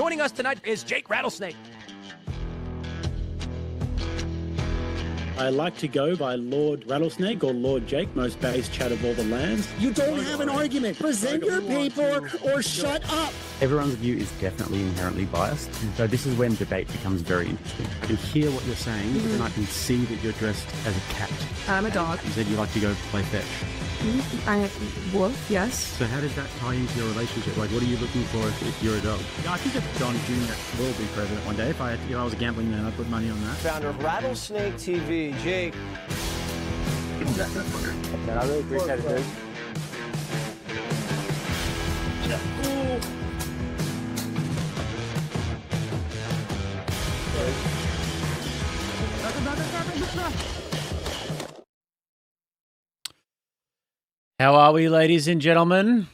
Joining us tonight is Jake Rattlesnake. I like to go by Lord Rattlesnake or Lord Jake, most base chat of all the lands. You don't have an argument. Present your paper or shut up. Everyone's view is definitely inherently biased. So this is when debate becomes very interesting. I can hear what you're saying, but then I can see that you're dressed as a cat. I'm a dog. You said you like to go play fetch. I have wolf, yes. So how does that tie into your relationship? Like, what are you looking for if you're a dog? Yeah, I think if Don Jr. will be president one day. If I was a gambling man, I'd put money on that. Founder of Rattlesnake TV, Jake. Man, I really appreciate it, dude. How are we, ladies and gentlemen?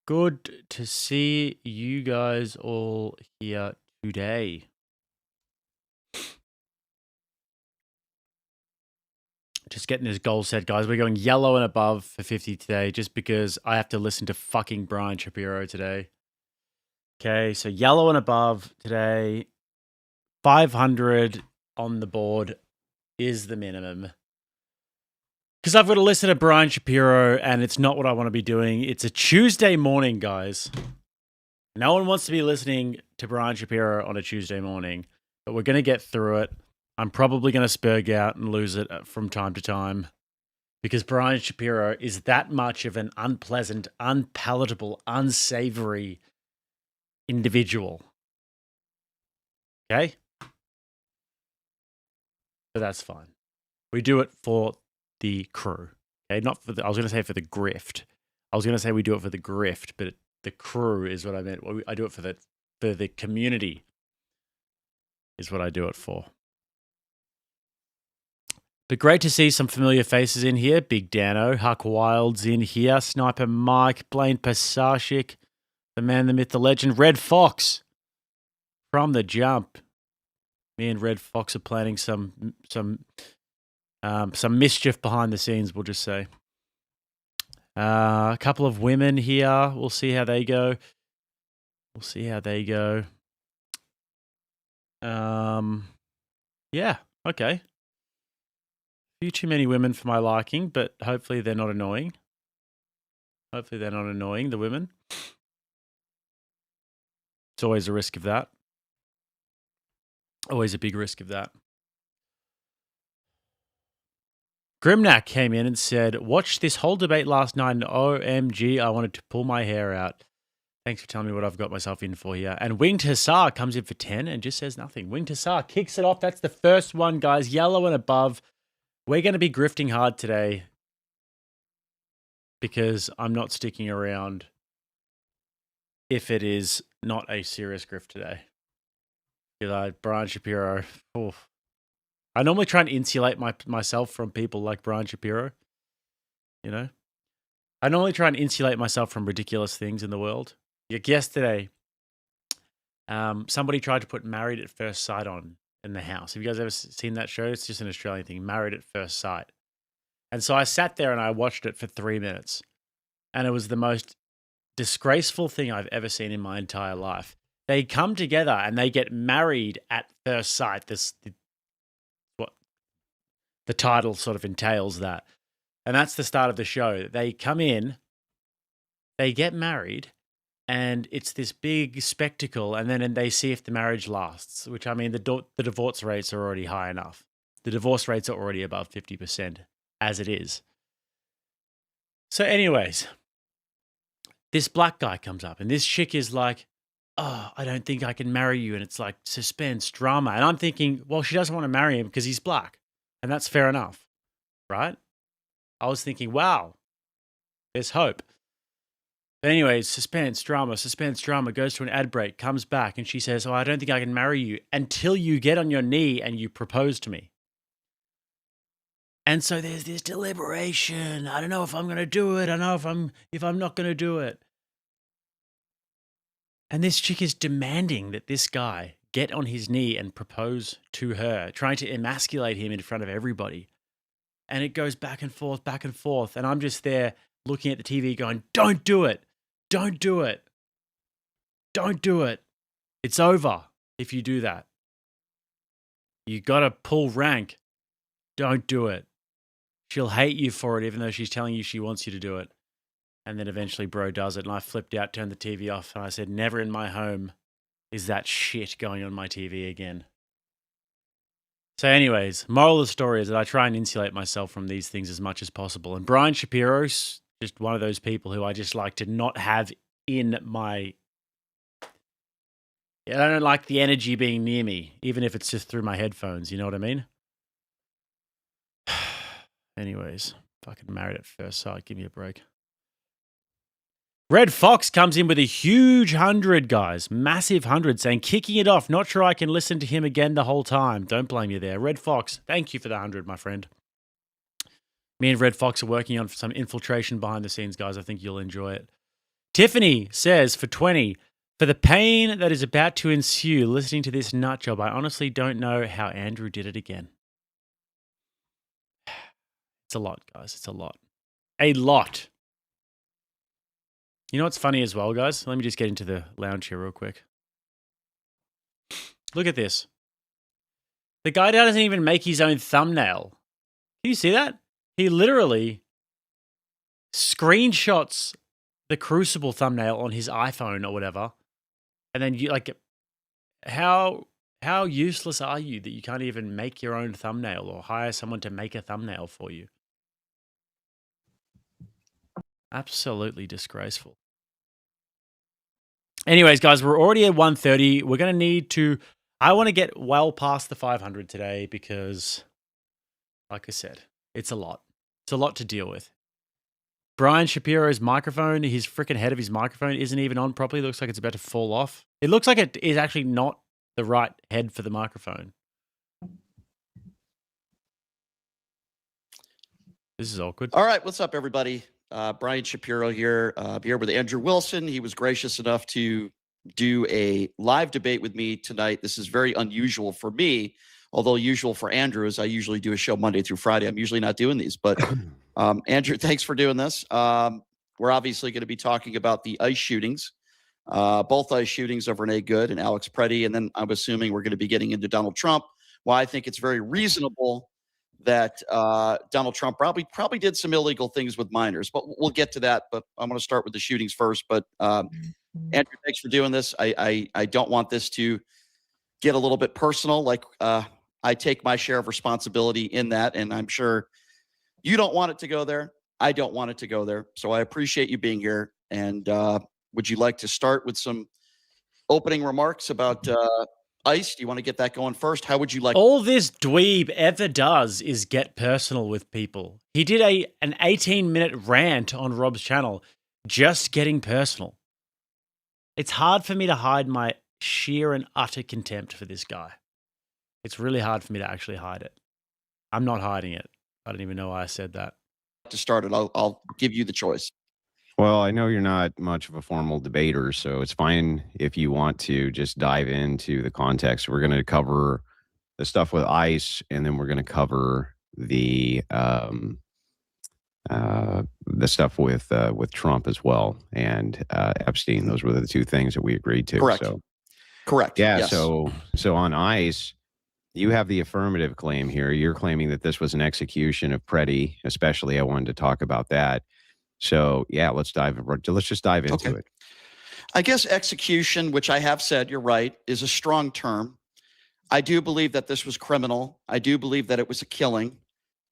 Good to see you guys all here today. Just getting this goal set, guys. We're going yellow and above for 50 today just because I have to listen to fucking Brian Shapiro today. Okay, so yellow and above today. 500 on the board is the minimum. Because I've got to listen to Brian Shapiro, and it's not what I want to be doing. It's a Tuesday morning, guys. No one wants to be listening to Brian Shapiro on a Tuesday morning, but we're going to get through it. I'm probably going to spurg out and lose it from time to time because Brian Shapiro is that much of an unpleasant, unpalatable, unsavory individual. Okay? But that's fine. We do it for the crew. Okay, not for the, I was going to say for the grift. I was going to say we do it for the grift, but the crew is what I meant. I do it for the community is what I do it for. But great to see some familiar faces in here. Big Dano, Huck Wild's in here, Sniper Mike, Blaine Pasashik, the man, the myth, the legend, Red Fox from the jump. Me and Red Fox are planning some mischief behind the scenes, we'll just say. A couple of women here. We'll see how they go. Yeah, okay. A few too many women for my liking, but hopefully they're not annoying. The women. It's always a risk of that. Always a big risk of that. Grimnack came in and said, watched this whole debate last night and OMG, I wanted to pull my hair out. Thanks for telling me what I've got myself in for here. And Winged Hussar comes in for 10 and just says nothing. Winged Hussar kicks it off. That's the first one, guys. Yellow and above. We're going to be grifting hard today because I'm not sticking around if it is not a serious grift today. Brian Shapiro, oof. I normally try and insulate myself from people like Brian Shapiro, you know? I normally try and insulate myself from ridiculous things in the world. Like yesterday, somebody tried to put Married at First Sight on in the house. Have you guys ever seen that show? It's just an Australian thing, Married at First Sight. And so I sat there and I watched it for 3 minutes. And it was the most disgraceful thing I've ever seen in my entire life. They come together and they get married at first sight. The title sort of entails that. And that's the start of the show. They come in, they get married, and it's this big spectacle, and then they see if the marriage lasts, which, I mean, the divorce rates are already high enough. The divorce rates are already above 50%, as it is. So anyways, this black guy comes up, and this chick is like, oh, I don't think I can marry you, and it's like suspense, drama. And I'm thinking, well, she doesn't want to marry him because he's black. And that's fair enough, right? I was thinking, wow, there's hope. But anyways, suspense, drama, goes to an ad break, comes back, and she says, oh, I don't think I can marry you until you get on your knee and you propose to me. And so there's this deliberation. I don't know if I'm going to do it. I don't know if I'm not going to do it. And this chick is demanding that this guy get on his knee and propose to her, trying to emasculate him in front of everybody. And it goes back and forth, back and forth. And I'm just there looking at the TV going, don't do it. Don't do it. Don't do it. It's over if you do that. You got to pull rank. Don't do it. She'll hate you for it, even though she's telling you she wants you to do it. And then eventually bro does it. And I flipped out, turned the TV off. And I said, never in my home is that shit going on my TV again. So anyways, moral of the story is that I try and insulate myself from these things as much as possible. And Brian Shapiro's just one of those people who I just like to not have in my... I don't like the energy being near me, even if it's just through my headphones. You know what I mean? Anyways, fucking Married at First Sight. Give me a break. Red Fox comes in with a huge 100, guys. Massive 100, saying, kicking it off. Not sure I can listen to him again the whole time. Don't blame you there. Red Fox, thank you for the 100, my friend. Me and Red Fox are working on some infiltration behind the scenes, guys. I think you'll enjoy it. Tiffany says, for 20, for the pain that is about to ensue listening to this nut job, I honestly don't know how Andrew did it again. It's a lot, guys. It's a lot. A lot. You know what's funny as well, guys? Let me just get into the lounge here real quick. Look at this. The guy doesn't even make his own thumbnail. Can you see that? He literally screenshots the Crucible thumbnail on his iPhone or whatever. And then you like, how useless are you that you can't even make your own thumbnail or hire someone to make a thumbnail for you? Absolutely disgraceful. Anyways, guys, we're already at 130. We're going to need to... I want to get well past the 500 today because, like I said, it's a lot. It's a lot to deal with. Brian Shapiro's microphone, his freaking head of his microphone isn't even on properly. It looks like it's about to fall off. It looks like it is actually not the right head for the microphone. This is awkward. All right, what's up, everybody? Brian Shapiro here. Here with Andrew Wilson. He was gracious enough to do a live debate with me tonight. This is very unusual for me, although usual for Andrew is I usually do a show Monday through Friday. I'm usually not doing these, but Andrew, thanks for doing this. We're obviously going to be talking about the ICE shootings, both ICE shootings of Renee Good and Alex Preddy, and then I'm assuming we're going to be getting into Donald Trump. Why I think it's very reasonable that Donald Trump probably did some illegal things with minors, but we'll get to that. But I'm going to start with the shootings first. But Andrew, thanks for doing this. I don't want this to get a little bit personal. Like I take my share of responsibility in that, and I'm sure you don't want it to go there. I don't want it to go there. So I appreciate you being here. And would you like to start with some opening remarks about ICE? Do you want to get that going first? How would you like? All this dweeb ever does is get personal with people. He did an 18-minute rant on Rob's channel just getting personal. It's hard for me to hide my sheer and utter contempt for this guy. It's really hard for me to actually hide it. I'm not hiding it. I don't even know why I said that. To start it, I'll give you the choice. Well, I know you're not much of a formal debater, so it's fine if you want to just dive into the context. We're going to cover the stuff with ICE, and then we're going to cover the stuff with Trump as well, and Epstein. Those were the two things that we agreed to. Correct. So, correct. Yeah. Yes. So on ICE, you have the affirmative claim here. You're claiming that this was an execution of Preddy. Especially, I wanted to talk about that. So, yeah, let's just dive into it. I guess execution, which I have said, you're right, is a strong term. I do believe that this was criminal. I do believe that it was a killing.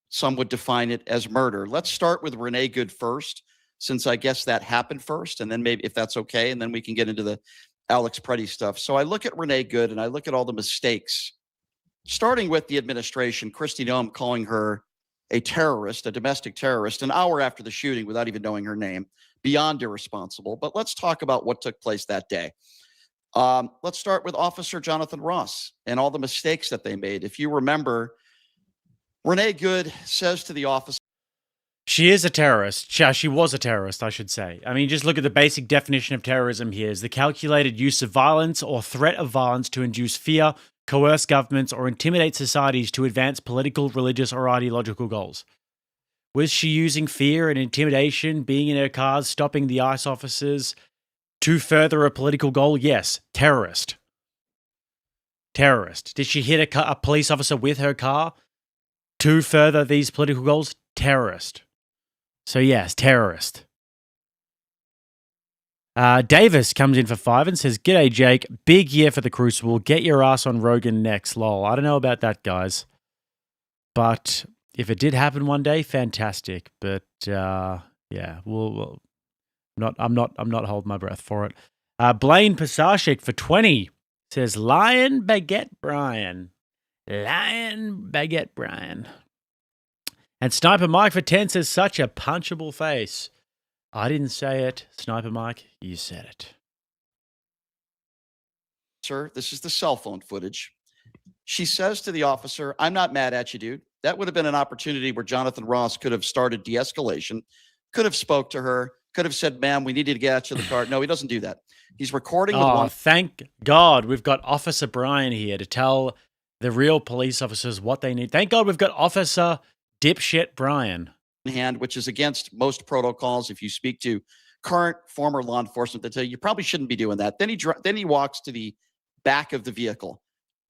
Some would define it as murder. Let's start with Renee Good first, since I guess that happened first, and then maybe if that's okay, and then we can get into the Alex Preddy stuff. So I look at Renee Good, and I look at all the mistakes, starting with the administration, Kristi Noem calling her a terrorist, a domestic terrorist, an hour after the shooting without even knowing her name, beyond irresponsible. But let's talk about what took place that day. Let's start with Officer Jonathan Ross and all the mistakes that they made. If you remember, Renee Good says to the officer, she is a terrorist. She was a terrorist, I should say. I mean, just look at the basic definition of terrorism here is the calculated use of violence or threat of violence to induce fear, coerce governments, or intimidate societies to advance political, religious, or ideological goals. Was she using fear and intimidation, being in her cars, stopping the ICE officers, To further a political goal? Yes. Terrorist. Terrorist. Did she hit a police officer with her car to further these political goals? Terrorist. So yes, terrorist. Davis comes in for 5 and says, "G'day, Jake. Big year for the Crucible. Get your ass on Rogan next, lol." I don't know about that, guys. But if it did happen one day, fantastic. But yeah, I'm not holding my breath for it. Blaine Pasashik for 20 says, "Lyin Baguette Brian. Lyin Baguette Brian." And Sniper Mike for 10 says, "Such a punchable face." I didn't say it. Sniper Mike, you said it. Sir, this is the cell phone footage. She says to the officer, "I'm not mad at you, dude." That would have been an opportunity where Jonathan Ross could have started de-escalation, could have spoke to her, could have said, "Ma'am, we need you to get out to the car." No, he doesn't do that. He's recording with one. Thank God we've got Officer Brian here to tell the real police officers what they need. Thank God we've got Officer Dipshit Brian. Hand, which is against most protocols. If you speak to current, former law enforcement, they tell you probably shouldn't be doing that. Then he walks to the back of the vehicle.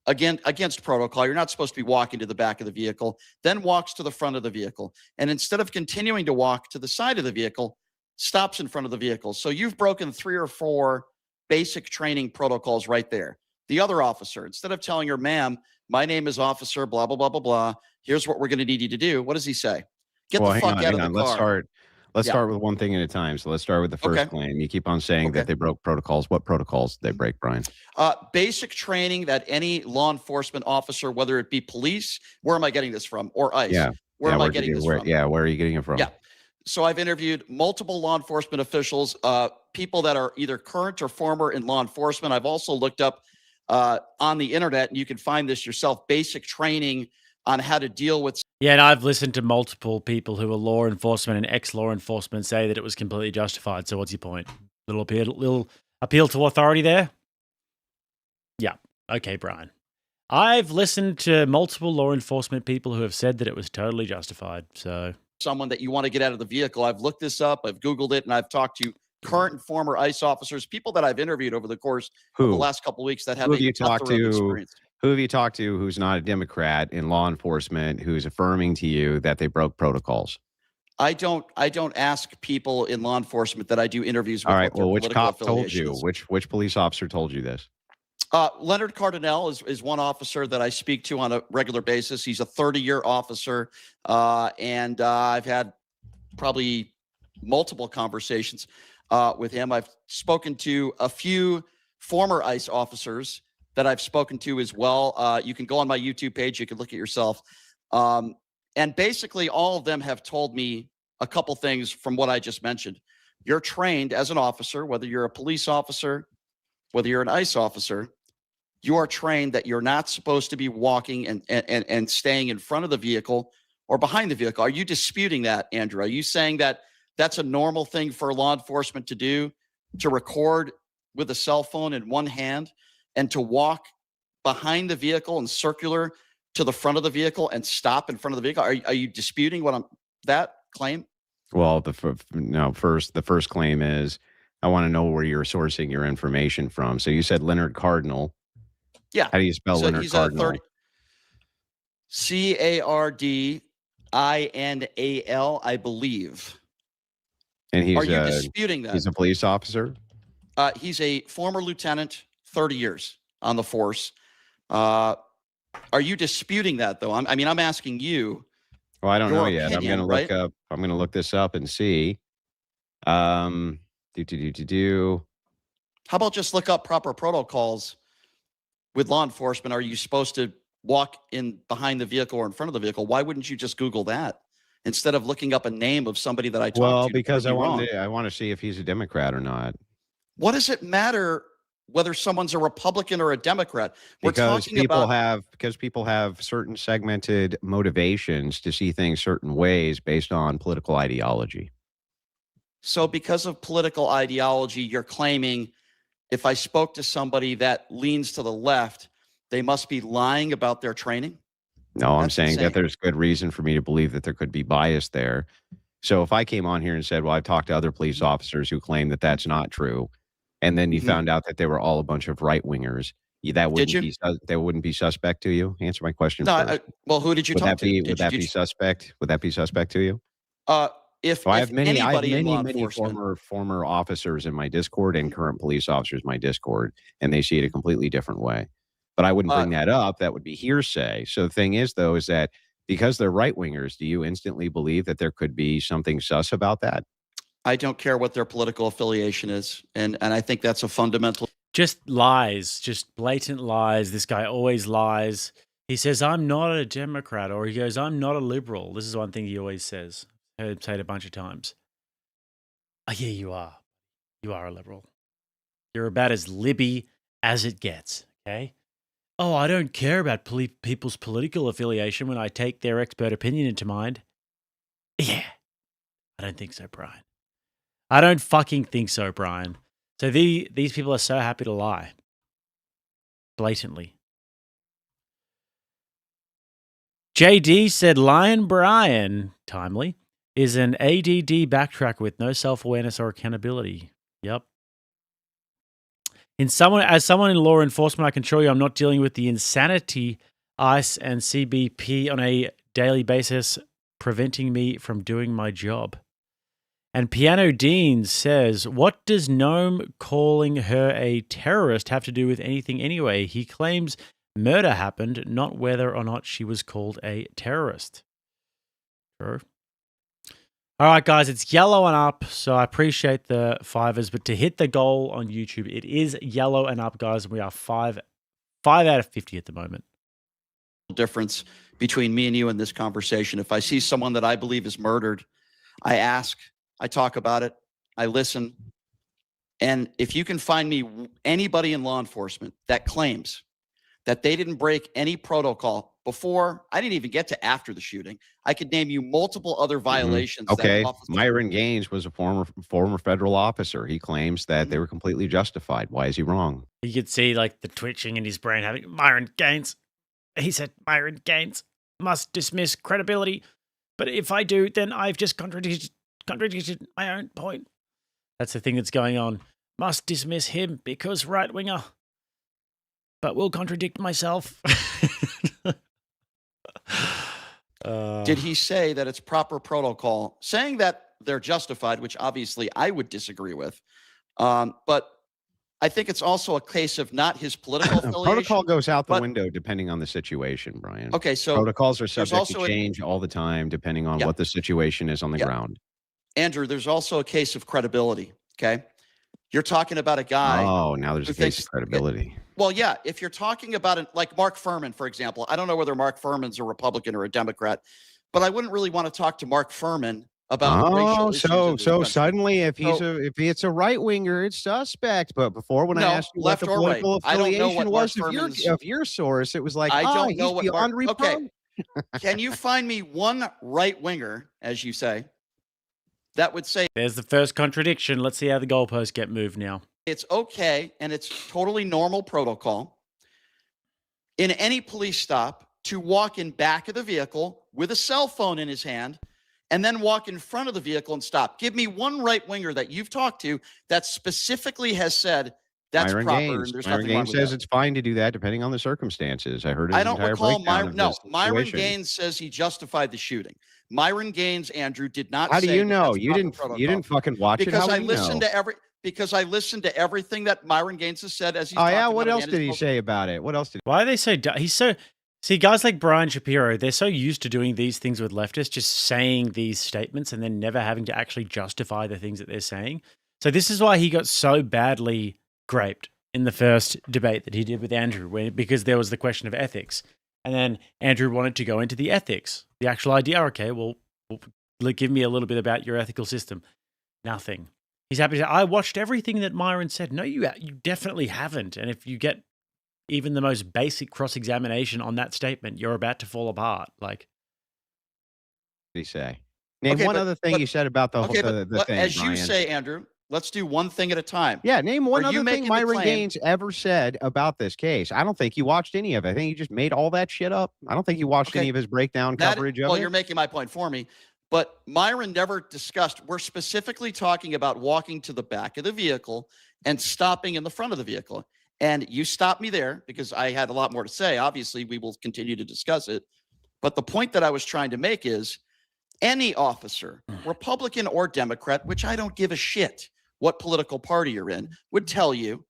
Again, against protocol, you're not supposed to be walking to the back of the vehicle. Then walks to the front of the vehicle, and instead of continuing to walk to the side of the vehicle, stops in front of the vehicle. So you've broken 3 or 4 basic training protocols right there. The other officer, instead of telling her, "Ma'am, my name is Officer blah blah blah blah blah. Here's what we're going to need you to do." What does he say? Get the fuck out of the car. Let's start with one thing at a time. So let's start with the first claim. You keep on saying that they broke protocols. What protocols did they break, Brian? Basic training that any law enforcement officer, whether it be police, where am I getting this from? Or ICE. Yeah. Where am I getting this from? Yeah, where are you getting it from? Yeah. So I've interviewed multiple law enforcement officials, people that are either current or former in law enforcement. I've also looked up on the internet, and you can find this yourself, basic training on how to deal with. Yeah, and I've listened to multiple people who are law enforcement and ex-law enforcement say that it was completely justified. So what's your point? Little appeal to authority there? Yeah. Okay, Brian. I've listened to multiple law enforcement people who have said that it was totally justified. So someone that you want to get out of the vehicle. I've looked this up. I've Googled it, and I've talked to current and former ICE officers, people that I've interviewed over the course of the last couple of weeks that have experience. Who have you talked to who's not a Democrat in law enforcement who's affirming to you that they broke protocols? I don't ask people in law enforcement that I do interviews with. All right. Well, which cop told you? Which police officer told you this? Leonard Cardinal is one officer that I speak to on a regular basis. He's a 30-year officer, and I've had probably multiple conversations with him. I've spoken to a few former ICE officers that I've spoken to as well. You can go on my YouTube page. You can look at yourself. And basically, all of them have told me a couple things from what I just mentioned. You're trained as an officer, whether you're a police officer, whether you're an ICE officer, you are trained that you're not supposed to be walking and staying in front of the vehicle or behind the vehicle. Are you disputing that, Andrew? Are you saying that that's a normal thing for law enforcement to do, to record with a cell phone in one hand and to walk behind the vehicle and circular to the front of the vehicle and stop in front of the vehicle? Are you disputing that claim? Well, the first claim is I want to know where you're sourcing your information from. So you said Leonard Cardinal. Yeah. How do you spell Leonard Cardinal? Cardinal, I believe. And are you disputing that? He's a police officer? He's a former lieutenant, 30 years on the force. Are you disputing that, though? I'm asking you. Well, I don't know yet. I'm going to look up. I'm going to look this up and see. How about just look up proper protocols with law enforcement? Are you supposed to walk in behind the vehicle or in front of the vehicle? Why wouldn't you just Google that instead of looking up a name of somebody that I talked to? Well, because I want to see if he's a Democrat or not. What does it matter whether someone's a Republican or a Democrat? Because people have certain segmented motivations to see things certain ways based on political ideology. So because of political ideology, you're claiming if I spoke to somebody that leans to the left, they must be lying about their training? No, I'm saying that there's good reason for me to believe that there could be bias there. So if I came on here and said, well, I've talked to other police officers who claim that that's not true, and then you Mhm. found out that they were all a bunch of right wingers, that Did you? wouldn't be suspect to you? Answer my question No. first. Well, who did you Would talk that to? be would that be suspect? Would that be suspect to you? If So I have anybody in law many enforcement, former officers in my Discord and current police officers in my Discord, and they see it a completely different way. But I wouldn't uh, bring that up. That would be hearsay. So the thing is, though, is that because they're right wingers, do you instantly believe that there could be something sus about that? I don't care what their political affiliation is, and I think that's a fundamental. Just lies, just blatant lies. This guy always lies. He says, I'm not a Democrat, or he goes, I'm not a liberal. This is one thing he always says. I heard him say it a bunch of times. Oh, yeah, you are. You are a liberal. You're about as libby as it gets, okay? Oh, I don't care about people's political affiliation when I take their expert opinion into mind. Yeah. I don't think so, Brian. I don't fucking think so, Brian. So these people are so happy to lie. Blatantly. JD said Lyin Brian, timely, is an ADD backtrack with no self-awareness or accountability. Yep. As someone in law enforcement, I can assure you I'm not dealing with the insanity ICE and CBP on a daily basis, preventing me from doing my job. And Piano Dean says, what does Noam calling her a terrorist have to do with anything anyway? He claims murder happened, not whether or not she was called a terrorist. True. All right, guys, it's yellow and up, so I appreciate the fivers, but to hit the goal on YouTube, it is yellow and up, guys, and we are 5 out of 50 at the moment. Difference between me and you in this conversation. If I see someone that I believe is murdered, I ask, I talk about it, I listen, and if you can find me anybody in law enforcement that claims that they didn't break any protocol before, I didn't even get to after the shooting. I could name you multiple other violations. Okay, that officers- Myron Gaines was a former federal officer. He claims that they were completely justified. Why is he wrong? You could see like the twitching in his brain having Myron Gaines. He said Myron Gaines must dismiss credibility. But if I do, then I've just contradicted my own point. That's the thing that's going on. Must dismiss him because right winger. But will contradict myself. Did he say that it's proper protocol? Saying that they're justified, which obviously I would disagree with. But I think it's also a case of not his political affiliation. Protocol goes out the window depending on the situation, Brian. Okay, so protocols are subject to change all the time depending on what the situation is on the ground. Andrew, there's also a case of credibility, okay? You're talking about a guy. Oh, now there's a case of credibility. Well, yeah, if you're talking about it, like Mark Furman, for example, I don't know whether Mark Furman's a Republican or a Democrat, but I wouldn't really want to talk to Mark Furman about racial issues in this country. Suddenly if it's a right winger, it's suspect. But before, when I asked you what the political affiliation was of your source, it was like, I don't know what beyond reproach. Okay. Can you find me one right winger, as you say, that would say there's the first contradiction? Let's see how the goalposts get moved now. It's okay and it's totally normal protocol in any police stop to walk in back of the vehicle with a cell phone in his hand and then walk in front of the vehicle and stop. Give me one right winger that you've talked to that specifically has said that's Myron proper. Gaines. And there's Myron nothing wrong Gaines with says that. it's fine to do that depending on the circumstances. I heard his I don't entire recall breakdown Myron Gaines says he justified the shooting. Myron Gaines, Andrew, did not. How say do you know? that's You didn't. protocol. You didn't fucking watch because it. I listened to everything that Myron Gaines has said as he's. Oh yeah, what else did he say about it? What else did? Why are they so? He's so. See, guys like Brian Shapiro, they're so used to doing these things with leftists, just saying these statements and then never having to actually justify the things that they're saying. So this is why he got so badly graped in the first debate that he did with Andrew, because there was the question of ethics. And then Andrew wanted to go into the ethics, the actual idea. Okay, well, give me a little bit about your ethical system. Nothing. He's happy to say, I watched everything that Myron said. No, you definitely haven't. And if you get even the most basic cross-examination on that statement, you're about to fall apart. Like, what did he say? Name one other thing you said about the thing. As Brian. you say, Andrew, let's do one thing at a time. Yeah, name one other thing Myron Gaines ever said about this case. I don't think you watched any of it. I think you just made all that shit up. I don't think you watched any of his breakdown coverage of it. Well, you're making my point for me. But Myron never discussed, we're specifically talking about walking to the back of the vehicle and stopping in the front of the vehicle. And you stopped me there because I had a lot more to say. Obviously, we will continue to discuss it. But the point that I was trying to make is any officer, Republican or Democrat, which I don't give a shit what political party you're in, would tell you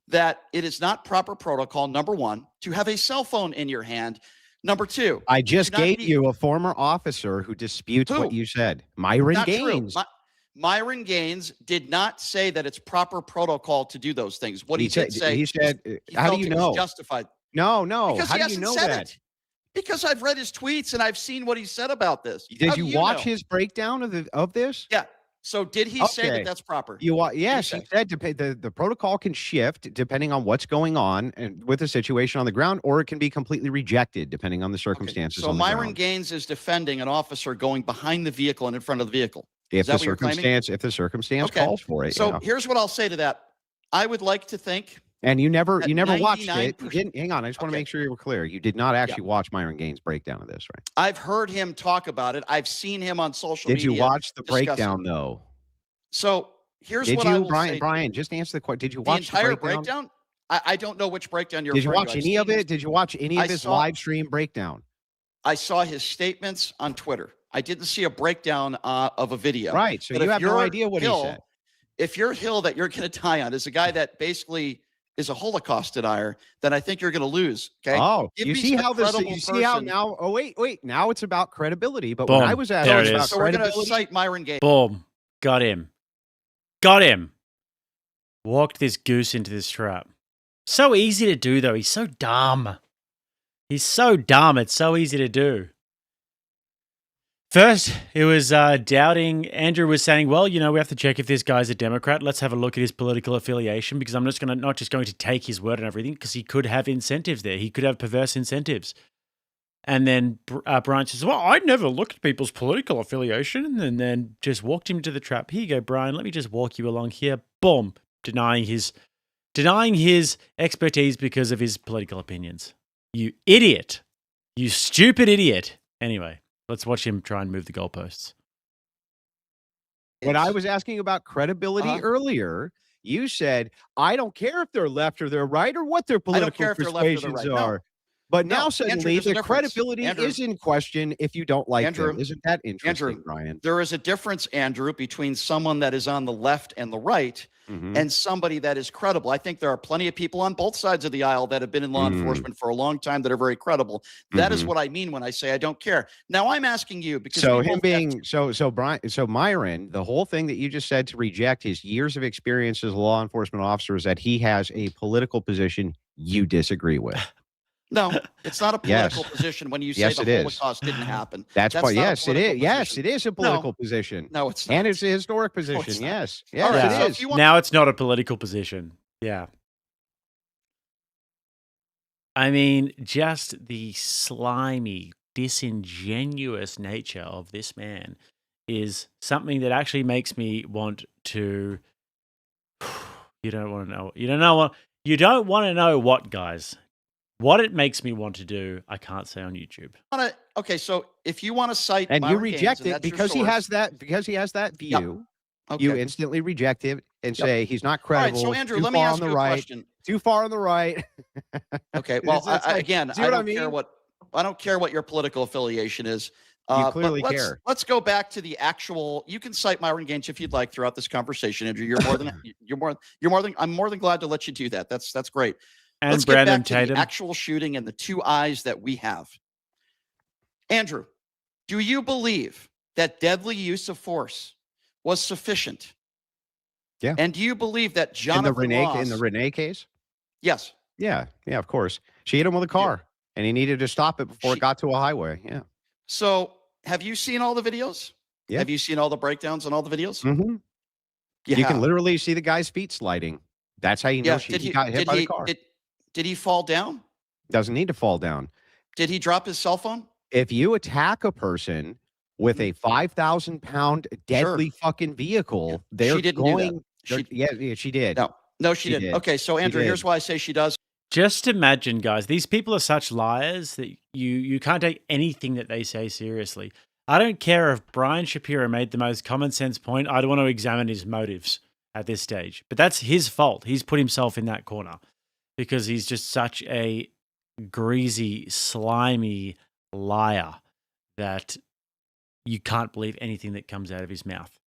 that it is not proper protocol, number one, to have a cell phone in your hand. Number two, I just gave you a former officer who disputes what you said. Myron not Gaines. True. Myron Gaines did not say that it's proper protocol to do those things. What he did say, he said, he how do felt you it know? was justified. No. Because How he do you hasn't know said that? it. Because I've read his tweets and I've seen what he said about this. Did How you do watch know? his breakdown of this? Yeah. So did he say that that's proper? Yes, he said the protocol can shift depending on what's going on and with the situation on the ground, or it can be completely rejected depending on the circumstances. So on the Myron ground. Gaines is defending an officer going behind the vehicle and in front of the vehicle. If Is that the what you're claiming? circumstance calls for it. So here's what I'll say to that. I would like to think. And you never watched it. You 99%. didn't. Hang on, I just want to make sure you were clear. You did not actually watch Myron Gaines' breakdown of this, right? I've heard him talk about it. I've seen him on social media. Did you watch the discuss breakdown it. though? So here's Did what you, I will Brian? say. Brian, just answer the question. Did you The watch entire the breakdown? I don't know which breakdown you're Did you referring watch to. I've any of seen it? his- Did you watch any of I his saw- live stream breakdown? I saw his statements on Twitter. I didn't see a breakdown of a video. Right. So But you if have no your idea what he hill- said. If your hill that you're going to die on is a guy that basically is a Holocaust denier, then I think you're going to lose. Okay. Oh, Give you me see a how this? credible You see how person. now? Oh wait. Now it's about credibility. But Boom. when I was asked There it about is. So we're going to credibility, cite Myron Gaines. Boom. Got him. Got him. Walked this goose into this trap. So easy to do, though. He's so dumb. He's so dumb. It's so easy to do. First, it was doubting. Andrew was saying, well, we have to check if this guy's a Democrat. Let's have a look at his political affiliation, because I'm not just going to take his word and everything, because he could have incentives there. He could have perverse incentives. And then Brian says, well, I'd never look at people's political affiliation, and then just walked him to the trap. Here you go, Brian. Let me just walk you along here. Boom. Denying his expertise because of his political opinions. You idiot. You stupid idiot. Anyway, let's watch him try and move the goalposts. when I was asking about credibility earlier, you said, I don't care if they're left or they're right or what their I don't political care if they're left or they're persuasions right. No. are. But No, now Andrew, suddenly there's a the difference. credibility Andrew. is in question if you don't like Andrew. them. Isn't that interesting, Andrew. Brian? There is a difference, Andrew, between someone that is on the left and the right and somebody that is credible. I think there are plenty of people on both sides of the aisle that have been in law enforcement for a long time that are very credible. That is what I mean when I say I don't care. Now I'm asking you because So we him both being so Myron, the whole thing that you just said to reject his years of experience as a law enforcement officer is that he has a political position you disagree with. No, it's not a Yes. political position when you say Yes, the it is. Holocaust didn't happen. That's why. not a Yes, it is. political Yes, position. it is a political position. No, it's not. And it's a historic position. it's not. Yes. All Yes, right, so it if is. you want- Now it's not a political position. Yeah. I mean, just the slimy, disingenuous nature of this man is something that actually makes me want to. You don't want to know. You don't know what. You don't want to know what, guys. What it makes me want to do, I can't say on YouTube. Okay, so if you want to cite And you Myron Gaines, reject and it that's your because he source- has that view. Okay. You instantly reject it and say he's not All right, credible. so Andrew, too let me far ask on the you a right, question. Too far on the right. Okay, well, It's like, again, see I what I don't care mean? what I don't care what your political affiliation is. You clearly but care. Let's go back to the actual. You can cite Myron Gaines if you'd like throughout this conversation, Andrew. You're more than I'm more than glad to let you do that. That's great. And Let's Brandon get back to Tatum. the actual shooting and the two eyes that we have. Andrew, do you believe that deadly use of force was sufficient? Yeah. And do you believe that in Jonathan the Renee case? Yes. Yeah, of course. She hit him with a car, and he needed to stop it before it got to a highway. Yeah. So, have you seen all the videos? Yeah. Have you seen all the breakdowns on all the videos? Mm-hmm. You can literally see the guy's feet sliding. That's how you know he got hit by the car. Did he fall down? Doesn't need to fall down. Did he drop his cell phone? If you attack a person with a 5,000-pound deadly fucking vehicle, they're She didn't do that. going. Yeah, she did. No, she didn't. did. Okay, so Andrew, did. here's why I say she does. Just imagine, guys, these people are such liars that you can't take anything that they say seriously. I don't care if Brian Shapiro made the most common sense point. I'd want to examine his motives at this stage. But that's his fault. He's put himself in that corner because he's just such a greasy, slimy liar that you can't believe anything that comes out of his mouth.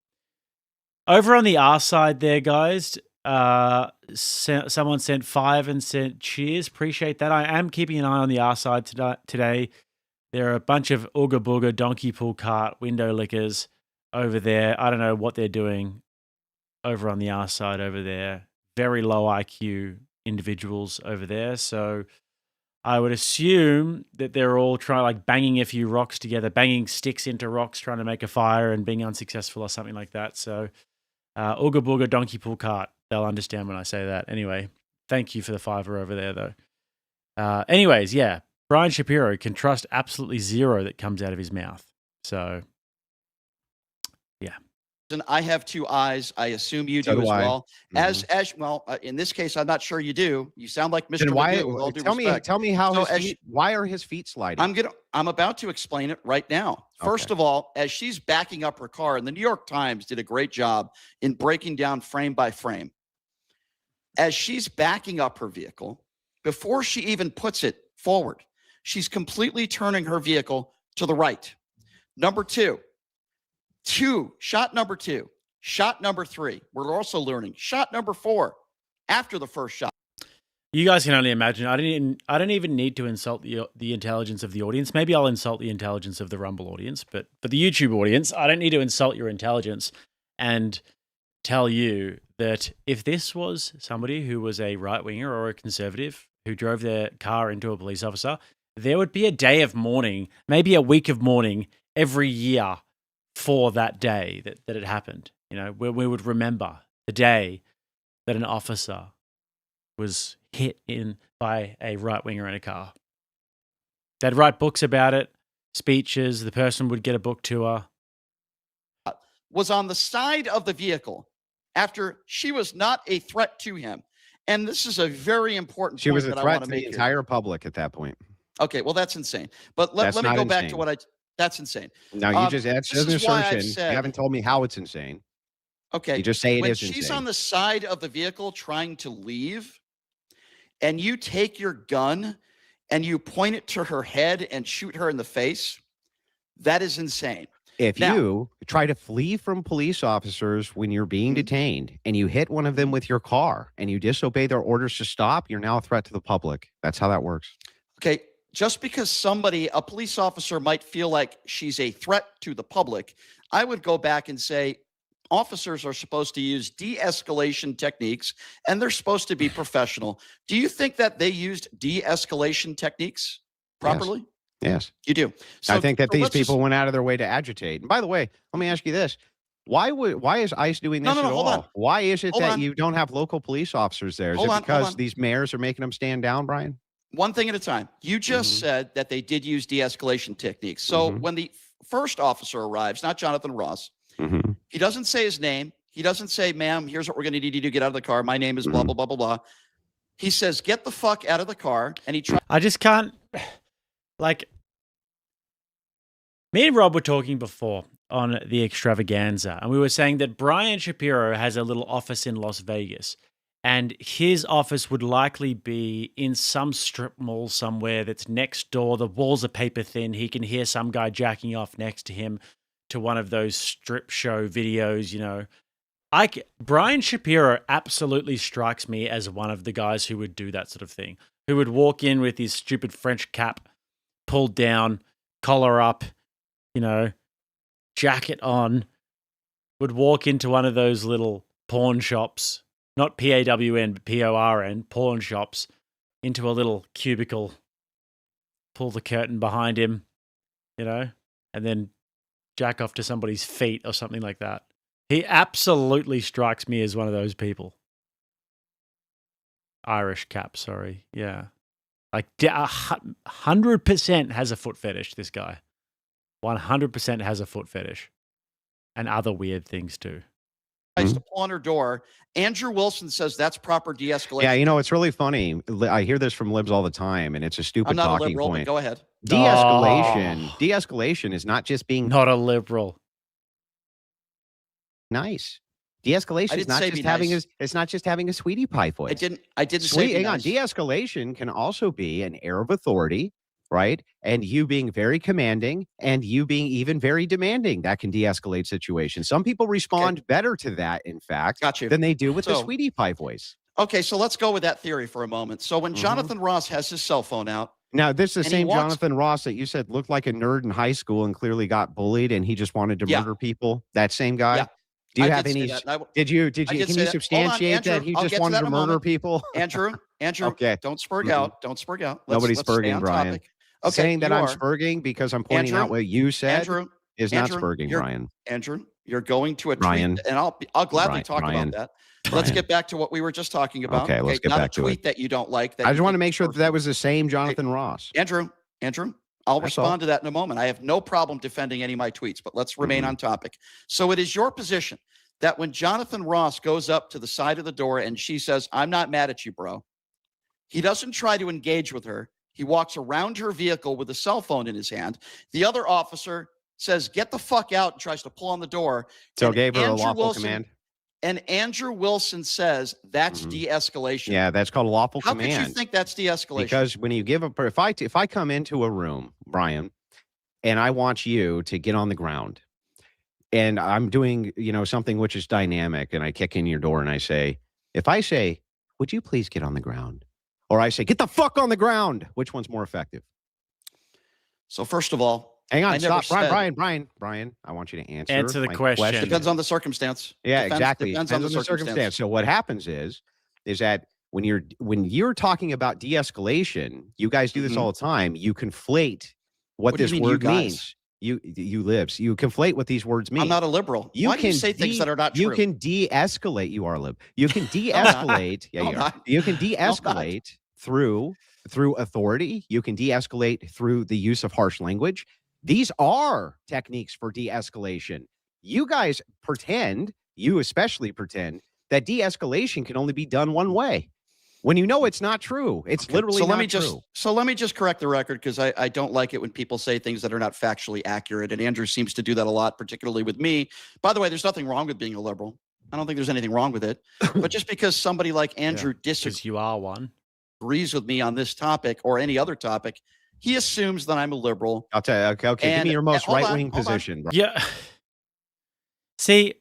Over on the R side there, guys, someone sent 5 and sent cheers. Appreciate that. I am keeping an eye on the R side today. There are a bunch of ooga booga donkey pull cart window lickers over there. I don't know what they're doing over on the R side over there. Very low IQ individuals over there. So I would assume that they're all trying, like, banging a few rocks together, banging sticks into rocks, trying to make a fire and being unsuccessful or something like that. So ooga booga donkey pull cart. They'll understand when I say that. Anyway, thank you for the $5 over there, though. Anyways, yeah, Brian Shapiro can trust absolutely zero that comes out of his mouth. So, yeah. And I have 2 eyes. I assume you So do do as I. well. Mhm. As well, in this case, I'm not sure you do. You sound like Mr. Then why? Magoo, with all due Tell me. respect. Tell me how So his as feet. Why are his feet sliding? I'm about to explain it right now. First Okay. of all, as she's backing up her car, and the New York Times did a great job in breaking down frame by frame. As she's backing up her vehicle, before she even puts it forward, she's completely turning her vehicle to the right. Number two, shot number 2, shot number 3. We're also learning shot number 4 after the first shot. You guys can only imagine. I don't even need to insult the intelligence of the audience. Maybe I'll insult the intelligence of the Rumble audience, but the YouTube audience, I don't need to insult your intelligence and tell you that if this was somebody who was a right-winger or a conservative who drove their car into a police officer, there would be a day of mourning, maybe a week of mourning every year for that day that it happened. You know, where we would remember the day that an officer was hit in by a right-winger in a car. They'd write books about it, speeches, the person would get a book tour. Was on the side of the vehicle after she was not a threat to him. And this is a very important She point was a that I threat want to to the make here. entire public at that point. Okay, well, that's insane. But let me not go back to insane. what that's insane. Now that's this an is why I've assertion. said- You haven't told me how it's insane. Okay. You just say it when is she's insane. on the side of the vehicle trying to leave, and you take your gun and you point it to her head and shoot her in the face, that is insane. If Now- you try to flee from police officers when you're being detained and you hit one of them with your car and you disobey their orders to stop, you're now a threat to the public. That's how that works. Okay, just because a police officer might feel like she's a threat to the public, I would go back and say officers are supposed to use de-escalation techniques and they're supposed to be professional. Do you think that they used de-escalation techniques properly? Yes. You do. So I think that so these let's just- people went out of their way to agitate. And by the way, let me ask you this. Why is ICE doing this No, at hold all? on. Why is it Hold that on. you don't have local police officers there? Is Hold it on, hold because on. these mayors are making them stand down, Brian? One thing at a time. You just said that they did use de-escalation techniques. So when the first officer arrives, not Jonathan Ross, he doesn't say his name. He doesn't say, ma'am, here's what we're going to need you to get out of the car. My name is blah, blah, blah, blah, blah. He says, get the fuck out of the car. And he tries. I just can't, like, me and Rob were talking before on the extravaganza, and we were saying that Brian Shapiro has a little office in Las Vegas, and his office would likely be in some strip mall somewhere that's next door. The walls are paper thin. He can hear some guy jacking off next to him to one of those strip show videos, you know. Brian Shapiro absolutely strikes me as one of the guys who would do that sort of thing, who would walk in with his stupid French cap pulled down, collar up, you know, jacket on, would walk into one of those little pawn shops, not PAWN, but PORN, pawn shops, into a little cubicle, pull the curtain behind him, you know, and then jack off to somebody's feet or something like that. He absolutely strikes me as one of those people. Irish cap, sorry. Yeah. Like 100% has a foot fetish, this guy. 100% has a foot fetish. And other weird things too. To pull on her door. Andrew Wilson says that's proper de-escalation. Yeah, you know, it's really funny. I hear this from libs all the time, and it's a stupid I'm not a talking liberal, but point. go ahead. De-escalation is not just being Not a liberal. nice. De-escalation is didn't not say just be having nice. it's not just having a sweetie pie voice. I didn't say be Hang on. nice. De-escalation can also be an air of authority, right? And you being very commanding and you being even very demanding. That can de-escalate situations. Some people respond better to that, in fact, Got you. than they do with the So- sweetie pie voice. Okay, so let's go with that theory for a moment. So when Mhm. Jonathan Ross has his cell phone out, Now, this is the And he same walks- Jonathan Ross that you said looked like a nerd in high school and clearly got bullied and he just wanted to Yeah. murder people. That same guy? Yeah. Do you I have did say any? that, and I- Did you? I Can did you say that. Hold on, substantiate that Andrew, he I'll just get to wanted that to in a murder moment. people? Andrew, Okay. don't spurg Mhm. out. Don't spurg out. Nobody's let's stay spurging, on Brian. topic. Okay, Saying that you I'm are. spurging because I'm pointing Andrew, out what you said is not Andrew, spurging, you're- Brian. Andrew, you're going to a Brian. tweet, and I'll gladly talk Brian. about that. Brian. Let's get back to what we were just talking about. Okay, let's get not back a to tweet it. that you don't like. That I you just want to think make is sure that personal. was the same Jonathan Ross. Andrew, I'll That's all. respond to that in a moment. I have no problem defending any of my tweets, but let's remain on topic. So it is your position that when Jonathan Ross goes up to the side of the door and she says, "I'm not mad at you, bro," he doesn't try to engage with her. He walks around her vehicle with a cell phone in his hand. The other officer says, "Get the fuck out," and tries to pull on the door. So And gave her a Andrew lawful Wilson- command. And Andrew Wilson says that's de-escalation. Yeah, that's called lawful How command. could you think that's de-escalation? Because when you give if I come into a room, Brian, and I want you to get on the ground, and I'm doing something which is dynamic, and I kick in your door and I say, if I say, "Would you please get on the ground?" or I say, "Get the fuck on the ground," which one's more effective? So first of all, Hang on, I never stop, said- Brian. I want you to answer Answer the my question. depends on the circumstance. Yeah, Depends- exactly. Depends on the circumstance. So what happens is that when you're talking about de-escalation, you guys do this Mhm. all the time. You conflate what What do you this mean, you word guys? means. You libs. You conflate what these words mean. I'm not a liberal. Why do you say things that are not true? You can de-escalate. You are a lib. You can de-escalate. No, I'm you are. not. You can not. de-escalate through authority. You can de-escalate through the use of harsh language. These are techniques for de-escalation. You guys pretend, you especially pretend, that de-escalation can only be done one way. When you know it's not true. It's Okay, literally so let not me true. let me just correct the record, because I don't like it when people say things that are not factually accurate, and Andrew seems to do that a lot, particularly with me. By the way, there's nothing wrong with being a liberal. I don't think there's anything wrong with it. But just because somebody like Andrew disagrees Because you are one. with me on this topic or any other topic, he assumes that I'm a liberal. I'll tell you. Okay. Give And- me your most hold on, right-wing hold on. position. Bro. Yeah. See,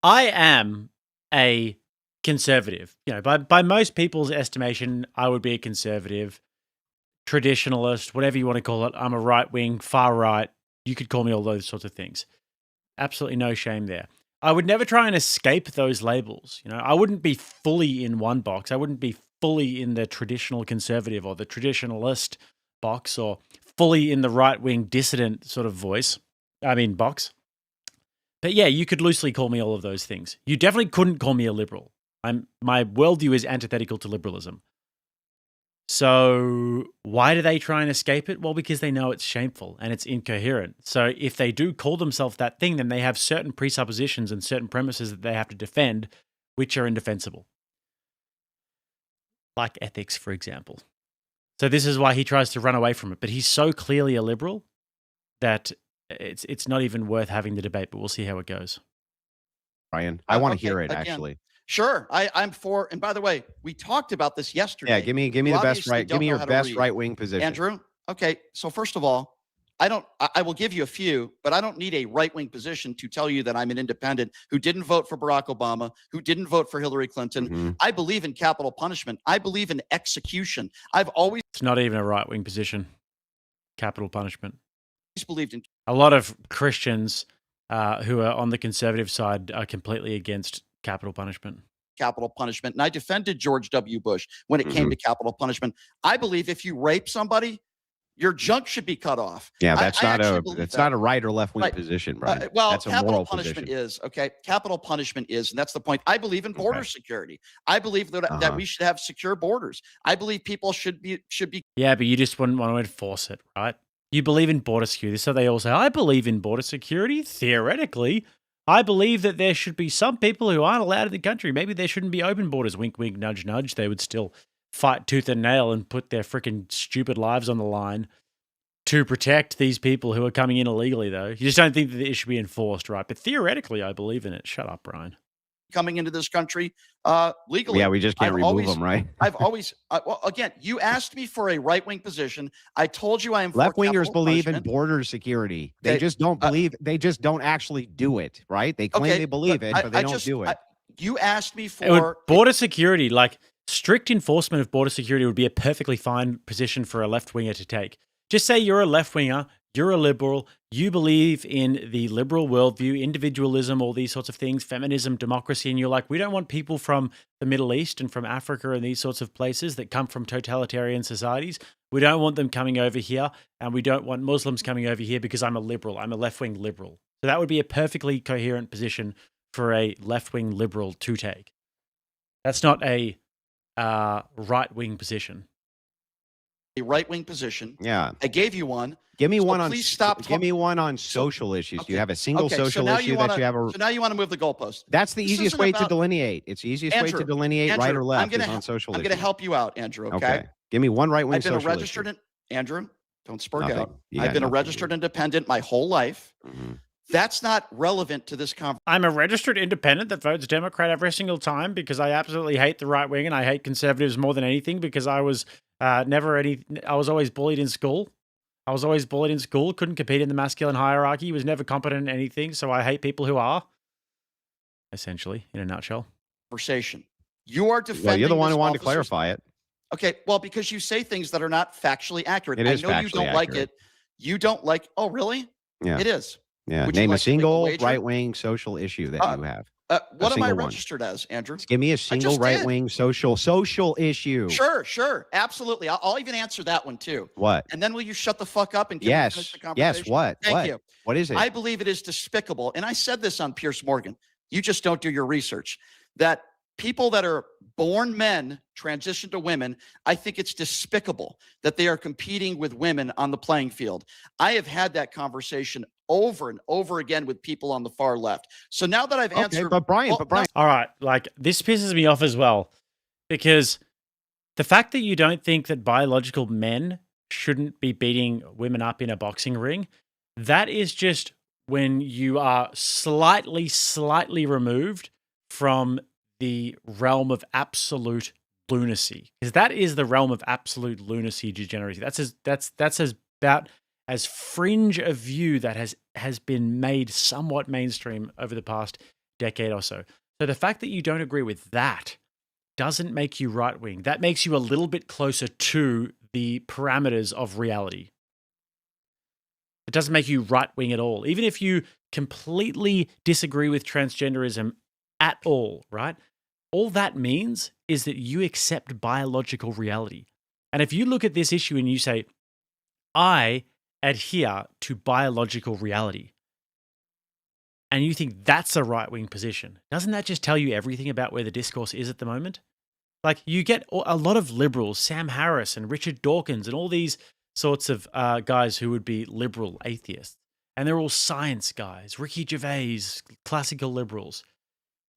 I am a conservative. By most people's estimation, I would be a conservative, traditionalist, whatever you want to call it. I'm a right wing, far right. You could call me all those sorts of things. Absolutely no shame there. I would never try and escape those labels. I wouldn't be fully in one box. I wouldn't be fully in the traditional conservative or the traditionalist box, or fully in the right wing dissident sort of box. But yeah, you could loosely call me all of those things. You definitely couldn't call me a liberal. My worldview is antithetical to liberalism. So why do they try and escape it? Well, because they know it's shameful and it's incoherent. So if they do call themselves that thing, then they have certain presuppositions and certain premises that they have to defend, which are indefensible. Like ethics, for example. So this is why he tries to run away from it. But he's so clearly a liberal that it's not even worth having the debate, but we'll see how it goes. Brian, I want to Okay, hear it, again, actually. Sure, I'm for. And by the way, we talked about this yesterday. Yeah, give me You the best obviously right. Give don't me know your how to best read. right-wing position. Andrew. Okay, so first of all, I will give you a few, but I don't need a right-wing position to tell you that I'm an independent who didn't vote for Barack Obama, who didn't vote for Hillary Clinton. Mhm. I believe in capital punishment. I believe in execution. I've always It's not even a right wing position. Capital punishment. believed in A lot of Christians who are on the conservative side are completely against capital punishment. capital punishment, and I defended George W. Bush when it came to capital punishment. I believe if you rape somebody, your junk should be cut off. Yeah, I- that's I not actually a believe it's that. not a right or left-wing Right. position, Brian. Well, That's a capital moral punishment position. is okay. Capital punishment is, and that's the point. I believe in border Okay. security. I believe that Uh-huh. we should have secure borders. I believe people should be Yeah, but you just wouldn't want to enforce it, right? You believe in border security. So they all say, I believe in border security. Theoretically, I believe that there should be some people who aren't allowed in the country. Maybe there shouldn't be open borders. Wink, wink, nudge, nudge. They would still fight tooth and nail and put their freaking stupid lives on the line to protect these people who are coming in illegally, though. You just don't think that it should be enforced, right? But theoretically, I believe in it. Shut up, Brian. coming into this country legally. Yeah, we just can't remove them, right? I've always, well, again, you asked me for a right-wing position. I told you I am for Left wingers capital believe in punishment. border security. They Okay, just don't believe. They just don't actually do it, right? They claim Okay, they believe it, but they don't just, do it. you asked me It would- for border security, like strict enforcement of border security, would be a perfectly fine position for a left winger to take. Just say you're a left winger, you're a liberal, you believe in the liberal worldview, individualism, all these sorts of things, feminism, democracy, and you're like, we don't want people from the Middle East and from Africa and these sorts of places that come from totalitarian societies. We don't want them coming over here, and we don't want Muslims coming over here because I'm a liberal. I'm a left-wing liberal. So that would be a perfectly coherent position for a left-wing liberal to take. That's not a right-wing position. a right-wing position. Yeah. I gave you one. Give me So one on. please stop Give me one on social issues. Do you Okay. have a single Okay, social now issue that you have a? So now you want to move the goalpost. That's the This easiest isn't way to about- delineate. It's the easiest way to Andrew, delineate right Andrew, or I'm left gonna is on hel- social I'm going to issues. help you out, Andrew. Okay. Give me one right wing I've been a social registered issue. Andrew, don't spur No, gay. don't. You I've got been a nothing. registered independent my whole life. Mhm. That's not relevant to this conversation. I'm a registered independent that votes Democrat every single time because I absolutely hate the right wing and I hate conservatives more than anything because I was I was always bullied in school. Couldn't compete in the masculine hierarchy, was never competent in anything, so I hate people who are. Essentially, in a nutshell. You are defending. Well, you're the one this who wanted to officer's- clarify it. Okay, well, because you say things that are not factually accurate. It is I know you factually don't like accurate. it. You don't like. Oh, really? Yeah. It is. Yeah. Would you Name like a to take a single wager? right wing social issue that you have. What am I single one. registered as, Andrew? Just give me a single just right did. wing social issue. Sure, absolutely. I'll even answer that one too. What? And then will you shut the fuck up and give me finish Yes. the conversation? Yes. What? Thank what? you. What is it? I believe it is despicable, and I said this on Pierce Morgan. You just don't do your research. That people that are born men transition to women, I think it's despicable that they are competing with women on the playing field. I have had that conversation over and over again with people on the far left. So now that I've okay, answered, but Brian, well, All right, like this pisses me off as well because the fact that you don't think that biological men shouldn't be beating women up in a boxing ring, that is just when you are slightly removed from the realm of absolute lunacy, because that is the realm of absolute lunacy, degeneracy. That's as about as fringe a view that has been made somewhat mainstream over the past decade or so. So the fact that you don't agree with that doesn't make you right wing. That makes you a little bit closer to the parameters of reality. It doesn't make you right wing at all. Even if you completely disagree with transgenderism at all, right? All that means is that you accept biological reality. And if you look at this issue and you say, I adhere to biological reality, and you think that's a right-wing position, doesn't that just tell you everything about where the discourse is at the moment? Like, you get a lot of liberals, Sam Harris and Richard Dawkins and all these sorts of guys who would be liberal atheists. And they're all science guys, Ricky Gervais, classical liberals.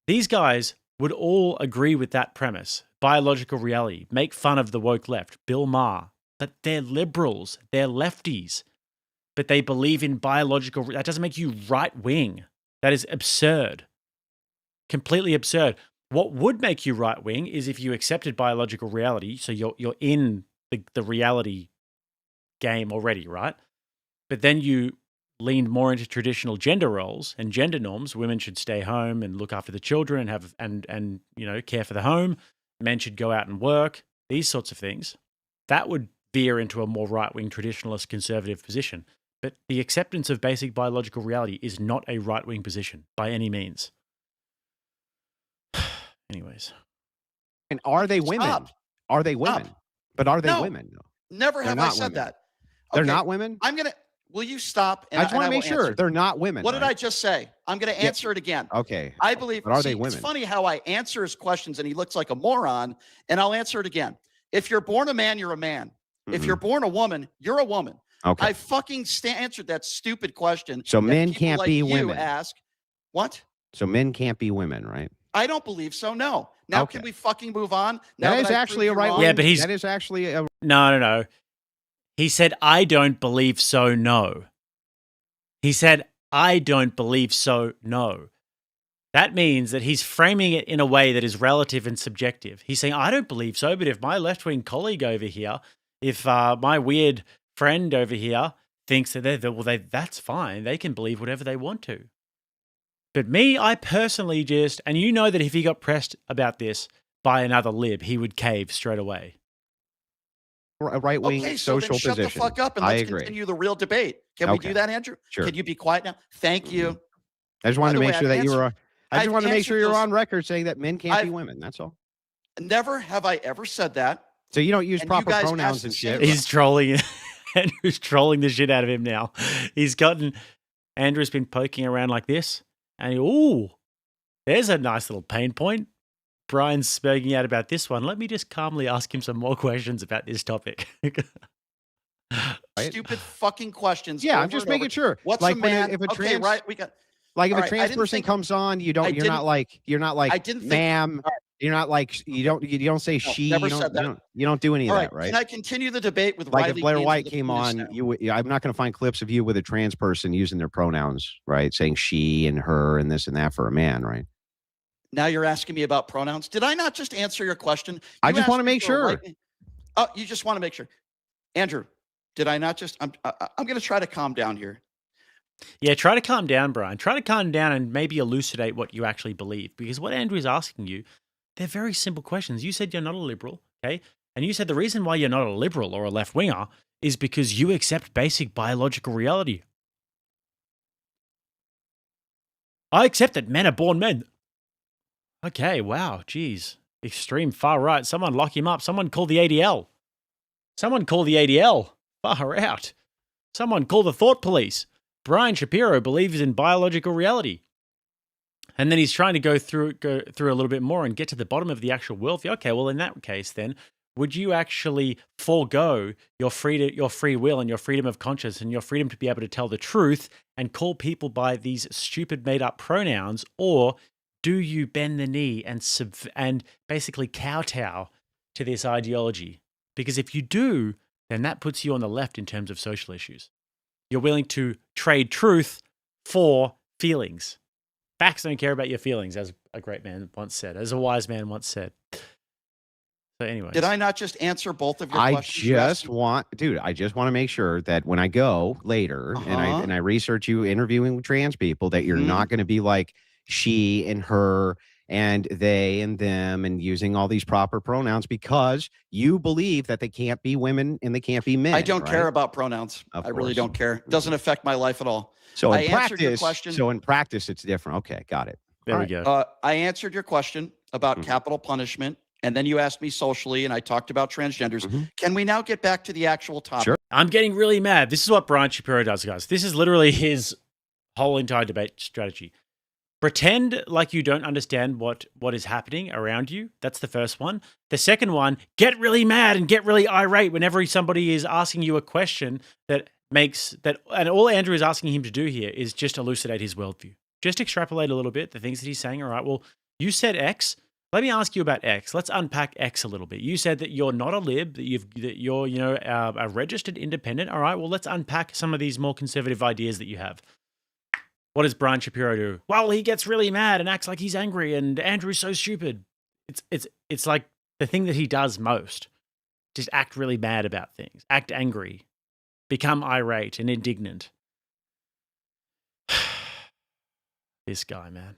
These guys would all agree with that premise, biological reality, make fun of the woke left, Bill Maher, but they're liberals, they're lefties, but they believe in biological. That doesn't make you right-wing. That is absurd. Completely absurd. What would make you right-wing is if you accepted biological reality, so you're in the reality game already, right? But then you leaned more into traditional gender roles and gender norms. Women should stay home and look after the children and have and care for the home. Men should go out and work. These sorts of things. That would veer into a more right-wing traditionalist conservative position. But the acceptance of basic biological reality is not a right-wing position by any means. Anyways. And are they women? Stop. Are they women? Stop. But are they No. women? though? never They're have I not said women. that. They're Okay, not women? Will you stop? I just want to make will sure answer. they're not women. What did I right? just say? I'm going to Yeah. answer it again. Okay. I believe. But are they It's women? funny how I answer his questions and he looks like a moron, and I'll answer it again. If you're born a man, you're a man. If Mhm. you're born a woman, you're a woman. Okay. I fucking answered that stupid question. So that men people can't like be you women. Ask what? So men can't be women, right? I don't believe so. No. Now Okay. can we fucking move on? Now That is I've actually a proved you right wrong? Yeah, but he's- that is actually a No. He said, I don't believe so, no. He said, I don't believe so, no. that means that he's framing it in a way that is relative and subjective. He's saying, I don't believe so, but if my left-wing colleague over here, if my weird friend over here thinks that that's fine. They can believe whatever they want to. But me, I personally just, and you know that if he got pressed about this by another lib, he would cave straight away. A right-wing Okay, so social then shut position. the fuck up and I let's agree. continue the real debate. Can we Okay. do that, Andrew? Sure. Can you be quiet now? Thank you. I just wanted to By the make way, sure I've that you were. I just I've wanted to make answered sure you're those- on record saying that men can't be I've- women. That's all. Never have I ever said that. So you don't use And you proper guys pronouns asked and the shit. same He's trolling. Andrew's trolling the shit out of him now. Andrew's been poking around like this, and there's a nice little pain point. Brian's speaking out about this one. Let me just calmly ask him some more questions about this topic. Right? Stupid fucking questions. Yeah, I'm over just and over. making sure. What's Like a when man? if a Okay, trans, right. We got. like if all a right, I trans didn't person think- comes on, you're I not didn't- like I didn't think- ma'am. all right. You're not like you don't say she. never You don't, said that. you don't do any of All that, right. right? Can I continue the debate with Like Riley if Blair Gaines White of the came Buddhist on, now? I'm not going to find clips of you with a trans person using their pronouns, right? Saying she and her and this and that for a man, right? Now you're asking me about pronouns. Did I not just answer your question? I You just asked wanna me make for a sure. Oh, you just want to make sure. Andrew, did I not just? I'm going to try to calm down here. Yeah, try to calm down, Brian. Try to calm down and maybe elucidate what you actually believe. Because what Andrew is asking you, they're very simple questions. You said you're not a liberal, okay? And you said the reason why you're not a liberal or a left-winger is because you accept basic biological reality. I accept that men are born men. Okay, wow, geez. Extreme far right. Someone lock him up. Someone call the ADL. Someone call the ADL. Far out. Someone call the thought police. Brian Shapiro believes in biological reality. And then he's trying to go through a little bit more and get to the bottom of the actual worldview. Okay, well, in that case, then, would you actually forego your free will and your freedom of conscience and your freedom to be able to tell the truth and call people by these stupid made-up pronouns, or do you bend the knee and basically kowtow to this ideology? Because if you do, then that puts you on the left in terms of social issues. You're willing to trade truth for feelings. Facts don't care about your feelings, as a great man once said, as a wise man once said. So anyway. Did I not just answer both of your I questions? You asked just me? want to make sure that when I go later and I research you interviewing trans people, that you're Mhm. not going to be like she and her and they and them and using all these proper pronouns because you believe that they can't be women and they can't be men. I don't right? care about pronouns. Of I really course. don't care. Doesn't affect my life at all. So I in answered your practice, question. it's different. Okay, got it. There All we right. go. I answered your question about capital punishment, and then you asked me socially, and I talked about transgenders. Mhm. Can we now get back to the actual topic? Sure. I'm getting really mad. This is what Brian Shapiro does, guys. This is literally his whole entire debate strategy. Pretend like you don't understand what is happening around you. That's the first one. The second one, get really mad and get really irate whenever somebody is asking you a question that makes that. And all Andrew is asking him to do here is just elucidate his worldview. Just extrapolate a little bit, the things that he's saying. All right, well, you said X. Let me ask you about X. Let's unpack X a little bit. You said that you're not a lib, that you're a registered independent. All right, well, let's unpack some of these more conservative ideas that you have. What does Brian Shapiro do? Well, he gets really mad and acts like he's angry, and Andrew's so stupid. It's like the thing that he does most. Just act really mad about things. Act angry. Become irate and indignant. This guy, man.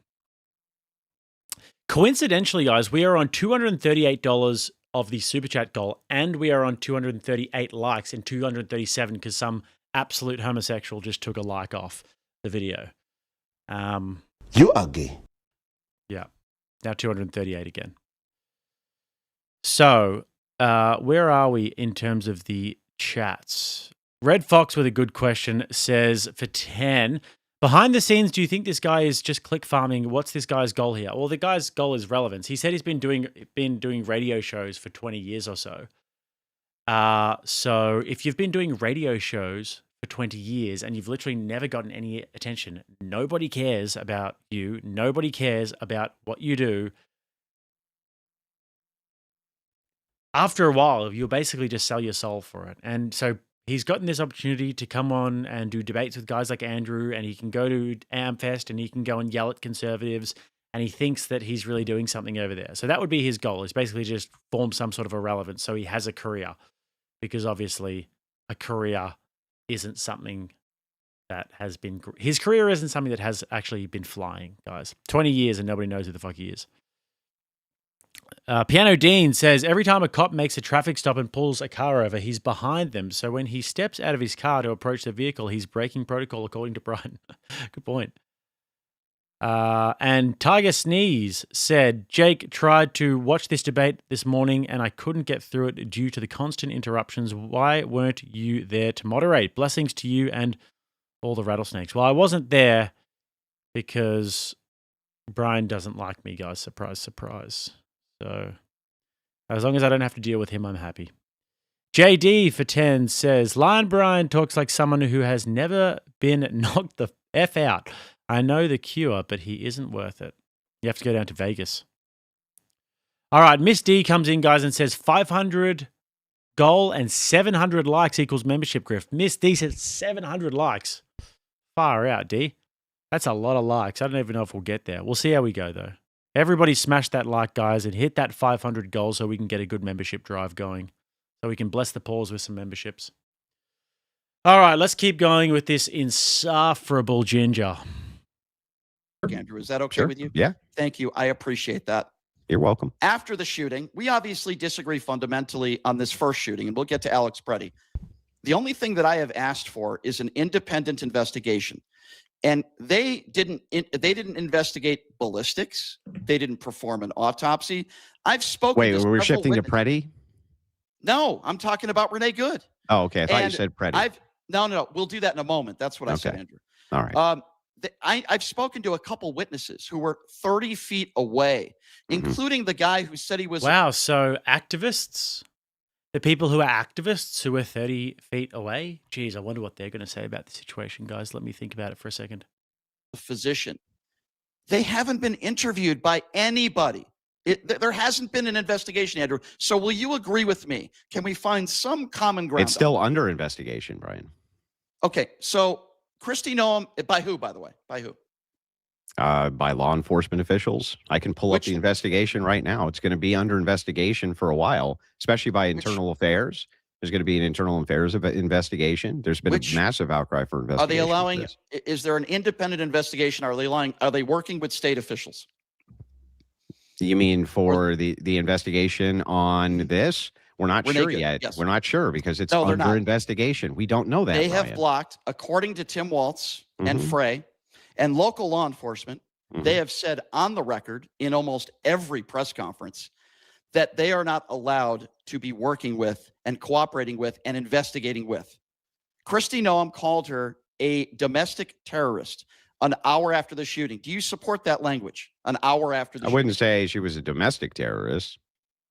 Coincidentally, guys, we are on $238 of the Super Chat goal, and we are on 238 likes and 237 because some absolute homosexual just took a like off the video. You are gay. Yeah. Now 238 again. So, where are we in terms of the chats? Red Fox with a good question says, for 10, behind the scenes, do you think this guy is just click farming? What's this guy's goal here? Well, the guy's goal is relevance. He said he's been doing radio shows for 20 years or so. So if you've been doing radio shows for 20 years and you've literally never gotten any attention, nobody cares about you. Nobody cares about what you do. After a while, you'll basically just sell your soul for it. And so he's gotten this opportunity to come on and do debates with guys like Andrew, and he can go to AmFest and he can go and yell at conservatives and he thinks that he's really doing something over there. So that would be his goal. Is basically just form some sort of a relevance so he has a career, because obviously a career isn't something that has been his career isn't something that has actually been flying, guys. 20 years and nobody knows who the fuck he is. Piano Dean says, every time a cop makes a traffic stop and pulls a car over, he's behind them. So when he steps out of his car to approach the vehicle, he's breaking protocol, according to Brian. Good point. And Tiger Sneeze said, Jake tried to watch this debate this morning and I couldn't get through it due to the constant interruptions. Why weren't you there to moderate? Blessings to you and all the rattlesnakes. Well, I wasn't there because Brian doesn't like me, guys. Surprise, surprise. So as long as I don't have to deal with him, I'm happy. JD for 10 says, Lyin Brian talks like someone who has never been knocked the F out. I know the cure, but he isn't worth it. You have to go down to Vegas. All right, Miss D comes in, guys, and says 500 goal and 700 likes equals membership grift. Miss D says 700 likes. Far out, D. That's a lot of likes. I don't even know if we'll get there. We'll see how we go, though. Everybody smash that like, guys, and hit that 500 goal so we can get a good membership drive going. So we can bless the pause with some memberships. All right, let's keep going with this insufferable ginger. Andrew, is that okay with you? Yeah. Thank you. I appreciate that. You're welcome. After the shooting, we obviously disagree fundamentally on this first shooting, and we'll get to Alex Preddy. The only thing that I have asked for is an independent investigation. And they didn't investigate ballistics. They didn't perform an autopsy. I've spoken. Wait, we're shifting to Preddy? No, I'm talking about Renee Good. Oh, okay. I thought you said Preddy. No. We'll do that in a moment. That's what I said, Andrew. All right. I've spoken to a couple witnesses who were 30 feet away, including the guy who said he was. Wow. So activists, the people who are activists who are 30 feet away. Geez, I wonder what they're going to say about the situation, guys. Let me think about it for a second. A physician. They haven't been interviewed by anybody. There hasn't been an investigation, Andrew. So will you agree with me? Can we find some common ground? It's still under investigation, Brian. Okay. So Christy Noam, by who, by the way? By who? By law enforcement officials. I can pull up the investigation right now. It's going to be under investigation for a while, especially by internal affairs. There's going to be an internal affairs investigation. There's been a massive outcry for investigation. Are they allowing? Is there an independent investigation? Are they working with state officials? You mean for the investigation on this? We're not sure yet. Yes. We're not sure because it's under investigation. We don't know that. They have blocked, according to Tim Waltz and Frey and local law enforcement, they have said on the record in almost every press conference that they are not allowed to be working with and cooperating with and investigating with. Christy Noam called her a domestic terrorist an hour after the shooting. Do you support that language? An hour after the shooting? I wouldn't say she was a domestic terrorist.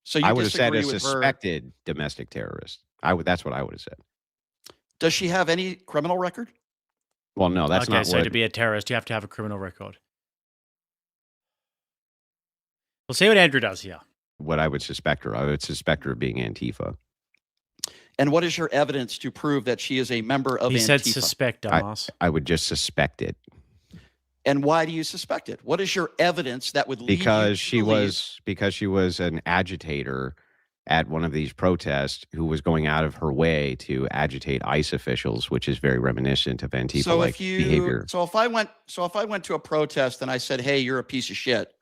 So I would have said a suspected domestic terrorist. That's what I would have said. Does she have any criminal record? Well, no, that's not. So to be a terrorist, you have to have a criminal record. We'll see what Andrew does here. What I would suspect her. I would suspect her of being Antifa. And what is your evidence to prove that she is a member of Antifa? He said suspect, dumbass. I would just suspect it. And why do you suspect it? What is your evidence that would lead because she was an agitator at one of these protests who was going out of her way to agitate ICE officials, which is very reminiscent of Antifa-like behavior. So if I went to a protest and I said, "Hey, you're a piece of shit,"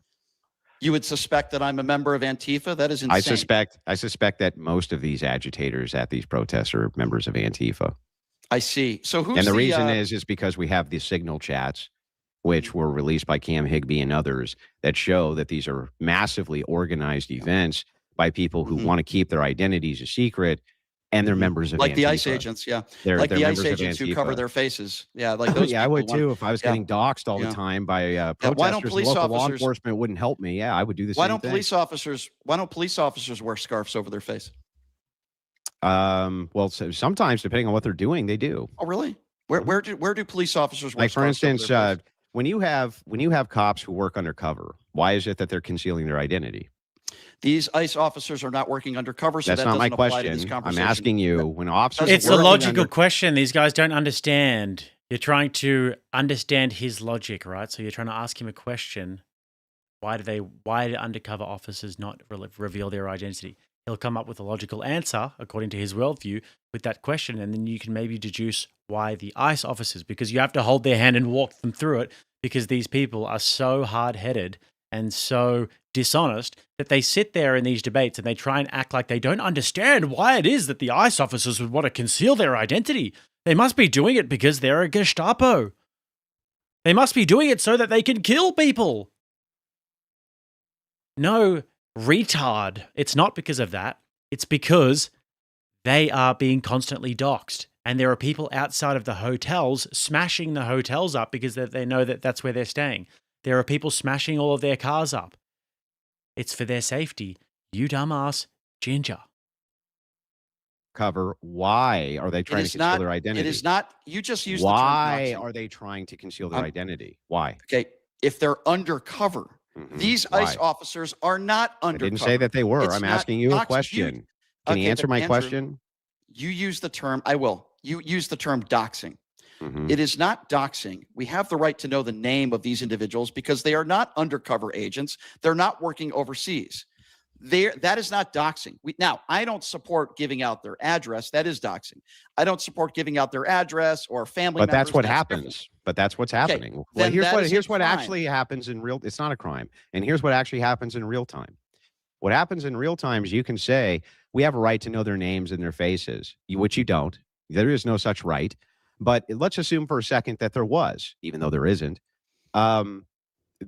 you would suspect that I'm a member of Antifa? That is insane. I suspect that most of these agitators at these protests are members of Antifa. I see. So who's and the reason is because we have the signal chats, which were released by Cam Higbee and others, that show that these are massively organized events by people who want to keep their identities a secret, and they're members of like Antifa. the ICE agents, yeah, like the ICE agents who cover their faces, yeah, like those. Yeah, I would too if I was getting doxxed all the time by protesters. Why don't police local officers, law enforcement wouldn't help me? Yeah, I would do the same thing. Why don't police officers wear scarves over their face? Well, sometimes depending on what they're doing, they do. Oh, really? Where do police officers wear like, for scarves instance, over their face? when you have cops who work undercover, why is it that they're concealing their identity? These ICE officers are not working undercover, so that's that not my doesn't apply to this question. I'm conversation. asking you when officers. It's a logical question. These guys don't understand. You're trying to understand his logic, right? So you're trying to ask him a question Why do undercover officers not reveal their identity? He'll come up with a logical answer according to his worldview with that question, and then you can maybe deduce why the ICE officers, because you have to hold their hand and walk them through it, because these people are so hard-headed and so dishonest that they sit there in these debates and they try and act like they don't understand why it is that the ICE officers would want to conceal their identity. They must be doing it because they're a Gestapo. They must be doing it so that they can kill people. No, retard. It's not because of that. It's because they are being constantly doxxed. And there are people outside of the hotels smashing the hotels up because they know that that's where they're staying. There are people smashing all of their cars up. It's for their safety. You dumbass ginger. Cover. Why are they trying to conceal their identity? It is not. You just used the term Why doxing. are they trying to conceal their identity? Why? Okay. If they're undercover, these ICE officers are not undercover. I didn't say that they were. I'm asking you a doxing. question. Can you answer my question? You use the term, I will. You use the term doxing. It is not doxing. We have the right to know the name of these individuals because they are not undercover agents. They're not working overseas. That is not doxing. Now, I don't support giving out their address. That is doxing. I don't support giving out their address or family members. But that's what happens. Different. But that's what's happening. Okay, well, here's what crime. actually happens in real. It's not a crime. And here's what actually happens in real time. What happens in real time is you can say we have a right to know their names and their faces, which you don't. There is no such right. But let's assume for a second that there was, even though there isn't.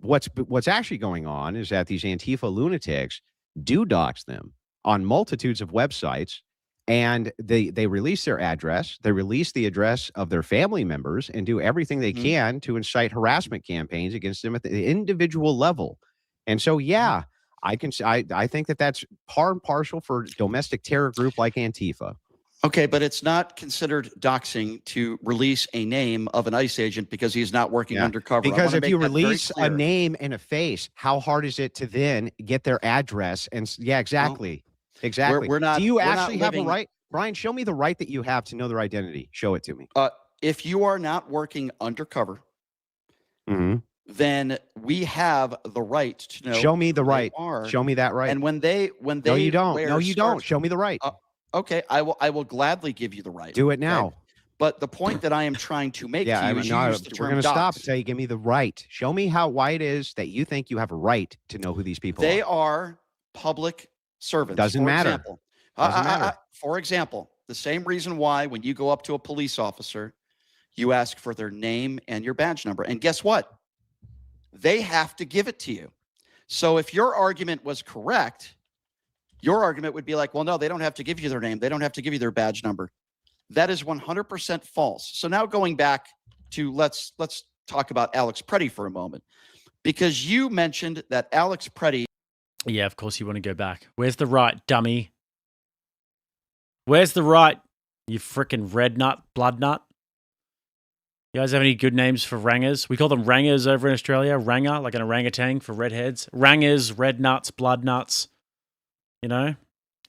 What's actually going on is that these Antifa lunatics do dox them on multitudes of websites, and they release their address, they release the address of their family members, and do everything they can to incite harassment campaigns against them at the individual level. And so, yeah, I think that that's par and partial for domestic terror group like Antifa. Okay, but it's not considered doxing to release a name of an ICE agent because he's not working undercover. Because if you release a name and a face, how hard is it to then get their address? And exactly. Well, exactly. We're not. Do you actually have a right? Brian, show me the right that you have to know their identity. Show it to me. If you are not working undercover, then we have the right to know. Show me the right. Show me that right. And when they no, you don't. No, you don't. Show me the right. Okay, I will gladly give you the right. Do it now. Okay? But the point that I am trying to make to you is you use the term we're going to dox. stop until you give me the right. Show me why it is that you think you have a right to know who these people They are. are public servants. Doesn't matter. Doesn't matter. For example, the same reason why when you go up to a police officer, you ask for their name and your badge number. And guess what? They have to give it to you. So if your argument was correct, your argument would be like, well, no, they don't have to give you their name. They don't have to give you their badge number. That is 100% false. So now going back to let's talk about Alex Preddy for a moment, because you mentioned that Alex Preddy. Yeah, of course you want to go back. Where's the right, dummy? Where's the right, you freaking red nut, blood nut? You guys have any good names for rangers? We call them rangers over in Australia. Ranger, like an orangutan for redheads. Rangers, red nuts, blood nuts. You know?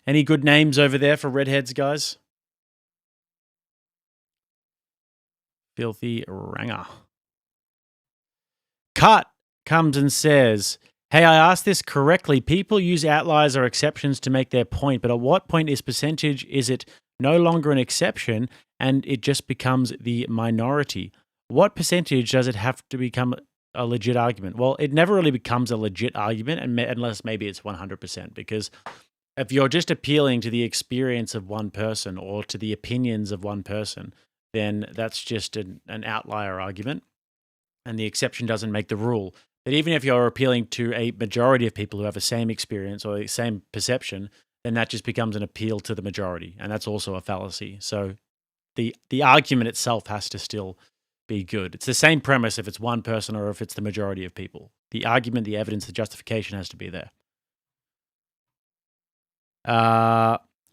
Any good names over there for redheads, guys? Filthy ranger. Cut comes and says, hey, I asked this correctly. People use outliers or exceptions to make their point, but at what point is percentage? Is it no longer an exception and it just becomes the minority? What percentage does it have to become a legit argument? Well, it never really becomes a legit argument unless maybe it's 100%, because if you're just appealing to the experience of one person or to the opinions of one person, then that's just an outlier argument, and the exception doesn't make the rule. But even if you're appealing to a majority of people who have the same experience or the same perception, then that just becomes an appeal to the majority, and that's also a fallacy. So the argument itself has to still be good. It's the same premise if it's one person or if it's the majority of people. The argument, the evidence, the justification has to be there.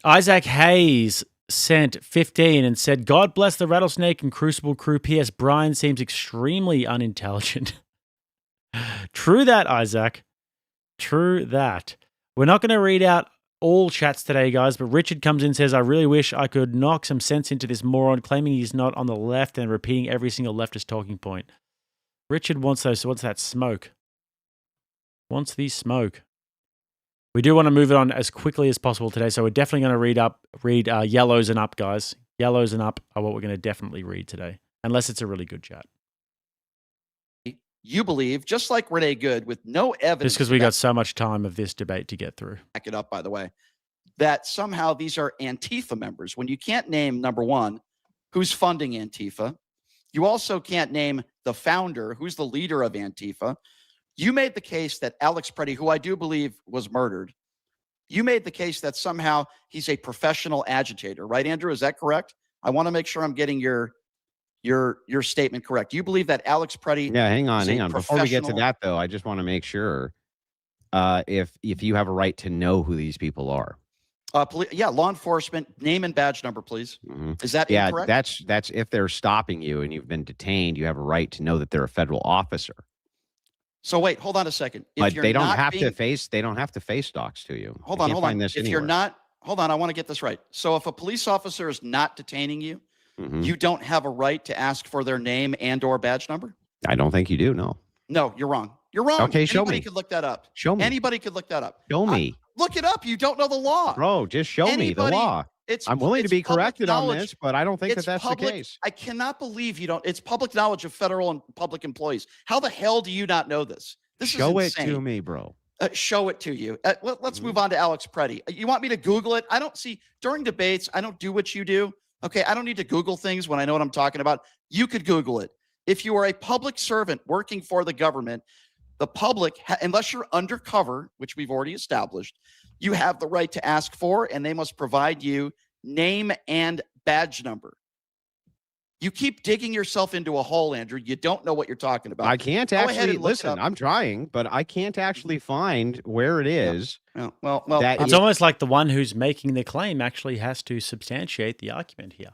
Isaac Hayes sent 15 and said, God bless the Rattlesnake and Crucible crew. P.S. Brian seems extremely unintelligent. True that, Isaac. True that. We're not going to read out all chats today, guys, but Richard comes in and says, I really wish I could knock some sense into this moron claiming he's not on the left and repeating every single leftist talking point. Richard wants that smoke. wants the smoke. We do want to move it on as quickly as possible today, so we're definitely going to read yellows and up, guys. Yellows and up are what we're going to definitely read today, unless it's a really good chat. You believe, just like Renee Good, with no evidence. Just because we got so much time of this debate to get through. Back it up, by the way, that somehow these are Antifa members when you can't name, number one, who's funding Antifa. You also can't name the founder, who's the leader of Antifa. You made the case that Alex Preddy, who I do believe was murdered, you made the case that somehow he's a professional agitator, right, Andrew? Is that correct? I want to make sure I'm getting your statement correct. You believe that Alex Preddy? Yeah, hang on. Before we get to that, though, I just want to make sure if you have a right to know who these people are. Yeah, law enforcement, name and badge number, please. Mm-hmm. Is that incorrect? That's if they're stopping you and you've been detained, you have a right to know that they're a federal officer. So wait, hold on a second. But they don't have to face docs to you. Hold on. If you're not, hold on, I want to get this right. So if a police officer is not detaining you, you don't have a right to ask for their name and or badge number? I don't think you do, no. No, you're wrong. You're wrong. Okay, show me. Anybody could look that up. Show me. Anybody could look that up. Show me. Look it up. You don't know the law. Bro, just show me the law. I'm willing to be corrected on this, but I don't think that's the case. I cannot believe you don't. It's public knowledge of federal and public employees. How the hell do you not know this? This is insane. Show it to me, bro. Show it to you. Let's move on to Alex Preddy. You want me to Google it? I don't see, during debates, I don't do what you do. Okay, I don't need to Google things when I know what I'm talking about. You could Google it. If you are a public servant working for the government, the public, unless you're undercover, which we've already established, you have the right to ask for, and they must provide you name and badge number. You keep digging yourself into a hole, Andrew. You don't know what you're talking about. I can't actually listen. I'm trying, but I can't actually find where it is. Yeah. Well, it's almost like the one who's making the claim actually has to substantiate the argument here.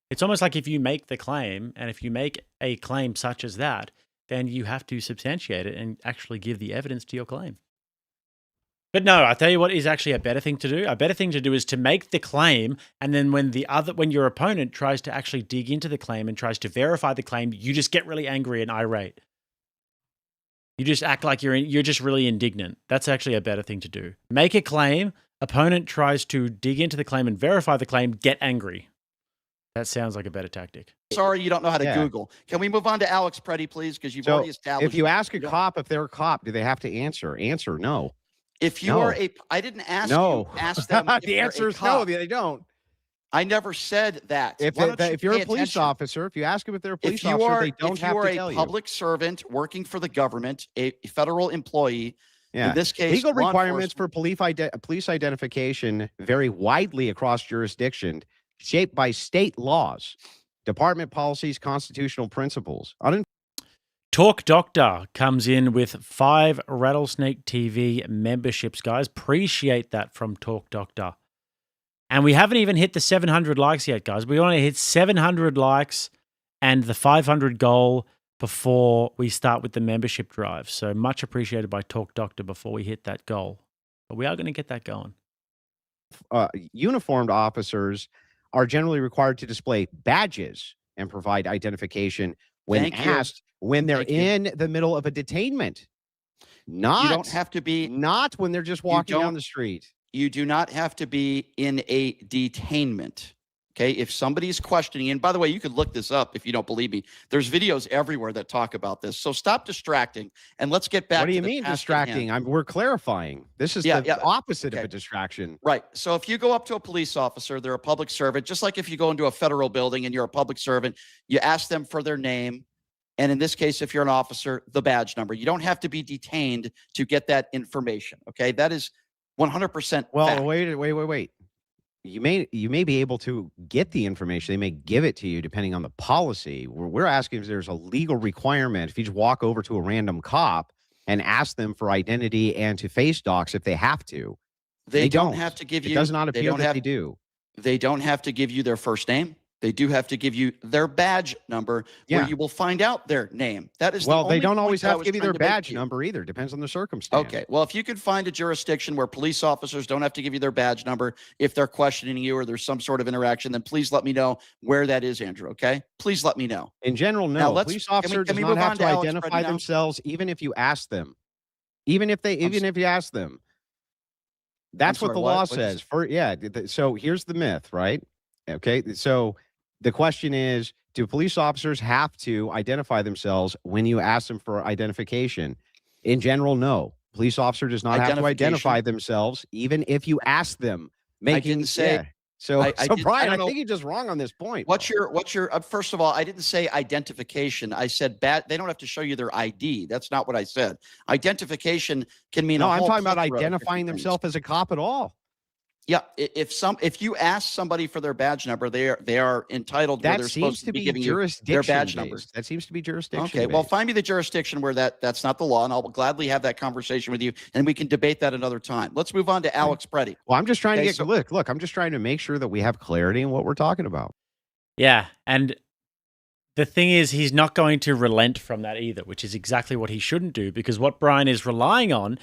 It's almost like if you make the claim, and if you make a claim such as that, then you have to substantiate it and actually give the evidence to your claim. But no, I tell you what is actually a better thing to do. A better thing to do is to make the claim, and then when your opponent tries to actually dig into the claim and tries to verify the claim, you just get really angry and irate. You just act like you're just really indignant. That's actually a better thing to do. Make a claim, opponent tries to dig into the claim and verify the claim, get angry. That sounds like a better tactic. Sorry, you don't know how to Google. Can we move on to Alex Preddy, please? Because you've already established. If you ask a cop if they're a cop, do they have to answer? Answer no. If you are I didn't ask you. Ask them. The answer is no. They don't. I never said that. If you're a police officer, if you ask them if they're a police officer, they don't have to tell you. If you are a public servant working for the government, a federal employee, in this case, legal requirements for police identification vary widely across jurisdiction, shaped by state laws, department policies, constitutional principles. Talk Doctor comes in with 5 Rattlesnake TV memberships, guys. Appreciate that from Talk Doctor. And we haven't even hit the 700 likes yet, guys. We want to hit 700 likes and the 500 goal before we start with the membership drive. So much appreciated by Talk Doctor before we hit that goal. But we are going to get that going. Uniformed officers are generally required to display badges and provide identification when asked when they're in the middle of a detainment. You don't have to be. Not when they're just walking down the street. You do not have to be in a detainment. Okay, if somebody's questioning, and by the way, you could look this up if you don't believe me. There's videos everywhere that talk about this. So stop distracting and let's get back. What do you mean distracting? We're clarifying. This is the opposite of a distraction. Right. So if you go up to a police officer, they're a public servant, just like if you go into a federal building and you're a public servant, you ask them for their name. And in this case, if you're an officer, the badge number. You don't have to be detained to get that information. Okay, that is 100%. Well, fact. Wait. You may be able to get the information. They may give it to you depending on the policy. We're asking if there's a legal requirement. If you just walk over to a random cop and ask them for identity and to face docs if they have to, they don't have to give you. It does not appear that they do. They don't have to give you their first name. They do have to give you their badge number where you will find out their name. That is they don't always have to give you their badge number either. Depends on the circumstance. Okay. Well, if you could find a jurisdiction where police officers don't have to give you their badge number if they're questioning you or there's some sort of interaction, then please let me know where that is, Andrew. Okay? Please let me know. In general, no. Police officer does not have to identify themselves even if you ask them. Even if you ask them. That's what the law says. So here's the myth, right? Okay. So the question is, do police officers have to identify themselves when you ask them for identification? In general, no. Police officer does not have to identify themselves, even if you ask them. I didn't say. So Brian, I think you're just wrong on this point. What's your first of all, I didn't say identification. I said they don't have to show you their ID. That's not what I said. Identification can mean I'm talking about identifying themselves as a cop at all. Yeah, if you ask somebody for their badge number, they are entitled. That they're seems supposed to be giving you their badge numbers. That seems to be jurisdiction. Okay, well, find me the jurisdiction where that's not the law, and I'll gladly have that conversation with you, and we can debate that another time. Let's move on to Alex Preddy. Well, I'm just trying to get look. I'm just trying to make sure that we have clarity in what we're talking about. Yeah, and the thing is, he's not going to relent from that either, which is exactly what he shouldn't do, because what Brian is relying on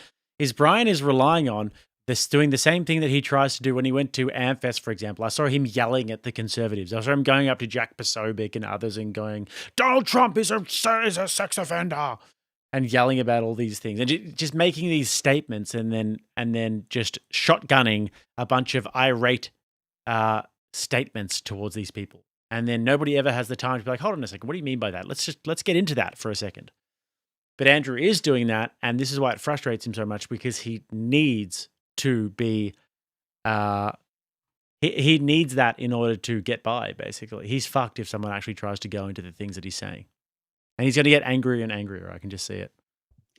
this, doing the same thing that he tries to do when he went to Amfest, for example. I saw him yelling at the conservatives. I saw him going up to Jack Posobiec and others and going, Donald Trump is a sex offender, and yelling about all these things and just making these statements and then just shotgunning a bunch of irate statements towards these people. And then nobody ever has the time to be like, hold on a second, what do you mean by that? Let's get into that for a second. But Andrew is doing that, and this is why it frustrates him so much, because he needs to be he needs that in order to get by. Basically, he's fucked if someone actually tries to go into the things that he's saying, and he's going to get angrier and angrier. I can just see it.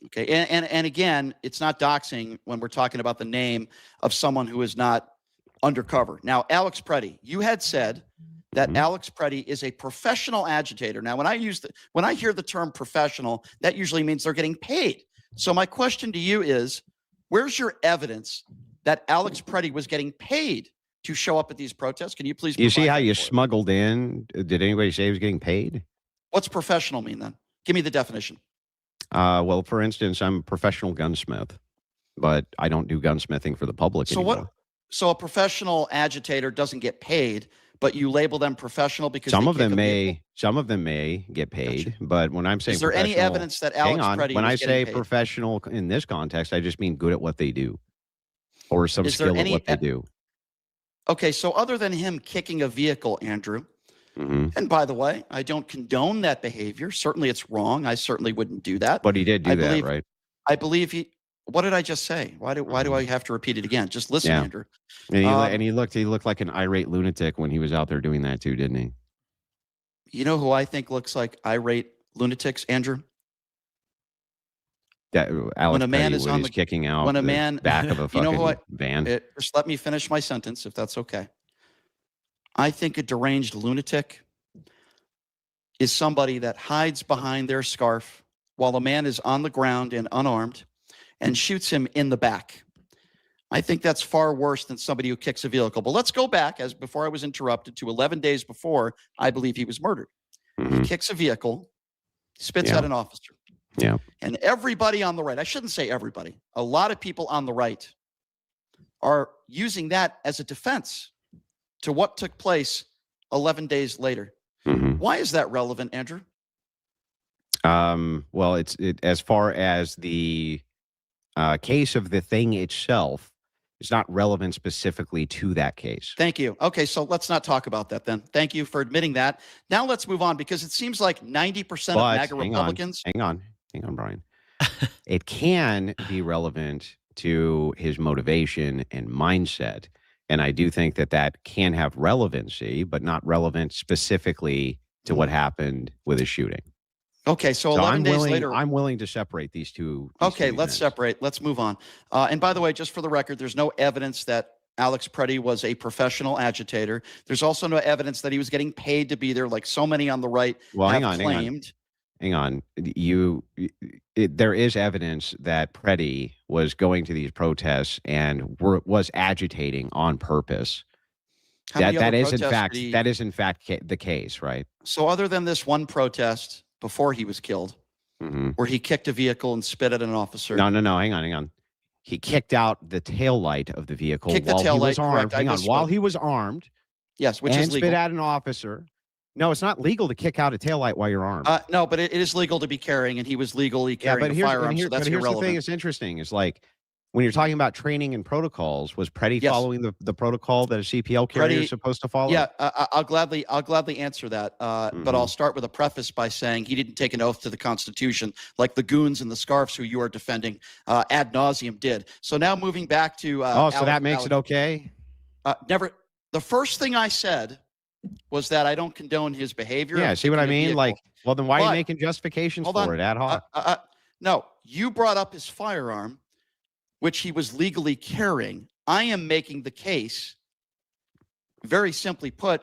Okay, and again, it's not doxing when we're talking about the name of someone who is not undercover. Now, Alex Preddy, you had said that Alex Preddy is a professional agitator. Now, when I hear the term professional, that usually means they're getting paid. So my question to you is, where's your evidence that Alex Preddy was getting paid to show up at these protests? Can you please? You see how you smuggled in? Did anybody say he was getting paid? What's professional mean then? Give me the definition. Well, for instance, I'm a professional gunsmith, but I don't do gunsmithing for the public anymore. So a professional agitator doesn't get paid, but you label them professional because some of them may get paid. Gotcha. But when I'm saying, is there any evidence that Alex Preddy when I say paid? Professional in this context, I just mean good at what they do, or some skill at what they do. Okay, so other than him kicking a vehicle, Andrew, and by the way, I don't condone that behavior. Certainly, it's wrong. I certainly wouldn't do that. But he did do that, right? I believe he. What did I just say? Why do I have to repeat it again? Just listen, Andrew. And he looked like an irate lunatic when he was out there doing that too, didn't he? You know who I think looks like irate lunatics, Andrew? That Alex when a man is on the kicking out when a man back of a fucking van. Just let me finish my sentence, if that's okay. I think a deranged lunatic is somebody that hides behind their scarf while a man is on the ground and unarmed and shoots him in the back. I think that's far worse than somebody who kicks a vehicle. But let's go back, as before I was interrupted, to 11 days before I believe he was murdered. He kicks a vehicle, spits at an officer. Yeah. And everybody on the right, I shouldn't say everybody, a lot of people on the right are using that as a defense to what took place 11 days later. Why is that relevant, Andrew? Well, it's as far as the case of the thing itself, it's not relevant specifically to that case. Thank you. Okay, so let's not talk about that then. Thank you for admitting that. Now let's move on, because it seems like 90% of MAGA Republicans... Hang on, Brian. It can be relevant to his motivation and mindset. And I do think that can have relevancy, but not relevant specifically to what happened with his shooting. Okay, so 11 days later... I'm willing to separate these two. Okay, let's separate. Let's move on. And by the way, just for the record, there's no evidence that Alex Preddy was a professional agitator. There's also no evidence that he was getting paid to be there, like so many on the right have claimed. Hang on. There is evidence that Preddy was going to these protests and was agitating on purpose. That is in fact the case, right? So other than this one protest before he was killed, where he kicked a vehicle and spit at an officer. No. Hang on. He kicked out the taillight of the vehicle while he was armed. While he was armed. Yes, which is legal. Spit at an officer. No, it's not legal to kick out a taillight while you're armed. No, but it is legal to be carrying, and he was legally Yeah, carrying but a firearm, so that's here's the irrelevant. thing that's interesting is like when you're talking about training and protocols, was Preddy Yes. following the protocol that a CPL carrier Preddy- is supposed to follow? Yeah, I'll gladly answer that. But I'll start with a preface by saying he didn't take an oath to the Constitution like the goons and the scarfs who you are defending ad nauseum did. So now moving back to so that makes it okay. never. The first thing I said was that I don't condone his behavior. Yeah, of see what I kicking a mean? vehicle. Like, well, then why are But- you making justifications Hold for on. it ad hoc? No, you brought up his firearm, which he was legally carrying. I am making the case, very simply put,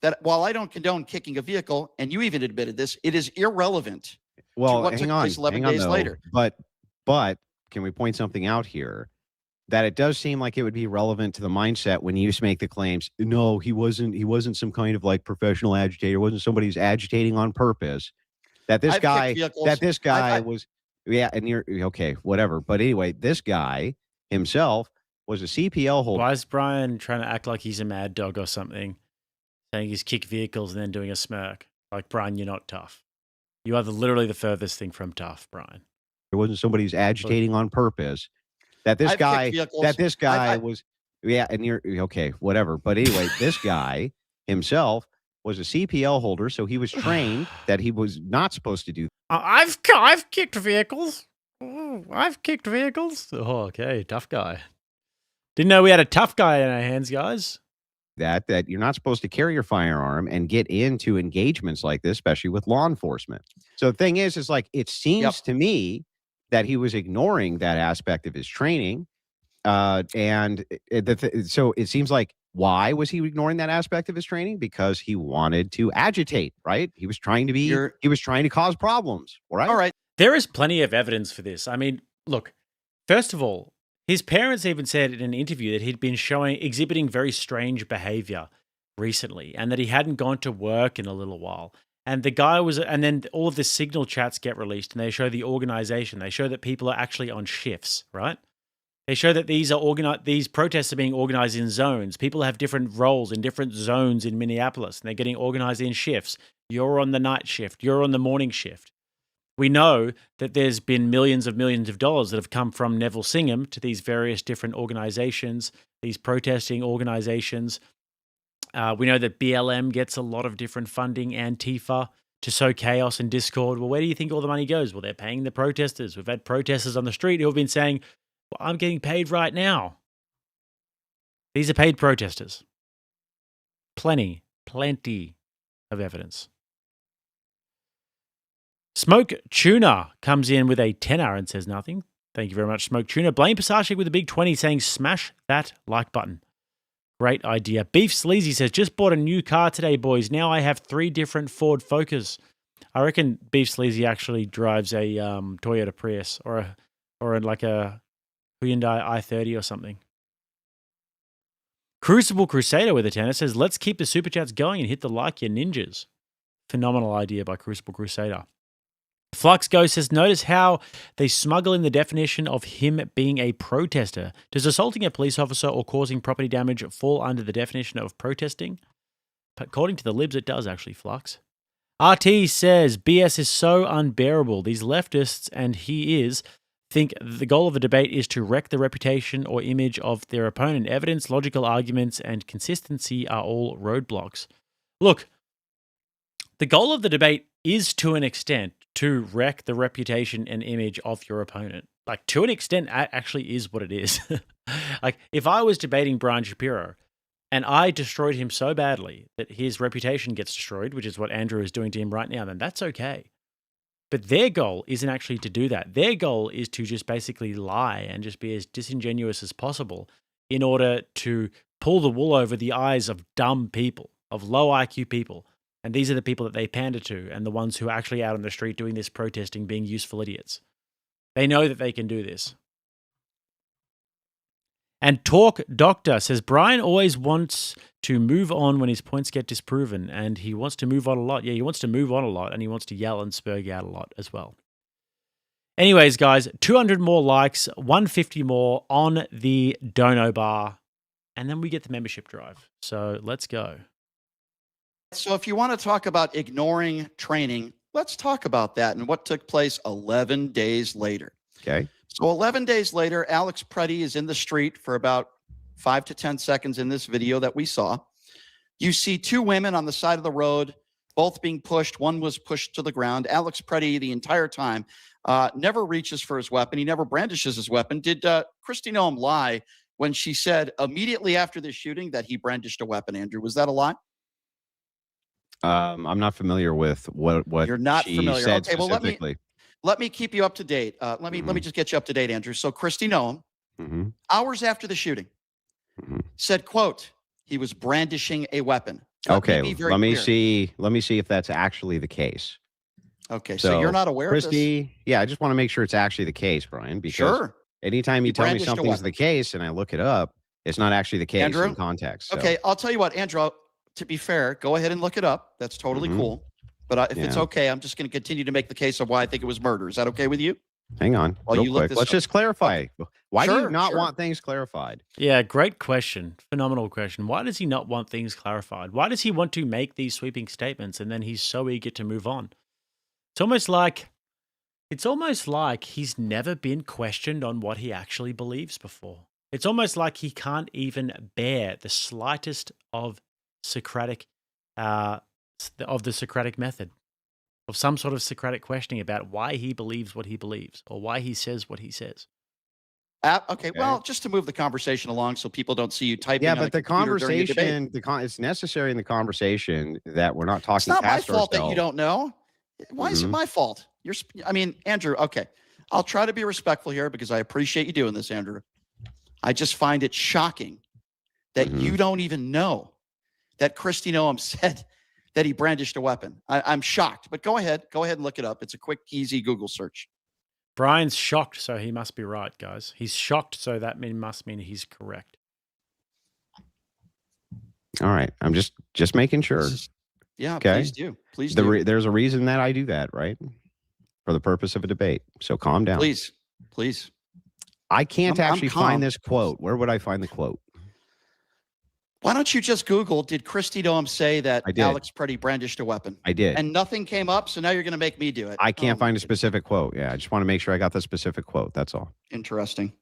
that while I don't condone kicking a vehicle, and you even admitted this, it is irrelevant Well, to what hang took on, place 11 hang on, days though. later. But can we point something out here? That it does seem like it would be relevant to the mindset when you make the claims. No, he wasn't some kind of like professional agitator. Wasn't somebody who's agitating on purpose. That this I've kicked guy, vehicles. was, yeah, and you're okay, whatever. But anyway, this guy himself was a CPL holder. Why is Brian trying to act like he's a mad dog or something? Saying he's kicked vehicles and then doing a smirk. Like, Brian, you're not tough. You are literally the furthest thing from tough, Brian. There wasn't somebody who's agitating on purpose. That this I've guy, kicked vehicles. that this guy was, yeah, and you're okay, whatever. But anyway, this guy himself was a CPL holder, so he was trained that he was not supposed to do. I've kicked vehicles. I've kicked vehicles. Oh, okay, tough guy. Didn't know we had a tough guy in our hands, guys. That you're not supposed to carry your firearm and get into engagements like this, especially with law enforcement. So the thing is like it seems to me that he was ignoring that aspect of his training, so it seems like why was he ignoring that aspect of his training? Because he wanted to agitate, right? He was trying to cause problems, right? All right. There is plenty of evidence for this. I mean, look, first of all, his parents even said in an interview that he'd been exhibiting very strange behavior recently and that he hadn't gone to work in a little while. And the guy and then all of the signal chats get released and they show the organization. They show that people are actually on shifts, right? They show that these protests are being organized in zones. People have different roles in different zones in Minneapolis and they're getting organized in shifts. You're on the night shift. You're on the morning shift. We know that there's been millions of dollars that have come from Neville Singham to these various different organizations, these protesting organizations. We know that BLM gets a lot of different funding, Antifa, to sow chaos and discord. Well, where do you think all the money goes? Well, they're paying the protesters. We've had protesters on the street who have been saying, well, I'm getting paid right now. These are paid protesters. Plenty of evidence. Smoke Tuna comes in with a tenner and says nothing. Thank you very much, Smoke Tuna. Blaine Pasashik with a big 20 saying smash that like button. Great idea. Beef Sleazy says, just bought a new car today, boys. Now I have 3 different Ford Focus. I reckon Beef Sleazy actually drives a Toyota Prius or like a Hyundai i30 or something. Crucible Crusader with a tenner says, let's keep the super chats going and hit the like, you ninjas. Phenomenal idea by Crucible Crusader. Flux Ghost says, notice how they smuggle in the definition of him being a protester. Does assaulting a police officer or causing property damage fall under the definition of protesting? But according to the libs, it does actually, Flux. RT says, BS is so unbearable. These leftists, and he is, think the goal of a debate is to wreck the reputation or image of their opponent. Evidence, logical arguments, and consistency are all roadblocks. Look, the goal of the debate is to an extent to wreck the reputation and image of your opponent. Like, to an extent, that actually is what it is. Like, if I was debating Brian Shapiro and I destroyed him so badly that his reputation gets destroyed, which is what Andrew is doing to him right now, then that's okay. But their goal isn't actually to do that. Their goal is to just basically lie and just be as disingenuous as possible in order to pull the wool over the eyes of dumb people, of low IQ people. And these are the people that they pander to and the ones who are actually out on the street doing this protesting, being useful idiots. They know that they can do this. And Talk Doctor says, Brian always wants to move on when his points get disproven, and he wants to move on a lot. Yeah, he wants to move on a lot, and he wants to yell and spurg out a lot as well. Anyways, guys, 200 more likes, 150 more on the dono bar, and then we get the membership drive. So let's go. So if you want to talk about ignoring training, let's talk about that and what took place 11 days later. Okay. So 11 days later, Alex Preddy is in the street for about 5 to 10 seconds in this video that we saw. You see two women on the side of the road, both being pushed. One was pushed to the ground. Alex Preddy, the entire time, never reaches for his weapon. He never brandishes his weapon. Did Kristi Noem lie when she said immediately after the shooting that he brandished a weapon, Andrew? Was that a lie? I'm not familiar with what You're not she familiar. said Okay, well, specifically. let me keep you up to date. Let me just get you up to date, Andrew. So Kristi Noem, hours after the shooting, said, quote, he was brandishing a weapon. Let me see if that's actually the case. Okay, so you're not aware of this? Kristi, yeah, I just want to make sure it's actually the case, Brian, because anytime you tell me something's the case and I look it up, it's not actually the case Andrew? in context. So. Okay, I'll tell you what, Andrew, to be fair, go ahead and look it up. That's totally cool. But if it's okay, I'm just going to continue to make the case of why I think it was murder. Is that okay with you? Hang on, While you look quick. Let's just clarify. Why do you not want things clarified? Yeah, great question. Phenomenal question. Why does he not want things clarified? Why does he want to make these sweeping statements and then he's so eager to move on? It's almost like he's never been questioned on what he actually believes before. It's almost like he can't even bear the slightest of Socratic, of the Socratic method, of some sort of Socratic questioning about why he believes what he believes or why he says what he says. Okay, well, just to move the conversation along so people don't see you typing. Yeah, but the conversation, it's necessary in the conversation that we're not talking past ourselves. It's not my fault that you don't know. Why is it my fault? Andrew, okay. I'll try to be respectful here because I appreciate you doing this, Andrew. I just find it shocking that you don't even know that Kristi Noem said that he brandished a weapon. I'm shocked, but go ahead and look it up. It's a quick, easy Google search. Brian's shocked, so he must be right, guys. He's shocked, so that must mean he's correct. All right, I'm just making sure. Yeah, okay. Please do. There's a reason that I do that, right? For the purpose of a debate. So calm down. Please. I can't actually find this quote. Where would I find the quote? Why don't you just Google, did Kristi Noem say that Alex Preddy brandished a weapon? I did. And nothing came up, so now you're going to make me do it. I can't find a specific quote. Yeah, I just want to make sure I got the specific quote. That's all. Interesting.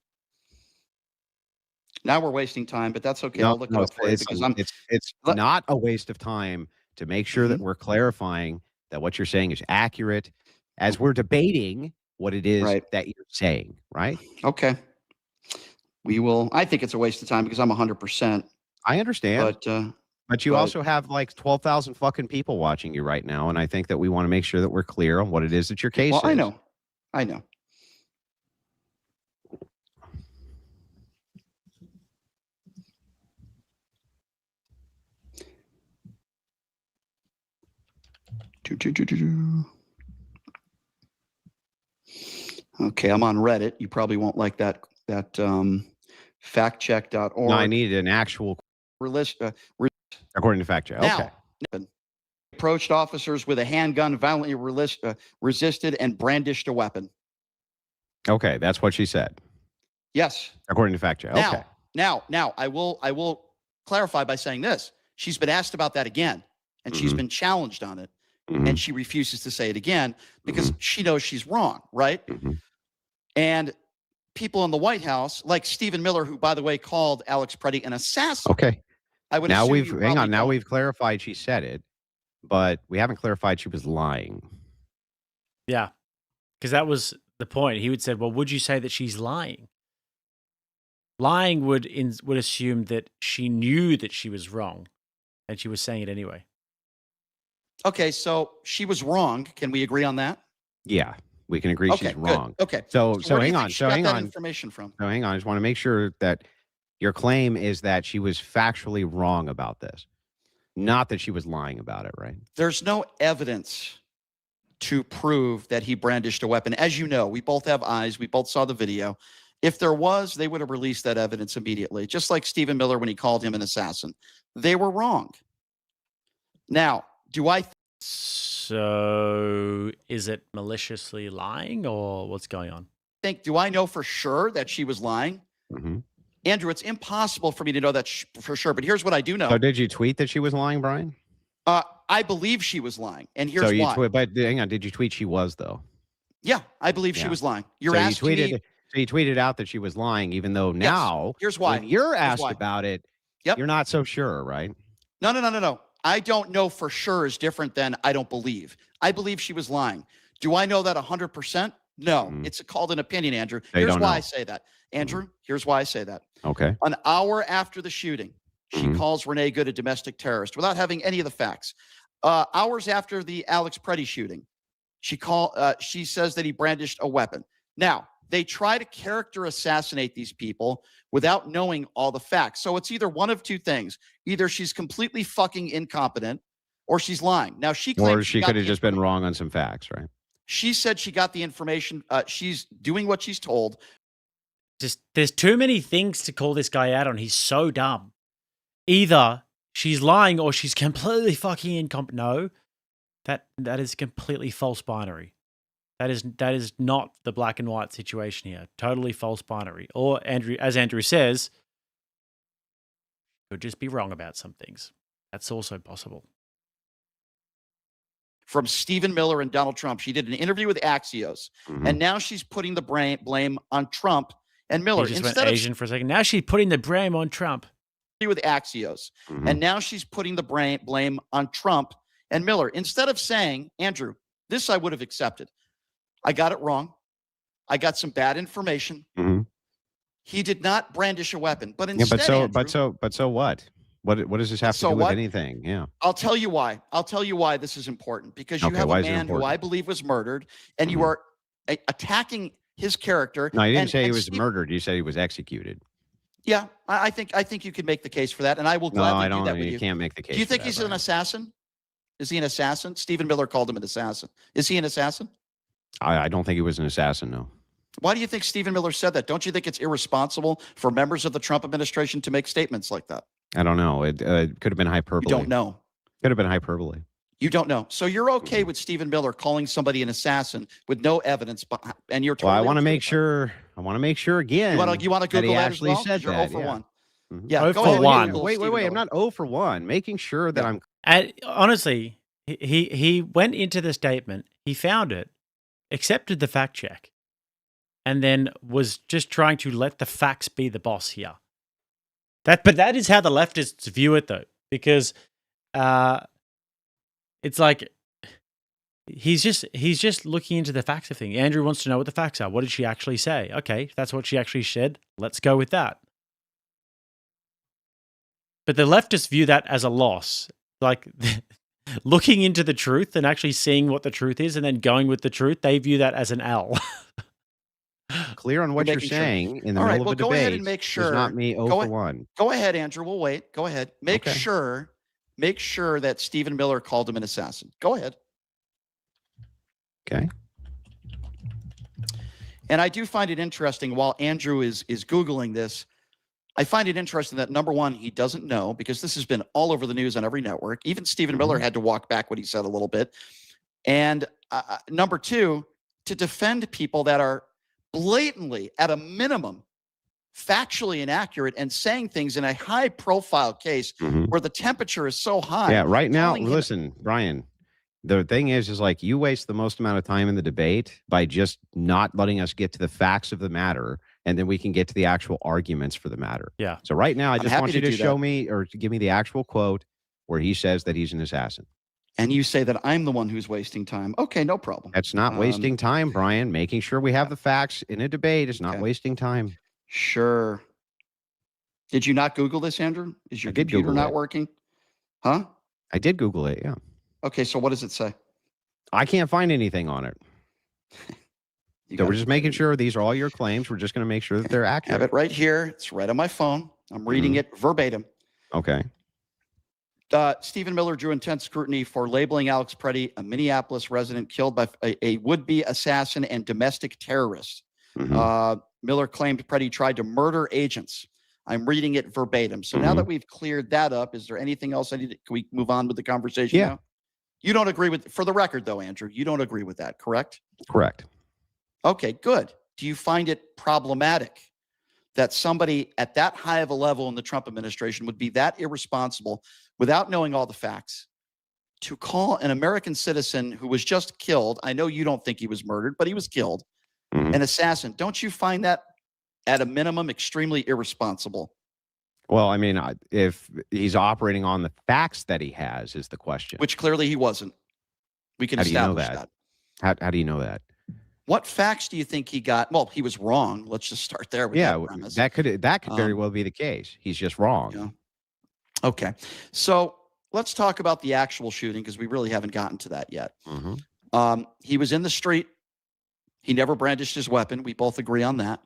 Now we're wasting time, but that's okay. I'll look it up for you because it's not a waste of time to make sure that we're clarifying that what you're saying is accurate as we're debating what it is that you're saying, right? Okay. We will. I think it's a waste of time because I'm 100%. I understand. But you also have like 12,000 fucking people watching you right now. And I think that we want to make sure that we're clear on what it is that your case is. I know. Okay, I'm on Reddit. You probably won't like that factcheck.org. No, I need an actual according to fact check. Okay. Now, approached officers with a handgun, violently resisted, and brandished a weapon. Okay, that's what she said. Yes. According to fact check. Okay. Now, I will clarify by saying this. She's been asked about that again, and she's been challenged on it, and she refuses to say it again because she knows she's wrong, right? And people in the White House, like Stephen Miller, who, by the way, called Alex Preddy an assassin. Okay. I would now we've clarified she said it, but we haven't clarified she was lying. Yeah, because that was the point. He would say, well, would you say that she's lying? Lying would assume that she knew that she was wrong and she was saying it anyway. Okay, so she was wrong. Can we agree on that? Yeah, we can agree she's wrong. Good. Okay. So hang on. So hang on. Information from? So hang on. I just want to make sure that your claim is that she was factually wrong about this, not that she was lying about it, right? There's no evidence to prove that he brandished a weapon. As you know, we both have eyes. We both saw the video. If there was, they would have released that evidence immediately, just like Stephen Miller when he called him an assassin. They were wrong. Now, So is it maliciously lying or what's going on? Do I know for sure that she was lying? Andrew, it's impossible for me to know that for sure, but here's what I do know. So did you tweet that she was lying, Brian? I believe she was lying, and here's So you why. but hang on, did you tweet she was though? Yeah, I believe she Yeah. was lying. You're So asking you tweeted. me. So you tweeted out that she was lying, even though now, Here's why. when you're Here's asked why. about it, Yep. you're not so sure, right? No. I don't know for sure is different than I don't believe. I believe she was lying. Do I know that 100%? No. It's called an opinion, Andrew. Here's why I say that. Andrew, here's why I say that. Okay. An hour after the shooting, she calls Renee Good a domestic terrorist without having any of the facts. Hours after the Alex Preddy shooting, she says that he brandished a weapon. Now, they try to character assassinate these people without knowing all the facts. So it's either one of two things. Either she's completely fucking incompetent or she's lying. Now, she claims Or she could have just been wrong on some facts, right? She said she got the information. She's doing what she's told. Just there's too many things to call this guy out on. He's so dumb. Either she's lying or she's completely fucking incompetent. No, that is completely false binary. That is not the black and white situation here. Totally false binary. Or as Andrew says, could just be wrong about some things. That's also possible. From Stephen Miller and Donald Trump. She did an interview with Axios, and now she's putting the blame on Trump and Miller. He just went Asian for a second. Now she's putting the blame on Trump. With Axios, and now she's putting the blame on Trump and Miller. Instead of saying, Andrew, this I would have accepted. I got it wrong. I got some bad information. He did not brandish a weapon, but instead, but so what? What does this have to do with anything? Yeah. I'll tell you why. I'll tell you why this is important. Because you have a man who I believe was murdered, and you are attacking his character. No, you didn't say he was murdered. You said he was executed. Yeah, I think you could make the case for that, and I will gladly do that with you. You can't make the case. Do you think he's an assassin? Is he an assassin? Stephen Miller called him an assassin. Is he an assassin? I don't think he was an assassin, no. Why do you think Stephen Miller said that? Don't you think it's irresponsible for members of the Trump administration to make statements like that? I don't know. It could have been hyperbole. You don't know. Could have been hyperbole. You don't know. So you're okay with Stephen Miller calling somebody an assassin with no evidence, and you're totally I want to make sure. I want to make sure again. You want to Google that as well? Said you're that, 0 for 1. Yeah, 0 for 1. Wait. I'm not 0 for 1. Making sure that I'm. And honestly, he went into the statement. He found it, accepted the fact check, and then was just trying to let the facts be the boss here. But that is how the leftists view it, though, because it's like he's just looking into the facts of things. Andrew wants to know what the facts are. What did she actually say? Okay, if that's what she actually said. Let's go with that. But the leftists view that as a loss, like looking into the truth and actually seeing what the truth is, and then going with the truth. They view that as an L. Clear on what you're saying in the middle of a debate. Go ahead and make sure. It's not me 0 for 1. Go ahead, Andrew. We'll wait. Go ahead. Make sure that Stephen Miller called him an assassin. Go ahead. Okay. And I do find it interesting while Andrew is Googling this. I find it interesting that, number one, he doesn't know, because this has been all over the news on every network. Even Stephen Miller had to walk back what he said a little bit. And number two, to defend people that are blatantly, at a minimum, factually inaccurate and saying things in a high-profile case where the temperature is so high. Yeah, right now, listen, Brian, the thing is like you waste the most amount of time in the debate by just not letting us get to the facts of the matter, and then we can get to the actual arguments for the matter. Yeah. So right now, I just want you to show me or to give me the actual quote where he says that he's an assassin. And you say that I'm the one who's wasting time. Okay, no problem. That's not wasting time, Brian. Making sure we have the facts in a debate is not wasting time. Sure. Did you not Google this, Andrew? Is your computer not working? Huh? I did Google it, yeah. Okay, so what does it say? I can't find anything on it. So we're just making sure these are all your claims. We're just going to make sure that they're accurate. I have it right here. It's right on my phone. I'm reading it verbatim. Okay. Stephen Miller drew intense scrutiny for labeling Alex Preddy a Minneapolis resident killed by a would-be assassin and domestic terrorist. Miller claimed Preddy tried to murder agents. I'm reading it verbatim. So now that we've cleared that up, is there anything else I need to, can we move on with the conversation now? You don't agree with, for the record though, Andrew, you don't agree with that, correct? Correct. Okay, good. Do you find it problematic that somebody at that high of a level in the Trump administration would be that irresponsible without knowing all the facts to call an American citizen who was just killed, I know you don't think he was murdered, but he was killed, an assassin. Don't you find that at a minimum extremely irresponsible? Well, I mean, if he's operating on the facts that he has is the question. Which clearly he wasn't. We can establish that. How do you know that? What facts do you think he got? Well, he was wrong. Let's just start there with that premise. that could very well be the case. He's just wrong. Yeah. Okay. So let's talk about the actual shooting because we really haven't gotten to that yet. He was in the street. He never brandished his weapon. We both agree on that.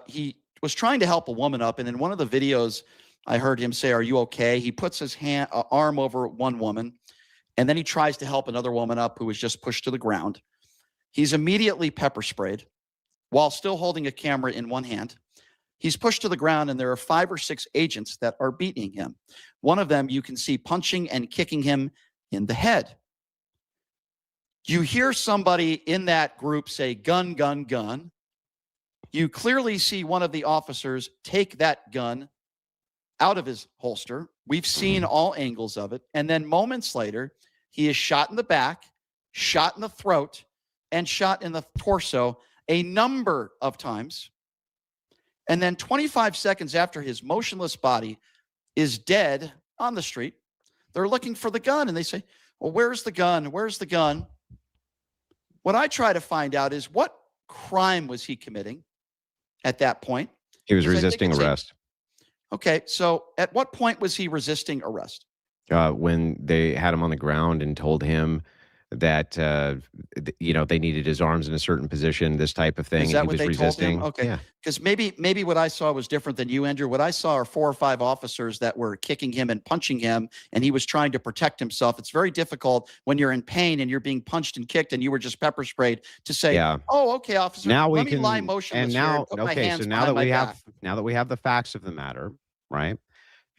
He was trying to help a woman up. And in one of the videos, I heard him say, "Are you okay?" He puts his arm over one woman, and then he tries to help another woman up who was just pushed to the ground. He's immediately pepper sprayed while still holding a camera in one hand. He's pushed to the ground, and there are 5 or 6 agents that are beating him. One of them you can see punching and kicking him in the head. You hear somebody in that group say, "Gun, gun, gun." You clearly see one of the officers take that gun out of his holster. We've seen all angles of it. And then moments later, he is shot in the back, shot in the throat, and shot in the torso a number of times. And then 25 seconds after his motionless body is dead on the street, they're looking for the gun. And they say, "Well, where's the gun? Where's the gun?" What I try to find out is what crime was he committing at that point? He was resisting arrest. Okay, so at what point was he resisting arrest? When they had him on the ground and told him that they needed his arms in a certain position, this type of thing. Is that and he what was they resisting. told him? Okay, Yeah. because maybe what I saw was different than you, Andrew. What I saw are 4 or 5 officers that were kicking him and punching him, and he was trying to protect himself. It's very difficult when you're in pain and you're being punched and kicked, and you were just pepper sprayed to say, "Oh, okay, officer, Now we let me can lie motionless and now here and put my hands so now behind that my we back." have the facts of the matter, right?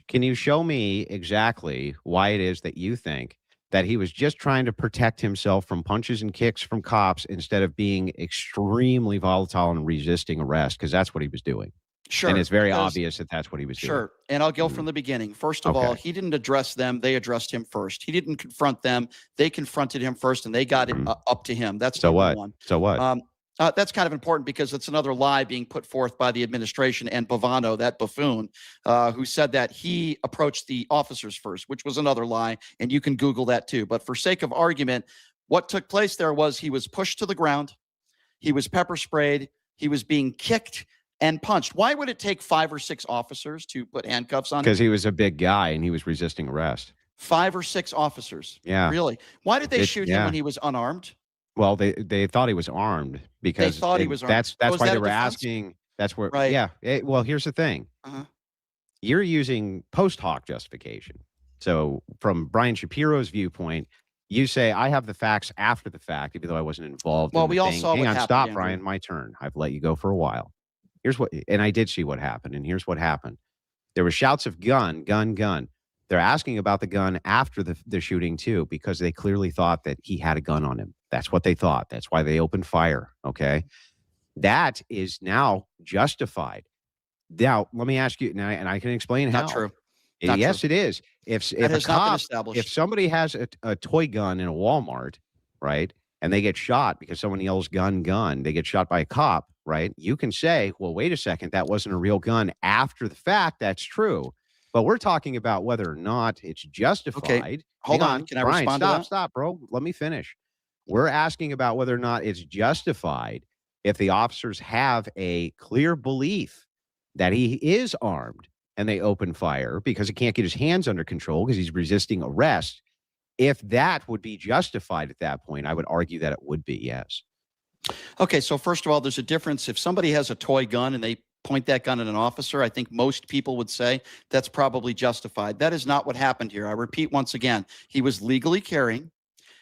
Can you show me exactly why it is that you think that he was just trying to protect himself from punches and kicks from cops instead of being extremely volatile and resisting arrest? Because that's what he was doing. Sure. And it's very obvious that that's what he was doing. Sure. And I'll go from the beginning. First of all, he didn't address them. They addressed him first. He didn't confront them. They confronted him first, and they got it up to him. That's number one. So what? That's kind of important because it's another lie being put forth by the administration and Bavano, that buffoon, who said that he approached the officers first, which was another lie, and you can Google that too. But for sake of argument, what took place there was he was pushed to the ground, he was pepper sprayed, he was being kicked and punched. Why would it take 5 or 6 officers to put handcuffs on him? Because he was a big guy and he was resisting arrest. 5 or 6 officers? Yeah. Really? Why did they shoot him when he was unarmed? Well, they thought he was armed because they thought he was armed. That's why they were asking. That's where, right. Yeah. Well, here's the thing. You're using post hoc justification. So from Brian Shapiro's viewpoint, you say, I have the facts after the fact, even though I wasn't involved. Well, in the we all thing. saw Hang what on, happened, stop, Andrew. Brian. My turn. I've let you go for a while. And I did see what happened. And here's what happened. There were shouts of gun, gun, gun. They're asking about the gun after the shooting too, because they clearly thought that he had a gun on him. That's what they thought. That's why they opened fire. Okay. That is now justified. Now, let me ask you now, and I can explain how. Not true. Yes, true. It is. If a cop, if somebody has a toy gun in a Walmart, right, and they get shot because someone yells gun, gun, they get shot by a cop, right? You can say, well, wait a second, that wasn't a real gun. After the fact, that's true. But we're talking about whether or not it's justified. Okay. Hold on. Can I Brian, respond to that? Stop, bro. Let me finish. We're asking about whether or not it's justified if the officers have a clear belief that he is armed and they open fire because he can't get his hands under control because he's resisting arrest. If that would be justified at that point, I would argue that it would be, yes. Okay, so first of all, there's a difference. If somebody has a toy gun and they point that gun at an officer, I think most people would say that's probably justified. That is not what happened here. I repeat once again, he was legally carrying.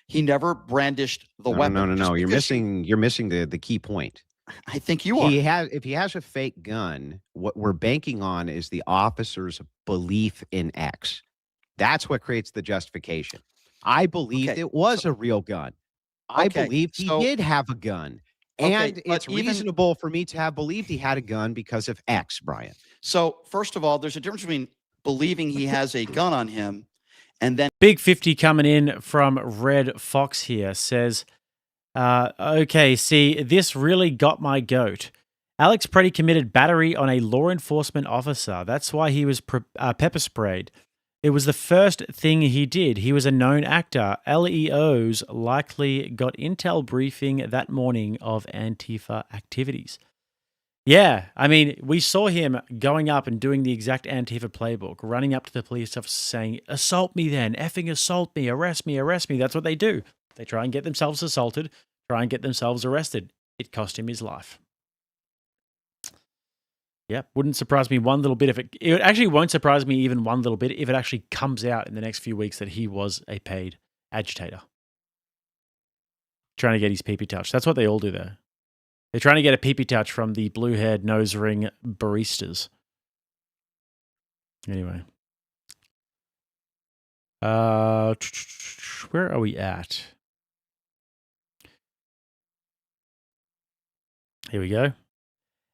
He never brandished the weapon. No. You're missing the key point. I think you are. If he has a fake gun, what we're banking on is the officer's belief in X. That's what creates the justification. I believed it was a real gun. I believed he did have a gun. And it's reasonable for me to have believed he had a gun because of X, Brian. So, first of all, there's a difference between believing he has a gun on him And then Big 50 coming in from Red Fox here says, okay, see, this really got my goat. Alex Preddy committed battery on a law enforcement officer. That's why he was pepper sprayed. It was the first thing he did. He was a known actor. LEOs likely got intel briefing that morning of Antifa activities. Yeah, I mean, we saw him going up and doing the exact Antifa playbook, running up to the police officer saying, assault me then, effing assault me, arrest me, arrest me. That's what they do. They try and get themselves assaulted, try and get themselves arrested. It cost him his life. Yeah, wouldn't surprise me one little bit if it actually won't surprise me even one little bit if it actually comes out in the next few weeks that he was a paid agitator. Trying to get his pee-pee touch. That's what they all do there. They're trying to get a pee-pee touch from the blue-haired nose ring baristas. Anyway. Where are we at? Here we go.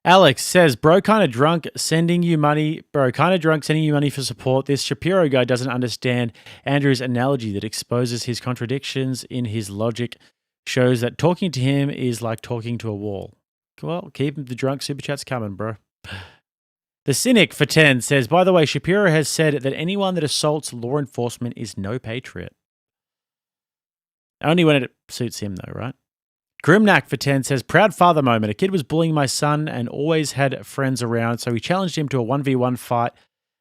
Alex says, bro kind of drunk sending you money for support. This Shapiro guy doesn't understand Andrew's analogy that exposes his contradictions in his logic, shows that talking to him is like talking to a wall. Well, keep the drunk super chats coming, bro. The Cynic for 10 says, by the way, Shapiro has said that anyone that assaults law enforcement is no patriot. Only when it suits him though, right? Grimnack for 10 says, proud father moment. A kid was bullying my son and always had friends around, so he challenged him to a 1v1 fight,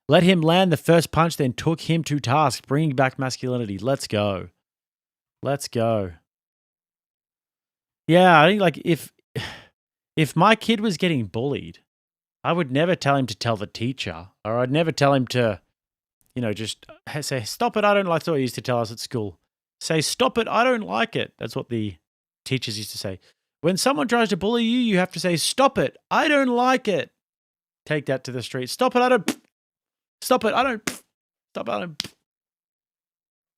let him land the first punch, then took him to task, bringing back masculinity. Let's go. Let's go. Yeah, I think like if my kid was getting bullied, I would never tell him to tell the teacher, or I'd never tell him to, just say, stop it, I don't like. That's what he used to tell us at school. Say, stop it, I don't like it. That's what the teachers used to say. When someone tries to bully you, you have to say, stop it, I don't like it. Take that to the street. Stop it, I don't. Stop it, I don't. Stop it, I don't.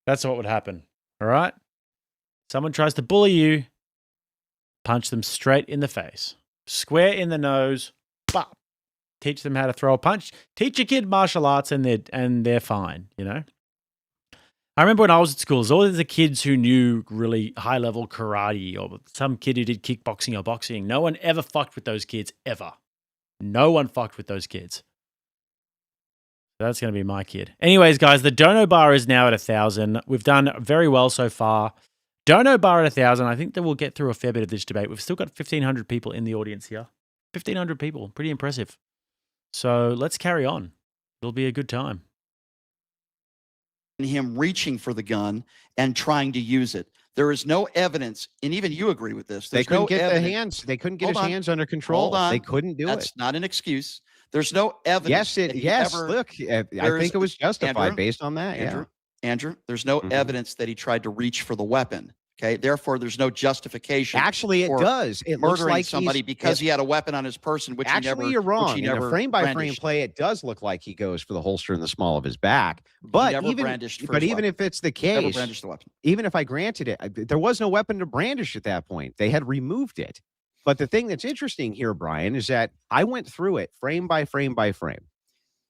That's what would happen. All right? Someone tries to bully you, punch them straight in the face. Square in the nose. Bop. Teach them how to throw a punch. Teach a kid martial arts and they're fine, I remember when I was at school, there's always the kids who knew really high-level karate or some kid who did kickboxing or boxing. No one ever fucked with those kids, ever. No one fucked with those kids. That's going to be my kid. Anyways, guys, the dono bar is now at 1,000. We've done very well so far. Dono bar at 1,000. I think that we'll get through a fair bit of this debate. We've still got 1,500 people in the audience here. 1,500 people. Pretty impressive. So let's carry on. It'll be a good time. Him reaching for the gun and trying to use it. There is no evidence, and even you agree with this. They couldn't get the hands. They couldn't get his hands under control. Hold on. They couldn't do it. That's not an excuse. There's no evidence. Yes, look, I think it was justified based on that. Andrew, there's no evidence that he tried to reach for the weapon. Okay, therefore, there's no justification. Actually, it does. It looks murdering like somebody because he had a weapon on his person, which actually, he never. You're wrong. In a frame-by-frame brandished. play, it does look like he goes for the holster in the small of his back. But even if it's the case, never brandished the weapon. Even if I granted it, there was no weapon to brandish at that point. They had removed it. But the thing that's interesting here, Brian, is that I went through it frame by frame by frame.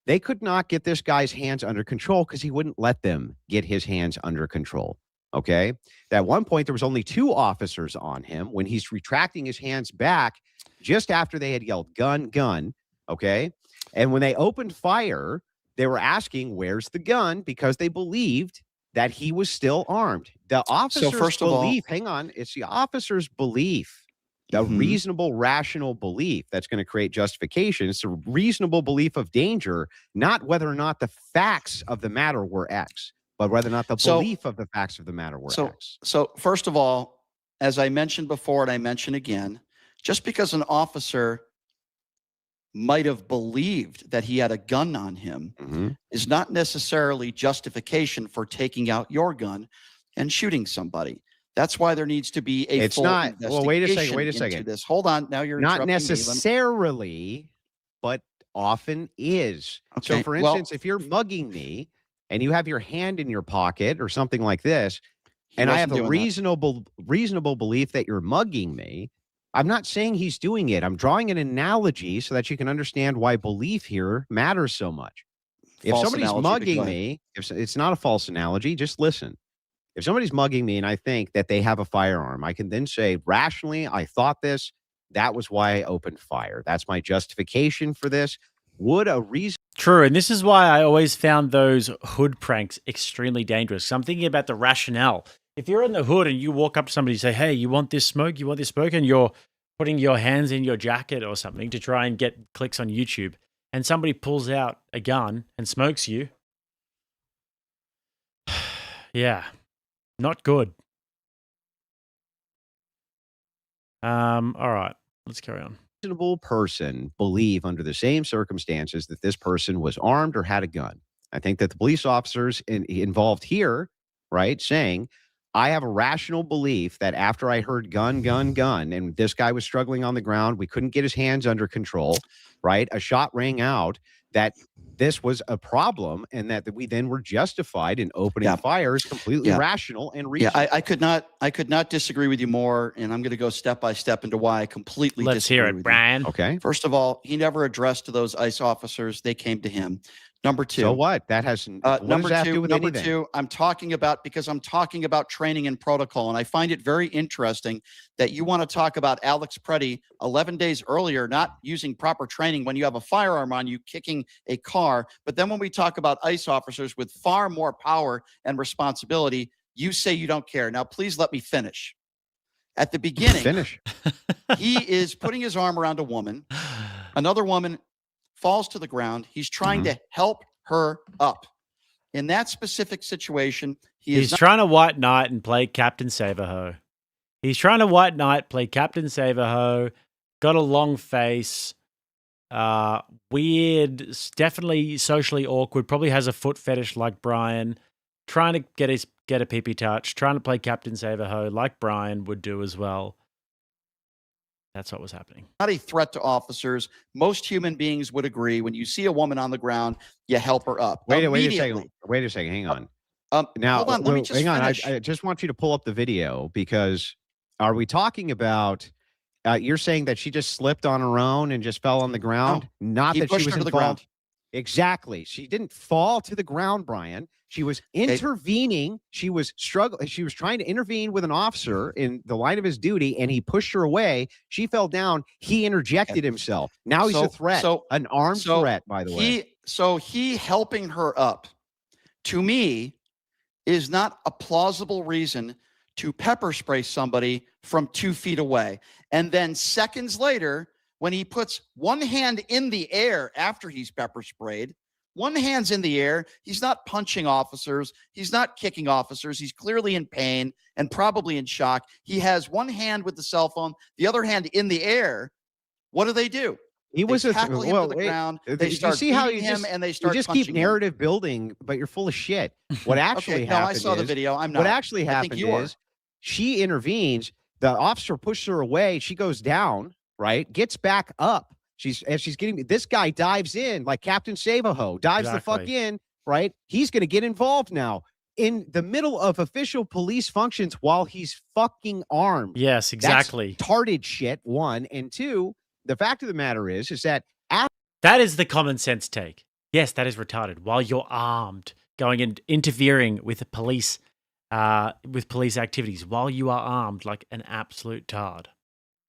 They could not get this guy's hands under control because he wouldn't let them get his hands under control. Okay. At one point, there was only 2 officers on him when he's retracting his hands back just after they had yelled gun, gun. Okay. And when they opened fire, they were asking, where's the gun? Because they believed that he was still armed. The officer's belief, hang on, it's the officer's belief, the reasonable, rational belief that's going to create justification. It's a reasonable belief of danger, not whether or not the facts of the matter were X. But whether or not the belief of the facts of the matter were X. So first of all, as I mentioned before and I mention again, just because an officer might have believed that he had a gun on him is not necessarily justification for taking out your gun and shooting somebody. That's why there needs to be a full investigation. Well, wait a second. This. Hold on. Now you're not necessarily, but often is. Okay, so, for instance, if you're mugging me, and you have your hand in your pocket or something like this, and I have a reasonable belief that you're mugging me, I'm not saying he's doing it. I'm drawing an analogy so that you can understand why belief here matters so much. If false somebody's analogy, but go mugging ahead. me, it's not a false analogy, just listen. If somebody's mugging me and I think that they have a firearm, I can then say, rationally, I thought this. That was why I opened fire. That's my justification for this. Would a reason True, and this is why I always found those hood pranks extremely dangerous. So I'm thinking about the rationale. If you're in the hood and you walk up to somebody and say, hey, you want this smoke? You want this smoke? And you're putting your hands in your jacket or something to try and get clicks on YouTube, and somebody pulls out a gun and smokes you. Yeah, not good. All right, let's carry on. reasonable person believe under the same circumstances that this person was armed or had a gun? I think that the police officers involved here, right, saying, I have a rational belief that after I heard gun, gun, gun, and this guy was struggling on the ground, we couldn't get his hands under control, right? A shot rang out, that this was a problem, and that we then were justified in opening fire is completely rational and reasonable. Yeah, I could not disagree with you more, and I'm going to go step by step into why I completely Let's disagree hear it, with Brian. you. Okay. First of all, he never addressed to those ICE officers. They came to him. Number two. So what? That has what does that have to do with number anything? two, I'm talking about training and protocol. And I find it very interesting that you want to talk about Alex Preddy 11 days earlier, not using proper training when you have a firearm on you, kicking a car. But then when we talk about ICE officers with far more power and responsibility, you say you don't care. Now, please let me finish. At the beginning, he is putting his arm around a woman. Another woman falls to the ground. He's trying to help her up. In that specific situation, he's trying to white knight and play Captain Save-A-Ho. He's trying to white knight, play Captain Save-A-Ho, got a long face, weird, definitely socially awkward, probably has a foot fetish like Brian, trying to get a pee-pee touch, trying to play Captain Save-A-Ho like Brian would do as well. That's what was happening. Not a threat to officers. Most human beings would agree. When you see a woman on the ground, you help her up. Wait a second. Hang on. Now, hold on. Let me just finish. I just want you to pull up the video, because are we talking about? You're saying that she just slipped on her own and just fell on the ground? No, Not he that she pushed was her to the involved. ground. Exactly. She didn't fall to the ground, Brian. She was intervening. She was struggling. She was trying to intervene with an officer in the line of his duty, and he pushed her away. She fell down. He interjected himself. Now he's a threat, an armed threat, by the way. He helping her up, to me, is not a plausible reason to pepper spray somebody from 2 feet away. And then seconds later, when he puts one hand in the air after he's pepper sprayed, one hand's in the air, he's not punching officers, he's not kicking officers, he's clearly in pain and probably in shock. He has one hand with the cell phone, the other hand in the air. What do? He was tackle him to the ground. They start beating him, and they start you just punching keep narrative building, but you're full of shit. What actually happened? I saw the video. I'm not. What actually happened is she intervenes. The officer pushes her away. She goes down. Right, gets back up. She's getting this guy dives in like Captain Save-A-Ho, dives the fuck in. Right, he's going to get involved now in the middle of official police functions while he's fucking armed. Yes, exactly. That's retarded shit. One, and two. The fact of the matter is that that is the common sense take. Yes, that is retarded. While you're armed, going and interfering with the police, with police activities, while you are armed like an absolute tard.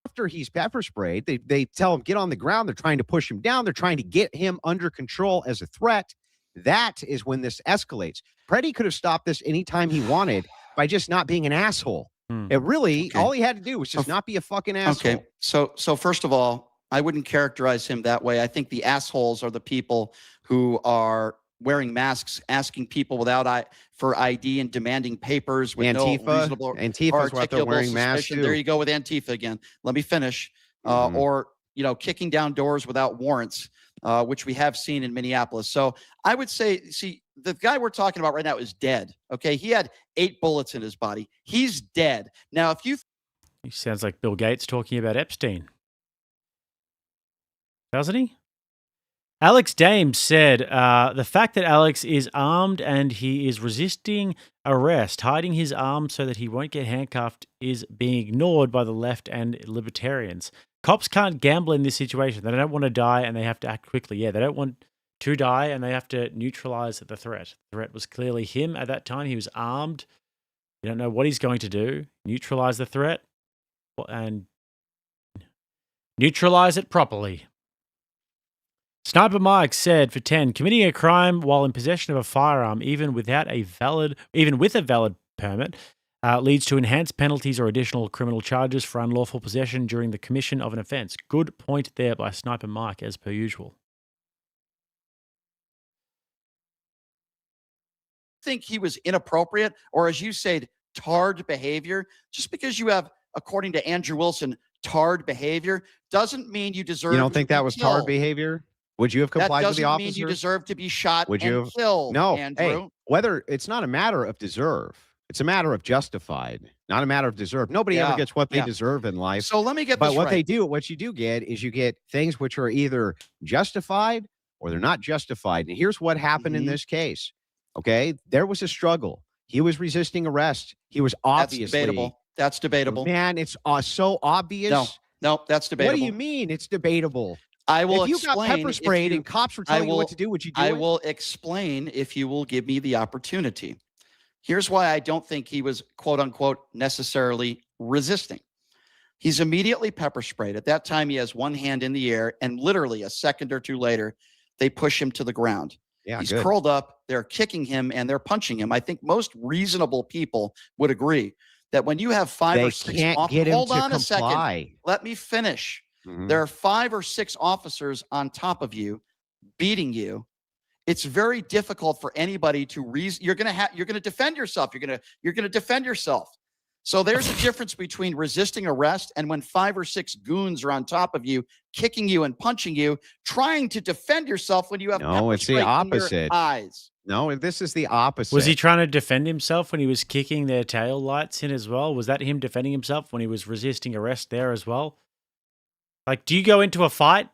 After he's pepper sprayed, they tell him, get on the ground. They're trying to push him down. They're trying to get him under control as a threat. That is when this escalates. Preddy could have stopped this anytime he wanted by just not being an asshole. It really, all he had to do was just not be a fucking asshole. Okay, so first of all, I wouldn't characterize him that way. I think the assholes are the people who are wearing masks, asking people for ID and demanding papers with no reasonable Antifa's what they're wearing masks too. There you go with Antifa again. Let me finish. Or kicking down doors without warrants, which we have seen in Minneapolis. So I would say, see, the guy we're talking about right now is dead. Okay, he had 8 bullets in his body. He's dead. Now, if you, he sounds like Bill Gates talking about Epstein, doesn't he? Alex Dames said, the fact that Alex is armed and he is resisting arrest, hiding his arm so that he won't get handcuffed, is being ignored by the left and libertarians. Cops can't gamble in this situation. They don't want to die and they have to act quickly. Yeah, they don't want to die, and they have to neutralize the threat. The threat was clearly him at that time. He was armed. You don't know what he's going to do. Neutralize the threat and neutralize it properly. Sniper Mike said for 10, committing a crime while in possession of a firearm, even with a valid permit, leads to enhanced penalties or additional criminal charges for unlawful possession during the commission of an offense. Good point there by Sniper Mike, as per usual. Think he was inappropriate, or as you said, tarred behavior. Just because you have, according to Andrew Wilson, tarred behavior doesn't mean you deserve. You don't think that was killed. tarred behavior? Would you have complied with the officer? That doesn't mean you deserve to be shot Would you and have killed, No. Andrew. Hey, whether it's not a matter of deserve, it's a matter of justified, not a matter of deserve. Nobody ever gets what they deserve in life. So let me get but this what right. they do, what you do get is you get things which are either justified or they're not justified. And here's what happened in this case. Okay, there was a struggle. He was resisting arrest. He was obviously That's debatable. Man, it's so obvious. No, that's debatable. What do you mean it's debatable? I will if you explain. got pepper sprayed and cops were telling you what to do, would you do it? I will explain if you will give me the opportunity. Here's why I don't think he was, quote unquote, necessarily resisting. He's immediately pepper sprayed. At that time, he has one hand in the air, and literally a second or two later, they push him to the ground. Yeah, he's curled up. They're kicking him and they're punching him. I think most reasonable people would agree that when you have five or six officers, hold on a second. Let me finish. There are 5 or 6 officers on top of you, beating you. It's very difficult for anybody to reason. You're going to defend yourself. You're going to defend yourself. So there's a difference between resisting arrest and when 5 or 6 goons are on top of you, kicking you and punching you, trying to defend yourself when you have no, it's the opposite. In your eyes. No, this is the opposite. Was he trying to defend himself when he was kicking their tail lights in as well? Was that him defending himself when he was resisting arrest there as well? Like, do you go into a fight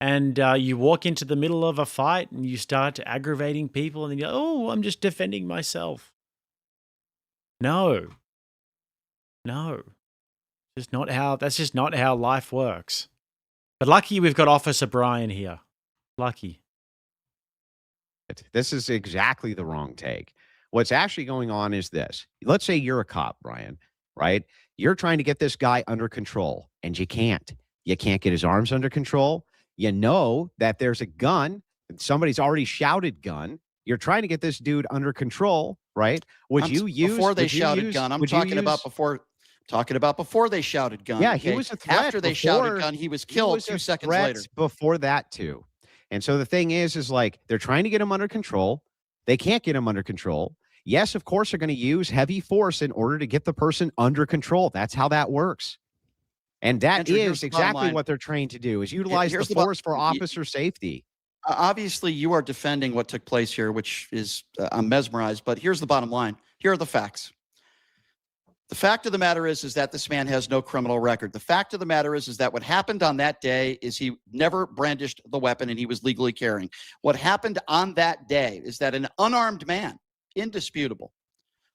and you walk into the middle of a fight and you start aggravating people and then you go, oh, I'm just defending myself? No. That's just not how life works. But lucky we've got Officer Brian here. Lucky. This is exactly the wrong take. What's actually going on is this. Let's say you're a cop, Brian, right? You're trying to get this guy under control, and you can't. You can't get his arms under control. You know that there's a gun. Somebody's already shouted gun. You're trying to get this dude under control, right? Before they shouted gun? I'm talking about before they shouted gun. Yeah, he was a threat. After they shouted gun, he was killed 2 seconds later. Before that, too. And so the thing is like they're trying to get him under control. They can't get him under control. Yes, of course, they're going to use heavy force in order to get the person under control. That's how that works. And that is exactly what they're trained to do, is utilize the force for officer safety. Obviously, you are defending what took place here, which is, I'm mesmerized. But here's the bottom line. Here are the facts. The fact of the matter is that this man has no criminal record. The fact of the matter is that what happened on that day is he never brandished the weapon and he was legally carrying. What happened on that day is that an unarmed man, indisputable,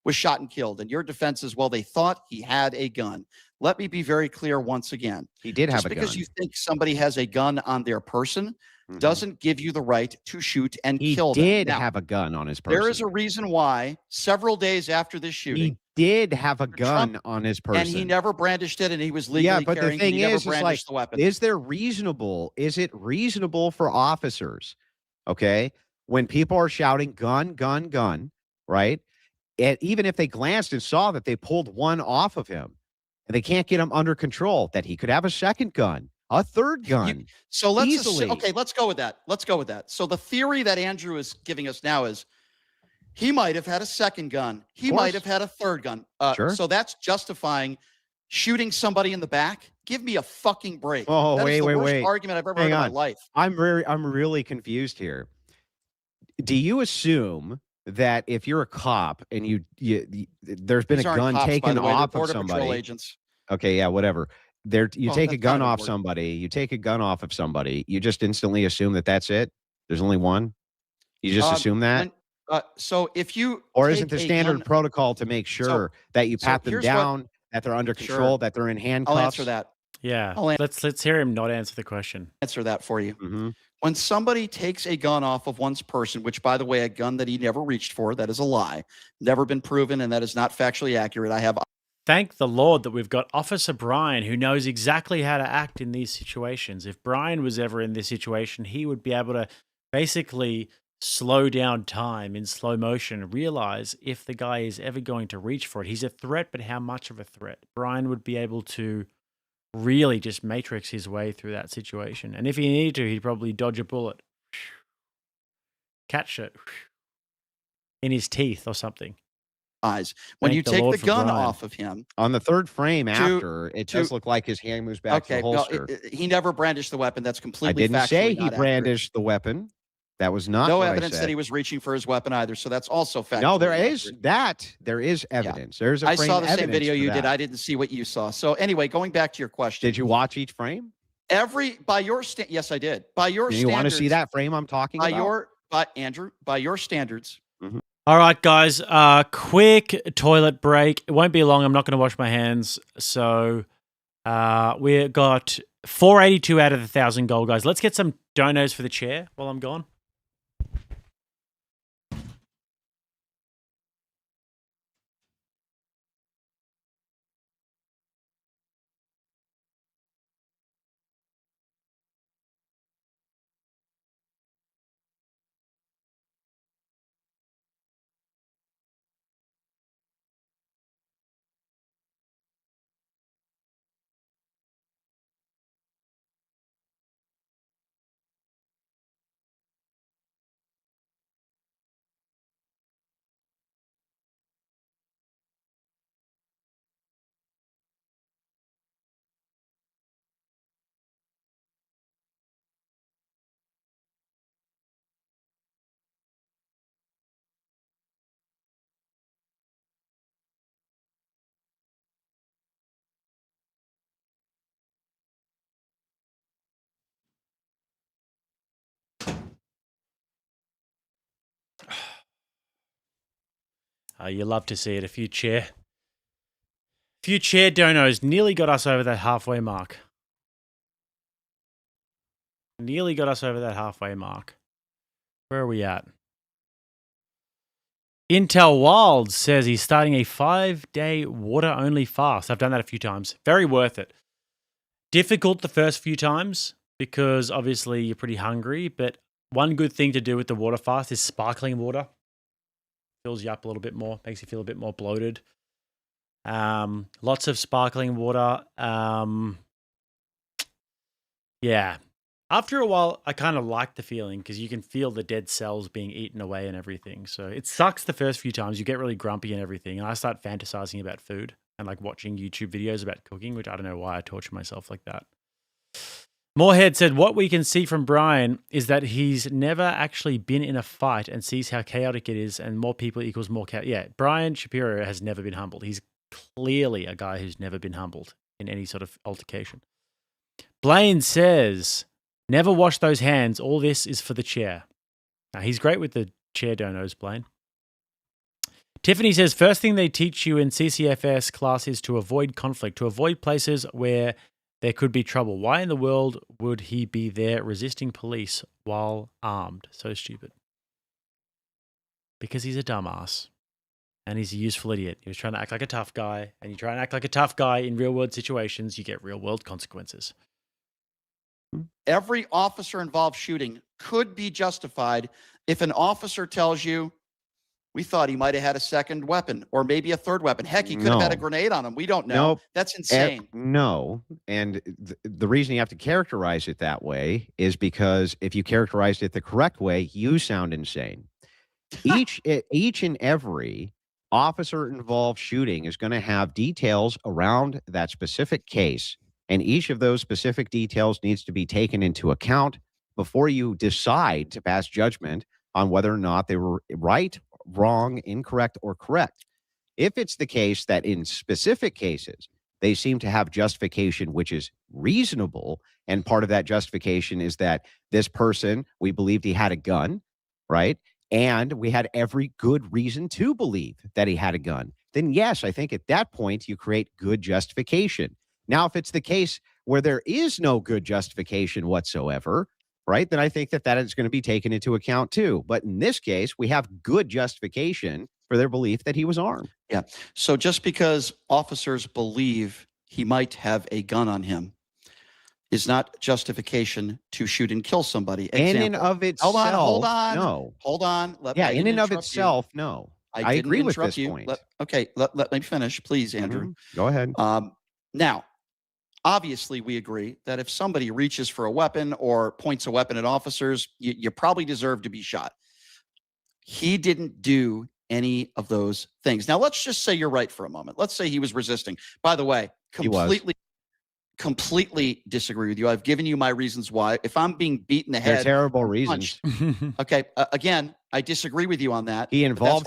was shot and killed. And your defense is, well, they thought he had a gun. Let me be very clear once again. He did have a gun. Just because you think somebody has a gun on their person doesn't give you the right to shoot and kill them. He did have a gun on his person. There is a reason why several days after this shooting, he did have a gun on his person. and he never brandished it, and he was legally but carrying. the thing is like, the weapon. Is it reasonable for officers, okay, when people are shouting gun, gun, gun, right? And even if they glanced and saw that they pulled one off of him, and they can't get him under control, that he could have a second gun, a third gun. So let's easily. let's go with that. So the theory that Andrew is giving us now is he might have had a second gun. He might have had a third gun. Sure. So that's justifying shooting somebody in the back. Give me a fucking break. Oh, that wait. worst argument I've ever heard in my life. I'm really confused here. Do you assume that if you're a cop and you there's been These a gun cops, taken off of Border somebody, Patrol agents. Okay, yeah, whatever. You take a gun off somebody. You take a gun off of somebody. You just instantly assume that that's it. There's only one. You just assume that. So if you isn't the standard protocol to make sure that you pat them down, that they're under control, that they're in handcuffs? I'll answer that. Yeah. Let's hear him not answer the question. Answer that for you. when somebody takes a gun off of one's person, which, by the way, a gun that he never reached for, that is a lie, never been proven, and that is not factually accurate. I have. Thank the Lord that we've got Officer Brian, who knows exactly how to act in these situations. If Brian was ever in this situation, he would be able to basically slow down time in slow motion, realize if the guy is ever going to reach for it. He's a threat, but how much of a threat? Brian would be able to really just matrix his way through that situation. And if he needed to, he'd probably dodge a bullet, catch it in his teeth or something. Eyes. When Thank you the take Lord the for gun Brian. off of him. On the third frame after, it does look like his hand moves back to the holster. He never brandished the weapon. That's completely I didn't factually say he not accurate. brandished the weapon. That was not No what evidence I said. that he was reaching for his weapon either. So that's also factually No, there accurate. is that. There is evidence. There's a I frame saw the same evidence video for you did. that. I didn't see what you saw. So anyway, going back to your question. Did you watch each frame? By your yes, I did. By your Do you standards. want to see that frame I'm talking about? Andrew, by your standards. All right, guys, quick toilet break. It won't be long. I'm not going to wash my hands. So we got 482 out of the 1,000 gold, guys. Let's get some donos for the chair while I'm gone. You love to see it. A few chair donos nearly got us over that halfway mark. Where are we at? Intel Wild says he's starting a 5-day water-only fast. I've done that a few times. Very worth it. Difficult the first few times because obviously you're pretty hungry, but one good thing to do with the water fast is sparkling water. Fills you up a little bit more, makes you feel a bit more bloated. Lots of sparkling water. Yeah. After a while, I kind of like the feeling because you can feel the dead cells being eaten away and everything. So it sucks the first few times. You get really grumpy and everything. And I start fantasizing about food and like watching YouTube videos about cooking, which I don't know why I torture myself like that. Moorhead said, what we can see from Brian is that he's never actually been in a fight and sees how chaotic it is, and more people equals more chaos. Yeah, Brian Shapiro has never been humbled. He's clearly a guy who's never been humbled in any sort of altercation. Blaine says, never wash those hands. All this is for the chair. Now, he's great with the chair donos, Blaine. Tiffany says, first thing they teach you in CCFS class is to avoid conflict, to avoid places where there could be trouble. Why in the world would he be there resisting police while armed? So stupid. Because he's a dumbass. And he's a useful idiot. He was trying to act like a tough guy. And you try and act like a tough guy in real-world situations, you get real-world consequences. Every officer-involved shooting could be justified if an officer tells you, we thought he might have had a second weapon or maybe a third weapon. Heck, he could have had a grenade on him. We don't know. Nope. That's insane. No. And the reason you have to characterize it that way is because if you characterized it the correct way, you sound insane. Each and every officer-involved shooting is going to have details around that specific case, and each of those specific details needs to be taken into account before you decide to pass judgment on whether or not they were right, wrong, incorrect, or correct. If it's the case that in specific cases, they seem to have justification which is reasonable, and part of that justification is that this person, we believed he had a gun, right? And we had every good reason to believe that he had a gun, then yes, I think at that point you create good justification. Now, if it's the case where there is no good justification whatsoever, right, then I think that is going to be taken into account too. But in this case, we have good justification for their belief that he was armed. Yeah. So just because officers believe he might have a gun on him is not justification to shoot and kill somebody. In and of itself, hold on. no. Hold on. In and of itself, no. I agree with this point. Let me finish, please, Andrew. Go ahead. Now, obviously, we agree that if somebody reaches for a weapon or points a weapon at officers, you probably deserve to be shot. He didn't do any of those things. Now, let's just say you're right for a moment. Let's say he was resisting. By the way, completely disagree with you. I've given you my reasons why. If I'm being beat in the head, they're terrible reasons. Okay. Again, I disagree with you on that. He involved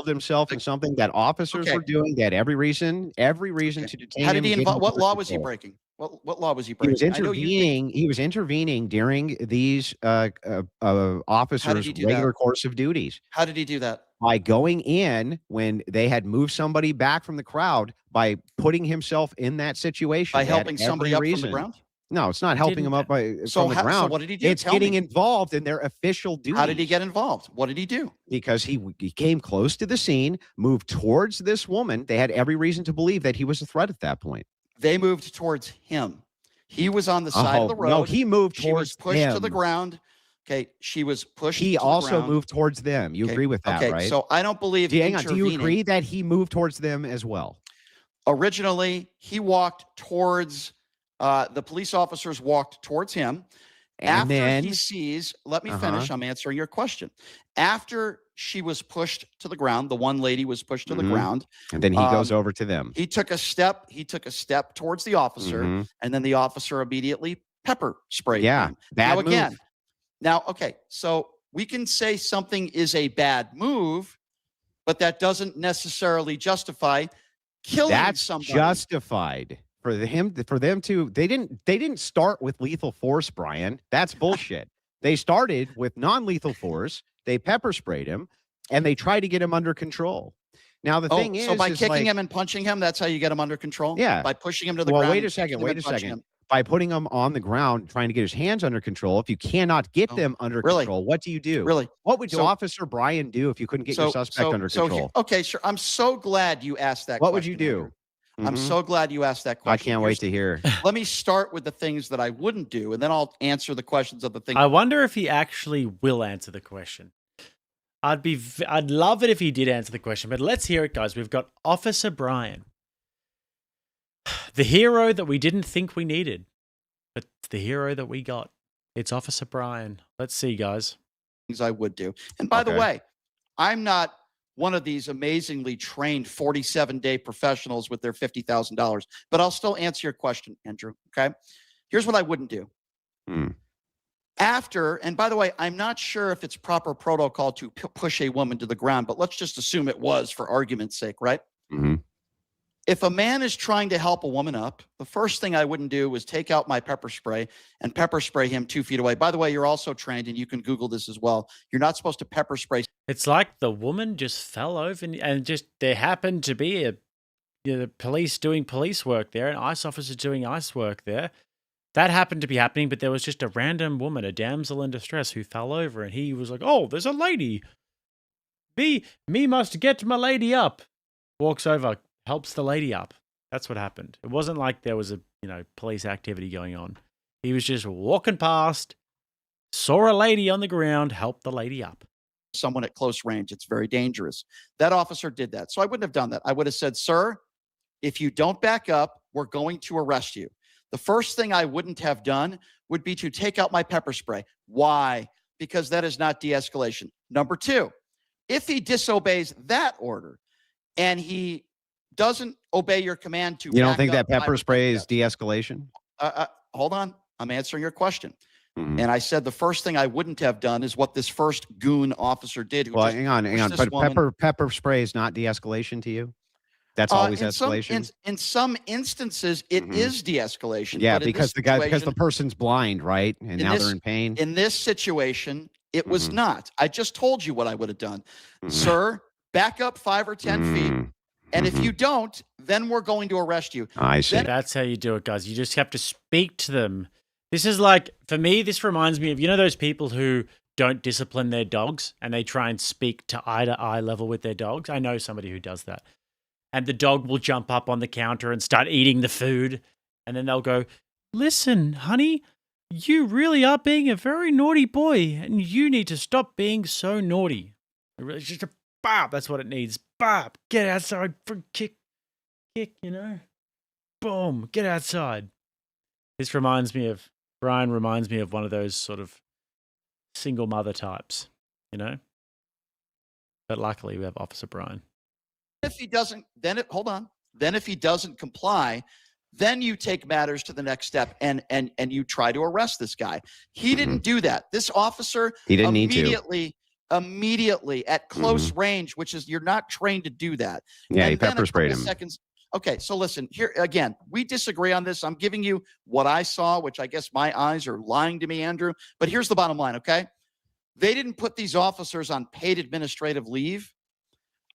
himself in something that officers were doing. They had every reason to detain him. How did he involve? What law was he breaking? What law was he breaking? He was intervening during these officers' regular course of duties. How did he do that? By going in when they had moved somebody back from the crowd, by putting himself in that situation. By helping somebody up from the ground? No, it's not helping him up from the ground. So what did he do? It's getting involved in their official duties. How did he get involved? What did he do? Because he came close to the scene, moved towards this woman. They had every reason to believe that he was a threat at that point. They moved towards him. He was on the side of the road. No, he moved towards She was pushed him. to the ground. Okay, she was pushed. He also moved towards them. You agree with that, right? Okay, so I don't believe. Do you agree that he moved towards them as well? Originally, he walked towards. The police officers walked towards him. And then he sees. Let me finish. I'm answering your question. After she was pushed to the ground, the one lady was pushed to the ground, and then he goes over to them. He took a step. Towards the officer, and then the officer immediately pepper sprayed him. Bad move. Okay, so we can say something is a bad move, but that doesn't necessarily justify killing somebody. Justified for them to. They didn't start with lethal force, Brian. That's bullshit. They started with non-lethal force. They pepper sprayed him, and they tried to get him under control. Now the thing is, so by kicking him and punching him, that's how you get him under control. Yeah, by pushing him to the ground. Wait a second. By putting him on the ground, trying to get his hands under control. If you cannot get them under control, what do you do? Really? What would Officer Brian do if you couldn't get your suspect under control? Okay, sure. I'm so glad you asked that question. What would you do? I'm so glad you asked that question. I can't wait to hear. Let me start with the things that I wouldn't do, and then I'll answer the questions of the things. I wonder if he actually will answer the question. I'd love it if he did answer the question, but let's hear it, guys. We've got Officer Brian, the hero that we didn't think we needed, but the hero that we got. It's Officer Brian. Let's see, guys. Things I would do. And by the way, I'm not one of these amazingly trained 47-day professionals with their $50,000, but I'll still answer your question, Andrew. Okay. Here's what I wouldn't do. After, and by the way, I'm not sure if it's proper protocol to push a woman to the ground, but let's just assume it was for argument's sake, right? If a man is trying to help a woman up, the first thing I wouldn't do was take out my pepper spray and pepper spray him 2 feet away. By the way, you're also trained, and you can Google this as well. You're not supposed to pepper spray. It's like the woman just fell over, and just there happened to be the police doing police work there, an ICE officer doing ICE work there. That happened to be happening, but there was just a random woman, a damsel in distress, who fell over, and he was like, "Oh, there's a lady. Me must get my lady up." Walks over, helps the lady up. That's what happened. It wasn't like there was a police activity going on. He was just walking past, saw a lady on the ground, helped the lady up. Someone at close range. It's very dangerous. That officer did that. So I wouldn't have done that. I would have said, "Sir, if you don't back up, we're going to arrest you." The first thing I wouldn't have done would be to take out my pepper spray. Why? Because that is not de-escalation. Number 2, if he disobeys that order and he doesn't obey your command to, you don't think that pepper spray is de-escalation? Hold on. I'm answering your question. And I said the first thing I wouldn't have done is what this first goon officer did. Well, hang on. But pepper spray is not de-escalation to you? That's always escalation. In some instances, it is de-escalation. Yeah, because the person's blind, right? And now they're in pain. In this situation, it was not. I just told you what I would have done. Sir, back up 5 or 10 feet. And if you don't, then we're going to arrest you. I see. That's how you do it, guys. You just have to speak to them. This is like, for me, this reminds me of, those people who don't discipline their dogs and they try and speak to eye level with their dogs. I know somebody who does that. And the dog will jump up on the counter and start eating the food. And then they'll go, listen, honey, you really are being a very naughty boy and you need to stop being so naughty. It's just a bop. That's what it needs. Bop. Get outside. Kick, boom. Get outside. Brian reminds me of one of those sort of single mother types, But luckily we have Officer Brian. If he doesn't, hold on. Then if he doesn't comply, then you take matters to the next step and you try to arrest this guy. He didn't do that. This officer He didn't immediately at close range, which is, you're not trained to do that. Yeah, and he pepper sprayed him. Seconds. Okay, so listen, here again, we disagree on this. I'm giving you what I saw, which I guess my eyes are lying to me, Andrew. But here's the bottom line, okay? They didn't put these officers on paid administrative leave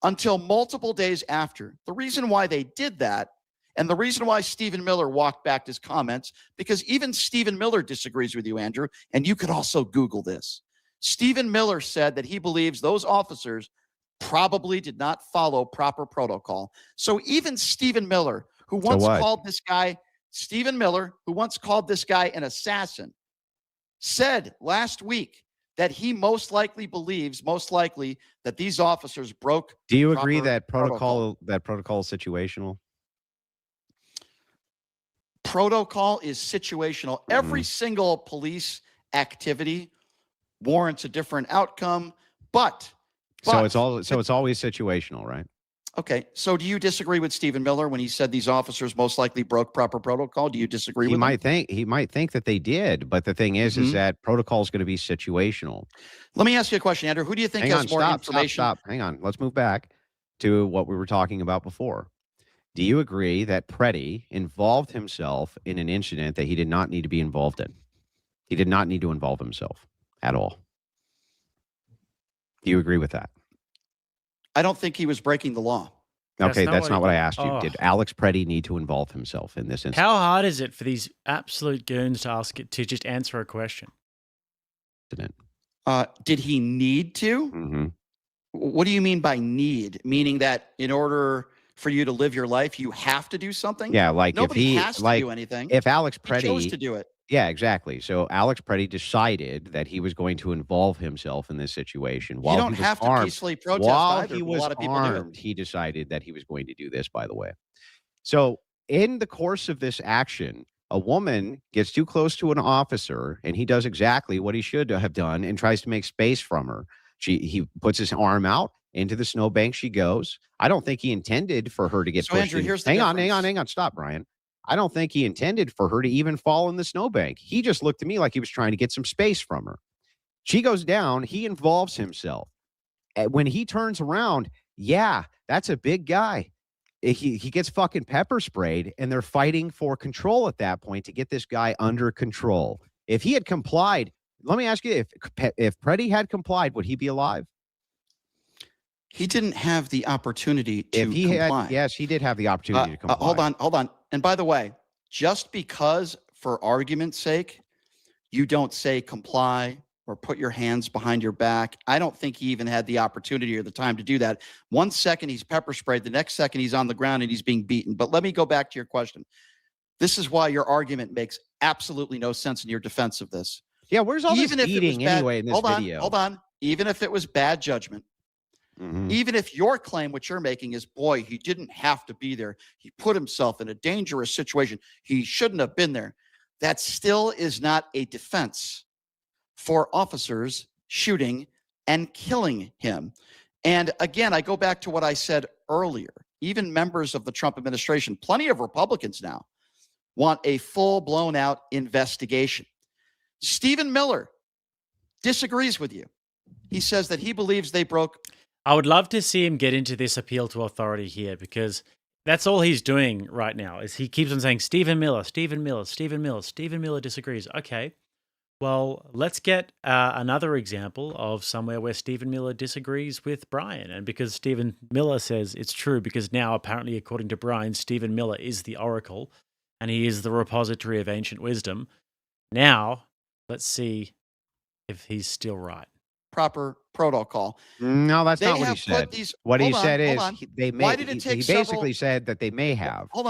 until multiple days after. The reason why they did that, and the reason why Stephen Miller walked back his comments, because even Stephen Miller disagrees with you, Andrew, and you could also Google this. Stephen Miller said that he believes those officers probably did not follow proper protocol. So even Stephen Miller, who once called this guy an assassin, said last week that he most likely believes that these officers broke. Do you agree that protocol is situational? Protocol is situational. Every single police activity warrants a different outcome, but so it's always situational, right? Okay. So do you disagree with Stephen Miller when he said these officers most likely broke proper protocol? Do you disagree with him? He might think that they did, but the thing is that protocol is going to be situational. Let me ask you a question, Andrew. Who do you think has more information? Stop. Hang on. Let's move back to what we were talking about before. Do you agree that Preddy involved himself in an incident that he did not need to be involved in? He did not need to involve himself at all. Do you agree with that? I don't think he was breaking the law. Okay, that's not what I asked you. Did Alex Preddy need to involve himself in this incident? How hard is it for these absolute goons to just answer a question? Did he need to? Mm-hmm. What do you mean by need? Meaning that in order for you to live your life, you have to do something? Yeah, like nobody has to do anything. If Alex Preddy chose to do it. Yeah, exactly. So Alex Preddy decided that he was going to involve himself in this situation. While you don't have to peacefully protest while either. He was a lot of people armed, do. he decided that he was going to do this, by the way. So in the course of this action, a woman gets too close to an officer, and he does exactly what he should have done and tries to make space from her. He puts his arm out. Into the snowbank she goes. I don't think he intended for her to get pushed. Andrew, here's the difference. Hang on. Stop, Brian. I don't think he intended for her to even fall in the snowbank. He just looked at me like he was trying to get some space from her. She goes down. He involves himself. When he turns around, yeah, that's a big guy. He gets fucking pepper sprayed, and they're fighting for control at that point to get this guy under control. If he had complied, let me ask you, if Preddy had complied, would he be alive? He didn't have the opportunity to comply. Yes, he did have the opportunity to comply. Hold on. And by the way, just because, for argument's sake, you don't say comply or put your hands behind your back, I don't think he even had the opportunity or the time to do that. 1 second he's pepper sprayed, the next second he's on the ground and he's being beaten. But let me go back to your question. This is why your argument makes absolutely no sense in your defense of this. Yeah, where's all this beating anyway in this video? Hold on. Even if it was bad judgment, even if your claim, what you're making is, boy, he didn't have to be there. He put himself in a dangerous situation. He shouldn't have been there. That still is not a defense for officers shooting and killing him. And again, I go back to what I said earlier. Even members of the Trump administration, plenty of Republicans now, want a full blown out investigation. Stephen Miller disagrees with you. He says that he believes they broke. I would love to see him get into this appeal to authority here, because that's all he's doing right now is he keeps on saying, Stephen Miller disagrees. Okay, well, let's get another example of somewhere where Stephen Miller disagrees with Brian. And because Stephen Miller says it's true, because now apparently, according to Brian, Stephen Miller is the oracle and he is the repository of ancient wisdom. Now, let's see if he's still right. Proper protocol. No, that's They not what he have said. put these. What he Hold on, said hold is on. they may. Why did it He take basically several? said that they may have. Hold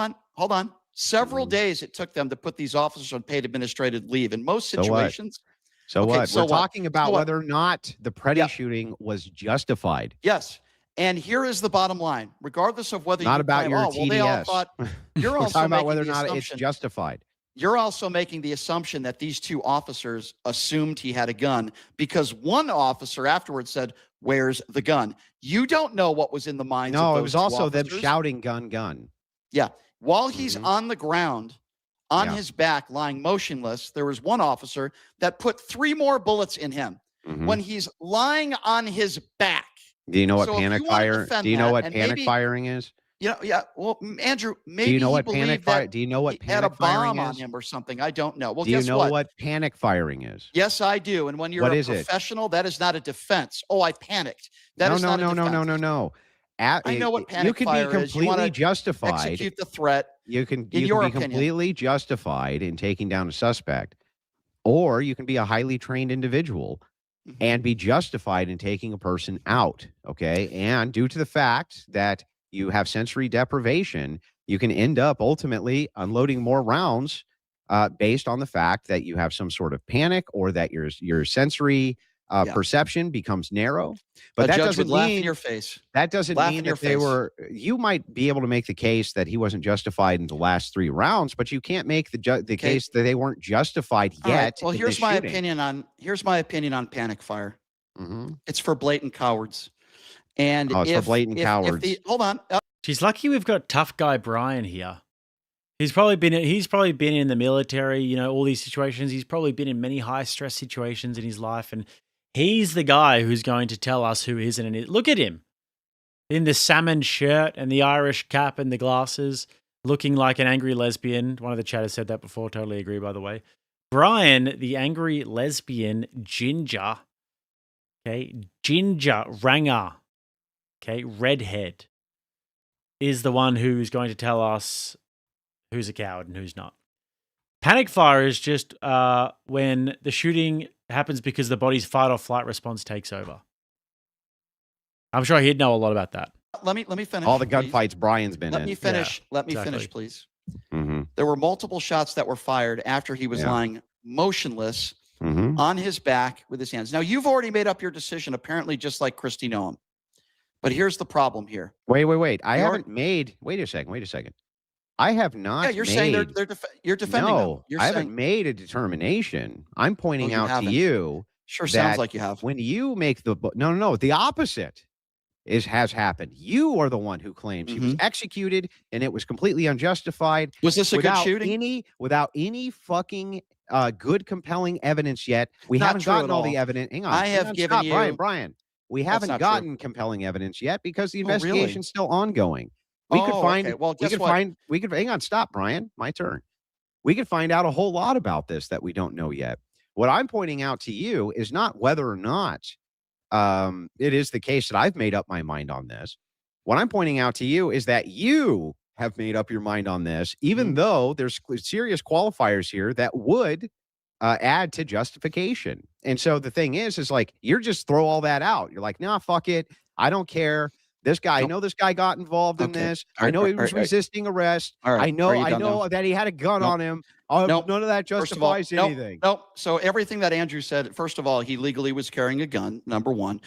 on. Several days it took them to put these officers on paid administrative leave. In most So what? situations, So okay, what? so We're what? talking about So what? whether or not the Preddy Yeah. shooting was justified. Yes. And here is the bottom line. Regardless of whether Not you about claim, your oh, well, they all TDS. thought, you're We're also talking about making whether or the not it's assumption. justified. You're also making the assumption that these two officers assumed he had a gun because one officer afterwards said, "Where's the gun?" You don't know what was in the minds of No, those it was two also them officers. shouting "gun, gun." Yeah. While he's on the ground, on Yeah. his back, lying motionless, there was one officer that put 3 more bullets in him when he's lying on his back. Do you know what So if panic you wanna fire? defend Do you know that, what and panic maybe- firing is? Yeah. Well, Andrew, Do maybe you know he what panic believed fire? that Do you know what he had a panic firing bomb on is? him or something. I don't know. Well, Do you guess know what? what panic firing is? Yes, I do. And when you're What a is it? professional, that is not a defense. Oh, I panicked. That No, is no, not a no, no, defense. no, no, no. I know what You panic can be fire is. You completely wanna justified. execute the threat. You can in you your can be opinion. completely justified in taking down a suspect, or you can be a highly trained individual and be justified in taking a person out. Okay, and due to the fact that you have sensory deprivation, you can end up ultimately unloading more rounds based on the fact that you have some sort of panic or that your sensory Yeah. perception becomes narrow. But A that judge doesn't would laugh in mean your face. that doesn't Laugh mean in your that they face. were. You might be able to make the case that he wasn't justified in the last 3 rounds, but you can't make the case that they weren't justified All right. yet. Well, in here's this my shooting. opinion on panic fire. Mhm. It's for blatant cowards. And Oh, it's for blatant cowards. Hold on. She's lucky we've got tough guy Brian here. He's probably been in the military, you know, all these situations. He's probably been in many high stress situations in his life, and he's the guy who's going to tell us who isn't. And look at him in the salmon shirt and the Irish cap and the glasses, looking like an angry lesbian. One of the chatters said that before. Totally agree, by the way. Brian, the angry lesbian ginger, okay, ginger ranger, okay, redhead, is the one who's going to tell us who's a coward and who's not. Panic fire is just when the shooting happens because the body's fight or flight response takes over. I'm sure he'd know a lot about that. Let me finish. All the please. gunfights Brian's been Let in. me finish. Let me exactly. finish, please. Mm-hmm. There were multiple shots that were fired after he was Yeah. lying motionless Mm-hmm. on his back with his hands. Now, you've already made up your decision, apparently, just like Christy Noam. But here's the problem here. Wait. I You're- haven't made. Wait a second. I have not. Yeah, you're saying you're defending them. No, You're I saying, haven't made a determination. I'm pointing you out haven't. to you sure that sounds like you have. when you make no, the opposite has happened. You are the one who claims he was executed and it was completely unjustified. Was this a good without shooting? Without any fucking good compelling evidence yet. We Not haven't true gotten at all the all. evidence. Hang on. I have hang on, given stop, you- Brian. We That's haven't not true. gotten compelling evidence yet because the Oh, really? investigation's still ongoing. We could Oh, find okay. Well, we guess could what? find we could hang on, stop, Brian. My turn. We could find out a whole lot about this that we don't know yet. What I'm pointing out to you is not whether or not it is the case that I've made up my mind on this. What I'm pointing out to you is that you have made up your mind on this, even though there's serious qualifiers here that would add to justification. And so the thing is like, you're just throw all that out. You're like, nah, fuck it. I don't care. This guy, I know this guy got involved in this. I know he was resisting arrest. I know that he had a gun on him. None of that justifies anything. Nope. So everything that Andrew said, first of all, he legally was carrying a gun, number one.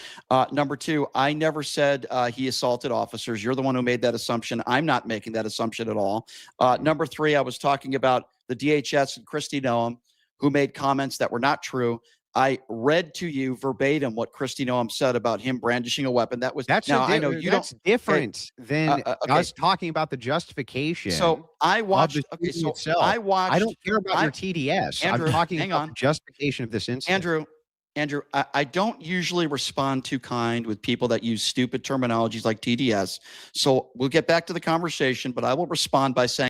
Number two, I never said he assaulted officers. You're the one who made that assumption. I'm not making that assumption at all. Number three, I was talking about the DHS and Christy Noam, who made comments that were not true. I read to you verbatim what Christy Noam said about him brandishing a weapon. That was I know you that's different than us talking about the justification. So I watched. I don't care about your TDS. Andrew, I'm talking hang about on. the justification of this incident. Andrew, I don't usually respond too kind with people that use stupid terminologies like TDS. So we'll get back to the conversation, but I will respond by saying.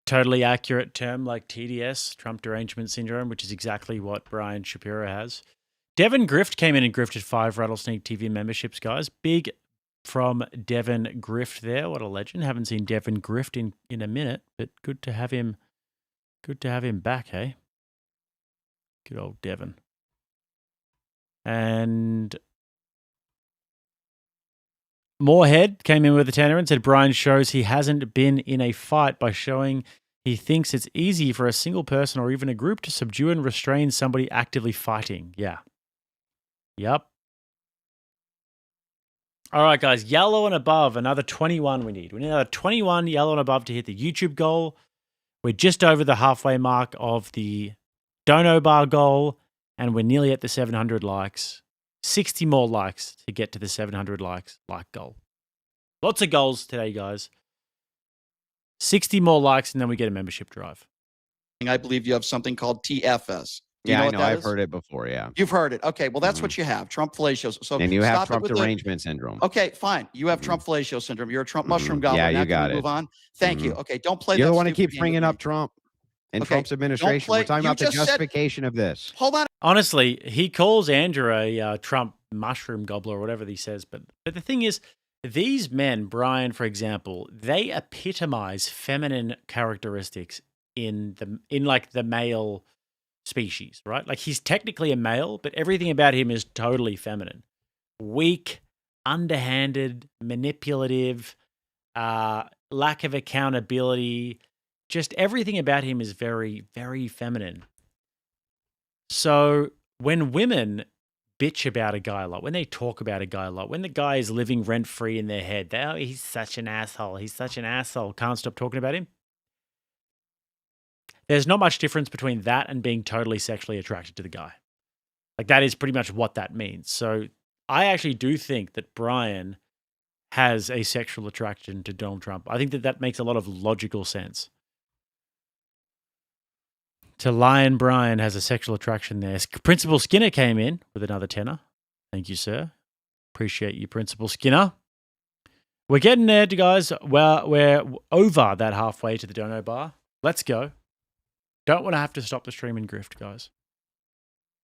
Totally accurate term like TDS, Trump Derangement Syndrome, which is exactly what Brian Shapiro has. Devin Grift came in and grifted 5 Rattlesnake TV memberships, guys. Big from Devin Grift there. What a legend. Haven't seen Devin Grift in a minute, but good to have him back, hey? Good old Devon. And Moorhead came in with a tenner and said Brian shows he hasn't been in a fight by showing he thinks it's easy for a single person or even a group to subdue and restrain somebody actively fighting. Yeah. Yep. All right, guys. Yellow and above, another 21 we need. We need another 21 yellow and above to hit the YouTube goal. We're just over the halfway mark of the Dono Bar goal, and we're nearly at the 700 likes. 60 more likes to get to the 700 like goal. Lots of goals today, guys. 60 more likes, and then we get a membership drive. I believe you have something called TFS. Yeah, I know. I've heard it before. Yeah. You've heard it. Okay. Well, that's what you have. Trump fellatio. So and you have Trump derangement syndrome. Okay, fine. You have Trump fellatio syndrome. You're a Trump mushroom gobbler. Yeah, now you got it. Move on. Thank you. Okay. Don't play You're that the one who stupid keeps game bringing with up me. Trump and Okay, Trump's administration. We're talking about the justification of this. Hold on. Honestly, he calls Andrew a Trump mushroom gobbler or whatever he says. But the thing is, these men, Brian, for example, they epitomize feminine characteristics in like the male species, right? Like he's technically a male, but everything about him is totally feminine. Weak, underhanded, manipulative, lack of accountability. Just everything about him is very, very feminine. So when women bitch about a guy a lot, when they talk about a guy a lot, when the guy is living rent-free in their head, oh, he's such an asshole, he's such an asshole, can't stop talking about him. There's not much difference between that and being totally sexually attracted to the guy. Like that is pretty much what that means. So I actually do think that Brian has a sexual attraction to Donald Trump. I think that makes a lot of logical sense. To Lyin, Brian has a sexual attraction there. Principal Skinner came in with another tenner. Thank you, sir. Appreciate you, Principal Skinner. We're getting there, guys. Well, we're over that halfway to the Dono Bar. Let's go. Don't want to have to stop the stream and grift, guys.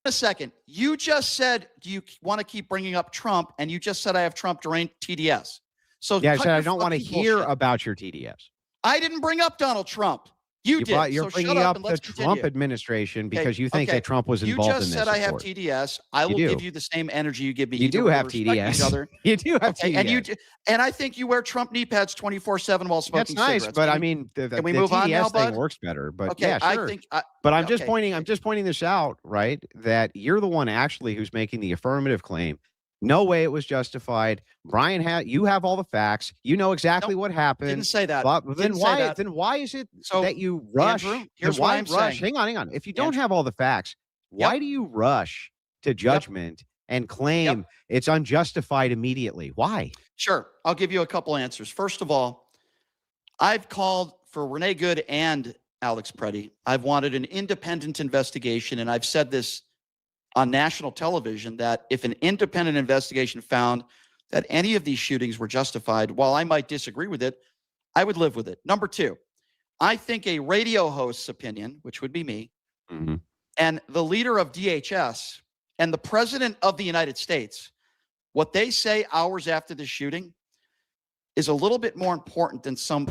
A second. You just said you want to keep bringing up Trump, and you just said I have Trump during TDS. So yeah, I said I don't want to hear about your TDS. I didn't bring up Donald Trump. You did. You're so bringing shut up and the let's Trump continue. administration because you think that Trump was involved in this. You just said I have TDS. I will give you the same energy you give me. You do have TDS. Each other. You do have TDS. And I think you wear Trump knee pads 24/7 while smoking cigarettes. That's nice, but I mean, the TDS thing works better. But yeah, sure. But I'm just pointing this out, right? That you're the one actually who's making the affirmative claim. No way it was justified. Brian, you have all the facts. You know exactly what happened. Didn't say that. But then why is it that you rush? Andrew, here's why I'm saying. Hang on. If you don't have all the facts, why do you rush to judgment and claim it's unjustified immediately? Why? Sure. I'll give you a couple answers. First of all, I've called for Renee Good and Alex Preddy. I've wanted an independent investigation, and I've said this on national television that if an independent investigation found that any of these shootings were justified, while I might disagree with it, I would live with it. Number two, I think a radio host's opinion, which would be me, and the leader of DHS and the president of the United States, what they say hours after the shooting is a little bit more important than some,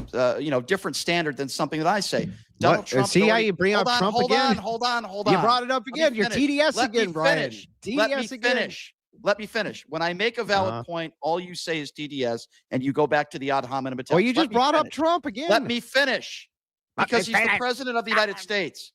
different standard than something that I say. Donald Trump. See how you bring up Trump again? Hold on. You brought it up again. You're TDS again, Brian. TDS again. Let me finish. When I make a valid point, all you say is TDS, and you go back to the ad hominem attack. Well, you just brought up Trump again. Let me finish. Because he's the president of the United States.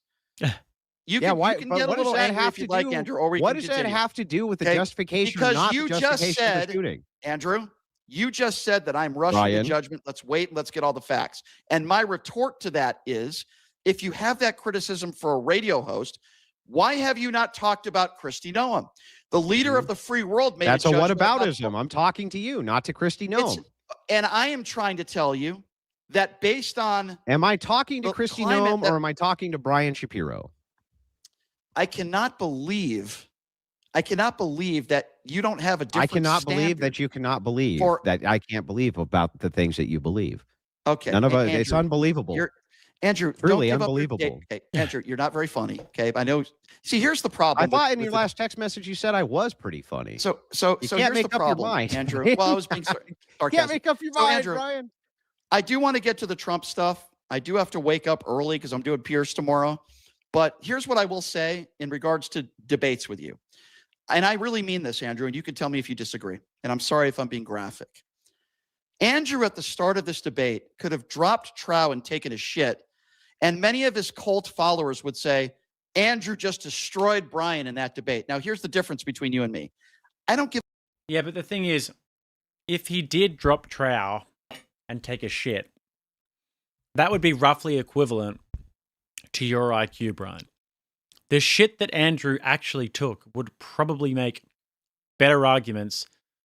You can get a little angry if you like, Andrew, or we can continue. What does that have to do with the justification or not the justification of the shooting? Andrew, you just said that I'm rushing to judgment. Let's wait and let's get all the facts. And my retort to that is, if you have that criticism for a radio host, why have you not talked about Kristi Noem? The leader of the free world made That's a whataboutism. I'm talking to you, not to Kristi Noem. And I am trying to tell you that based on... Am I talking to Kristi Noem or am I talking to Brian Shapiro? I cannot believe that you don't have a different believe that you cannot believe that I can't believe about the things that you believe. Okay. None of it. It's unbelievable. Andrew, really unbelievable. Andrew, you're not very funny. Okay. I know. See, here's the problem. I thought in your last text message you said I was pretty funny. So you can't make up your mind, Andrew. Well, I was being sarcastic. You can't make up your mind, Andrew, Brian. I do want to get to the Trump stuff. I do have to wake up early because I'm doing Pierce tomorrow. But here's what I will say in regards to debates with you. And I really mean this, Andrew, and you can tell me if you disagree. And I'm sorry if I'm being graphic. Andrew, at the start of this debate, could have dropped trow and taken a shit. And many of his cult followers would say, Andrew just destroyed Brian in that debate. Now, here's the difference between you and me. I don't give. Yeah, but the thing is, if he did drop trow and take a shit, that would be roughly equivalent to your IQ, Brian. The shit that Andrew actually took would probably make better arguments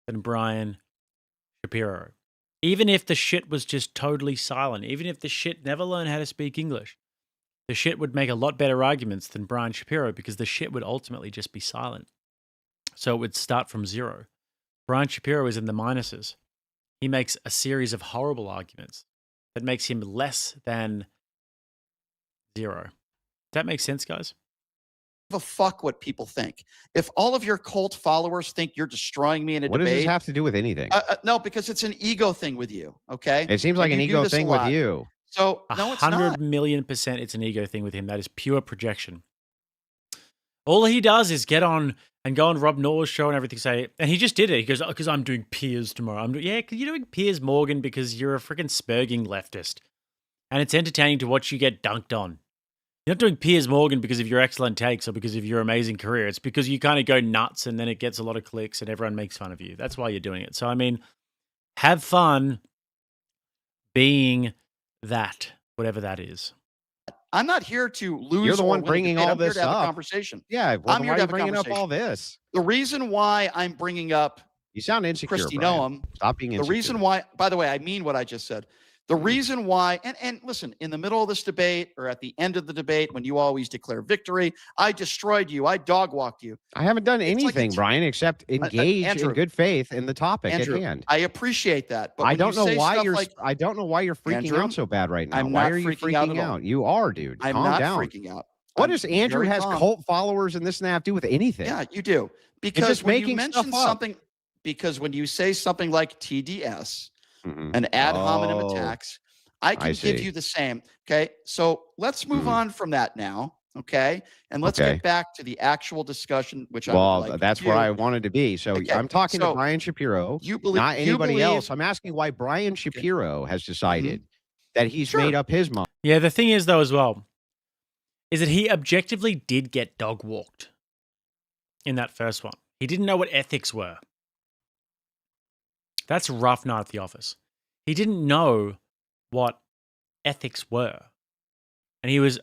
than Brian Shapiro. Even if the shit was just totally silent, even if the shit never learned how to speak English, the shit would make a lot better arguments than Brian Shapiro because the shit would ultimately just be silent. So it would start from zero. Brian Shapiro is in the minuses. He makes a series of horrible arguments that makes him less than zero. Does that make sense, guys? A fuck what people think. If all of your cult followers think you're destroying me in a What debate, does this have to do with anything? No, because it's an ego thing with you. Okay, It seems like And an you do ego this a thing with lot. you. So no, it's not. 100,000,000% it's an ego thing with him. That is pure projection. All he does is get on and go on Rob Nor's show and everything. And he just did it. He goes, because I'm doing Piers tomorrow. Yeah, because you're doing Piers Morgan because you're a freaking spurging leftist. And it's entertaining to watch you get dunked on. You're not doing Piers Morgan because of your excellent takes or because of your amazing career. It's because you kind of go nuts and then it gets a lot of clicks and everyone makes fun of you. That's why you're doing it. So, I mean, have fun being that, whatever that is. I'm not here to lose. You're the or one win a bringing debate. all I'm here this to have a up. conversation. Yeah, well, I'm then here why to are you have a bringing up conversation. all this? The reason why I'm bringing up You sound insecure, Christy Brian. Noam. Stop being The insecure. reason why, by the way, I mean what I just said. The reason why, and listen, in the middle of this debate or at the end of the debate, when you always declare victory, I destroyed you, I dog walked you. I haven't done It's like anything, it's- Brian, except engage Andrew, in good faith in the topic Andrew, at hand. I appreciate that, but I when don't you know say why stuff you're. like, I don't know why you're freaking Andrew, out so bad right now. I'm Why not are you freaking out at all. out? You are, dude. I'm Calm not down. freaking out. What I'm does Andrew very has calm. cult followers and this and that have to do with anything? Yeah, you do. Because just when you making mention stuff up. something, because when you say something like TDS, Mhm. and ad hominem Oh, attacks, I can give see. you the same. Okay. So let's move Mhm. on from that now. Okay. And let's Okay. get back to the actual discussion, which I Well, would like that's to where do. I wanted to be. So Okay, I'm talking to so Brian Shapiro, You believe not anybody believe, else. I'm asking why Brian Shapiro has decided that he's Sure. made up his mind. Yeah, the thing is, though, as well, is that he objectively did get dog walked in that first one. He didn't know what ethics were. That's a rough night at the office. He didn't know what ethics were. And he was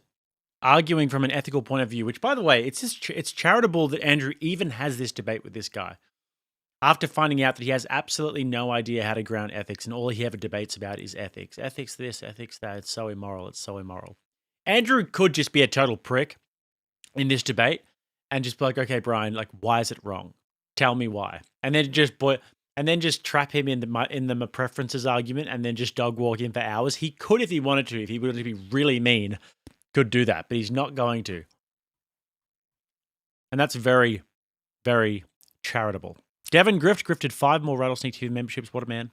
arguing from an ethical point of view, which, by the way, it's charitable that Andrew even has this debate with this guy after finding out that he has absolutely no idea how to ground ethics and all he ever debates about is ethics. Ethics this, ethics that. It's so immoral. It's so immoral. Andrew could just be a total prick in this debate and just be like, okay, Brian, like, why is it wrong? Tell me why. And then just trap him in the preferences argument and then just dog walk him for hours. He could if he wanted to, if he wanted to be really mean, could do that, but he's not going to. And that's very, very charitable. Devin grifted 5 more Rattlesnake TV memberships. What a man.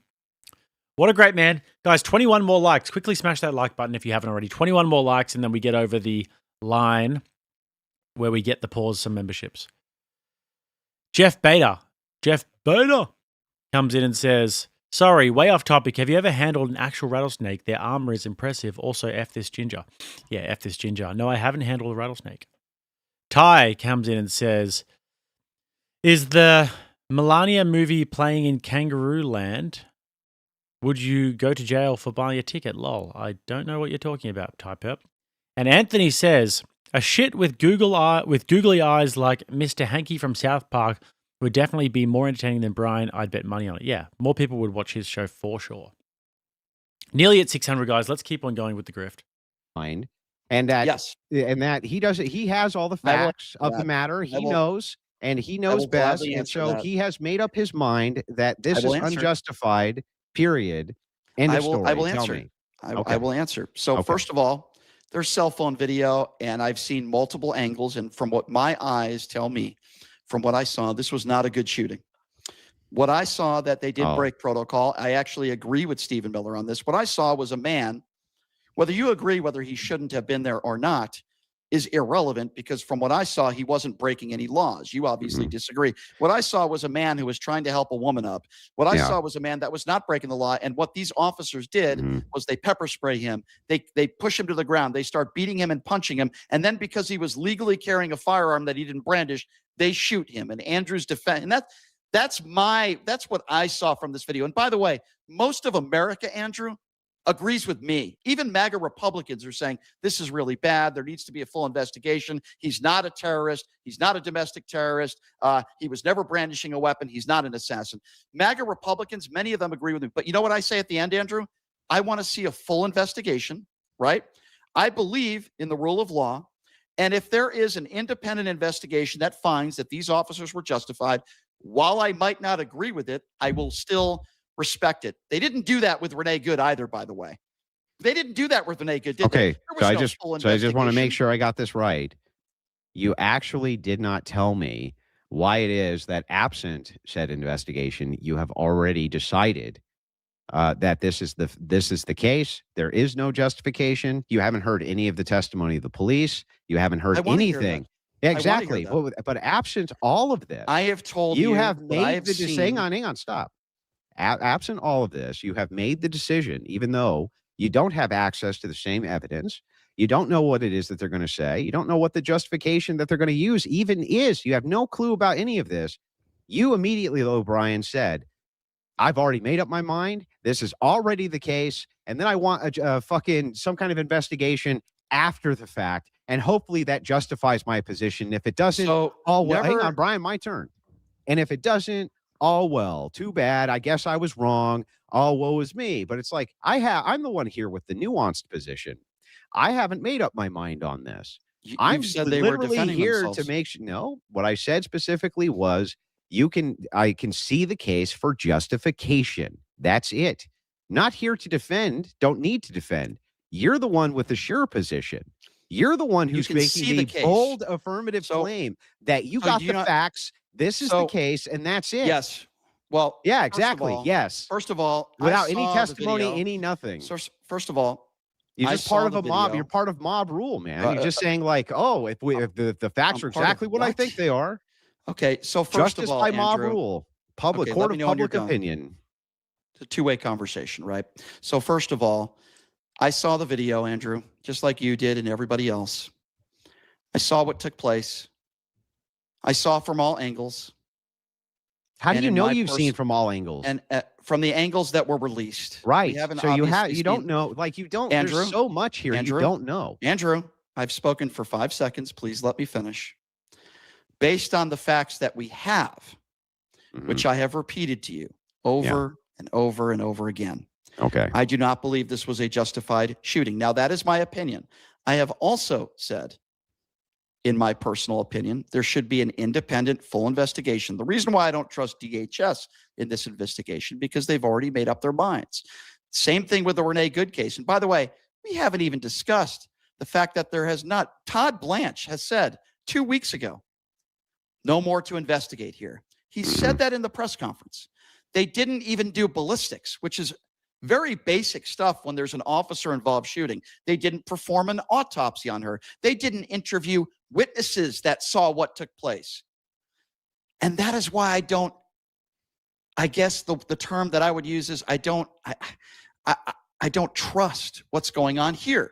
What a great man. Guys, 21 more likes. Quickly smash that like button if you haven't already. 21 more likes, and then we get over the line where we get the pause some memberships. Jeff Bader comes in and says, sorry, way off topic. Have you ever handled an actual rattlesnake? Their armor is impressive. Also, F this ginger. Yeah, F this ginger. No, I haven't handled a rattlesnake. Ty comes in and says, is the Melania movie playing in Kangaroo Land? Would you go to jail for buying a ticket? Lol. I don't know what you're talking about, Ty Perp. And Anthony says, a shit with googly eyes like Mr. Hanky from South Park would definitely be more entertaining than Brian. I'd bet money on it. Yeah, more people would watch his show for sure. Nearly at 600, guys. Let's keep on going with the grift. Mind. And that, Yes. and that he does it. He has all the facts of the matter. He knows, and he knows best. gladly And answer so that. he has made up his mind that this will is answer. unjustified. Period. End of story. I will Tell answer. me. I will answer. So Okay. first of all, there's cell phone video, and I've seen multiple angles. And from what my eyes tell me, from what I saw, this was not a good shooting. What I saw that they did break protocol. I actually agree with Stephen Miller on this. What I saw was a man, whether you agree whether he shouldn't have been there or not, is irrelevant because from what I saw, he wasn't breaking any laws. You obviously disagree. What I saw was a man who was trying to help a woman up. What I saw was a man that was not breaking the law. And what these officers did was they pepper spray him. They push him to the ground. They start beating him and punching him. And then because he was legally carrying a firearm that he didn't brandish, they shoot him. And Andrew's defense, and that's what I saw from this video. And by the way, most of America, Andrew, agrees with me. Even MAGA Republicans are saying this is really bad. There needs to be a full investigation. He's not a terrorist. He's not a domestic terrorist. He was never brandishing a weapon. He's not an assassin. MAGA Republicans, many of them agree with me. But you know what I say at the end, Andrew? I want to see a full investigation, right? I believe in the rule of law. And if there is an independent investigation that finds that these officers were justified, while I might not agree with it, I will still respect it. They didn't do that with Renee Good either, by the way. They didn't do that with Renee Good, did they? So I just want to make sure I got this right. You actually did not tell me why it is that absent said investigation, you have already decided that this is the case. There is no justification. You haven't heard any of the testimony of the police. You haven't heard anything. Yeah, exactly. But absent all of this, I have told you have made the decision. Hang on, stop. Absent all of this, you have made the decision, even though you don't have access to the same evidence. You don't know what it is that they're going to say. You don't know what the justification that they're going to use even is. You have no clue about any of this. You immediately, though, Brian, said, I've already made up my mind. This is already the case. And then I want a fucking some kind of investigation after the fact. And hopefully that justifies my position. If it doesn't, hang on, Brian, my turn. And if it doesn't, all well, too bad. I guess I was wrong. All woe is me. But it's like I'm the one here with the nuanced position. I haven't made up my mind on this. I'm said they were defending here themselves. to make sure. No, what I said specifically was I can see the case for justification. That's it. Not here to defend. Don't need to defend. You're the one with the sure position. You're the one who's making the bold affirmative claim that you got the facts. This is the case, and that's it. Yes. Well, yeah, exactly. Yes. First of all, without any testimony, any nothing. First of all, you're just part of a mob. You're part of mob rule, man. You're just saying like, if the facts are exactly what I think they are. Okay. So first Justice of all, by Andrew, mob rule, court of public opinion. It's a two-way conversation, right? So first of all, I saw the video, Andrew, just like you did and everybody else. I saw what took place. I saw from all angles. How do you know you've seen from all angles? And from the angles that were released. Right. So you don't know. Like you don't. Andrew, there's so much here you don't know. Andrew, I've spoken for 5 seconds. Please let me finish. Based on the facts that we have, which I have repeated to you over and over and over again. Okay. I do not believe this was a justified shooting. Now, that is my opinion. I have also said, in my personal opinion, there should be an independent, full investigation. The reason why I don't trust DHS in this investigation, because they've already made up their minds. Same thing with the Renee Good case. And by the way, we haven't even discussed the fact that there has not. Todd Blanche has said 2 weeks ago, no more to investigate here. He said that in the press conference. They didn't even do ballistics, which is very basic stuff when there's an officer-involved shooting. They didn't perform an autopsy on her. They didn't interview witnesses that saw what took place. And that is why I guess the term that I would use is I don't trust what's going on here.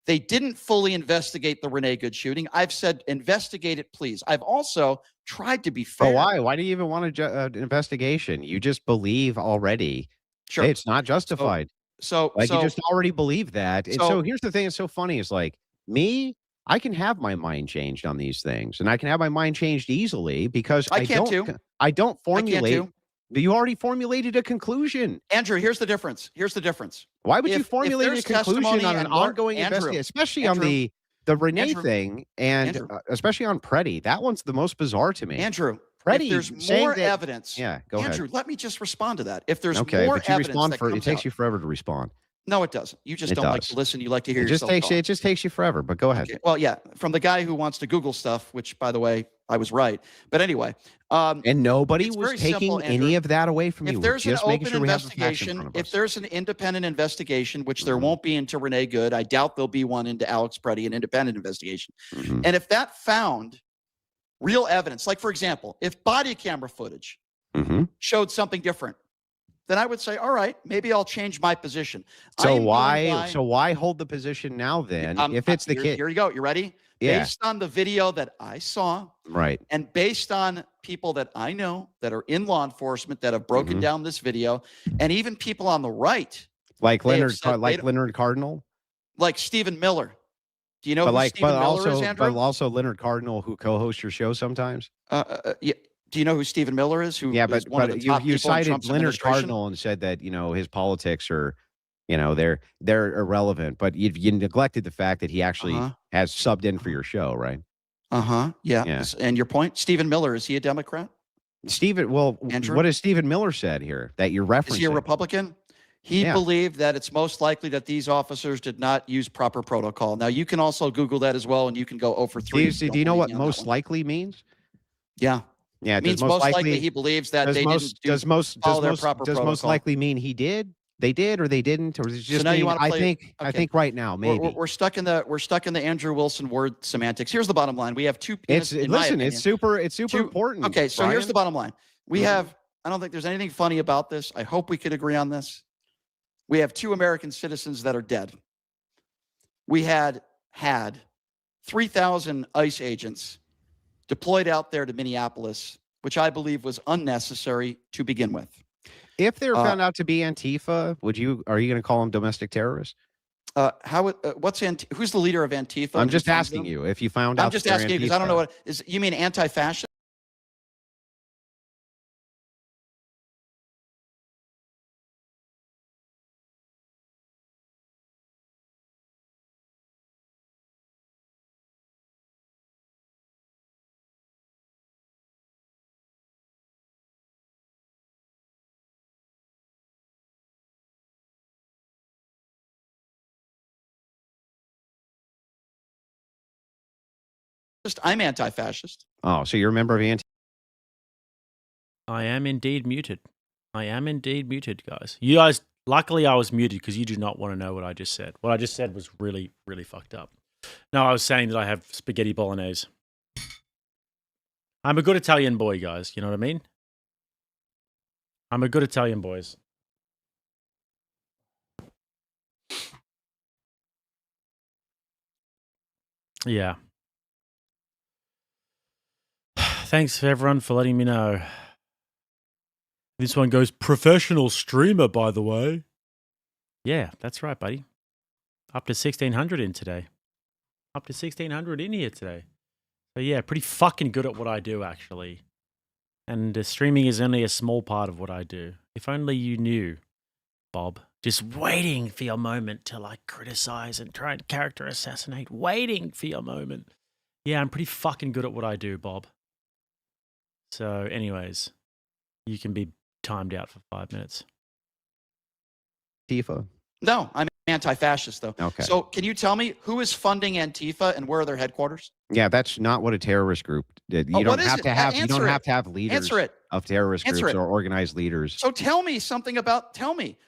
They didn't fully investigate the Renee Good shooting. I've said, investigate it, please. I've also tried to be fair. But why? Why do you even want an investigation? You just believe already. Sure. Hey, it's not justified. So you just already believe that. And so here's the thing that's so funny is like me, I can have my mind changed on these things, and I can have my mind changed easily because I don't formulate. You already formulated a conclusion. Andrew, here's the difference. Why would you formulate a conclusion on an ongoing investigation, especially on the Renee thing, and especially on Preddy? That one's the most bizarre to me. Andrew, Preddy, if there's more evidence. Yeah, go ahead. Andrew, let me just respond to that. If there's more but you respond evidence it takes you forever to respond. No, it doesn't. You just It don't like does. to listen. You like to hear It just yourself takes talk. it just takes you forever. But go ahead. Okay. Well, yeah, from the guy who wants to Google stuff, which, by the way, I was right. But anyway, And nobody it's was very taking simple, Andrew. any of that away from you. If We're there's an just making open sure we have the facts in investigation, front of if us. there's an independent investigation, which there won't be into Renee Good, I doubt there'll be one into Alex Preddy, an independent investigation. Mhm. And if that found real evidence, like, for example, if body camera footage Mhm. showed something different, then I would say, all right, maybe I'll change my position. I So am going why by- so why hold the position now then if it's the here, kid? Here you go. You ready? Yeah. Based on the video that I saw, Right. and based on people that I know that are in law enforcement that have broken Mhm. down this video, and even people on the right, Like they have Leonard said they don't- Leonard Cardinal? like Stephen Miller. Do you know But who like Stephen but Miller is, also Andrew? but also Leonard Cardinal who co-hosts your show sometimes? Yeah. Do you know who Stephen Miller is? Who Yeah, is but one of the top you people in cited Trump's Leonard administration? Cardinal and said that, his politics are, they're irrelevant, but you neglected the fact that he actually Uh-huh. has subbed in for your show, right? Yeah. Yeah. And your point, Stephen Miller, is he a Democrat? Stephen, well, Andrew? what has Stephen Miller said here that you're referencing? Is he a Republican? He Yeah. believed that it's most likely that these officers did not use proper protocol. Now, you can also Google that as well, and you can go 0 for 3. Do if you don't know believe what me on that most one. likely means? Yeah. Yeah, It means most likely he believes that they didn't follow their proper does most protocol. likely mean he did? They did or they didn't? Or is it just now you mean, wanna I play- think okay. right now, maybe. We're stuck in the Andrew Wilson word semantics. Here's the bottom line. We have two. It's in my listen, opinion, it's super two- important. Okay, so here's Brian. the bottom line. We Mhm. have. I don't think there's anything funny about this. I hope we could agree on this. We have 2 American citizens that are dead. We had 3,000 ICE agents deployed out there to Minneapolis, which I believe was unnecessary to begin with. If they're found out to be Antifa, are you going to call them domestic terrorists? Who's the leader of Antifa? I'm and who just funds asking them? you if you found out. I'm just that they're asking you because I don't know Antifa. what is. You mean anti-fascist? I'm anti-fascist. Oh, so you're a member of Antifa? I am indeed muted. I am indeed muted, guys. You guys, luckily I was muted because you do not want to know what I just said. What I just said was really, really fucked up. No, I was saying that I have spaghetti bolognese. I'm a good Italian boy, guys. You know what I mean? I'm a good Italian boys. Yeah. Thanks everyone for letting me know. This one goes professional streamer, by the way. Yeah, that's right, buddy. Up to 1,600 in today. Up to 1,600 in here today. So yeah, pretty fucking good at what I do, actually. And streaming is only a small part of what I do. If only you knew, Bob. Just waiting for your moment to like criticize and try and character assassinate. Waiting for your moment. Yeah, I'm pretty fucking good at what I do, Bob. So anyways, you can be timed out for 5 minutes. Antifa. No, I'm anti-fascist though. Okay. So can you tell me who is funding Antifa and where are their headquarters? Yeah, that's not what a terrorist group did. You Oh, don't what is have it? to have. You Answer don't it. have to have leaders Answer it. of terrorist Answer groups it. or organized leaders. So tell me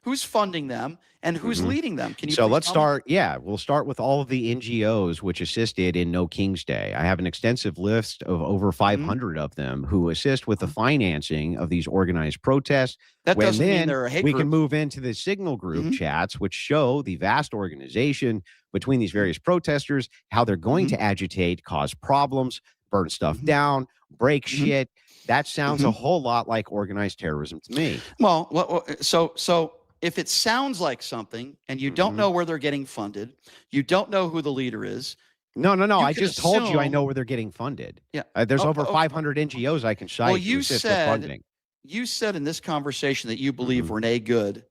who's funding them and who's leading them. Can you So please let's tell me? start. Yeah, we'll start with all of the NGOs which assisted in No King's Day. I have an extensive list of over 500 of them who assist with the financing of these organized protests. That When doesn't mean then they're a hate we group. can move into the signal group chats, which show the vast organization between these various protesters, how they're going to agitate, cause problems, burn stuff down, break shit. That sounds a whole lot like organized terrorism to me. Well, so if it sounds like something and you don't know where they're getting funded, you don't know who the leader is. No. You I could just told you I assume- know where they're getting funded. Yeah. There's Oh, over okay. 500 NGOs I can cite Well, to you assist with said funding. you said in this conversation that you believe Renee Good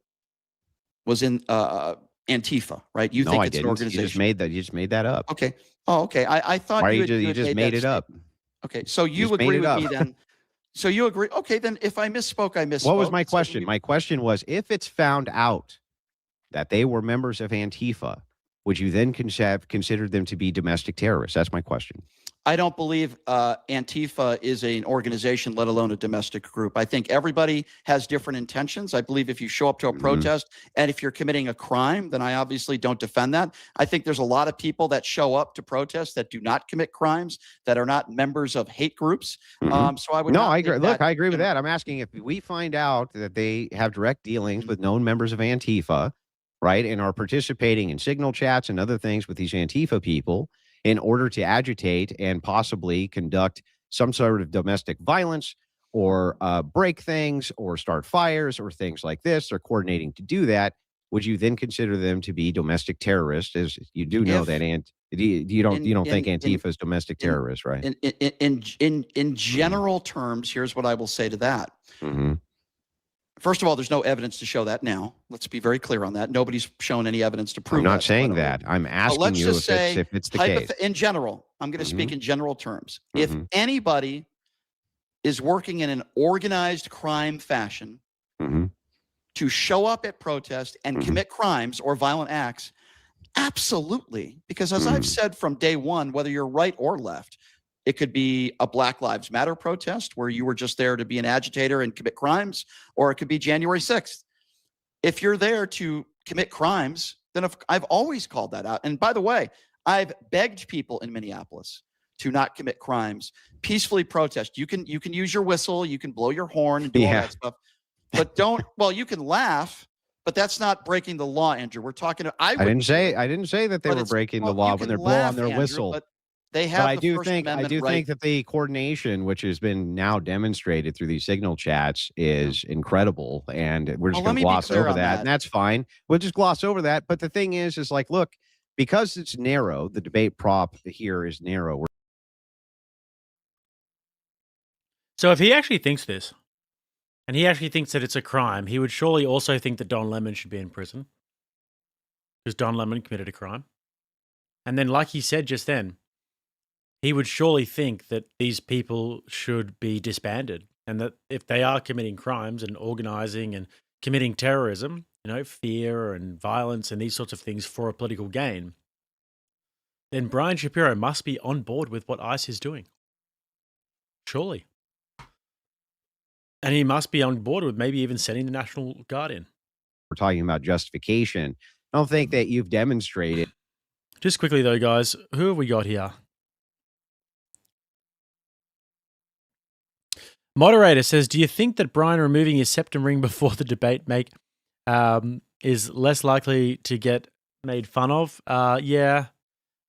was in Antifa, right? You No, think I it's didn't. an organization. You just made that up. Okay. Oh, okay. I thought Why you you just made it up? Okay. So you just made agree it with up. me then. So you agree. Okay. Then if I misspoke, I misspoke. What was my So question? you- My question was, if it's found out that they were members of Antifa, would you then consider them to be domestic terrorists? That's my question. I don't believe Antifa is an organization, let alone a domestic group. I think everybody has different intentions. I believe if you show up to a protest and if you're committing a crime, then I obviously don't defend that. I think there's a lot of people that show up to protests that do not commit crimes, that are not members of hate groups. So I would I agree. Look, I agree with that. I'm asking if we find out that they have direct dealings with known members of Antifa, right, and are participating in signal chats and other things with these Antifa people in order to agitate and possibly conduct some sort of domestic violence or break things or start fires or things like this, they're coordinating to do that, would you then consider them to be domestic terrorists? As you do know that you don't think Antifa is domestic terrorists, right? In general terms, here's what I will say to that. First of all, there's no evidence to show that now. Let's be very clear on that. Nobody's shown any evidence to prove that. I'm not saying that. I'm asking you if it's the case. In general, I'm going to speak in general terms. If anybody is working in an organized crime fashion to show up at protests and commit crimes or violent acts, absolutely. Because as I've said from day one, whether you're right or left, it could be a Black Lives Matter protest where you were just there to be an agitator and commit crimes, or it could be January 6th. If you're there to commit crimes, then I've always called that out. And by the way, I've begged people in Minneapolis to not commit crimes, peacefully protest. You can use your whistle, you can blow your horn and do all that stuff, but you can laugh, but that's not breaking the law, Andrew. We're talking. I didn't say that they were breaking the law when they're blowing on their whistle. But they have. I do think that the coordination, which has been now demonstrated through these signal chats, is incredible, and we're just going to gloss over that, and that's fine. We'll just gloss over that. But the thing is like, look, because it's narrow, the debate prop here is narrow. So if he actually thinks this, and he actually thinks that it's a crime, he would surely also think that Don Lemon should be in prison, because Don Lemon committed a crime. And then, like he said just then, he would surely think that these people should be disbanded, and that if they are committing crimes and organizing and committing terrorism, fear and violence and these sorts of things for a political gain, then Brian Shapiro must be on board with what ICE is doing. Surely. And he must be on board with maybe even sending the National Guard in. We're talking about justification. I don't think that you've demonstrated. Just quickly though, guys, who have we got here? Moderator says, do you think that Brian removing his septum ring before the debate is less likely to get made fun of? Yeah,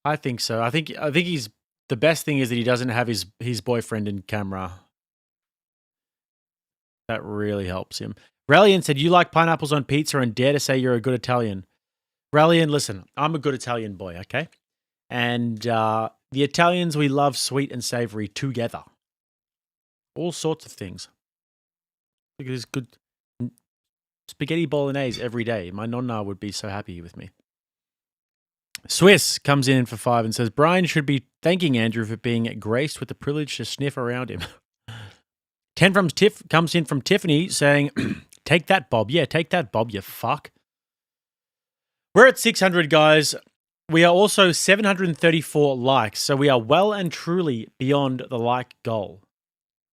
I think so. I think he's the best thing is that he doesn't have his boyfriend in camera. That really helps him. Lyin said, you like pineapples on pizza and dare to say you're a good Italian. Lyin, listen, I'm a good Italian boy, okay? And the Italians, we love sweet and savory together. All sorts of things. Look at this good spaghetti bolognese every day. My nonna would be so happy with me. Swiss comes in for 5 and says, Brian should be thanking Andrew for being graced with the privilege to sniff around him. 10 from comes in from Tiffany saying, take that, Bob. Yeah, take that, Bob, you fuck. We're at 600, guys. We are also 734 likes, so we are well and truly beyond the like goal.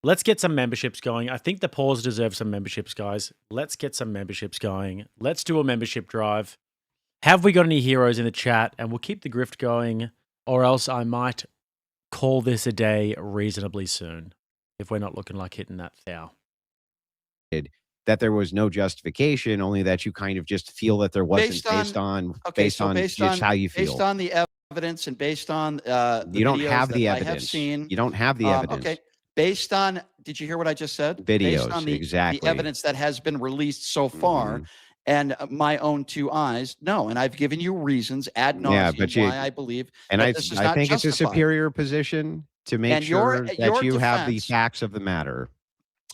Let's get some memberships going. I think the pause deserves some memberships, guys. Let's get some memberships going. Let's do a membership drive. Have we got any heroes in the chat? And we'll keep the grift going, or else I might call this a day reasonably soon if we're not looking like hitting that thou. That there was no justification, only that you kind of just feel that there wasn't based on just how you feel. Based on the evidence and based on you don't have the evidence. I have seen. You don't have the evidence. Okay. Based on, did you hear what I just said? Videos, based on exactly. The evidence that has been released so far and my own 2 eyes, no. And I've given you reasons ad nauseum why I believe and that this is not think justified. It's a superior position to make sure that you have the facts of the matter.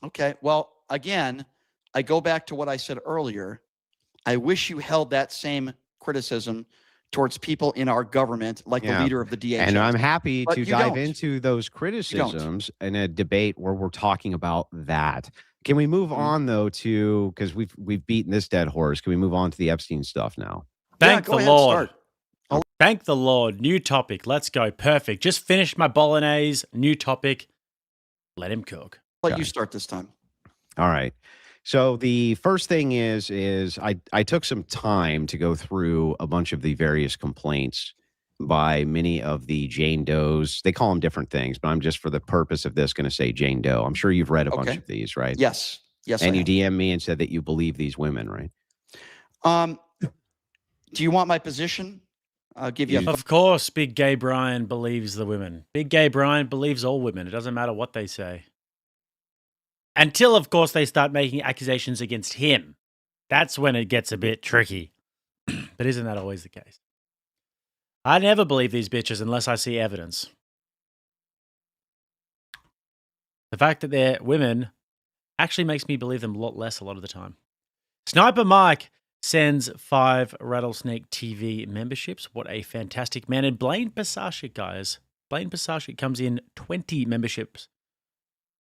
Okay. Well, again, I go back to what I said earlier. I wish you held that same criticism towards people in our government, like the leader of the DHS. And I'm happy But to you dive don't. into those criticisms in a debate where we're talking about that. Can we move on though to, because we've beaten this dead horse? Can we move on to the Epstein stuff now? Thank go the ahead, Lord. start. Thank the Lord. New topic. Let's go. Perfect. Just finished my bolognese. New topic. Let him cook. Let you start this time. All right. So the first thing is I took some time to go through a bunch of the various complaints by many of the Jane Does. They call them different things, but I'm just for the purpose of this going to say Jane Doe. I'm sure you've read a bunch of these, right? Yes. Yes. And you DM me and said that you believe these women, right? Do you want my position? I'll give you. Of course, Big Gay Brian believes the women. Big Gay Brian believes all women. It doesn't matter what they say. Until, of course, they start making accusations against him. That's when it gets a bit tricky. But isn't that always the case? I never believe these bitches unless I see evidence. The fact that they're women actually makes me believe them a lot less a lot of the time. Sniper Mike sends 5 Rattlesnake TV memberships. What a fantastic man. And Blaine Pasashik, guys. Blaine Pasashik comes in 20 memberships.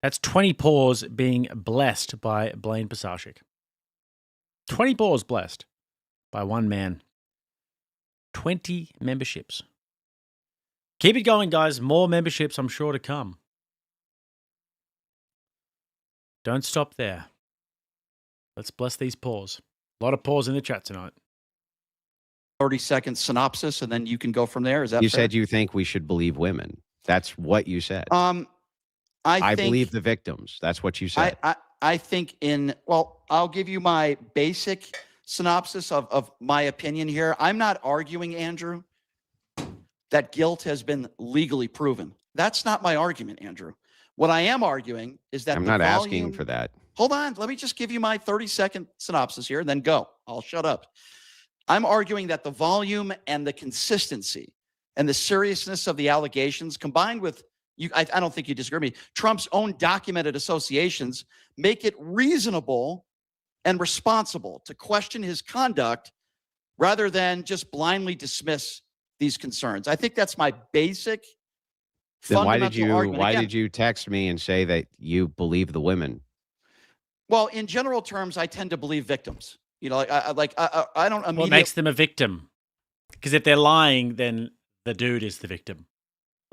That's 20 paws being blessed by Blaine Pasashik. 20 paws blessed by one man. 20 memberships. Keep it going, guys. More memberships, I'm sure, to come. Don't stop there. Let's bless these paws. A lot of paws in the chat tonight. 30-second synopsis, and then you can go from there. Is that You fair? said you think we should believe women. That's what you said. I think, believe the victims. That's what you said. I think I'll give you my basic synopsis of my opinion here. I'm not arguing, Andrew, that guilt has been legally proven. That's not my argument, Andrew. What I am arguing is that I'm not asking for that. Hold on. Let me just give you my 30-second synopsis here and then go. I'll shut up. I'm arguing that the volume and the consistency and the seriousness of the allegations combined with I don't think you disagree with me. Trump's own documented associations make it reasonable and responsible to question his conduct rather than just blindly dismiss these concerns. I think that's my basic Then fundamental argument. why Again, did you text me and say that you believe the women? Well, in general terms, I tend to believe victims. You know, I don't immediately. What makes them a victim? Because if they're lying, then the dude is the victim.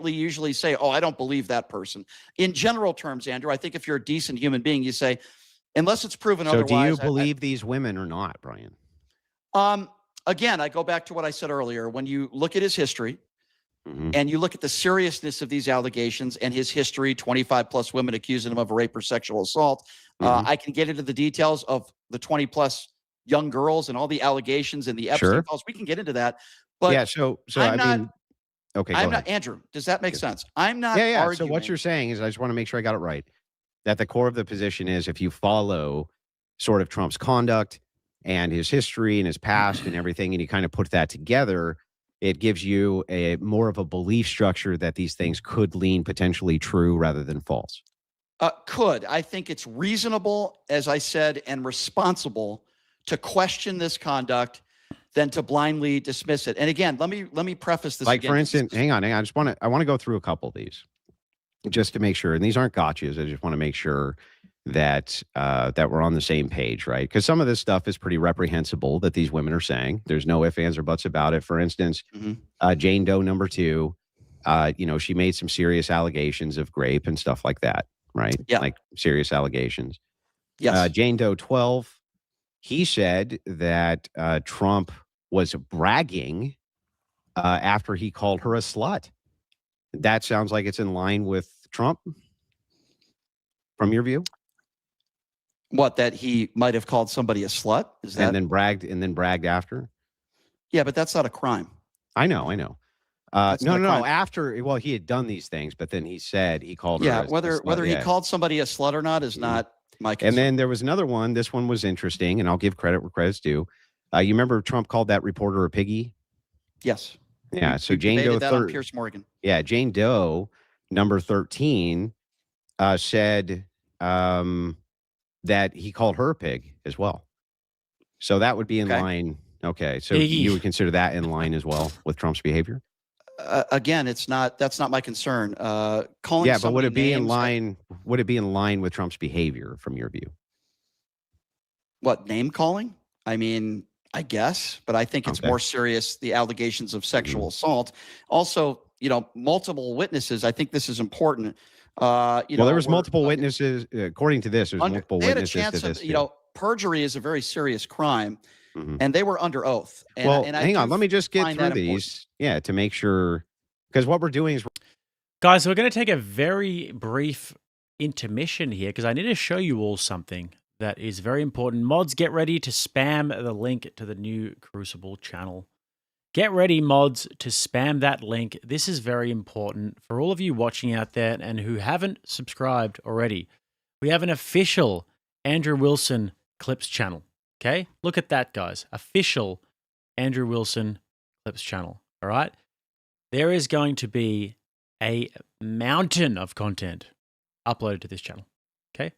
Usually say, oh, I don't believe that person. In general terms, Andrew, I think if you're a decent human being, you say, unless it's proven So otherwise. do you believe these women or not, Brian? Again, I go back to what I said earlier. When you look at his history and you look at the seriousness of these allegations and his history, 25 plus women accusing him of rape or sexual assault, I can get into the details of the 20 plus young girls and all the allegations and the Epstein calls. We can get into that. But yeah, so I mean, okay, I'm not, Andrew, does that make sense? I'm not arguing. So what you're saying is, I just want to make sure I got it right, that the core of the position is if you follow sort of Trump's conduct and his history and his past and everything, and you kind of put that together, it gives you a more of a belief structure that these things could lean potentially true rather than false. I think it's reasonable, as I said, and responsible to question this conduct than to blindly dismiss it. And again, let me preface this. Like again. for instance, hang on. I want to go through a couple of these just to make sure. And these aren't gotchas. I just want to make sure that that we're on the same page, right? Because some of this stuff is pretty reprehensible that these women are saying. There's no ifs, ands, or buts about it. For instance, Jane Doe number 2, she made some serious allegations of rape and stuff like that, right? Yeah. Like serious allegations. Yes. Jane Doe 12, he said that Trump was bragging after he called her a slut. That sounds like it's in line with Trump from your view? What, that he might have called somebody a slut? Is that? And then bragged after? Yeah, but that's not a crime. I know. That's not a No. crime. After, well, he had done these things, but then he said he called her. Yeah, a whether slut, he called somebody a slut or not is not my concern. And then there was another one. This one was interesting, and I'll give credit where credit's due. You remember Trump called that reporter a piggy? Yes. Yeah. So We Jane debated Doe that on Piers Morgan. Yeah, Jane Doe number 13 said that he called her a pig as well. So that would be in line Okay, so Iggy. you would consider that in line as well with Trump's behavior? Again, that's not my concern. Calling Yeah, but would somebody it be in names, line? Would it be in line with Trump's behavior from your view? what, name calling? I mean, I guess, but I think it's Okay. more serious, the allegations of sexual assault. Also, multiple witnesses. I think this is important. Well, there was multiple witnesses. According to this, there's multiple they had a witnesses to chance this. of, perjury is a very serious crime, Mhm. and they were under oath. And, Well, and I hang do on. Let me just get find through that important. these. Yeah, to make sure, because what we're doing is Guys, we're going to take a very brief intermission here because I need to show you all something that is very important. Mods, get ready to spam the link to the new Crucible channel. Get ready, mods, to spam that link. This is very important for all of you watching out there and who haven't subscribed already. We have an official Andrew Wilson Clips channel. Okay? Look at that, guys. Official Andrew Wilson Clips channel. All right? There is going to be a mountain of content uploaded to this channel. Okay?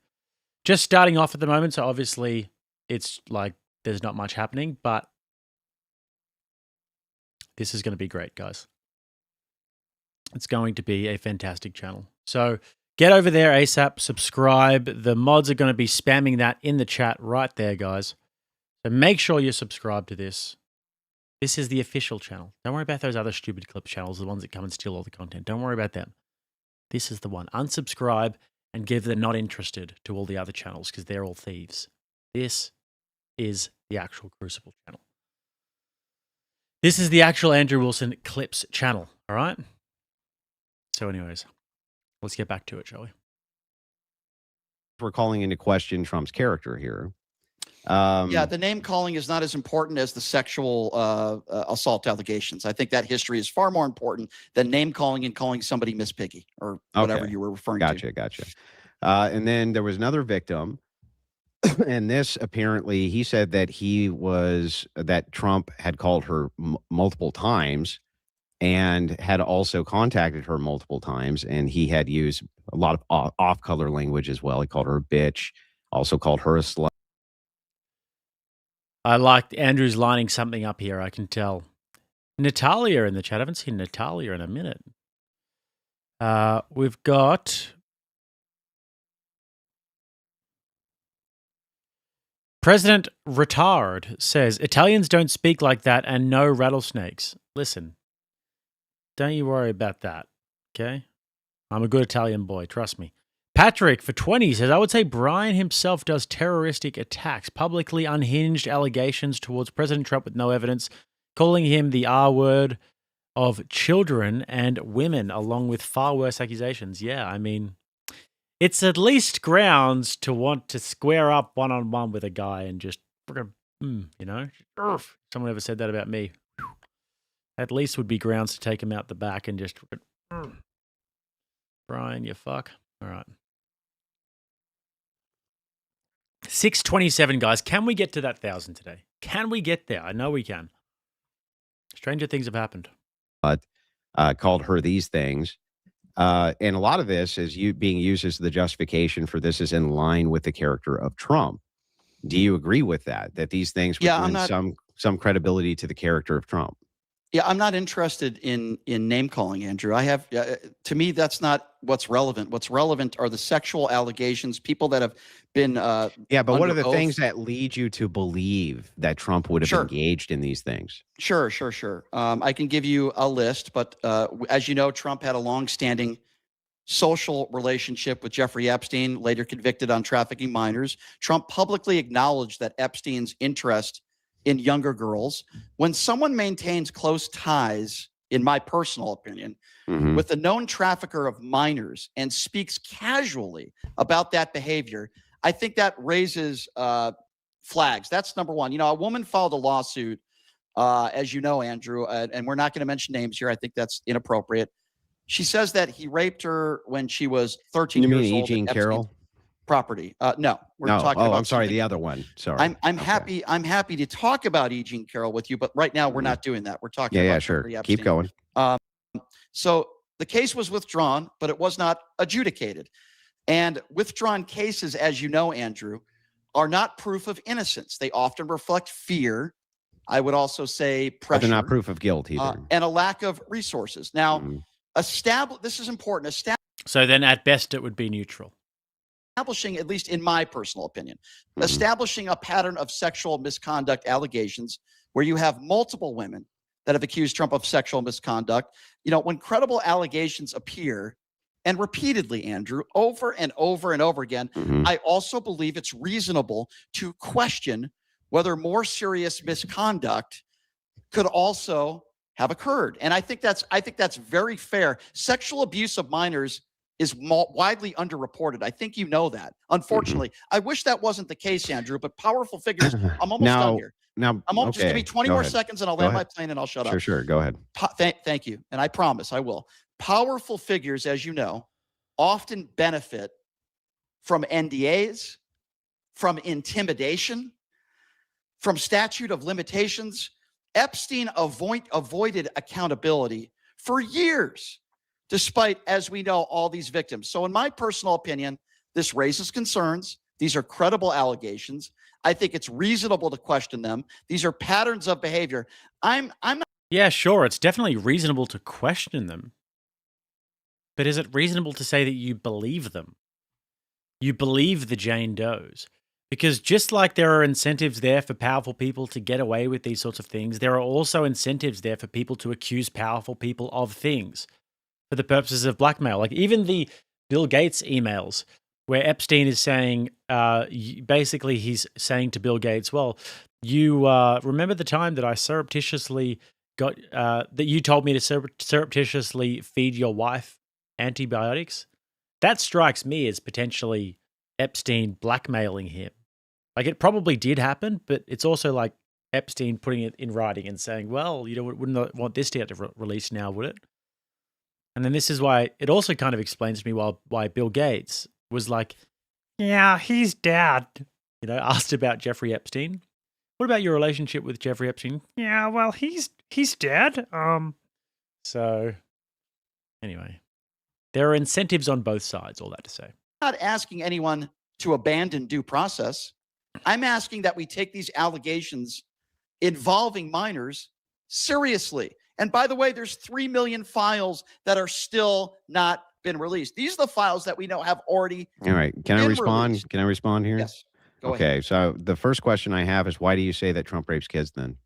Just starting off at the moment, so obviously it's like there's not much happening, but this is going to be great, guys. It's going to be a fantastic channel. So get over there ASAP, subscribe. The mods are going to be spamming that in the chat right there, guys. So make sure you're subscribed to this. This is the official channel. Don't worry about those other stupid clip channels, the ones that come and steal all the content. Don't worry about them. This is the one. Unsubscribe and give the not interested to all the other channels because they're all thieves. This is the actual Crucible channel. This is the actual Andrew Wilson Clips channel, all right? So anyways, let's get back to it, shall we? we're calling into question Trump's character here. Yeah, the name calling is not as important as the sexual assault allegations. I think that history is far more important than name calling and calling somebody Miss Piggy or whatever you were referring to. Gotcha. And then there was another victim. And this apparently, he said that that Trump had called her multiple times and had also contacted her multiple times. And he had used a lot of off-color language as well. He called her a bitch, also called her a slut. I like Andrew's lining something up here, I can tell. Natalia in the chat. I haven't seen Natalia in a minute. We've got President Retard says, Italians don't speak like that and no rattlesnakes. Listen, don't you worry about that, okay? I'm a good Italian boy, trust me. Patrick, for 20, says, I would say Brian himself does terroristic attacks, publicly unhinged allegations towards President Trump with no evidence, calling him the R word of children and women, along with far worse accusations. Yeah, I mean, it's at least grounds to want to square up one-on-one with a guy and just, you know, if someone ever said that about me, at least would be grounds to take him out the back and just, Brian, you fuck. All right. 627, guys. Can we get to that 1,000 today? Can we get there? I know we can. Stranger things have happened. But called her these things. And a lot of this is being used as the justification for this is in line with the character of Trump. Do you agree with that? That these things would lend some credibility to the character of Trump? Yeah, I'm not interested in name calling, Andrew. I have, to me, that's not what's relevant. What's relevant are the sexual allegations, people that have been. Yeah, but what are the things that lead you to believe that Trump would have engaged in these things? Sure. I can give you a list, but as you know, Trump had a long-standing social relationship with Jeffrey Epstein, later convicted on trafficking minors. Trump publicly acknowledged that Epstein's interest in younger girls. When someone maintains close ties, in my personal opinion, with a known trafficker of minors and speaks casually about that behavior, I think that raises flags. That's number one. You know, a woman filed a lawsuit, as you know, Andrew, and we're not going to mention names here. I think that's inappropriate. She says that he raped her when she was 13 years old. You mean E. Jean Carroll? Property. No, we're talking about. I'm sorry, the other one. Sorry. I'm happy to talk about E. Jean Carroll with you, but right now we're not doing that. We're talking about sure. Keep going. So the case was withdrawn, but it was not adjudicated. And withdrawn cases, as you know, Andrew, are not proof of innocence. They often reflect fear, I would also say But pressure. they're not proof of guilt either. And a lack of resources. Now, this is important. So then at best it would be neutral. Establishing, at least in my personal opinion, establishing a pattern of sexual misconduct allegations where you have multiple women that have accused Trump of sexual misconduct. You know, when credible allegations appear, and repeatedly, Andrew, over and over and over again, I also believe it's reasonable to question whether more serious misconduct could also have occurred. And I think that's very fair. Sexual abuse of minors is widely underreported. I think you know that. Unfortunately, I wish that wasn't the case, Andrew, but powerful figures. I'm almost done here. Now, Just give me 20 more seconds and I'll land my plane and I'll shut up. Sure. Go ahead. Thank you. And I promise I will. Powerful figures, as you know, often benefit from NDAs, from intimidation, from statute of limitations. Epstein avoided accountability for years, despite, as we know, all these victims. So in my personal opinion, this raises concerns. These are credible allegations. I think it's reasonable to question them. These are patterns of behavior. I'm not. Yeah, sure. It's definitely reasonable to question them. But is it reasonable to say that you believe them? You believe the Jane Does? Because just like there are incentives there for powerful people to get away with these sorts of things, there are also incentives there for people to accuse powerful people of things for the purposes of blackmail. Like even the Bill Gates emails where Epstein is saying, basically he's saying to Bill Gates, well, you remember the time that I surreptitiously that you told me to surreptitiously feed your wife antibiotics? That strikes me as potentially Epstein blackmailing him. Like it probably did happen, but it's also like Epstein putting it in writing and saying, well, you wouldn't want this to get released now, would it? And then this is why it also kind of explains to me why Bill Gates was like, yeah, he's dead. You know, asked about Jeffrey Epstein. What about your relationship with Jeffrey Epstein? Yeah, well, he's dead. So anyway, there are incentives on both sides, all that to say. I'm not asking anyone to abandon due process. I'm asking that we take these allegations involving minors seriously. And by the way, there's 3 million files that are still not been released. These are the files that we know have already. All right. Can I respond? Released. Can I respond here? Yes. Go ahead. So the first question I have is, why do you say that Trump rapes kids then?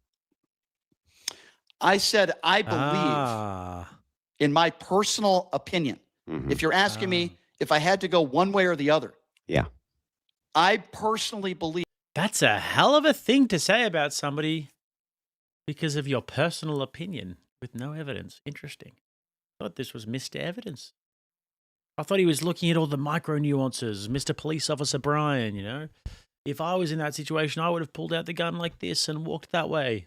I said, I believe, in my personal opinion, if you're asking me if I had to go one way or the other, I personally believe. That's a hell of a thing to say about somebody because of your personal opinion with no evidence. Interesting. I thought this was Mr. Evidence. I thought he was looking at all the micro nuances. Mr. Police Officer Brian, you know. If I was in that situation, I would have pulled out the gun like this and walked that way.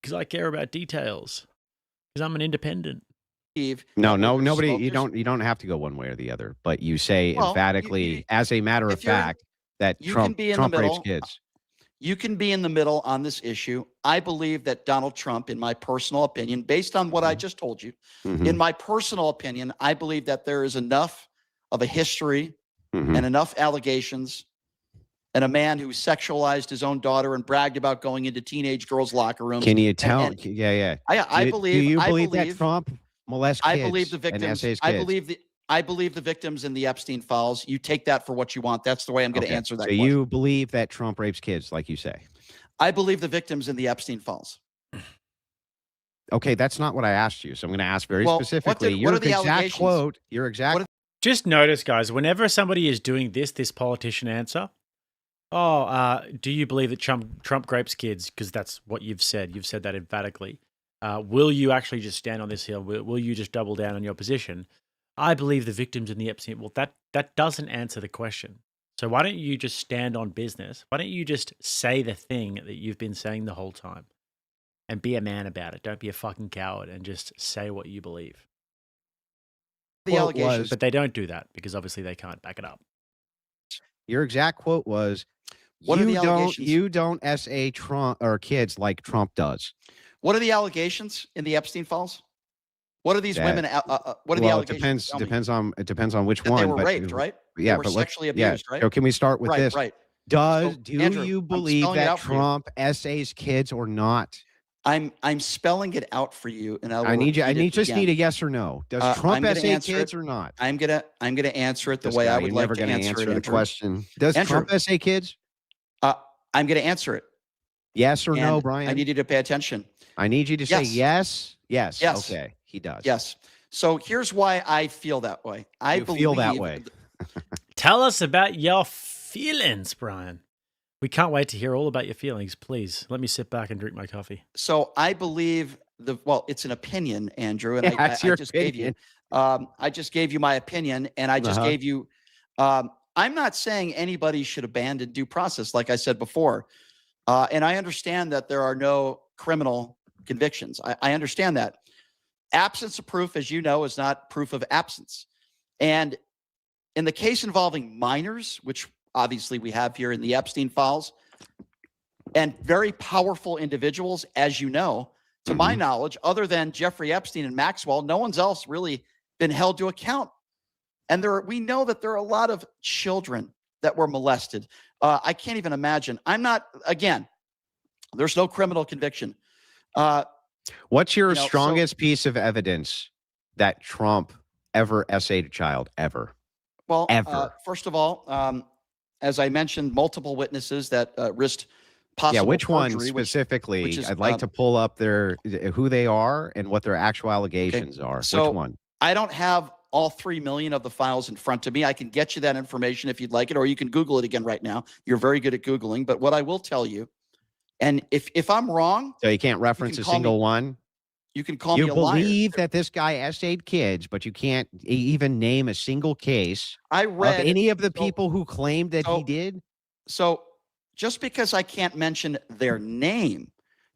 Because I care about details. Because I'm an independent. No, nobody. You don't have to go one way or the other. But you say emphatically, as a matter of fact, that Trump rapes kids. You can be in the middle on this issue. I believe that Donald Trump, in my personal opinion, based on what I just told you, in my personal opinion, I believe that there is enough of a history and enough allegations, and a man who sexualized his own daughter and bragged about going into teenage girls' locker rooms. Can you tell? I believe. Do you believe that Trump molests kids? I believe the victims. I believe the victims in the Epstein files. You take that for what you want. That's the way I'm going to answer that question. So you believe that Trump rapes kids, like you say? I believe the victims in the Epstein files. Okay, that's not what I asked you. So I'm going to ask very specifically. Your exact quote. Your exact. Just notice, guys, whenever somebody is doing this politician answer, do you believe that Trump rapes kids? Because that's what you've said. You've said that emphatically. Will you actually just stand on this hill? Will you just double down on your position? I believe the victims in the Epstein. Well, that doesn't answer the question. So why don't you just stand on business? Why don't you just say the thing that you've been saying the whole time and be a man about it? Don't be a fucking coward and just say what you believe. The allegations. But they don't do that because obviously they can't back it up. Your exact quote was, what are the allegations? You don't SA Trump or kids like Trump does. What are the allegations in the Epstein files? What are these women? What are the allegations? It depends on which one. They were raped, right? Yeah, they were sexually abused, right? So can we start with this? Right. Do Andrew, you I'm believe spelling it that out for you. Trump essays kids or not? I'm spelling it out for you, and I need you. I need just need a yes or no. Does Trump essay kids or not? I'm gonna answer it the This way guy, I would you're like never to gonna answer it. the Andrew. question. Does Andrew, Trump essay kids? I'm gonna answer it. Yes or no, And Brian? I need you to pay attention. I need you to say yes. Yes. Okay, he does. Yes. So here's why I feel that way. I feel that way. Tell us about your feelings, Brian. We can't wait to hear all about your feelings. Please let me sit back and drink my coffee. So I believe it's an opinion, Andrew, and Yeah, I just gave you. I just gave you my opinion, and I just gave you. I'm not saying anybody should abandon due process, like I said before, and I understand that there are no criminal convictions. I understand that. Absence of proof, as you know, is not proof of absence. And in the case involving minors, which obviously we have here in the Epstein files, and very powerful individuals, as you know, to my knowledge, other than Jeffrey Epstein and Maxwell, no one's else really been held to account. And we know that there are a lot of children that were molested. I can't even imagine. There's no criminal conviction. What's your strongest piece of evidence that Trump ever essayed a child, ever? Well, ever. First of all, as I mentioned, multiple witnesses that risked possible which perjury, one specifically? which is, I'd like to pull up who they are and what their actual allegations are. So which one? I don't have all 3 million of the files in front of me. I can get you that information if you'd like it, or you can Google it again right now. You're very good at Googling. But what I will tell you, and if I'm wrong, so you can't reference a single one. You can call me a liar. You believe that this guy essayed kids, but you can't even name a single case of any of the people who claimed that he did? So just because I can't mention their name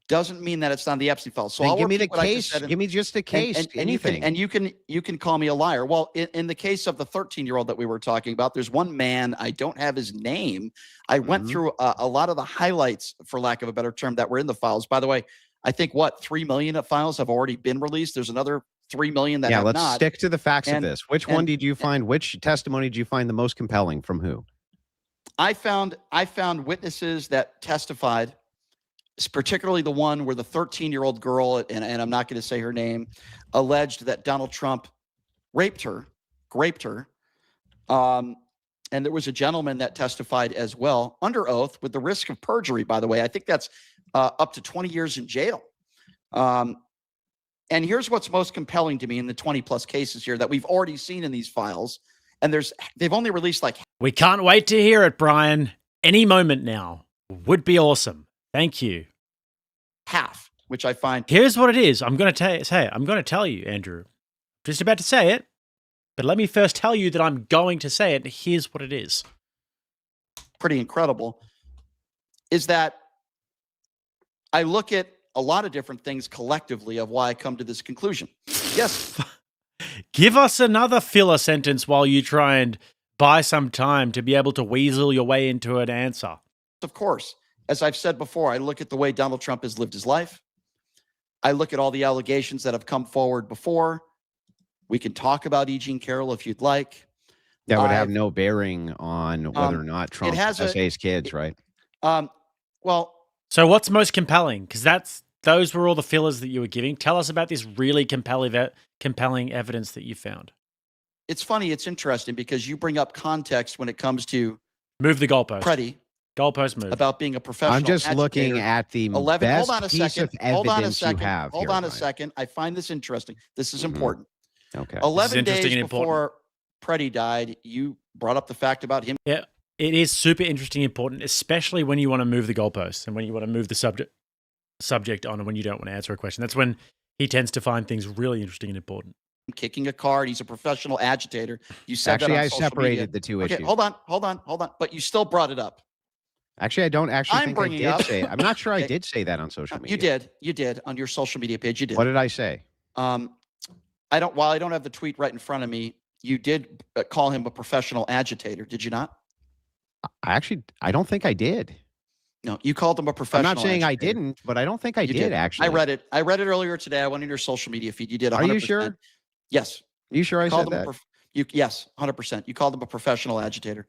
doesn't mean that it's not the Epstein files. So I'll give me the repeat what I case. just said Give me just a case. Anything. You can call me a liar. Well, in the case of the 13-year-old that we were talking about, there's one man, I don't have his name. I went through a lot of the highlights, for lack of a better term, that were in the files. By the way, I think 3 million of files have already been released. There's another 3 million that have not. Let's stick to the facts of this. Which one did you find? Which testimony did you find the most compelling? From who? I found witnesses that testified, particularly the one where the 13-year-old girl, and I'm not going to say her name, alleged that Donald Trump raped her. And there was a gentleman that testified as well under oath with the risk of perjury, by the way. I think that's up to 20 years in jail. And here's what's most compelling to me in the 20-plus cases here that we've already seen in these files. And they've only released We can't wait to hear it, Brian. Any moment now would be awesome. Thank you. Half, which I find. Here's what it is. I'm going to tell you, Andrew. Just about to say it, but let me first tell you that I'm going to say it. Here's what it is. Pretty incredible. Is that I look at a lot of different things collectively of why I come to this conclusion. Yes. Give us another filler sentence while you try and buy some time to be able to weasel your way into an answer. Of course. As I've said before, I look at the way Donald Trump has lived his life. I look at all the allegations that have come forward before. We can talk about E. Jean Carroll if you'd like. That would have no bearing on whether or not Trump essays kids, right? So what's most compelling? Because those were all the fillers that you were giving. Tell us about this really compelling evidence that you found. It's funny. It's interesting because you bring up context when it comes to move the goalpost. Preddy. Goalpost move. About being a professional I'm just agitator. looking at the 11. best Hold on a piece second. of evidence you have. Hold on a second. I find this interesting. This is important. Okay. 11 days before Preddy died, you brought up the fact about him. Yeah, it is super interesting and important, especially when you want to move the goalposts and when you want to move the subject on and when you don't want to answer a question. That's when he tends to find things really interesting and important. Kicking a card. He's a professional agitator. You said actually, that on I social separated media. the two okay, issues. Hold on. But you still brought it up. Actually, I don't actually think I did up, say it. I'm not sure I did say that on social media. You did on your social media page. You did. What did I say? While I don't have the tweet right in front of me, you did call him a professional agitator. Did you not? I don't think I did. No, you called him a professional. I'm not saying agitator. I didn't, but I don't think I did actually. I read it. I read it earlier today. I went in your social media feed. You did. 100%. Are you sure? Yes. You sure I said that? Yes, 100%. You called him a professional agitator.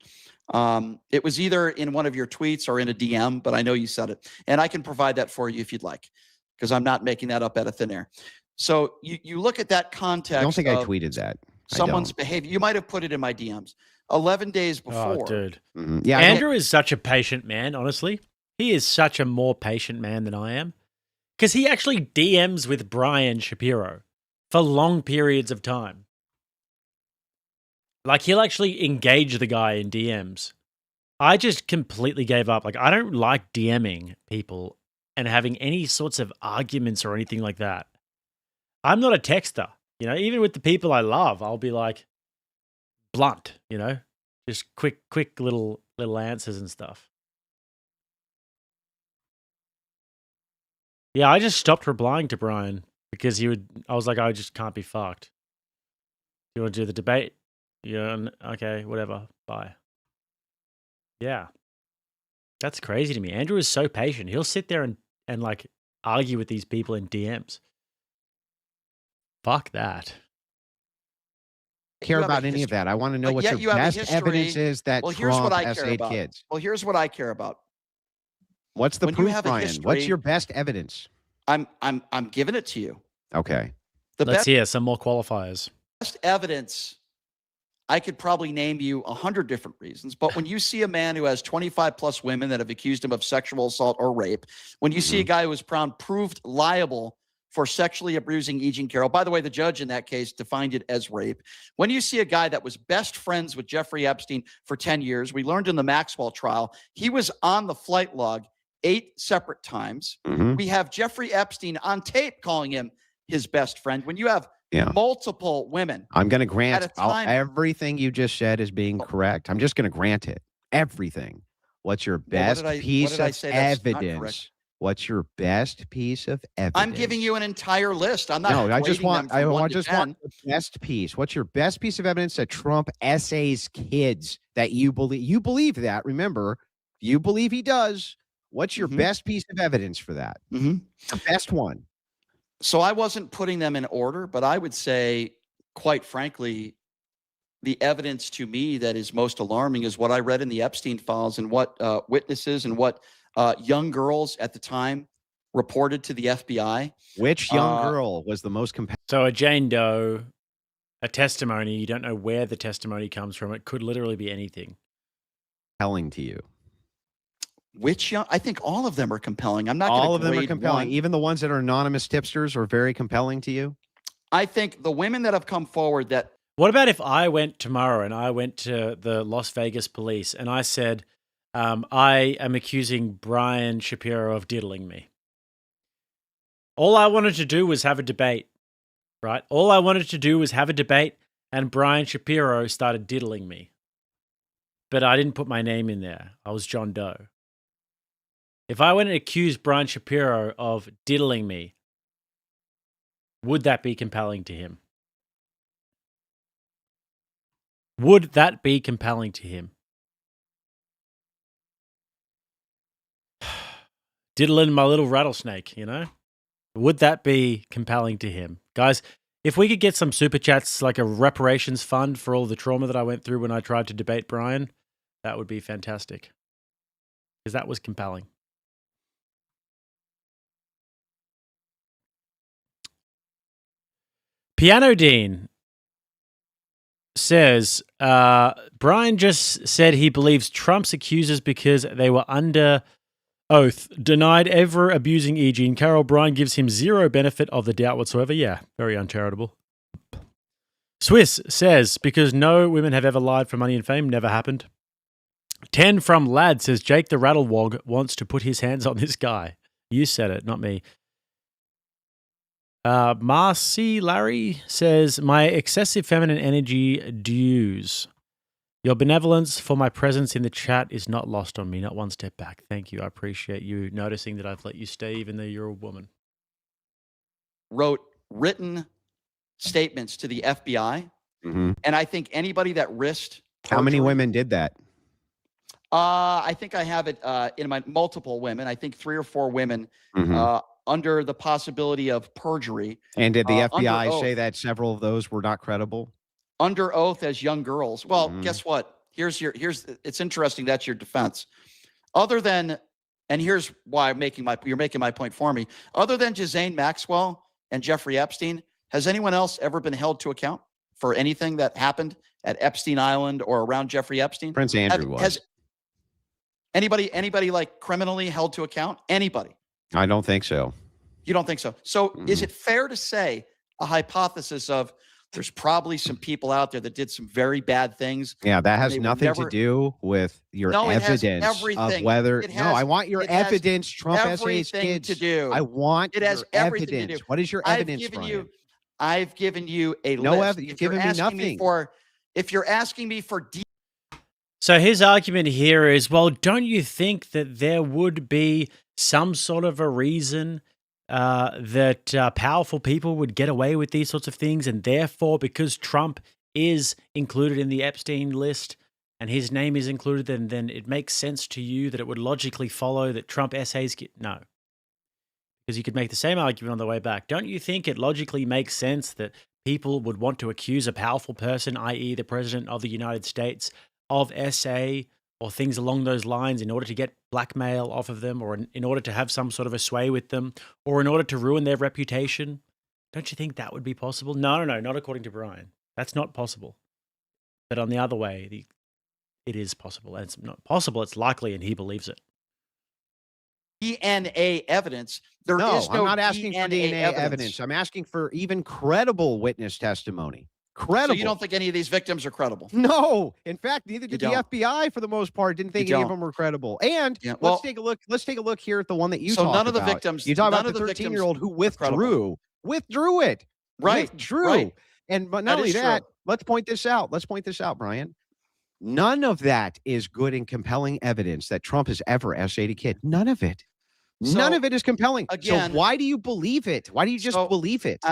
It was either in one of your tweets or in a DM, but I know you said it. And I can provide that for you if you'd like, because I'm not making that up out of thin air. So you look at that context. I don't think I tweeted that. Someone's behavior. You might have put it in my DMs. 11 days before. Oh, dude. Yeah, Andrew is such a patient man, honestly. He is such a more patient man than I am. Because he actually DMs with Brian Shapiro for long periods of time. Like, he'll actually engage the guy in DMs. I just completely gave up. Like, I don't like DMing people and having any sorts of arguments or anything like that. I'm not a texter. You know, even with the people I love, I'll be like blunt, you know, just quick little answers and stuff. Yeah, I just stopped replying to Brian because I was like, I just can't be fucked. You want to do the debate? Yeah, okay, whatever. Bye. Yeah. That's crazy to me. Andrew is so patient. He'll sit there and like argue with these people in DMs. Fuck that. Care about any of that. I want to know what your best evidence is that Trump S8 kids. Well, here's what I care about. What's the proof, Brian? What's your best evidence? I'm giving it to you. Okay. Let's hear some more qualifiers. Best evidence, I could probably name you 100 different reasons, but when you see a man who has 25 plus women that have accused him of sexual assault or rape, when you see a guy who was proved liable for sexually abusing E. Jean Carroll, by the way, the judge in that case defined it as rape. When you see a guy that was best friends with Jeffrey Epstein for 10 years, we learned in the Maxwell trial, he was on the flight log 8 separate times. We have Jeffrey Epstein on tape calling him his best friend. When you have multiple women. I'm going to grant everything you just said is being correct. I'm just going to grant it. Everything. What's your best piece of evidence? What's your best piece of evidence? I'm giving you an entire list. I'm not. No, I just want the best piece. What's your best piece of evidence that Trump essays kids that you believe? You believe that. Remember, you believe he does. What's your best piece of evidence for that? The best one. So I wasn't putting them in order, but I would say, quite frankly, the evidence to me that is most alarming is what I read in the Epstein files and what witnesses and what young girls at the time reported to the FBI. Which young girl was the most compelling? So a Jane Doe, a testimony, you don't know where the testimony comes from. It could literally be anything. Compelling to you. Which young? I think all of them are compelling. I'm not. All of them are compelling. Even the ones that are anonymous tipsters are very compelling to you. I think the women that have come forward that. What about if I went tomorrow and I went to the Las Vegas police and I said, I am accusing Brian Shapiro of diddling me. All I wanted to do was have a debate, right? All I wanted to do was have a debate and Brian Shapiro started diddling me. But I didn't put my name in there. I was John Doe. If I went and accused Brian Shapiro of diddling me, would that be compelling to him? Would that be compelling to him? Diddling my little rattlesnake, you know? Would that be compelling to him? Guys, if we could get some super chats, like a reparations fund for all the trauma that I went through when I tried to debate Brian, that would be fantastic. Because that was compelling. Piano Dean says, Brian just said he believes Trump's accusers because they were under oath, denied ever abusing E. Jean Carroll. Brian gives him zero benefit of the doubt whatsoever. Yeah, very uncharitable. Swiss says, because no women have ever lied for money and fame, never happened. 10 from Lad says, Jake the Rattlewog wants to put his hands on this guy. You said it, not me. Marcy Larry says, my excessive feminine energy dues. Your benevolence for my presence in the chat is not lost on me, not one step back. Thank you. I appreciate you noticing that I've let you stay even though you're a woman. Wrote written statements to the FBI. And I think anybody that risked perjury, how many women did that? I think I have it in my multiple women. I think 3 or 4 women under the possibility of perjury. And did the FBI say that several of those were not credible? under oath as young girls. Well, Mhm. guess what? It's interesting that's your defense. Other than, and here's why you're making my point for me. Other than Ghislaine Maxwell and Jeffrey Epstein, has anyone else ever been held to account for anything that happened at Epstein Island or around Jeffrey Epstein? Prince Andrew was. Has anybody like criminally held to account? Anybody? I don't think so. You don't think so? So is it fair to say a hypothesis of there's probably some people out there that did some very bad things? Yeah, that has they will nothing to never- do with your No, it has evidence of everything. whether. It No, has- I want your it has evidence. Trump essays everything kids. to do. I want It has your everything to evidence. do. What is your evidence, Brian? I've given you a No list. evidence. If You've you're given me asking nothing. If you're asking me for So his argument here is, well, don't you think that there would be some sort of a reason that powerful people would get away with these sorts of things, and therefore, because Trump is included in the Epstein list and his name is included, then it makes sense to you that it would logically follow that Trump essays no. Because you could make the same argument on the way back. Don't you think it logically makes sense that people would want to accuse a powerful person, i.e. the President of the United States, of SA or things along those lines in order to get blackmail off of them, or in order to have some sort of a sway with them, or in order to ruin their reputation? Don't you think that would be possible? No, not according to Brian. That's not possible. But on the other way, it is possible. And it's not possible, it's likely, and he believes it. DNA evidence. There No, is no I'm not asking for DNA evidence. I'm asking for even credible witness testimony. Credible. So you don't think any of these victims are credible? No. In fact, neither did the don't. FBI for the most part. Didn't think You any of don't. them were credible. And Yeah, well- let's take a look. Let's take a look here at the one that you So talked none of the about. victims- You talk none about of the the victims 13-year-old who are credible. withdrew it. Right. Withdrew. Right. But That not only is that, true. let's point this out, Brian. None of that is good and compelling evidence that Trump has ever essayed a kid. None of it. None So, of it is compelling. again- so why do you believe it? Why do you just So, believe it?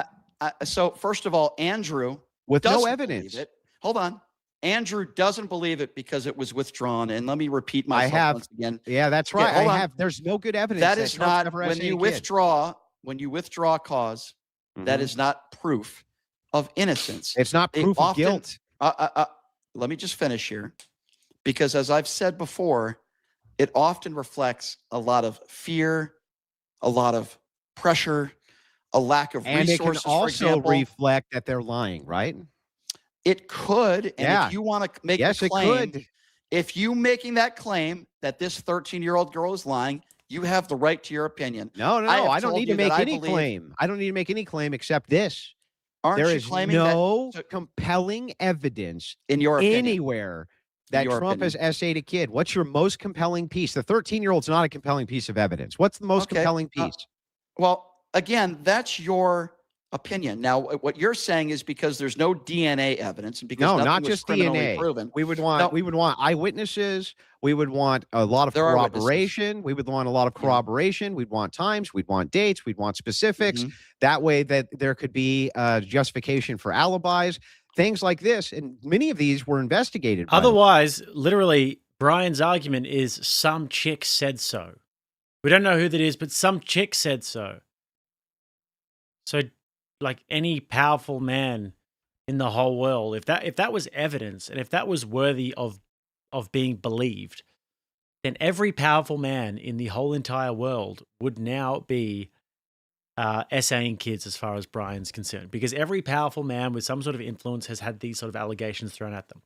So first of all, Andrew With no doesn't evidence. believe it. Hold on. Andrew doesn't believe it because it was withdrawn. And let me repeat myself have. once again. Yeah, that's Okay, right. hold I on. have. There's no good evidence That is Trump's not ever when essayed a you kid. withdraw cause. That Mhm. is not proof of innocence. It's not They proof of often- guilt. Let me just finish here, because as I've said before, it often reflects a lot of fear, a lot of pressure, a lack of And it can resources. For also example, reflect that they're lying, right? it could, and Yeah. if you want to make Yes, the it claim, could. if you making that claim that this 13-year-old girl is lying, you have the right to your opinion. No, I have I don't told need to you that make I any believe- claim. I don't need to make any claim except this. Aren't There you is claiming no that, compelling evidence in your opinion? anywhere that your Trump has essayed a kid. What's your most compelling piece? The 13-year-old's not a compelling piece of evidence. What's the most Okay, compelling piece? Well, again, that's your opinion. Now, what you're saying is because there's no DNA evidence, and because No, nothing not was just criminally DNA. proven. We would No. want eyewitnesses. We would want a lot of There are witnesses. corroboration. We would want a lot of corroboration. We'd want times. We'd want dates. We'd want specifics. Mhm. That way that there could be justification for alibis, things like this. And many of these were investigated. by the- Otherwise, literally, Brian's argument is some chick said so. We don't know who that is, but some chick said so. So, like any powerful man in the whole world, if that was evidence and if that was worthy of being believed, then every powerful man in the whole entire world would now be essaying kids, as far as Brian's concerned, because every powerful man with some sort of influence has had these sort of allegations thrown at them.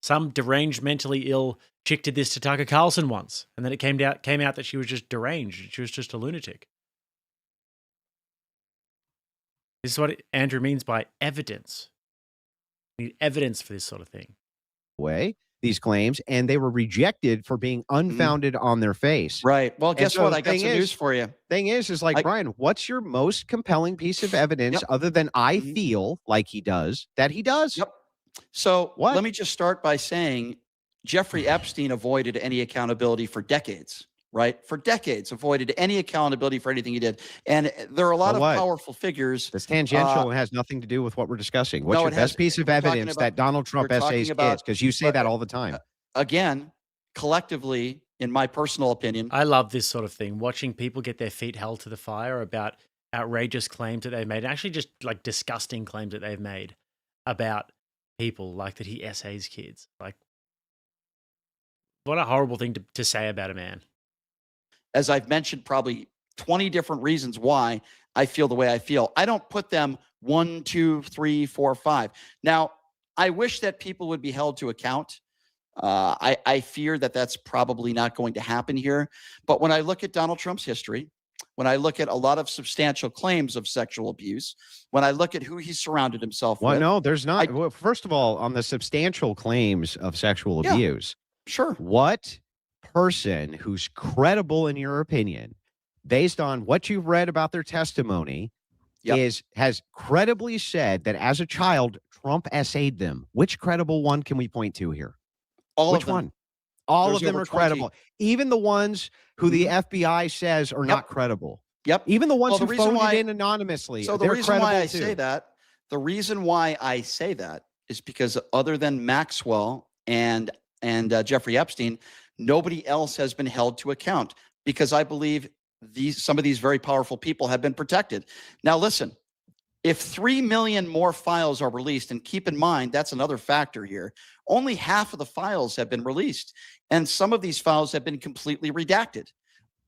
Some deranged, mentally ill chick did this to Tucker Carlson once, and then it came out that she was just deranged. She was just a lunatic. This is what Andrew means by evidence. We need evidence for this sort of thing. way these claims, and they were rejected for being unfounded on their face. Right. Well, guess so what? the I got thing some is- news for you. Thing is like, Brian, what's your most compelling piece of evidence Yep. other than I Mhm. feel like he does that he does? Yep. So What? let me just start by saying Jeffrey Epstein avoided any accountability for decades, right? For decades, avoided any accountability for anything he did. And there are a lot For of what? powerful figures. That's tangential and has nothing to do with what we're discussing. What's No, your it best has- piece of we're talking evidence about- that Donald Trump we're talking essays about- kids? Because you say that all the time. Again, collectively, in my personal opinion, I love this sort of thing, watching people get their feet held to the fire about outrageous claims that they've made, and actually just like disgusting claims that they've made about people, like that he essays kids. Like, what a horrible thing to say about a man. As I've mentioned, probably 20 different reasons why I feel the way I feel. I don't put them 1, 2, 3, 4, 5. Now, I wish that people would be held to account. I fear that that's probably not going to happen here. But when I look at Donald Trump's history, when I look at a lot of substantial claims of sexual abuse, when I look at who he surrounded himself Well, with. no, there's not. Well, first of all, on the substantial claims of sexual abuse, sure. What person who's credible in your opinion, based on what you've read about their testimony, has credibly said that as a child, Trump essayed them? Which credible one can we point to here? All Which of them. one? All There's of them over are 20. credible. Even the ones who the FBI says are not credible. Yep. Even the ones Well, who phoned it in anonymously. So the reason why I say that, is because other than Maxwell and Jeffrey Epstein, nobody else has been held to account, because I believe some of these very powerful people have been protected. Now, listen, if 3 million more files are released, and keep in mind, that's another factor here, only half of the files have been released. And some of these files have been completely redacted.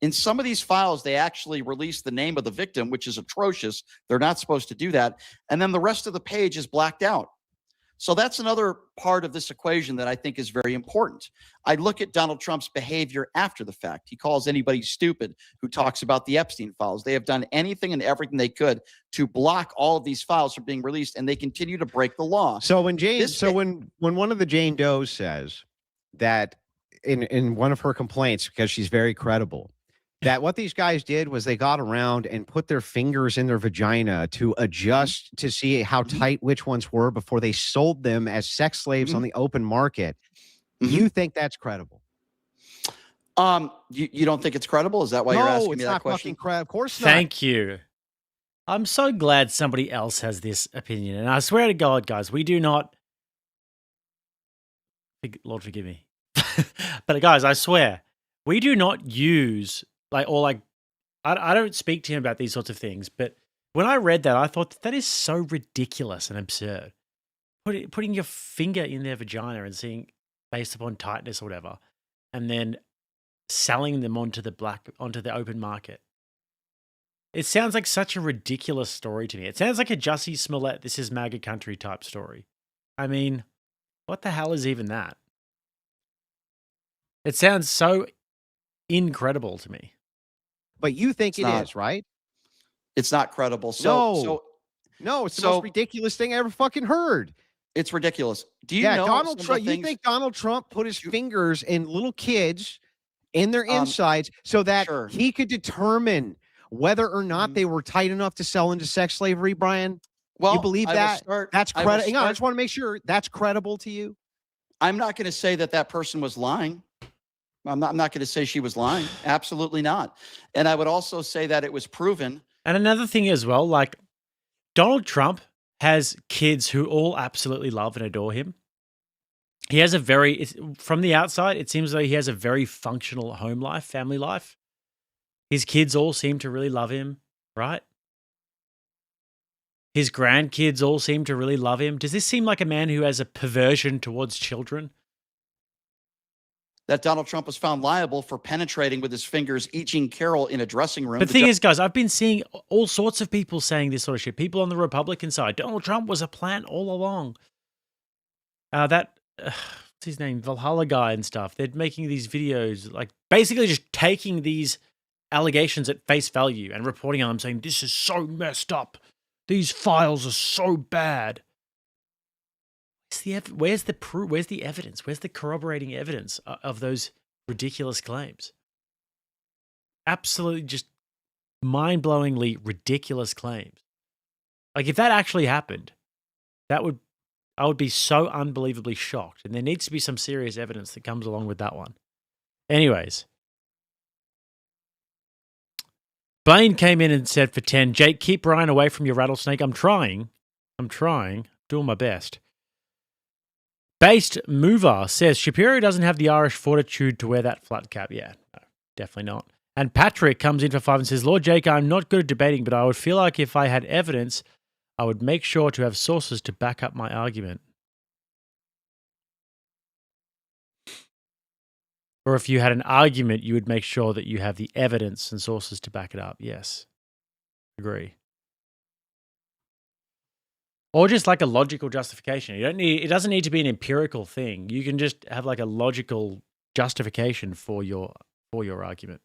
In some of these files, they actually release the name of the victim, which is atrocious. They're not supposed to do that. And then the rest of the page is blacked out. So that's another part of this equation that I think is very important. I look at Donald Trump's behavior after the fact. He calls anybody stupid who talks about the Epstein files. They have done anything and everything they could to block all of these files from being released, and they continue to break the law. So when when one of the Jane Does says that in one of her complaints, because she's very credible, that what these guys did was they got around and put their fingers in their vagina to adjust to see how tight which ones were before they sold them as sex slaves on the open market. You think that's credible? You don't think it's credible? Is that why you're asking me that question? Of course not. Thank you. I'm so glad somebody else has this opinion. And I swear to God, guys, we do not... Lord forgive me. But guys, I swear, we do not use... I don't speak to him about these sorts of things, but when I read that, I thought that is so ridiculous and absurd. Putting your finger in their vagina and seeing based upon tightness or whatever, and then selling them onto the open market. It sounds like such a ridiculous story to me. It sounds like a Jussie Smollett, This Is MAGA Country type story. I mean, what the hell is even that? It sounds so incredible to me. But you think it is, right? It's not credible. No, it's the most ridiculous thing I ever fucking heard. It's ridiculous. Do you know Donald Trump? You think Donald Trump put his fingers in little kids in their insides so that he could determine whether or not they were tight enough to sell into sex slavery, Brian? Well, you believe that? That's credible. Hang on, I just want to make sure that's credible to you. I'm not going to say that person was lying. I'm not going to say she was lying. Absolutely not. And I would also say that it was proven. And another thing as well, like Donald Trump has kids who all absolutely love and adore him. He has from the outside, it seems like he has a very functional home life, family life. His kids all seem to really love him, right? His grandkids all seem to really love him. Does this seem like a man who has a perversion towards children? That Donald Trump was found liable for penetrating with his fingers E. Jean Carroll in a dressing room. But the thing is, guys, I've been seeing all sorts of people saying this sort of shit. People on the Republican side. Donald Trump was a plant all along. What's his name? Valhalla guy and stuff. They're making these videos, like basically just taking these allegations at face value and reporting on them, saying, this is so messed up. These files are so bad. Where's the proof? Where's the evidence? Where's the corroborating evidence of those ridiculous claims? Absolutely just mind-blowingly ridiculous claims. Like if that actually happened, I would be so unbelievably shocked. And there needs to be some serious evidence that comes along with that one. Anyways. Blaine came in and said for 10, Jake, keep Brian away from your rattlesnake. I'm trying. Doing my best. Based Mover says, Shapiro doesn't have the Irish fortitude to wear that flat cap. Yeah, no, definitely not. And Patrick comes in for 5 and says, Lord Jake, I'm not good at debating, but I would feel like if I had evidence, I would make sure to have sources to back up my argument. Or if you had an argument, you would make sure that you have the evidence and sources to back it up. Yes. Agree. Or just like a logical justification. It doesn't need to be an empirical thing. You can just have like a logical justification for your argument.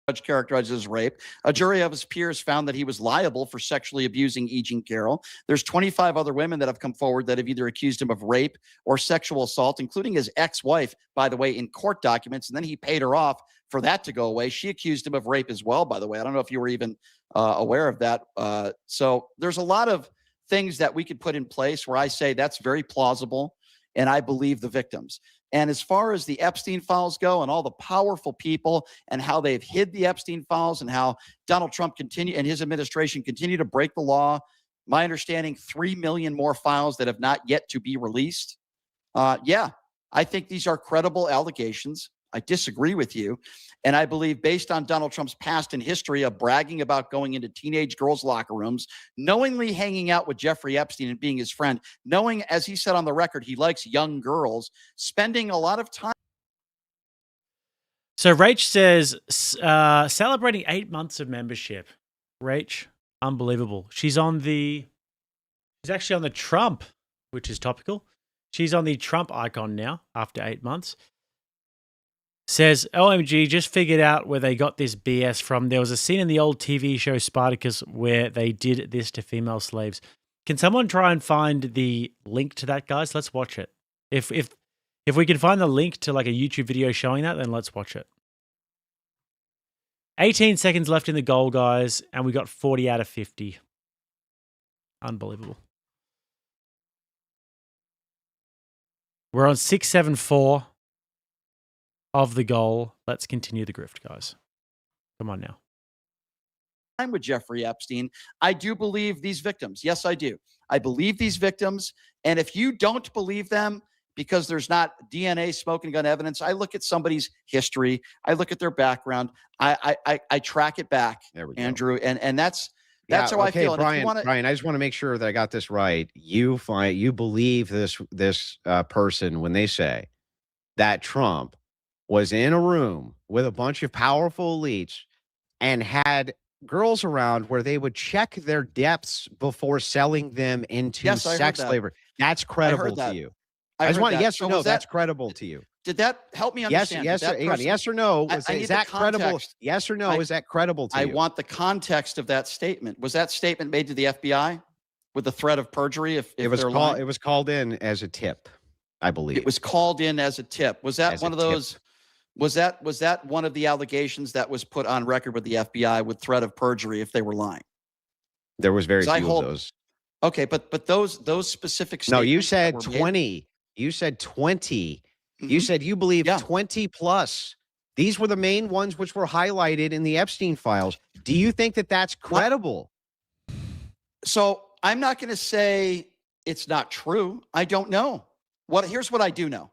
Judge characterized as rape. A jury of his peers found that he was liable for sexually abusing E. Jean Carroll. There's 25 other women that have come forward that have either accused him of rape or sexual assault, including his ex-wife, by the way, in court documents. And then he paid her off for that to go away. She accused him of rape as well, by the way. I don't know if you were even aware of that. So there's a lot of things that we could put in place where I say that's very plausible, and I believe the victims. And as far as the Epstein files go and all the powerful people and how they've hid the Epstein files and how Donald Trump and his administration continue to break the law, my understanding, 3 million more files that have not yet to be released. Yeah, I think these are credible allegations. I disagree with you. And I believe based on Donald Trump's past and history of bragging about going into teenage girls' locker rooms, knowingly hanging out with Jeffrey Epstein and being his friend, knowing, as he said on the record, he likes young girls, spending a lot of time. So Rach says, celebrating 8 months of membership. Rach, unbelievable. She's actually on the Trump, which is topical. She's on the Trump icon now after 8 months. Says, OMG, just figured out where they got this BS from. There was a scene in the old TV show Spartacus where they did this to female slaves. Can someone try and find the link to that, guys? Let's watch it. If we can find the link to like a YouTube video showing that, then let's watch it. 18 seconds left in the goal, guys, and we got 40 out of 50. Unbelievable. We're on 674. Of the goal. Let's continue the grift, guys. Come on now. I'm with Jeffrey Epstein. I do believe these victims. Yes, I do. I believe these victims. And if you don't believe them because there's not DNA smoking gun evidence, I look at somebody's history. I look at their background. I track it back, Andrew. And that's how I feel. Brian, Brian, I just want to make sure that I got this right. You believe this person when they say that Trump was in a room with a bunch of powerful elites and had girls around where they would check their depths before selling them into sex slavery. That's credible to you. I just want yes or no. That's credible to you. Did that help me understand? Yes or no. Is that credible? Yes or no. Is that credible to you? I want the context of that statement. Was that statement made to the FBI with the threat of perjury? If it was called in as a tip, I believe. It was called in as a tip. Was that one of those? Was that one of the allegations that was put on record with the FBI with threat of perjury if they were lying? There was very few of those. Okay, but those specific statements. No, you said 20. You said 20. Mm-hmm. You said you believe 20 plus. These were the main ones which were highlighted in the Epstein files. Do you think that that's credible? So I'm not going to say it's not true. I don't know. Here's what I do know.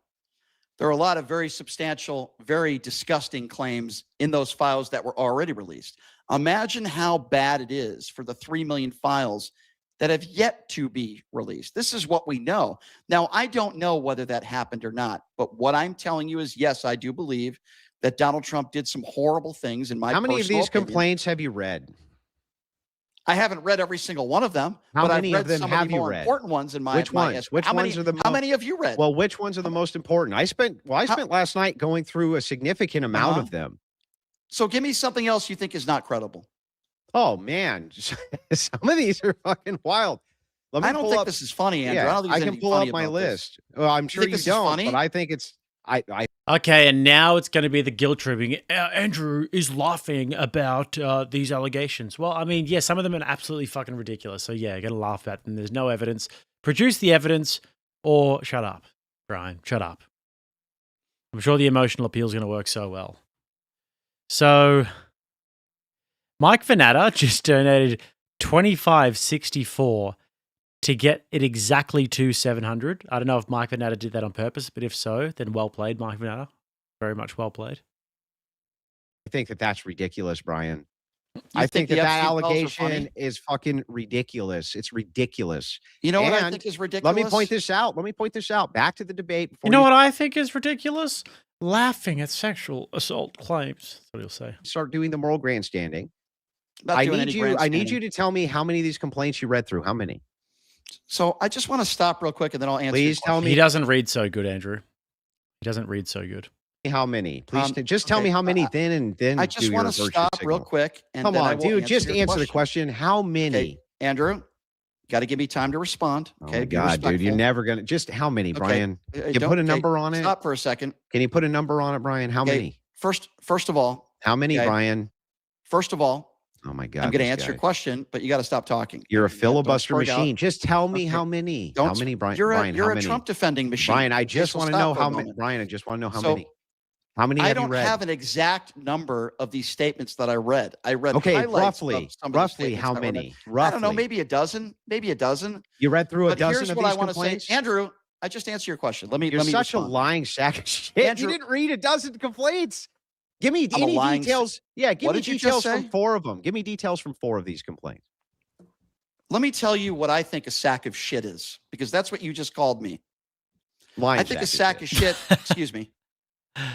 There are a lot of very substantial, very disgusting claims in those files that were already released. Imagine how bad it is for the 3 million files that have yet to be released. This is what we know. Now, I don't know whether that happened or not, but what I'm telling you is, yes, I do believe that Donald Trump did some horrible things in my personal opinion. How many of these complaints have you read? I haven't read every single one of them, but I've read some of the more important ones in my. Which ones? How many have you read? Well, which ones are the most important? I spent last night going through a significant amount of them. So give me something else you think is not credible. Oh man, some of these are fucking wild. I don't think this is funny, Andrew. Yeah, I don't think I can pull up my list. Well, I'm sure you don't, but I think it's. Okay, and now it's going to be the guilt tripping. Andrew is laughing about these allegations. Well, I mean, yeah, some of them are absolutely fucking ridiculous. So yeah, you're going to laugh at them. There's no evidence. Produce the evidence or shut up, Brian. Shut up. I'm sure the emotional appeal is going to work so well. So Mike Vannatta just donated $25.64 to get it exactly to 700. I don't know if Mike Vannatta did that on purpose, but if so, then well played, Mike Vannatta. Very much well played. I think that that's ridiculous, Brian. I think the that Epstein files are allegation funny? is fucking ridiculous. It's ridiculous. You know what I And think is ridiculous? let me point this out. Let me point this out. Back to the debate. Before You know what I think is ridiculous? Laughing at sexual assault claims. That's what he'll say. start doing the moral grandstanding. Not I doing need any you. I need grandstanding. you to tell me how many of these complaints you read through. How many? So I just want to stop real quick, and then I'll answer. Please tell me He doesn't read so good, Andrew. He doesn't read so good. how many. Please just tell me how many. Then I just do want your to virtue stop real signal. quick. And Come then I on, will dude. Just your answer the question. How many? Okay, Andrew, got to give me time to respond. Oh Okay, my be God, dude. You're respectful. never gonna. Just how many, Okay, Brian? Can you don't- put a okay, number on it? Stop for a second. Can you put a number on it, Brian? How Okay, many? First of all, How many, okay, Brian? First of all, Oh my God. I'm going to this answer your guy. question, but you got to stop talking. You're a Don't filibuster spurg out. machine. Just tell me Okay, how many. don't How many, Brian? You're Brian, a how many? Trump defending machine. Brian, I Okay, just so want to stop know for a how many. moment. Brian, I just want to know how So, many. How many I have you don't read? have an exact number of these statements that I read. I read Okay, highlights roughly. of some of these Roughly statements how that were read. many? I don't know, Roughly. maybe a dozen. Maybe a dozen. You read through a But dozen here's of what I these want to say, complaints? Andrew. I just answered your question. Let me. You're let me such respond. a lying sack of shit. Andrew- You didn't read a dozen complaints. Give me I'm a any lying details. Yeah, give What me did you just details say? from 4 of them. Give me details from 4 of these complaints. Let me tell you what I think a sack of shit is, because that's what you just called me. Lying I think a sack of shit. Excuse me.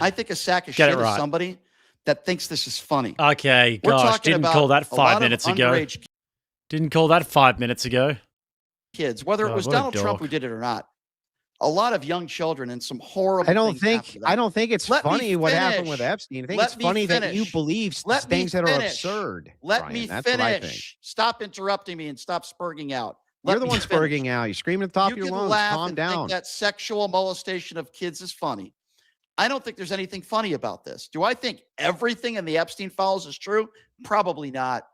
I think a sack of Get shit it is right. somebody that thinks this is funny. Okay, We're gosh, talking didn't about call that a lot 5 of minutes ago. underage Didn't call that 5 minutes ago. kids, whether it God, was what a Donald Trump dork. who did it or not. A lot of young children and some horrible. I don't things happened think to them. I don't think it's Let me funny what happened with finish. Epstein. I think Let it's me funny that you finish. believe Let me things that are finish. absurd. Let Brian. me That's what I think. finish. Stop interrupting me and stop spurging out. Let You're the me one finish. spurging out. You're screaming at the top You of your can lungs. laugh Calm and down. think that sexual molestation of kids is funny. I don't think there's anything funny about this. Do I think everything in the Epstein files is true? Probably not.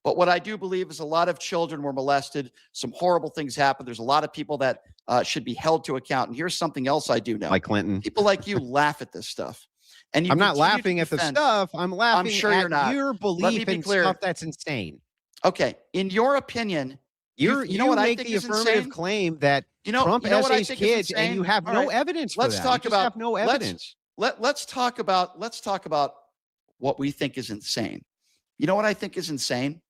But what I do believe is a lot of children were molested. Some horrible things happened. There's a lot of people that should be held to account. And here's something else I do know. Like Clinton. People like you laugh at this stuff. And you I'm not continue to laughing at the defend- stuff. I'm laughing sure at you're not. your Let me belief be in clear. stuff that's insane. Okay. In your opinion, you know what I make think the is affirmative insane? claim that You know Trump what I essays think is kids, and insane? you have All no right. evidence for Let's that. talk You just about have no evidence. Let's talk about what we think is insane. You know what I think is insane?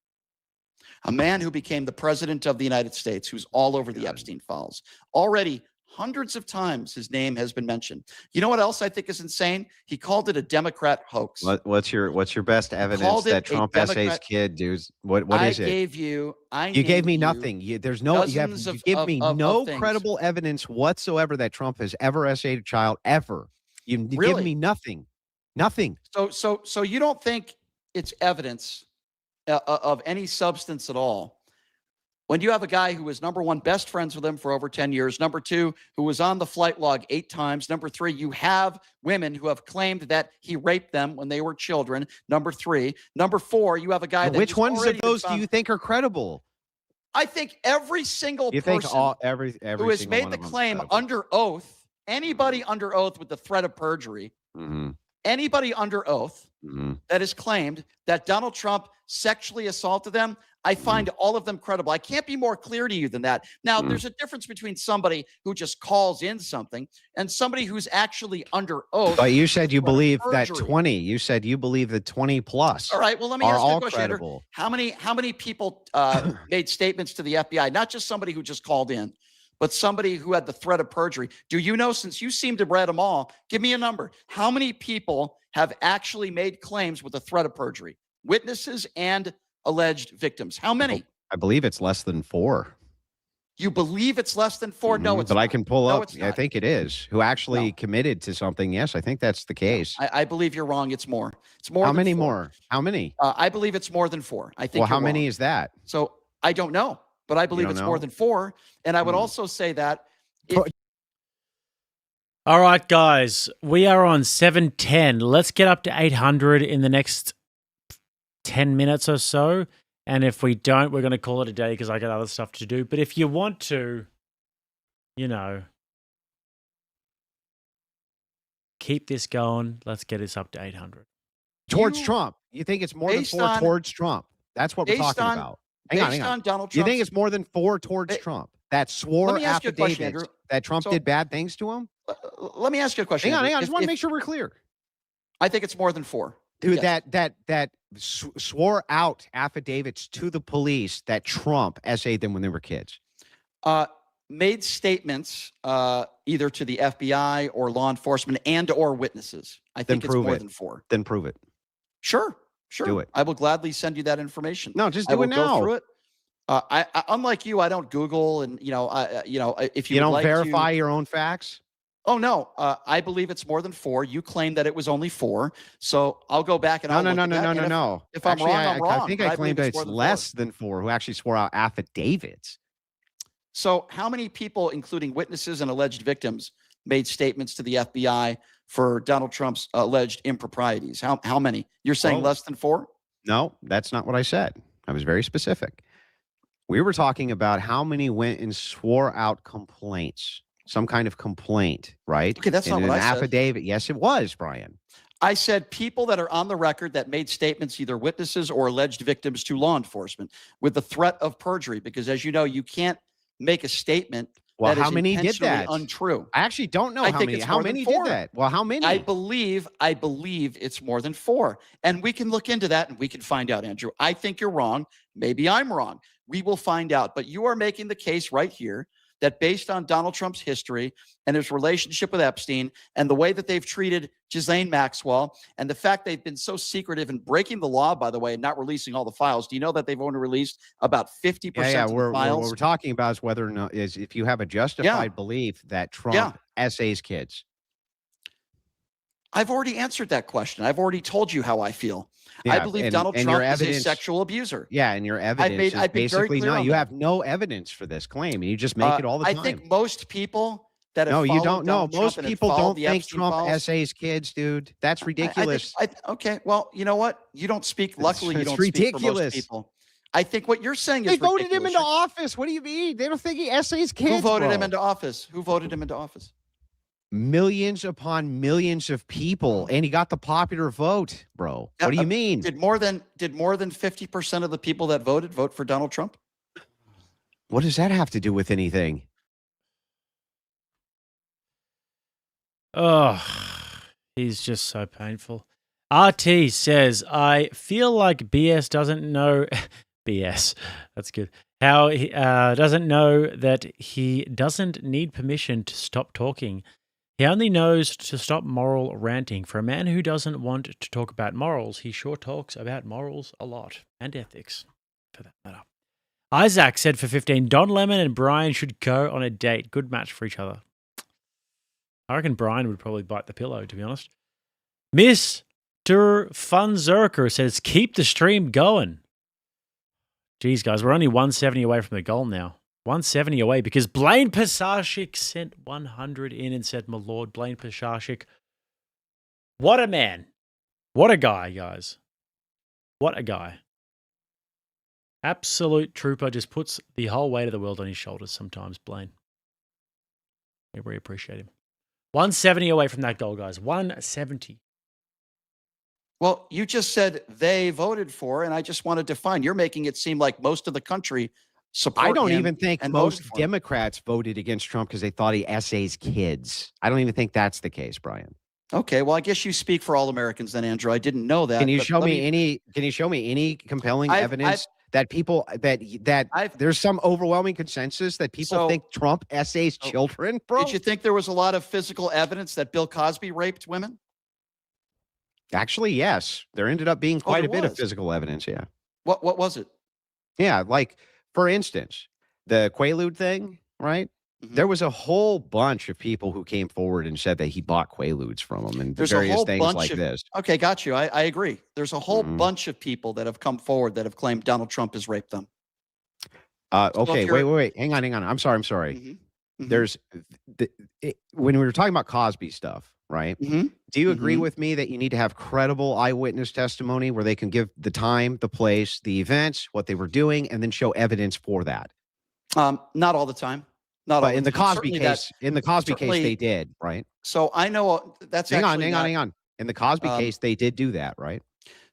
A man who became the president of the United States, who's all over the Epstein files. Already hundreds of times his name has been mentioned. You know what else I think is insane? He called it a Democrat hoax. What's your best evidence called it that a Trump essays Democrat- kid dudes? What I is it? gave you. You gave named me you nothing. There's no. You dozens have. You give me of no things. credible evidence whatsoever that Trump has ever essayed a child ever. You give Really? me nothing. Nothing. So you don't think it's evidence of any substance at all when you have a guy who was, number one, best friends with him for over 10 years, number two, who was on the flight log 8 times, number three, you have women who have claimed that he raped them when they were children, number three, number four, you have a guy that Which has ones already of been those do found- you think are credible? I think every single You person think every who has single made one the of them's claim credible? under oath, anybody under oath with the threat of perjury, Mhm, anybody under oath mhm. that has claimed that Donald Trump sexually assaulted them, I find all of them credible. I can't be more clear to you than that. Now, there's a difference between somebody who just calls in something and somebody who's actually under oath. But you said you for believe that perjury. 20. You said you believe that 20 plus All right. Well, let me are ask you a all question, Andrew. credible. How many people made statements to the FBI? Not just somebody who just called in, but somebody who had the threat of perjury. Do you know, since you seem to have read them all, give me a number. How many people have actually made claims with the threat of perjury? Witnesses and alleged victims. How many? I believe it's less than 4. You believe it's less than 4? No, Mhm, it's but not. I can pull No, up. it's I not. think it is. Who actually No. committed to something? Yes, I think that's the case. I believe you're wrong. It's more. It's more. How than many 4. more? How many? I believe it's more than 4. I think. Well, how you're many wrong. is that? So I don't know, but I believe don't it's more know? than 4. And I would Hmm. also say that if But- All right, guys, we are on 710. Let's get up to 800 in the next 10 minutes or so. And if we don't, we're going to call it a day because I got other stuff to do. But if you want to, keep this going, let's get this up to 800. Towards You- Trump. You think it's more than based 4 on- towards Trump? That's what we're based talking on- about. Hang based on. on Donald You Trump's, think it's more than 4 towards Ba- Trump? That swore Let me ask you a question, affidavits Andrew. that Trump So- did bad things to him? let me ask you a question. Hang on. Andrew. I just want to make sure we're clear. I think it's more than 4. Dude, Yes. that swore out affidavits to the police that Trump essayed them when they were kids. Made statements either to the FBI or law enforcement and or witnesses. I think it's more than 4. Then prove it. Sure. Do it. I will gladly send you that information. No, just I do will it now. go through it. I unlike you, I don't Google and if you You would don't like verify to, your own facts. Oh no, I believe it's more than 4. You claim that it was only 4, so I'll go back and No, I'll no, look no, at no, that, no, and no, no. If I'm Actually, wrong, I'm wrong. I think but I claimed believe it's more than 4. less than 4 who actually swore out affidavits. So, how many people, including witnesses and alleged victims, made statements to the FBI for Donald Trump's alleged improprieties? How many? You're saying Well, less than 4? No, that's not what I said. I was very specific. We were talking about how many went and swore out complaints, some kind of complaint, right? Okay, that's in not what an I said. affidavit. Yes, it was, Brian. I said people that are on the record that made statements, either witnesses or alleged victims, to law enforcement with the threat of perjury. Because as you know, you can't make a statement Well, that how is many did intentionally that? untrue. I actually don't know I how think many. it's How more than many 4. did that? Well, how many? I believe it's more than 4. And we can look into that and we can find out, Andrew. I think you're wrong. Maybe I'm wrong. We will find out. But you are making the case right here that based on Donald Trump's history and his relationship with Epstein and the way that they've treated Ghislaine Maxwell and the fact they've been so secretive and breaking the law, by the way, and not releasing all the files. Do you know that they've only released about 50% of the files? What we're talking about is whether or not is if you have a justified belief that Trump essays kids. I've already answered that question. I've already told you how I feel. I believe Donald Trump is a sexual abuser. Yeah, and your evidence is basically no. You have no evidence for this claim, and you just make it all the time. I think most people that have no, you don't know. Most people don't think Trump essays kids, dude. That's ridiculous. Okay, well, you know what? You don't speak. Luckily, you don't ridiculous. Speak for most people. I think what you're saying is they voted him into office. What do you mean? They don't think he essays kids. Who voted him into office? Who voted him into office? Millions upon millions of people, and he got the popular vote, bro. What do you mean? Did more than 50% of the people that voted vote for Donald Trump? What does that have to do with anything? Oh, he's just so painful. RT says, I feel like BS doesn't know BS. That's good. How he doesn't know that he doesn't need permission to stop talking. He only knows to stop moral ranting. For a man who doesn't want to talk about morals, he sure talks about morals a lot, and ethics, for that matter. Isaac said for 15, Don Lemon and Brian should go on a date. Good match for each other. I reckon Brian would probably bite the pillow, to be honest. Mr. Funzerker says, keep the stream going. Geez, guys, we're only 170 away from the goal now. 170 away because Blaine Pasashik sent 100 in and said, my lord, Blaine Pasashik. What a man. What a guy, guys. What a guy. Absolute trooper, just puts the whole weight of the world on his shoulders sometimes, Blaine. We really appreciate him. 170 away from that goal, guys. 170. Well, you just said they voted for, and I just want to define. You're making it seem like most of the country support I don't him even think and most voted for him. Democrats voted against Trump because they thought he essays kids. I don't even think that's the case, Brian. Okay, well, I guess you speak for all Americans then, Andrew. I didn't know that. Can you show me any compelling evidence that people that there's some overwhelming consensus that people think Trump essays children, bro? Did you think there was a lot of physical evidence that Bill Cosby raped women? Actually, yes. There ended up being quite a bit of was. physical evidence, yeah. What was it? Yeah, like, for instance, the Quaalude thing, right? Mm-hmm. There was a whole bunch of people who came forward and said that he bought Quaaludes from them and There's various a whole things bunch like of, this. Okay, got you. I agree. There's a whole bunch of people that have come forward that have claimed Donald Trump has raped them. Okay, wait. Hang on. I'm sorry. Mm-hmm. There's when we were talking about Cosby stuff, right? Mm-hmm. Do you agree with me that you need to have credible eyewitness testimony where they can give the time, the place, the events, what they were doing, and then show evidence for that? Not all the time. But in the Cosby case, they did, right? So I know that's hang on. In the Cosby case, they did do that, right?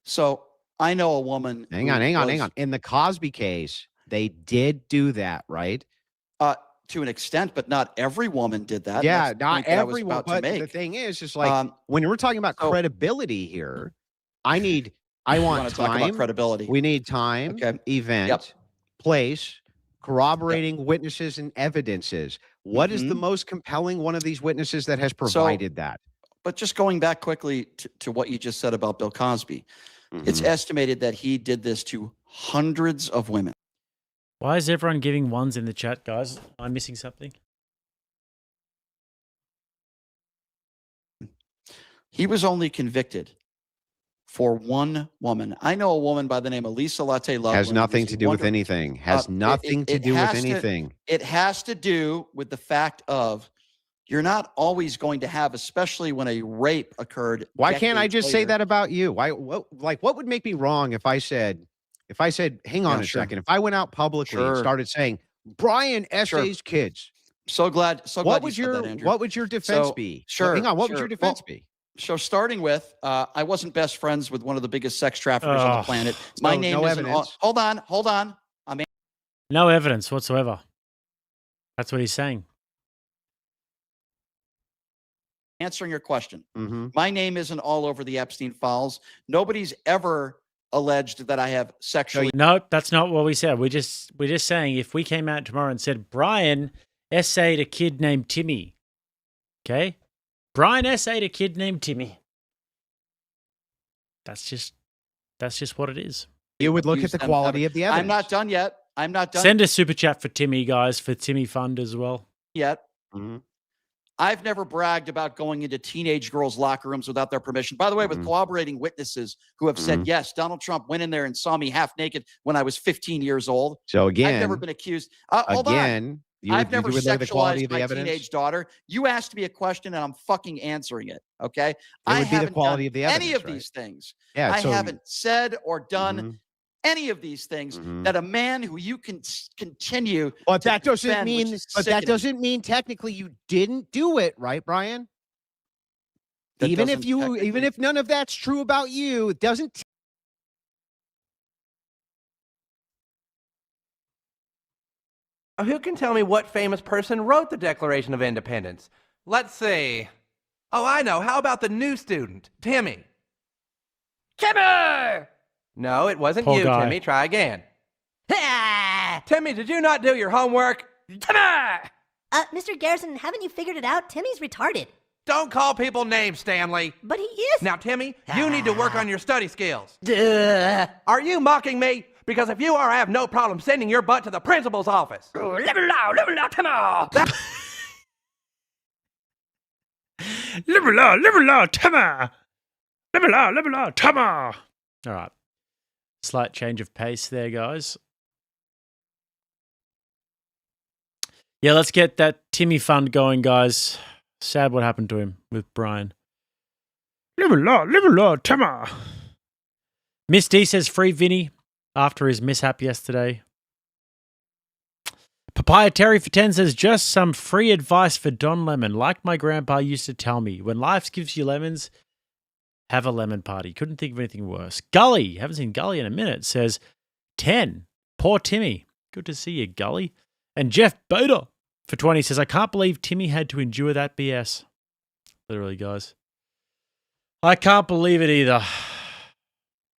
So I know a woman. Hang on. In the Cosby case, they did do that, right? To an extent, but not every woman did that. Yeah, not everyone. But the thing is like when we're talking about credibility here, I You want want to talk about time. credibility. We need time, Okay. event, Yep. place, corroborating witnesses and evidences. What is the most compelling one of these witnesses that has provided that? But just going back quickly to what you just said about Bill Cosby, it's estimated that he did this to hundreds of women. Why is everyone giving ones in the chat, guys? Am I missing something? He was only convicted for one woman. I know a woman by the name of Lisa Latte Loveland. Has nothing to do with anything. Has nothing to do with anything. It has to do with the fact of you're not always going to have, especially when a rape occurred. Why can't I just say that about you? Why? What would make me wrong if I said, hang on a second, if I went out publicly and started saying Brian essays kids? So glad. What would your defense be? Sure. Hang on. What would your defense be? So starting with, I wasn't best friends with one of the biggest sex traffickers on the planet. My name is hold on. No evidence whatsoever. That's what he's saying. Answering your question. My name isn't all over the Epstein files. Nobody's ever alleged that I have sexually. No, that's not what we said. We're just saying if we came out tomorrow and said Brian essayed a kid named Timmy. Okay? Brian essayed a kid named Timmy. That's just what it is. You would look at the quality of the evidence. I'm not done yet. Send a super chat for Timmy, guys, for Timmy Fund as well. Yet. I've never bragged about going into teenage girls' locker rooms without their permission. By the way, with corroborating witnesses who have said, yes, Donald Trump went in there and saw me half naked when I was 15 years old. So again, I've never been accused. Hold on. I've never sexualized my teenage daughter. You asked me a question and I'm fucking answering it. Okay. I would be the quality of the evidence, any of these things. Yeah, I haven't said or done any of these things that a man who you can continue. But that doesn't mean. But that doesn't mean technically you didn't do it, right, Brian? Even if none of that's true about you, it doesn't. Who can tell me what famous person wrote the Declaration of Independence? Let's see. Oh, I know. How about the new student, Timmy? Timmy! No, it wasn't Poor you, guy. Timmy. Try again. Timmy, did you not do your homework? Timmy! Mr. Garrison, haven't you figured it out? Timmy's retarded. Don't call people names, Stanley. But he is. Now, Timmy, you need to work on your study skills. Are you mocking me? Because if you are, I have no problem sending your butt to the principal's office. Timmy. All right. Slight change of pace there, guys. Yeah, let's get that Timmy Fund going, guys. Sad what happened to him with Brian. Timmy. Miss D says free Vinny after his mishap yesterday. Papaya Terry for 10 says just some free advice for Don Lemon. Like my grandpa used to tell me, when life gives you lemons, have a lemon party. Couldn't think of anything worse. Gully, haven't seen Gully in a minute, says 10. Poor Timmy. Good to see you, Gully. And Jeff Boda for 20 says, I can't believe Timmy had to endure that BS. Literally, guys. I can't believe it either.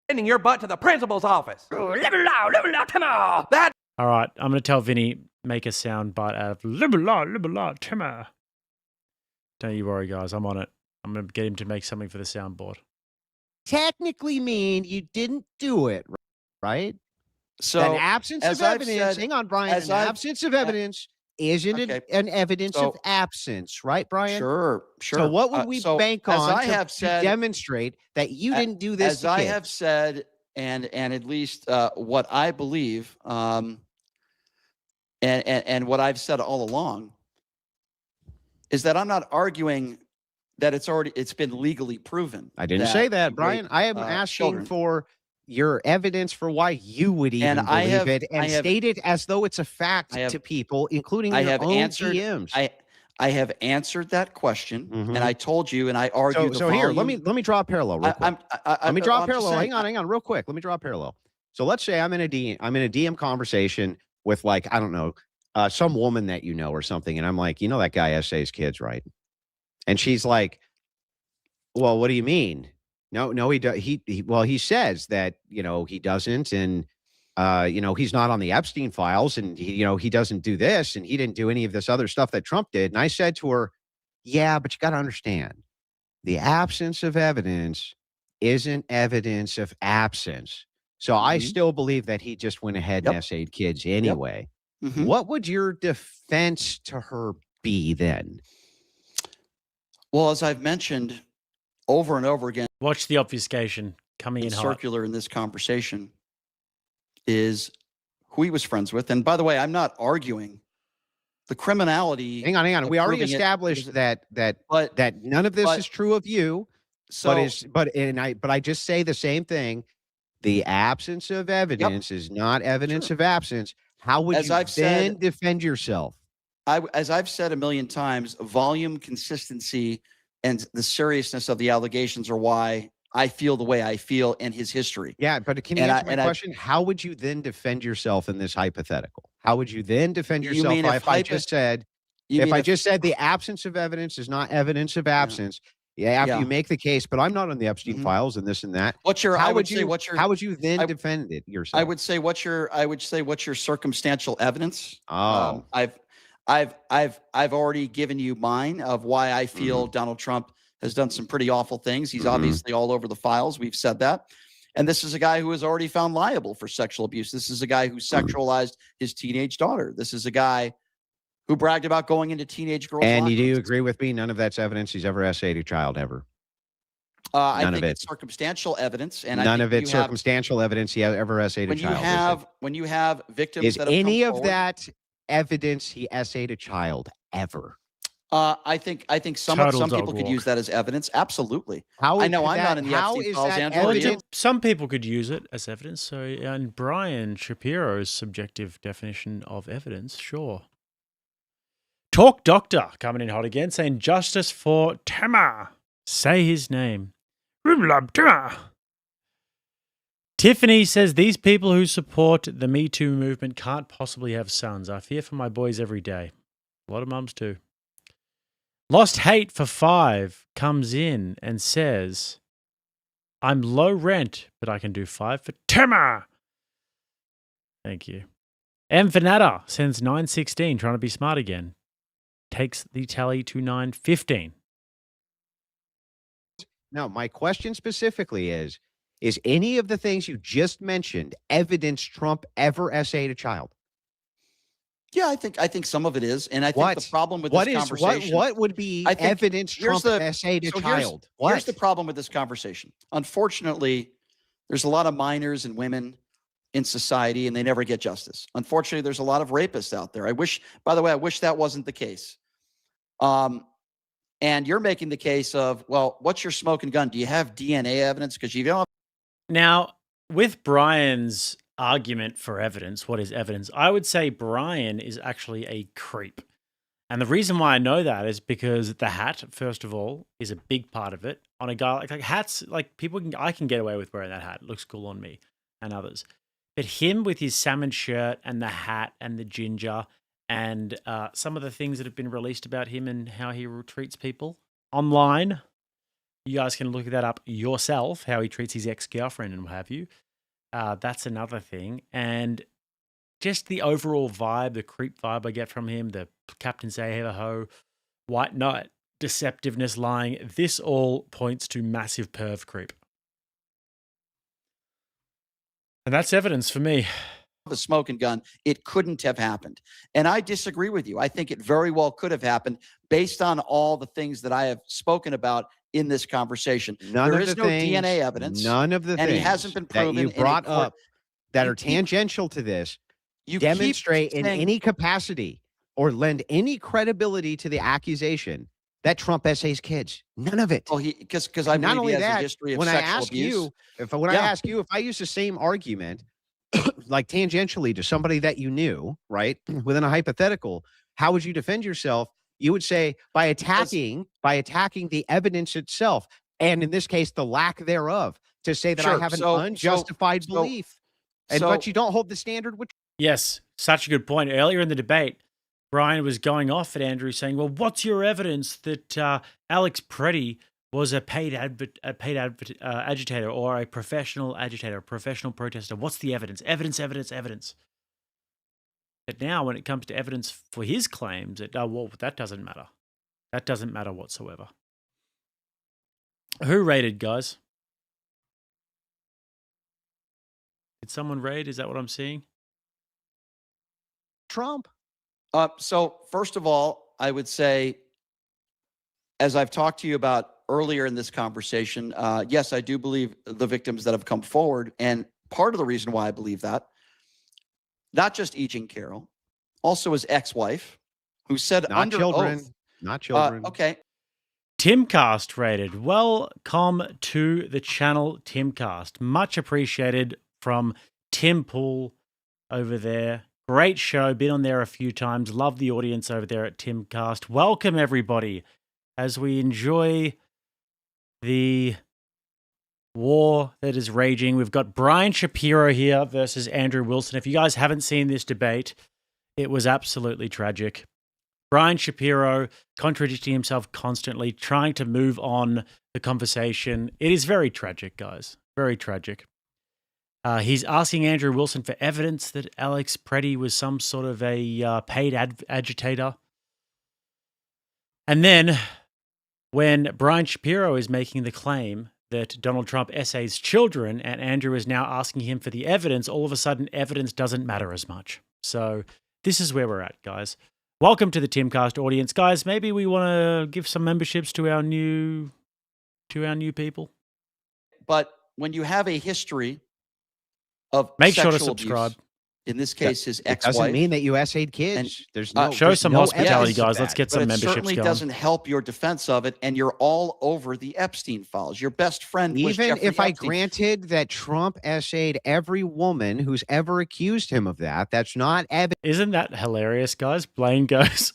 Sending your butt to the principal's office. That. All right, I'm going to tell Vinny, make a sound bite out of Timmy. Don't you worry, guys. I'm on it. I'm going to get him to make something for the soundboard. Technically mean you didn't do it, right? So an absence of evidence. Hang on, Brian. An absence of evidence isn't an evidence of absence, right, Brian? Sure. So what would we bank on to demonstrate that you didn't do this? As I have said, and at least what I believe, and what I've said all along, is that I'm not arguing that it's been legally proven. I didn't say that, Brian. I am asking for your evidence for why you would even believe it and state it as though it's a fact to people, including your own DMs. I have answered that question, and I told you, and I argued. So here, let me draw a parallel real quick. Let me draw a parallel. Hang on, real quick. Let me draw a parallel. So let's say I'm in a DM conversation with, like, I don't know, some woman that you know or something, and I'm like, you know, that guy essays kids, right? And she's like, well, what do you mean? No, he says that, he doesn't, and he's not on the Epstein files, and he doesn't do this, and he didn't do any of this other stuff that Trump did. And I said to her, yeah, but you got to understand, the absence of evidence isn't evidence of absence. So I still believe that he just went ahead and essayed kids anyway. What would your defense to her be then? Well, as I've mentioned over and over again, watch the obfuscation coming in hot. Circular in this conversation is who he was friends with. And by the way, I'm not arguing the criminality. Hang on. We already established that none of this is true of you. But I just say the same thing. The absence of evidence is not evidence of absence. How would you then defend yourself? As I've said a million times, volume, consistency, and the seriousness of the allegations are why I feel the way I feel in his history. Yeah, but can you answer my question? How would you then defend yourself in this hypothetical? How would you then defend yourself if I just said the absence of evidence is not evidence of absence? After you make the case, but I'm not on the Epstein files and this and that. How would you then defend it yourself? I would say what's your circumstantial evidence? Oh, I've already given you mine of why I feel Donald Trump has done some pretty awful things. He's obviously all over the files. We've said that. And this is a guy who is already found liable for sexual abuse. This is a guy who sexualized his teenage daughter. This is a guy who bragged about going into teenage girls' And do you agree with me? None of that's evidence he's ever essayed a child ever. I think it's circumstantial evidence, and none of it's circumstantial evidence he ever essayed a child. When you have victims, is any of that evidence he essayed a child ever? I think some people could use that as evidence. Absolutely. I know I'm not in the Epstein files, Andrew. Some people could use it as evidence. So, and Brian Shapiro's subjective definition of evidence, sure. Talk Doctor coming in hot again, saying justice for Tamar. Say his name. Tiffany says these people who support the Me Too movement can't possibly have sons. I fear for my boys every day. A lot of mums too. Lost Hate for 5 comes in and says, I'm low rent, but I can do 5 for Tamar. Thank you. M. Vanetta sends 916, trying to be smart again. Takes the tally to 915. Now, my question specifically is any of the things you just mentioned evidence Trump ever essayed a child? Yeah, I think some of it is, and I think the problem with this conversation. What would be evidence Trump essayed a child? Here's the problem with this conversation. Unfortunately, there's a lot of minors and women in society, and they never get justice. Unfortunately, there's a lot of rapists out there. I wish that wasn't the case. And you're making the case of, well, what's your smoking gun? Do you have DNA evidence? Because you don't. Now, with Brian's argument for evidence, what is evidence? I would say Brian is actually a creep. And the reason why I know that is because the hat, first of all, is a big part of it. On a guy like hats, like I can get away with wearing that hat. It looks cool on me and others. But him with his salmon shirt and the hat and the ginger and some of the things that have been released about him and how he treats people online, you guys can look that up yourself, how he treats his ex-girlfriend and what have you. That's another thing. And just the overall vibe, the creep vibe I get from him, the Captain Say-Ho, white knight, deceptiveness, lying, this all points to massive perv creep. And that's evidence for me. The smoking gun, it couldn't have happened. And I disagree with you. I think it very well could have happened based on all the things that I have spoken about in this conversation. There is no DNA evidence. None of the things and he hasn't been proven that you brought up that are tangential to this demonstrate in any capacity or lend any credibility to the accusation that Trump essays kids. None of it. Well, because I not only he has that, a history of when sexual I ask abuse. you, if I use the same argument, like tangentially to somebody that you knew, right, within a hypothetical, how would you defend yourself? You would say by attacking the evidence itself, and in this case, the lack thereof, to say that I have an unjustified belief. But you don't hold the standard. Yes, such a good point. Earlier in the debate, Brian was going off at Andrew saying, well, what's your evidence that Alex Preddy was a paid agitator or a professional agitator, a professional protester. What's the evidence? Evidence. But now when it comes to evidence for his claims, that doesn't matter. That doesn't matter whatsoever. Who raided, guys? Did someone raid? Is that what I'm seeing? Trump. So first of all, I would say, as I've talked to you about earlier in this conversation, yes, I do believe the victims that have come forward. And part of the reason why I believe that, not just E. Jean Carroll, also his ex-wife, who said Not under children. oath. Not children. Okay. Timcast rated. Welcome to the channel, Timcast. Much appreciated from Tim Pool over there. Great show. Been on there a few times. Love the audience over there at Timcast. Welcome, everybody, as we enjoy the war that is raging. We've got Brian Shapiro here versus Andrew Wilson. If you guys haven't seen this debate, it was absolutely tragic. Brian Shapiro contradicting himself constantly, trying to move on the conversation. It is very tragic, guys. Very tragic. He's asking Andrew Wilson for evidence that Alex Preddy was some sort of a paid agitator. And then when Brian Shapiro is making the claim that Donald Trump essays children and Andrew is now asking him for the evidence, all of a sudden evidence doesn't matter as much. So this is where we're at, guys. Welcome to the Timcast audience. Guys, maybe we want to give some memberships to our new people. But when you have a history of make sure to sexual subscribe. Abuse, in this case, his ex-wife. Doesn't mean that you essayed kids. And, there's no show there's some no hospitality, evidence of guys. Let's that. get some but it memberships certainly going. doesn't help your defense of it, and you're all over the Epstein files. Your best friend was Even Jeffrey if I Epstein. granted that Trump essayed every woman who's ever accused him of that, that's not evidence. Isn't that hilarious, guys? Blaine goes,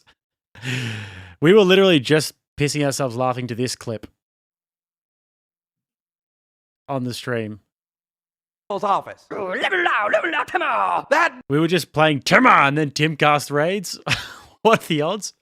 we were literally just pissing ourselves laughing to this clip on the stream. Office. That We were just playing Timmer and then Timcast raids. What are the odds?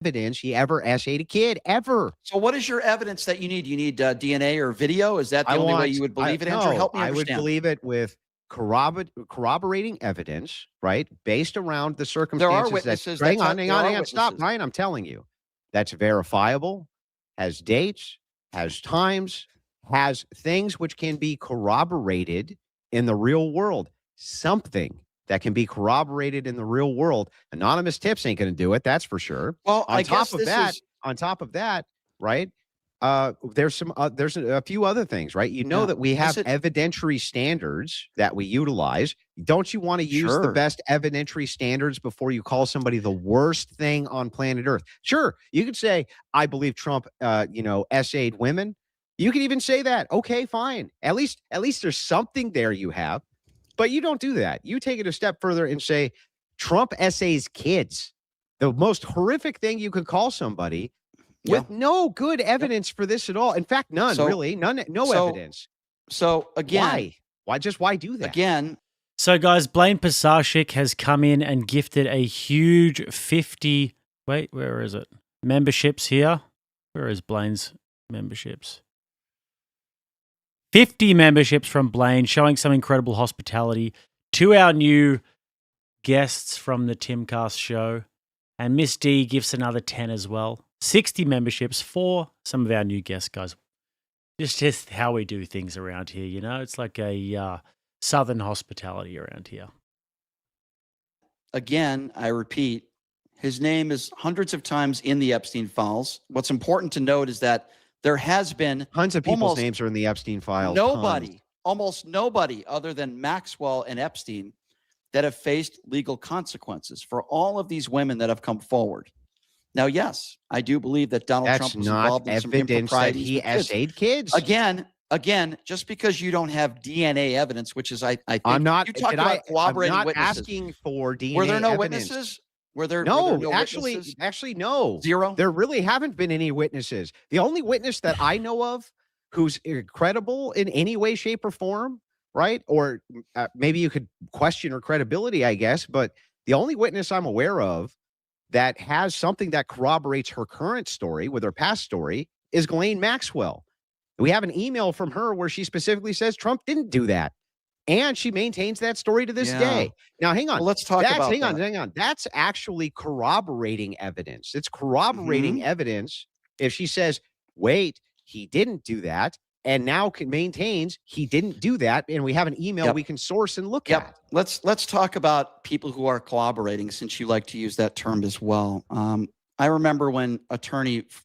Evidence he ever essayed a kid ever. So what is your evidence that you need? You need DNA or video? Is that the only way you would believe it, Andrew? Help me I would understand. believe it with corroborating evidence, right? Based around the circumstances. There are witnesses. Hang on. Stop, Brian. I'm telling you. That's verifiable, has dates, has times, has things which can be corroborated in the real world. Something that can be corroborated in the real world. Anonymous tips ain't going to do it. That's for sure. Well, on top of that, right? There's a few other things, right? You know that we have evidentiary standards that we utilize. Don't you want to use the best evidentiary standards before you call somebody the worst thing on planet Earth? Sure, you could say, I believe Trump, essayed women. You could even say that. Okay, fine. At least there's something there you have. But you don't do that. You take it a step further and say, Trump essays kids. The most horrific thing you could call somebody. With no good evidence for this at all. In fact, none, really. No evidence. So again, why do that? Again. So guys, Blaine Pasashik has come in and gifted a huge 50, where is it? Memberships here. Where is Blaine's memberships? 50 memberships from Blaine, showing some incredible hospitality to our new guests from the Timcast show. And Miss D gives another 10 as well. 60 memberships for some of our new guests, guys. Just how we do things around here, you know? It's like a southern hospitality around here. Again, I repeat, his name is hundreds of times in the Epstein files. What's important to note is that there has been tons of people's names are in the Epstein files. Almost nobody other than Maxwell and Epstein that have faced legal consequences for all of these women that have come forward. Now, yes, I do believe that Donald Trump was involved in some improprieties. He essayed kids. Again, just because you don't have DNA evidence, which is, I think I'm not. You talked about corroborating I'm not witnesses. asking for DNA. Were there no evidence. witnesses? No, actually, no. Zero. There really haven't been any witnesses. The only witness that I know of who's credible in any way, shape, or form, right? Or maybe you could question her credibility, I guess. But the only witness I'm aware of that has something that corroborates her current story with her past story is Ghislaine Maxwell. We have an email from her where she specifically says Trump didn't do that. And she maintains that story to this day. Now, hang on. Well, let's talk about that. Hang on. That's actually corroborating evidence. It's corroborating evidence if she says, wait, he didn't do that, and now maintains he didn't do that, and we have an email we can source and look at. Let's talk about people who are collaborating, since you like to use that term as well. I remember when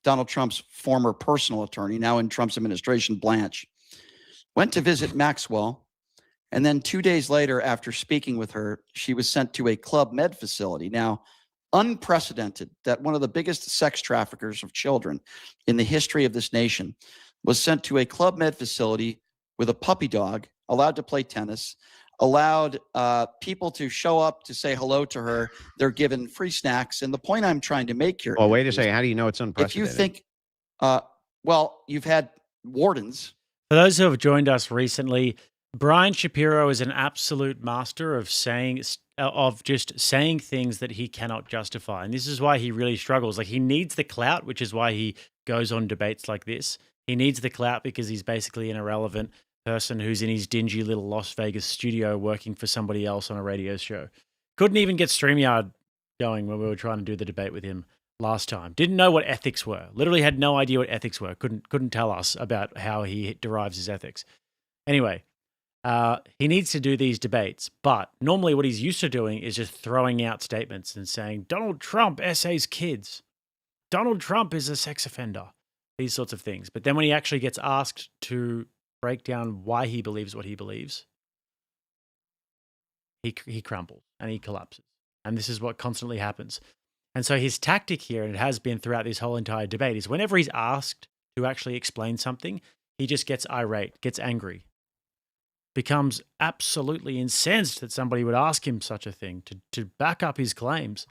Donald Trump's former personal attorney, now in Trump's administration, Blanche, went to visit Maxwell. And then 2 days later, after speaking with her, she was sent to a Club Med facility. Now, unprecedented that one of the biggest sex traffickers of children in the history of this nation was sent to a Club Med facility with a puppy dog, allowed to play tennis, allowed people to show up to say hello to her. They're given free snacks. And the point I'm trying to make here. Well, wait a second. How do you know it's unprecedented? If you think, you've had wardens. For those who have joined us recently, Brian Shapiro is an absolute master of just saying things that he cannot justify. And this is why he really struggles. Like, he needs the clout, which is why he goes on debates like this. He needs the clout because he's basically an irrelevant person who's in his dingy little Las Vegas studio working for somebody else on a radio show. Couldn't even get StreamYard going when we were trying to do the debate with him last time. Didn't know what ethics were. Literally had no idea what ethics were. Couldn't tell us about how he derives his ethics. Anyway, he needs to do these debates, but normally what he's used to doing is just throwing out statements and saying, Donald Trump essays kids. Donald Trump is a sex offender. These sorts of things. But then when he actually gets asked to break down why he believes what he believes, he crumbles and he collapses. And this is what constantly happens. And so his tactic here, and it has been throughout this whole entire debate, is whenever he's asked to actually explain something, he just gets irate, gets angry, becomes absolutely incensed that somebody would ask him such a thing to back up his claims.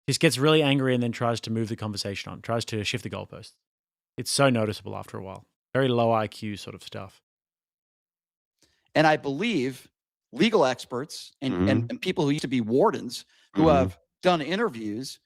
Just gets really angry and then tries to move the conversation on, tries to shift the goalposts. It's so noticeable after a while. Very low IQ sort of stuff. And I believe legal experts and people who used to be wardens who have done interviews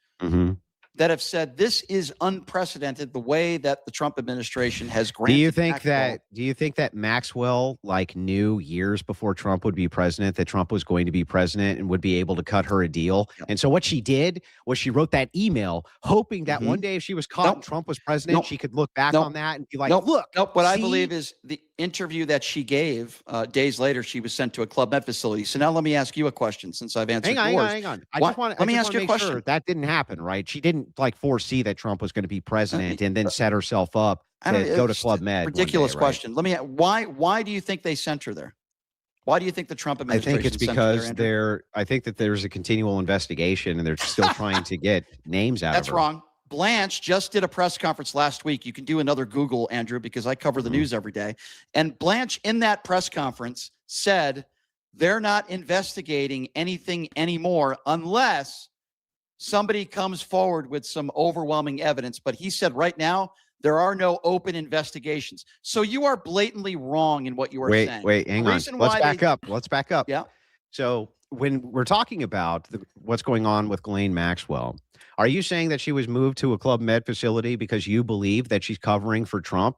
that have said this is unprecedented, the way that the Trump administration has granted. Do you think that Maxwell knew years before Trump would be president that Trump was going to be president and would be able to cut her a deal? Yep. And so what she did was she wrote that email hoping that one day if she was caught and Trump was president, she could look back on that and be like, look. What I believe is the interview that she gave days later, she was sent to a Club Med facility. So now let me ask you a question, since I've answered yours. Hang on. Let me ask you a question. Sure that didn't happen, right? She didn't foresee that Trump was going to be president and then set herself up to go to Club Med. Ridiculous day, question. Right? Let me. Why do you think they sent her there? Why do you think the Trump administration? I think it's because I think that there's a continual investigation and they're still trying to get names out of her. That's wrong. Blanche just did a press conference last week. You can do another Google, Andrew, because I cover the news every day. And Blanche, in that press conference, said they're not investigating anything anymore unless somebody comes forward with some overwhelming evidence. But he said right now, there are no open investigations. So you are blatantly wrong in what you are saying. Wait, hang on. Let's back up. Yeah. So when we're talking about what's going on with Ghislaine Maxwell, are you saying that she was moved to a Club Med facility because you believe that she's covering for Trump?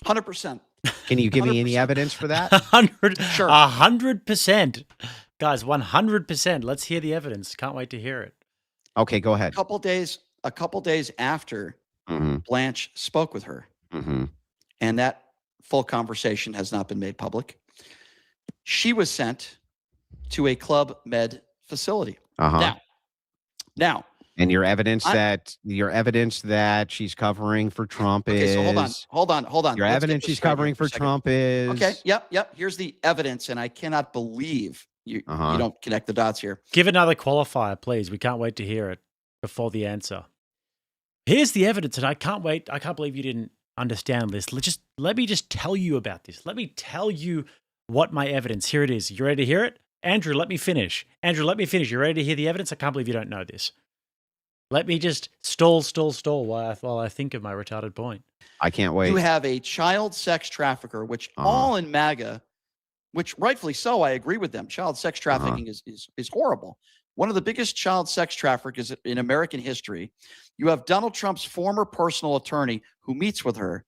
100%. Can you give me any evidence for that? 100%. Guys, 100%. Let's hear the evidence. Can't wait to hear it. Okay, go ahead. A couple days after Blanche spoke with her, and that full conversation has not been made public, she was sent to a Club Med facility. Now, and your evidence that she's covering for Trump is. So hold on. Your evidence she's covering for Trump is. Okay. Yep. Here's the evidence, and I cannot believe you don't connect the dots here. Give another qualifier, please. We can't wait to hear it before the answer. Here's the evidence, and I can't wait. I can't believe you didn't understand this. Let me just tell you about this. Let me tell you what my evidence. Here it is. You ready to hear it? Andrew, let me finish. You ready to hear the evidence? I can't believe you don't know this. Let me just stall while I think of my retarded point. I can't wait. You have a child sex trafficker, which all in MAGA, which rightfully so, I agree with them. Child sex trafficking is horrible. one of the biggest child sex traffickers in American history. You have Donald Trump's former personal attorney who meets with her.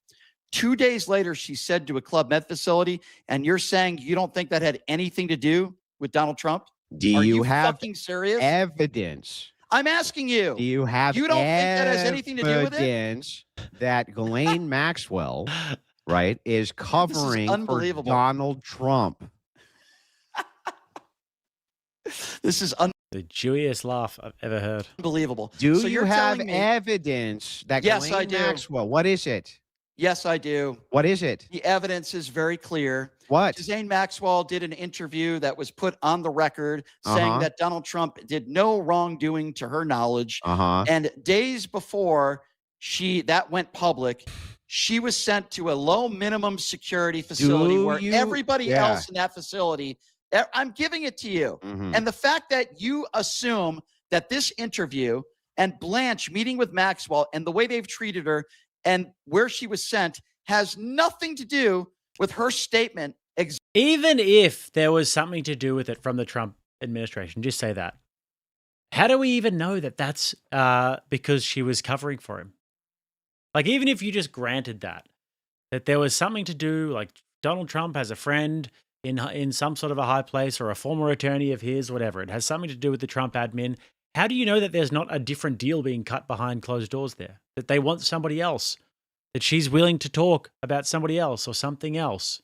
2 days later, she's said to a Club Med facility, and you're saying you don't think that had anything to do with Donald Trump? Do Are you you have fucking serious? evidence? I'm asking you. Do you have You don't think that has anything to do with it? evidence that Ghislaine Maxwell, right, is covering for unbelievable. Donald Trump? This is the Jewiest laugh I've ever heard. unbelievable. Do So you you're have telling me- evidence that Yes, Ghislaine I do. Maxwell, what is it? Yes, I do. What is it? The evidence is very clear. What? Ghislaine Maxwell did an interview that was put on the record saying Uh-huh. that Donald Trump did no wrongdoing to her knowledge. Uh-huh. And days before that went public, she was sent to a low minimum security facility where everybody else in that facility, I'm giving it to you. Mhm. And the fact that you assume that this interview and Blanche meeting with Maxwell and the way they've treated her and where she was sent has nothing to do with her statement. Even if there was something to do with it from the Trump administration, just say that. How do we even know that that's because she was covering for him? Like, even if you just granted that there was something to do, like Donald Trump has a friend in some sort of a high place or a former attorney of his, whatever, it has something to do with the Trump admin. How do you know that there's not a different deal being cut behind closed doors there? That they want somebody else? That she's willing to talk about somebody else or something else?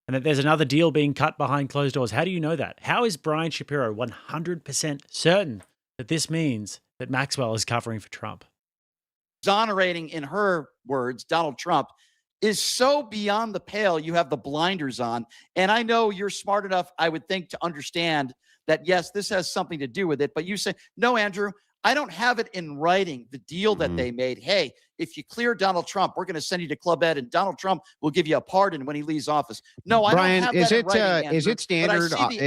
And that there's another deal being cut behind closed doors? How do you know that? How is Brian Shapiro 100% certain that this means that Maxwell is covering for Trump? Exonerating, in her words, Donald Trump is so beyond the pale, you have the blinders on. And I know you're smart enough, I would think, to understand that, yes, this has something to do with it. But you say, no, Andrew, I don't have it in writing, the deal that they made. Hey, if you clear Donald Trump, we're going to send you to Club Ed, and Donald Trump will give you a pardon when he leaves office. No, I Brian, don't have that in writing, is Andrew, it standard? but I see the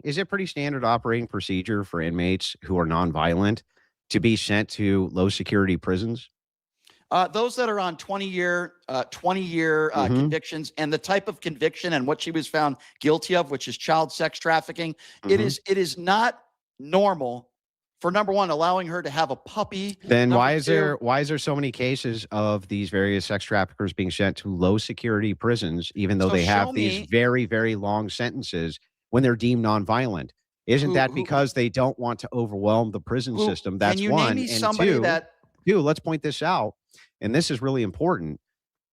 Is it pretty standard operating procedure for inmates who are nonviolent to be sent to low security prisons? Those that are on 20-year convictions, and the type of conviction and what she was found guilty of, which is child sex trafficking, it is not normal for, number one, allowing her to have a puppy. Then Number why is two, there so many cases of these various sex traffickers being sent to low security prisons, even though So they have show these me- very, very long sentences when they're deemed nonviolent? Isn't that because they don't want to overwhelm the prison system? That's can you one. name me And somebody two, that let's point this out, and this is really important.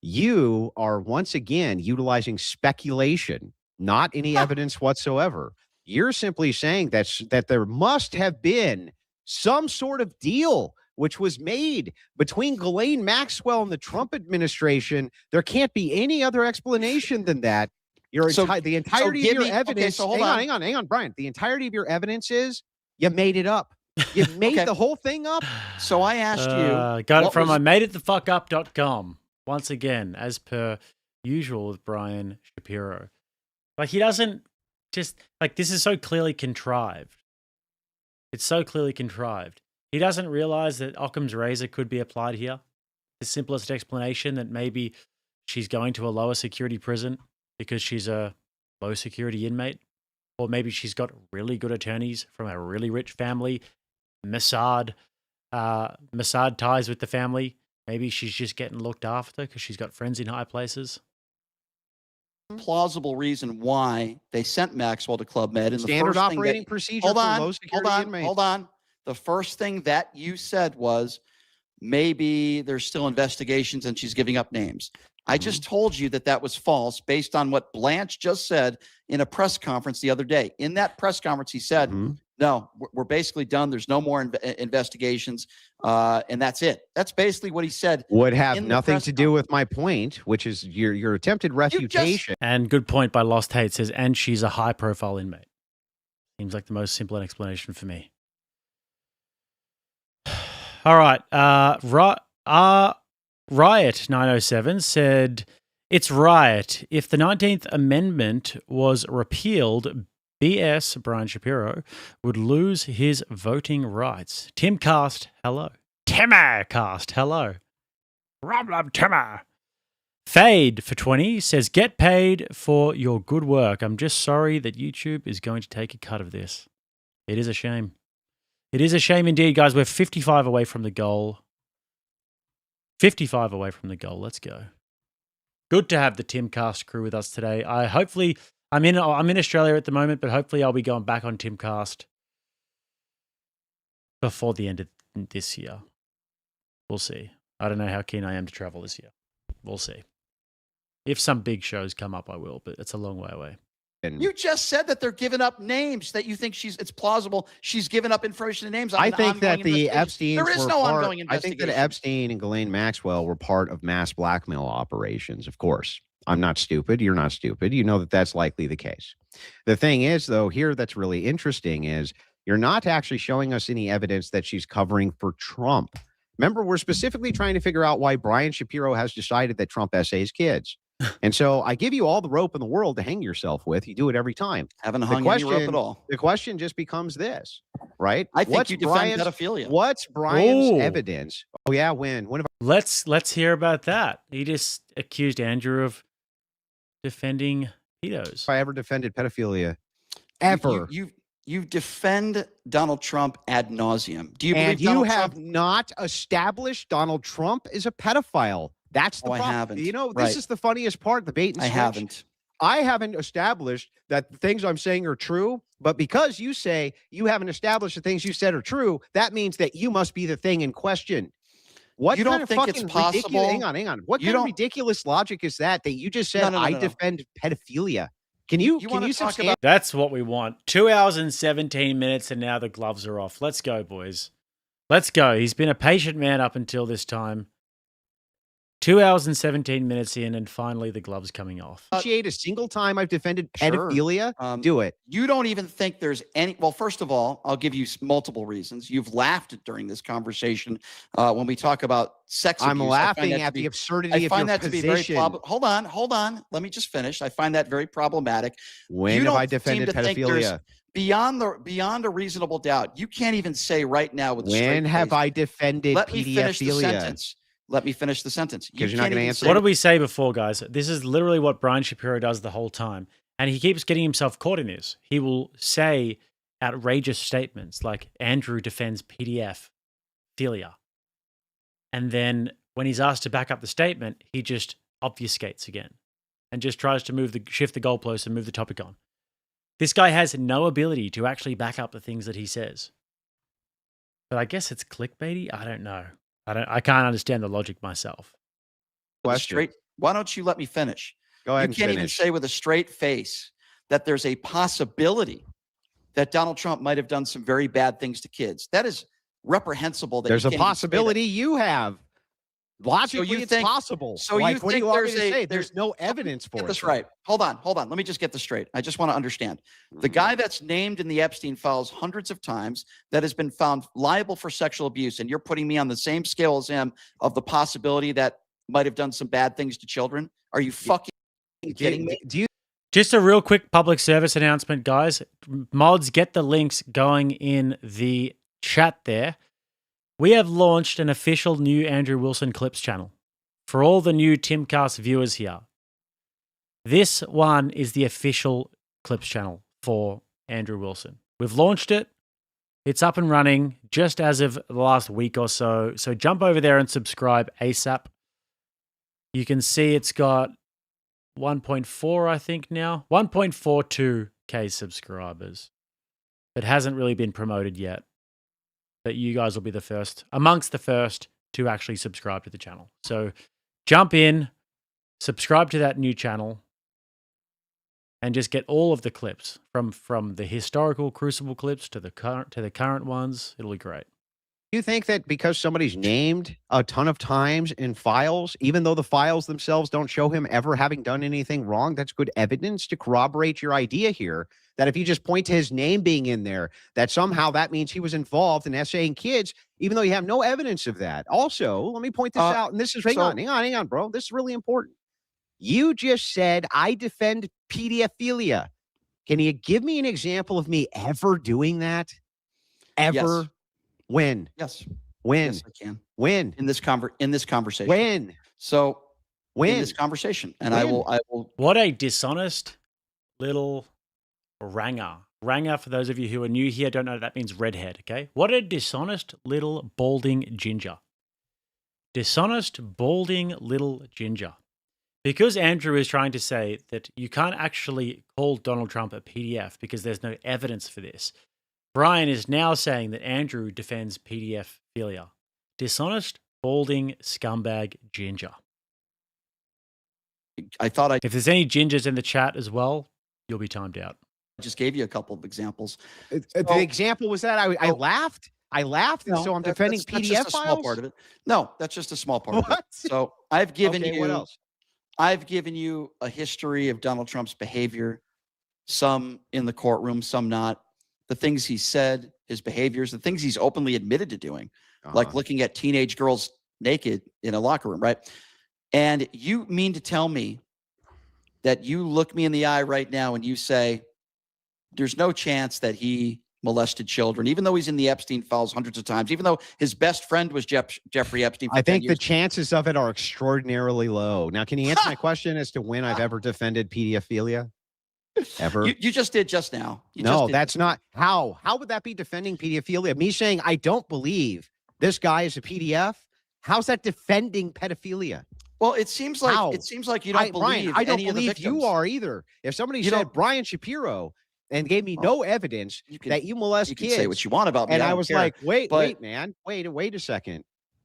You are once again utilizing speculation, not any evidence whatsoever. You're simply saying that there must have been some sort of deal which was made between Ghislaine Maxwell and the Trump administration. There can't be any other explanation than that. The entirety of your evidence. hold hang on, Brian. The entirety of your evidence is you made it up. You made the whole thing up. So I asked you. Got it from imadeitthefuckup.com. Once again, as per usual with Brian Shapiro. Like, he doesn't just, like, this is so clearly contrived. It's so clearly contrived. He doesn't realize that Occam's razor could be applied here. The simplest explanation that maybe she's going to a lower security prison because she's a low security inmate. Or maybe she's got really good attorneys from a really rich family. Mossad ties with the family. Maybe she's just getting looked after because she's got friends in high places. Plausible reason why they sent Maxwell to Club Med. And Standard the first thing operating procedure for low security inmates. Hold on. The first thing that you said was maybe there's still investigations and she's giving up names. I just told you that was false based on what Blanche just said in a press conference the other day. In that press conference, he said, no, we're basically done. There's no more investigations, and that's it. That's basically what he said. Would have nothing to do with my point, which is your attempted refutation. And good point by Lost Hate says, and she's a high-profile inmate. Seems like the most simple explanation for me. All right. Riot 907 said, it's Riot. If the 19th Amendment was repealed, BS, Brian Shapiro, would lose his voting rights. Timcast, hello. Timmercast, hello. Rob Timmer. Fade for 20 says, get paid for your good work. I'm just sorry that YouTube is going to take a cut of this. It is a shame. It is a shame indeed, guys. We're 55 away from the goal. 55 away from the goal. Let's go. Good to have the Timcast crew with us today. I'm in Australia at the moment, but hopefully I'll be going back on Timcast before the end of this year. We'll see. I don't know how keen I am to travel this year. We'll see. If some big shows come up, I will, but it's a long way away. You just said that they're giving up names, that you think it's plausible she's given up information and names. I think that the Epstein. There is no ongoing I think investigation. that Epstein and Ghislaine Maxwell were part of mass blackmail operations, of course. I'm not stupid. You're not stupid. You know that that's likely the case. The thing is, though, here that's really interesting is you're not actually showing us any evidence that she's covering for Trump. Remember, we're specifically trying to figure out why Brian Shapiro has decided that Trump essays kids. And so I give you all the rope in the world to hang yourself with. You do it every time. Haven't hung any rope at all. The question just becomes this, right? I think you defend pedophilia. What's Brian's evidence? Oh, yeah, when? Let's hear about that. He just accused Andrew of defending pedos. If I ever defended pedophilia, ever. You defend Donald Trump ad nauseum. Do you believe and you Donald have Trump? Not established Donald Trump is a pedophile. That's the problem. I haven't. You know, this is the funniest part, the bait and switch. I haven't established that the things I'm saying are true, but because you say you haven't established the things you said are true, that means that you must be the thing in question. What you kind don't of think fucking it's possible? Hang on. What kind of ridiculous logic is that you just said No. I defend pedophilia? Can you talk about? That's what we want. 2 hours and 17 minutes, and now the gloves are off. Let's go, boys. Let's go. He's been a patient man up until this time. 2 hours and 17 minutes in, and finally the gloves coming off. Appreciate a single time I've defended pedophilia? Sure. Do it. You don't even think there's any. Well, first of all, I'll give you multiple reasons. You've laughed during this conversation when we talk about sex abuse. I'm laughing at the absurdity of your position. I find that to be very Hold on. Let me just finish. I find that very problematic. When have I defended pedophilia? Beyond a reasonable doubt, you can't even say right now with a straight when have face, I defended Let me finish the pedophilia? sentence. Let me finish the sentence. Because you're not going to answer. What did we say before, guys? This is literally what Brian Shapiro does the whole time. And he keeps getting himself caught in this. He will say outrageous statements like Andrew defends PDF philia. And then when he's asked to back up the statement, he just obfuscates again and just tries to shift the goalposts and move the topic on. This guy has no ability to actually back up the things that he says. But I guess it's clickbaity. I don't know. I can't understand the logic myself. Why don't you let me finish? Go ahead. You can't even say with a straight face that there's a possibility that Donald Trump might have done some very bad things to kids. That is reprehensible. There's a possibility you have. Logically, it's possible. So like, you what think do you want me to say? There's no evidence for it. Get this right. Hold on. Let me just get this straight. I just want to understand. The guy that's named in the Epstein files hundreds of times that has been found liable for sexual abuse, and you're putting me on the same scale as him of the possibility that might have done some bad things to children? Are you fucking kidding me? Just a real quick public service announcement, guys. Mods, get the links going in the chat there. We have launched an official new Andrew Wilson Clips channel for all the new Timcast viewers here. This one is the official Clips channel for Andrew Wilson. We've launched it. It's up and running just as of the last week or so. So jump over there and subscribe ASAP. You can see it's got 1.4, I think now. 1.42K subscribers. It hasn't really been promoted yet. But you guys will be the first, amongst the first, to actually subscribe to the channel. So jump in, subscribe to that new channel, and just get all of the clips from the historical Crucible clips to the current ones. It'll be great. You think that because somebody's named a ton of times in files, even though the files themselves don't show him ever having done anything wrong, that's good evidence to corroborate your idea here, that if you just point to his name being in there, that somehow that means he was involved in essaying kids, even though you have no evidence of that. Also, let me point this out, and this is, hang on, bro. This is really important. You just said, I defend pedophilia. Can you give me an example of me ever doing that? Ever? Yes. When? Yes. When? Yes, I can. When? In this conversation. When? So when? In this conversation. And when? I will. What a dishonest little ranger Ranger, for those of you who are new here, don't know that means redhead, okay? What a dishonest little balding ginger. Dishonest, balding little ginger. Because Andrew is trying to say that you can't actually call Donald Trump a PDF because there's no evidence for this, Brian is now saying that Andrew defends PDF-philia. Dishonest, balding, scumbag ginger. I thought If there's any gingers in the chat as well, you'll be timed out. I just gave you a couple of examples. The example was that I laughed. I laughed, and so I'm defending that's PDF just a files. small part of it. No, that's just a small part of it. So I've given you. What else? I've given you a history of Donald Trump's behavior, some in the courtroom, some not. The things he said, his behaviors, the things he's openly admitted to doing, like looking at teenage girls naked in a locker room, right? And you mean to tell me that you look me in the eye right now and you say, there's no chance that he molested children, even though he's in the Epstein files hundreds of times, even though his best friend was Jeffrey Epstein. I think the chances of it are extraordinarily low. Now, can you answer my question as to when I've ever defended pedophilia? Ever? You just did just now. That's not how. How would that be defending pedophilia? Me saying I don't believe this guy is a PDF. How's that defending pedophilia? Well, it seems like you don't believe Brian, I don't any of the believe victims. you are either. If somebody said Brian Shapiro and gave me no evidence that you molest kids, say what you want about me, and I I don't was care. like, wait, man, wait a second.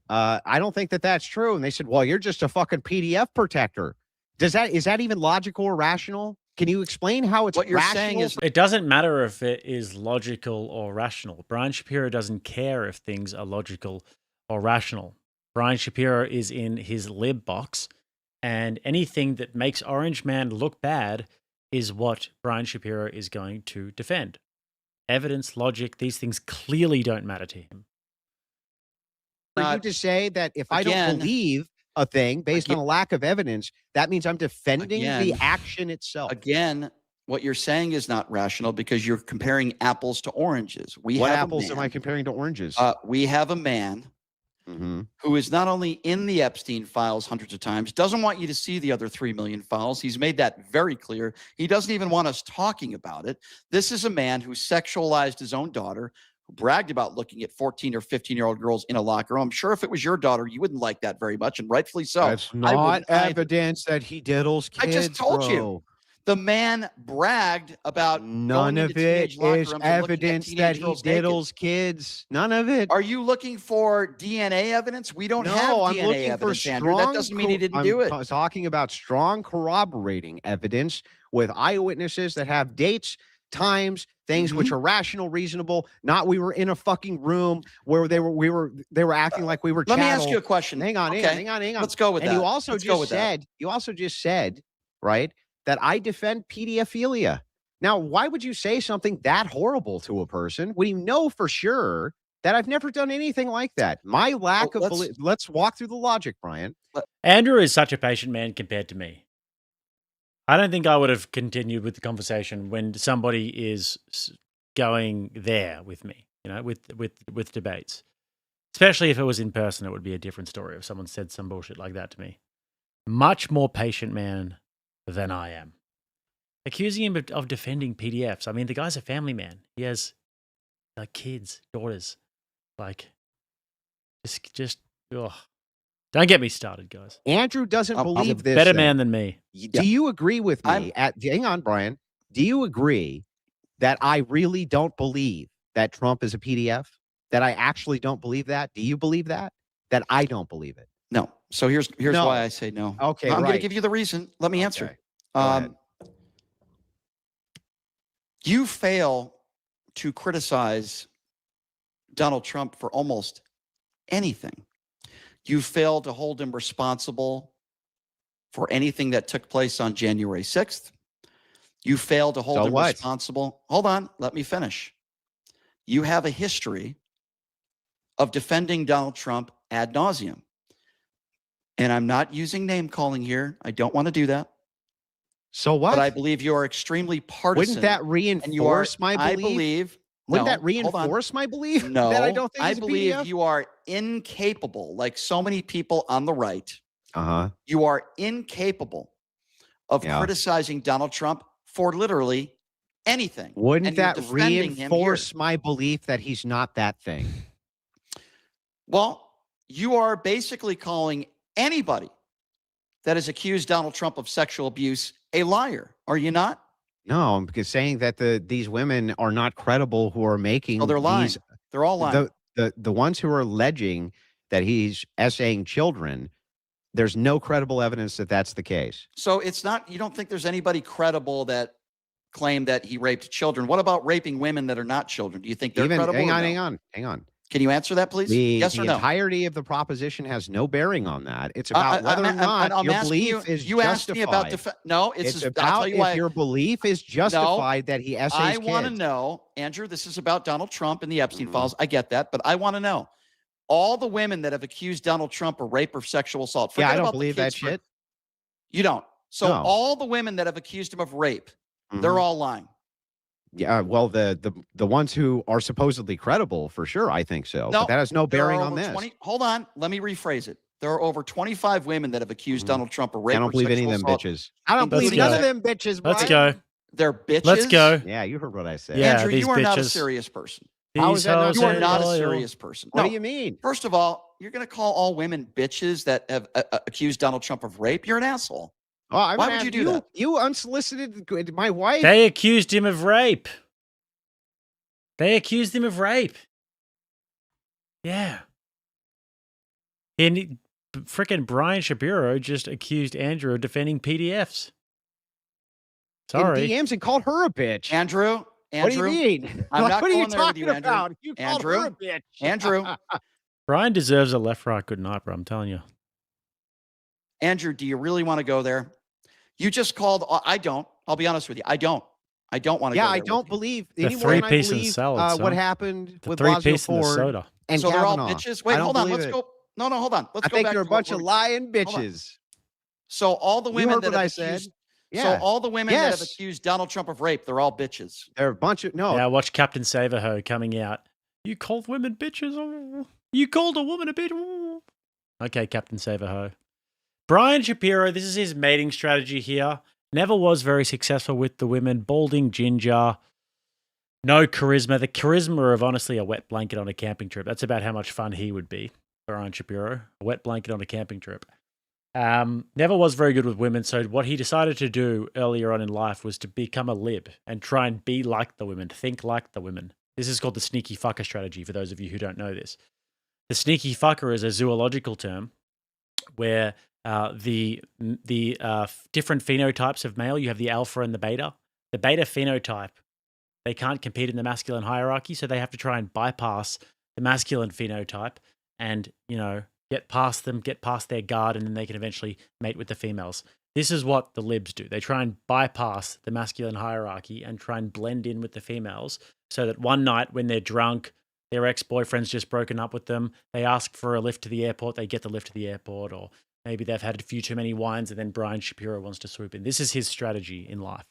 I don't think that that's true. And they said, well, you're just a fucking PDF protector. Is that even logical or rational? Can you explain how it's what you're rational? saying is it doesn't matter if it is logical or rational. Brian Shapiro doesn't care if things are logical or rational. Brian Shapiro is in his lib box, and anything that makes Orange Man look bad is what Brian Shapiro is going to defend. Evidence, logic, these things clearly don't matter to him. For you to say that if I don't believe a thing based on a lack of evidence, that means I'm defending the action itself. Again, what you're saying is not rational because you're comparing apples to oranges. What apples am I comparing to oranges? We have a man who is not only in the Epstein files hundreds of times, doesn't want you to see the other 3 million files. He's made that very clear. He doesn't even want us talking about it. This is a man who sexualized his own daughter, who bragged about looking at 14 or 15-year-old girls in a locker room. I'm sure if it was your daughter, you wouldn't like that very much, and rightfully so. That's not evidence that he diddles kids. I just told you. The man bragged about none of it is evidence that he diddles kids. None of it. Are you looking for DNA evidence? We don't have DNA evidence, Andrew. That doesn't mean he didn't do it. I'm talking about strong corroborating evidence with eyewitnesses that have dates, times, things which are rational, reasonable. Not we were in a fucking room where they were acting like we were chattel. Let me ask you a question. Hang on. Let's go with that. And you also just said, right, that I defend pedophilia. Now, why would you say something that horrible to a person when you know for sure that I've never done anything like that? My lack of belief. Let's walk through the logic, Brian. Andrew is such a patient man compared to me. I don't think I would have continued with the conversation when somebody is going there with me, with debates. Especially if it was in person, it would be a different story if someone said some bullshit like that to me. Much more patient man than I am. Accusing him of defending PDFs. I mean, the guy's a family man. He has kids, daughters. Just don't get me started, guys. Andrew doesn't believe this. Better man than me. Do you agree with me? Hang on, Brian. Do you agree that I really don't believe that Trump is a PDF? That I actually don't believe that? Do you believe that? That I don't believe it? No. So here's why I say no. Okay, I'm going to give you the reason. Let me answer. You fail to criticize Donald Trump for almost anything. You fail to hold him responsible for anything that took place on January 6th. You fail to hold him responsible. Hold on, let me finish. You have a history of defending Donald Trump ad nauseum. And I'm not using name calling here. I don't want to do that. So what? But I believe you are extremely partisan. Wouldn't that reinforce my belief? Wouldn't that reinforce my belief? No, that I don't think I believe you are incapable, like so many people on the right. You are incapable of criticizing Donald Trump for literally anything. Wouldn't and you're that defending him here. reinforce my belief that he's not that thing? Well, you are basically calling anybody that has accused Donald Trump of sexual abuse a liar, are you not? No, I'm because saying that these women are not credible who are making Oh, they're lying. They're all lying. The ones who are alleging that he's essaying children, there's no credible evidence that that's the case. So it's not, you don't think there's anybody credible that claimed that he raped children? What about raping women that are not children? Do you think they're credible? Hang on. Can you answer that, please? Yes or no? The entirety of the proposition has no bearing on that. It's about whether or not your belief is you justified. asked me about no, it's about I'll tell you if your belief is justified that he essays I kids. want to know, Andrew, this is about Donald Trump and the Epstein files. I get that, but I want to know all the women that have accused Donald Trump of rape or sexual assault. I don't believe that shit. You don't. So No. all the women that have accused him of rape, they're all lying. Yeah, well, the ones who are supposedly credible, for sure, I think so. No, but that has no bearing on this. Hold on, let me rephrase it. There are over 25 women that have accused Donald Trump of rape. I don't believe any of them bitches. I don't believe none of them bitches. Brian. Let's go. They're bitches. Let's go. Yeah, you heard what I said. Yeah, Andrew, you are not a serious person. How is that not You are not a serious person. What do you mean? First of all, you're going to call all women bitches that have accused Donald Trump of rape. You're an asshole. Oh, why would you do that? You unsolicited my wife. They accused him of rape. Yeah. And frickin' Brian Shapiro just accused Andrew of defending PDFs. Sorry. In DMs and called her a bitch. Andrew. What do you mean? I'm not what are you going there with talking you, Andrew. about? You called her a bitch. Andrew. Brian deserves a left, right, good night, bro. I'm telling you. Andrew, do you really want to go there? You just called. I don't. I'll be honest with you. I don't want to go there. Yeah, I don't believe The any more than I three-piece and believe salad, what son. happened The with three-piece Blasio and the Ford soda. and So they're all Kavanaugh. bitches? Wait, I don't hold on. believe Let's it. go. No, hold on. Let's I go think back you're a to what bunch of we're- lying Hold on. bitches. So all the women heard that what I have said. accused, Yeah. So all the women that have Yes. accused Donald Trump of rape, they're all bitches. They're a bunch of no. Yeah, watch Captain Savaho coming out. You called women bitches. Oh. You called a woman a bitch. Oh. Okay, Captain Savaho. Brian Shapiro, this is his mating strategy here. Never was very successful with the women. Balding ginger. No charisma. The charisma of honestly a wet blanket on a camping trip. That's about how much fun he would be, Brian Shapiro. A wet blanket on a camping trip. Never was very good with women. So what he decided to do earlier on in life was to become a lib and try and be like the women, think like the women. This is called the sneaky fucker strategy for those of you who don't know this. The sneaky fucker is a zoological term where the different phenotypes of male, you have the alpha and the beta. The beta phenotype, they can't compete in the masculine hierarchy, so they have to try and bypass the masculine phenotype and, get past them, get past their guard, and then they can eventually mate with the females. This is what the libs do. They try and bypass the masculine hierarchy and try and blend in with the females so that one night when they're drunk, their ex-boyfriend's just broken up with them, they ask for a lift to the airport, they get the lift to the airport, or maybe they've had a few too many wines and then Brian Shapiro wants to swoop in. This is his strategy in life,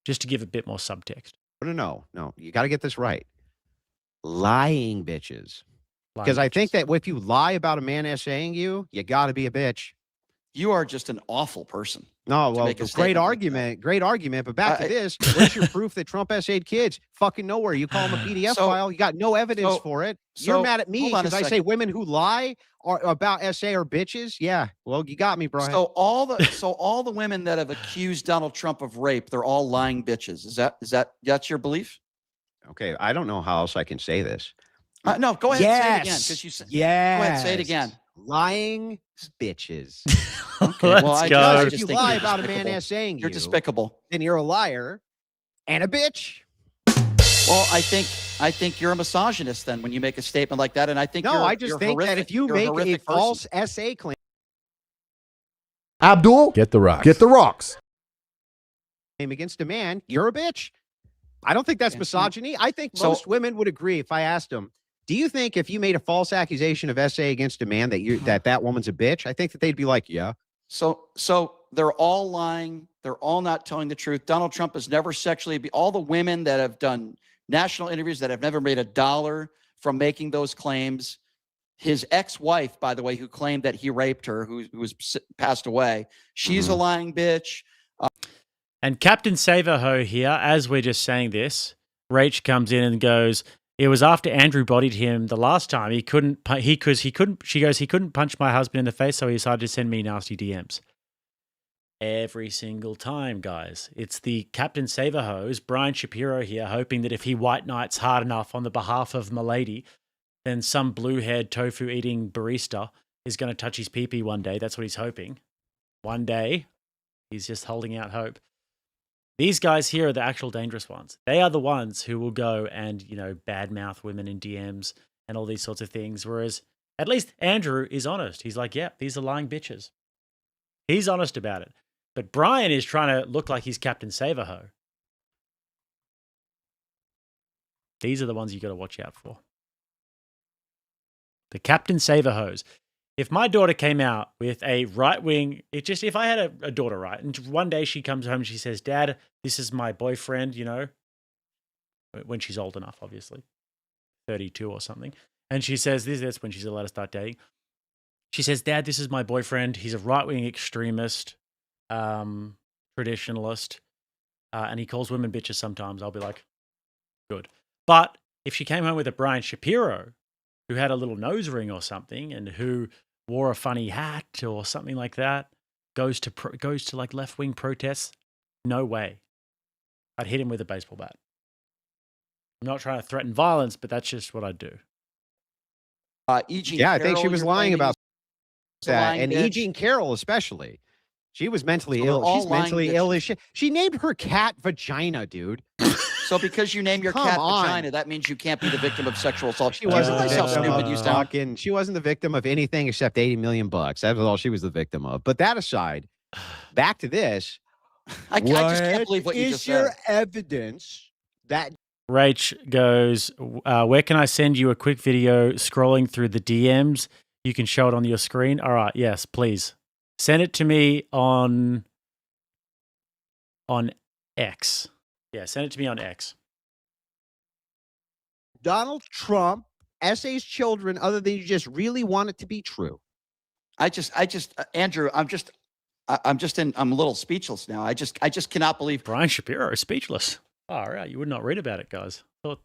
just to give a bit more subtext. No. You got to get this right. Lying bitches. Because I think that if you lie about a man essaying you, you got to be a bitch. You are just an awful person. No, well, make a great statement like argument. But back to this, where's your proof that Trump essayed kids? Fucking nowhere. You call him a PDF file. You got no evidence for it. You're mad at me because I say women who lie about essay are bitches. Yeah, well, you got me, Brian. So all the women that have accused Donald Trump of rape, they're all lying bitches. That's your belief? Okay, I don't know how else I can say this. No, go ahead and say it again. Because you said, go ahead, say it again. Lying bitches. Okay, Let's go. If you lie about a man essaying you're despicable. Then you're a liar and a bitch. Well, I think you're a misogynist then when you make a statement like that. And I think I just think that if you make a false essay claim. Abdul, get the rocks. Get the rocks. Against a man, you're a bitch. I don't think that's misogyny. I think most women would agree if I asked them, do you think if you made a false accusation of essay against a man that woman's a bitch? I think that they'd be like, yeah. So they're all lying. They're all not telling the truth. Donald Trump has never sexually all the women that have done national interviews that have never made $1 from making those claims. His ex-wife, by the way, who claimed that he raped her, who was passed away, she's a lying bitch. And Captain Save-A-Ho here, as we're just saying this, Rach comes in and goes, it was after Andrew bodied him the last time. He couldn't, she goes, he couldn't punch my husband in the face, so he decided to send me nasty DMs. Every single time, guys. It's the Captain Save-A-Ho's, Brian Shapiro here, hoping that if he white knights hard enough on the behalf of Milady, then some blue-haired tofu-eating barista is going to touch his pee-pee one day. That's what he's hoping. One day. He's just holding out hope. These guys here are the actual dangerous ones. They are the ones who will go and, badmouth women in DMs and all these sorts of things. Whereas at least Andrew is honest. He's like, yeah, these are lying bitches. He's honest about it. But Brian is trying to look like he's Captain Save-A-Ho. These are the ones you got to watch out for. The Captain Save-A-Hos. If my daughter came out with a right-wing, if I had a daughter, right, and one day she comes home and she says, Dad, this is my boyfriend, when she's old enough, obviously, 32 or something. And she says, that's when she's allowed to start dating. She says, Dad, this is my boyfriend. He's a right-wing extremist, traditionalist, and he calls women bitches sometimes. I'll be like, good. But if she came home with a Brian Shapiro, who had a little nose ring or something and who wore a funny hat or something like that, goes to like left-wing protests, no way. I'd hit him with a baseball bat. I'm not trying to threaten violence, but that's just what I'd do. I think she was lying about that. And E. Jean Carroll especially. She was mentally ill. She's mentally ill as shit. She named her cat Vagina, dude. So because you name your cat Vagina, that means you can't be the victim of sexual assault. She wasn't the victim of she wasn't the victim of anything except $80 million. That was all she was the victim of. But that aside, back to this. I just can't believe what you just said. Is your evidence that Rach goes, where can I send you a quick video scrolling through the DMs? You can show it on your screen. All right, yes, please. Send it to me on X. Yeah, send it to me on X. Donald Trump essays children other than you just really want it to be true? Andrew, I'm a little speechless now. I just cannot believe Brian Shapiro is speechless. All right, you would not read about it, guys. Thought,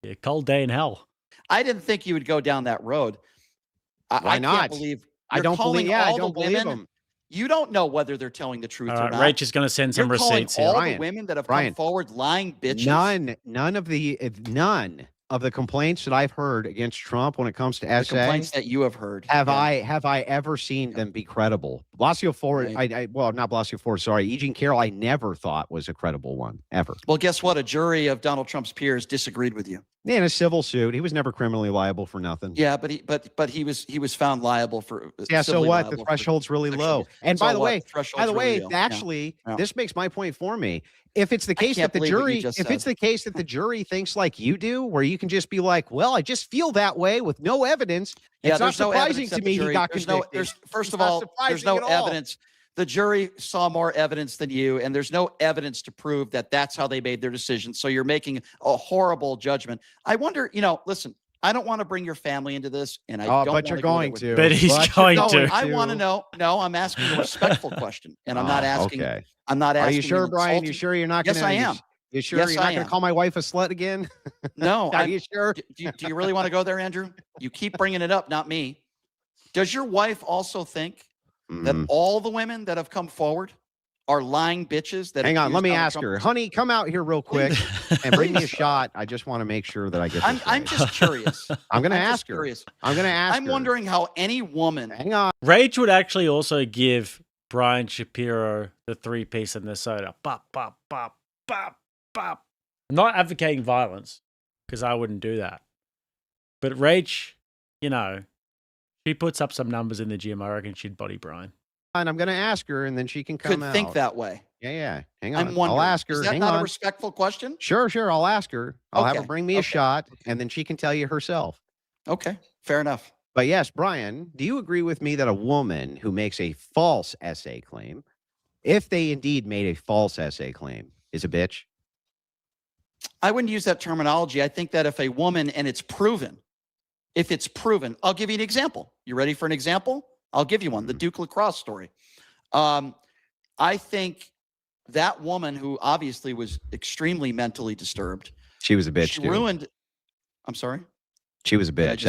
yeah, cold day in hell. I didn't think you would go down that road. Why not? Can't believe I don't believe. Yeah, I don't believe them. You don't know whether they're telling the truth or not. Rach is going to send some receipts here. All the women that have come forward lying bitches. None of the complaints that I've heard against Trump when it comes to essay. The complaints that you have heard. Have I ever seen them be credible? Blasio Ford, well, not Blasio Ford, sorry. E. Jean Carroll, I never thought was a credible one, ever. Well, guess what? A jury of Donald Trump's peers disagreed with you. In a civil suit. He was never criminally liable for nothing. Yeah, but he was found liable for so what? The threshold's really low. And by the way, really actually, this makes my point for me. If it's the case that the jury thinks like you do, where you can just be like, well, I just feel that way with no evidence. It's not surprising to me he got convicted. First of all, there's no evidence. The jury saw more evidence than you, and there's no evidence to prove that that's how they made their decision. So you're making a horrible judgment. I wonder, listen, I don't want to bring your family into this, and I don't. But you're going to. But he's going to. I want to know. No, I'm asking a respectful question, and I'm not asking. Okay. I'm not asking. Are you sure, Brian? You sure you're not going to? Yes, I am. You sure you're not going to call my wife a slut again? No. Are you sure? Do you really want to go there, Andrew? You keep bringing it up, not me. Does your wife also think that all the women that have come forward are lying bitches? Hang on, let me ask her. Honey, come out here real quick and bring me a shot. I just want to make sure that I get this I'm just curious. I'm going to ask her. I'm wondering how any woman. Hang on. Rach would actually also give Brian Shapiro the 3-piece in the soda. Bop, bop, bop, bop, bop. I'm not advocating violence because I wouldn't do that. But Rach, she puts up some numbers in the gym. I reckon she'd body Brian. And I'm going to ask her, and then she can come out. Could think that way. Yeah. Hang on. I'm wondering. I'll ask her. Is that not a respectful question? Sure. I'll ask her. I'll have her bring me a shot, and then she can tell you herself. Okay. Fair enough. But yes, Brian, do you agree with me that a woman who makes a false essay claim, if they indeed made a false essay claim, is a bitch? I wouldn't use that terminology. I think that if a woman, and it's proven, I'll give you an example. You ready for an example? I'll give you one. The Duke lacrosse story. I think that woman who obviously was extremely mentally disturbed. She was a bitch. She too. ruined. I'm sorry. She was a bitch.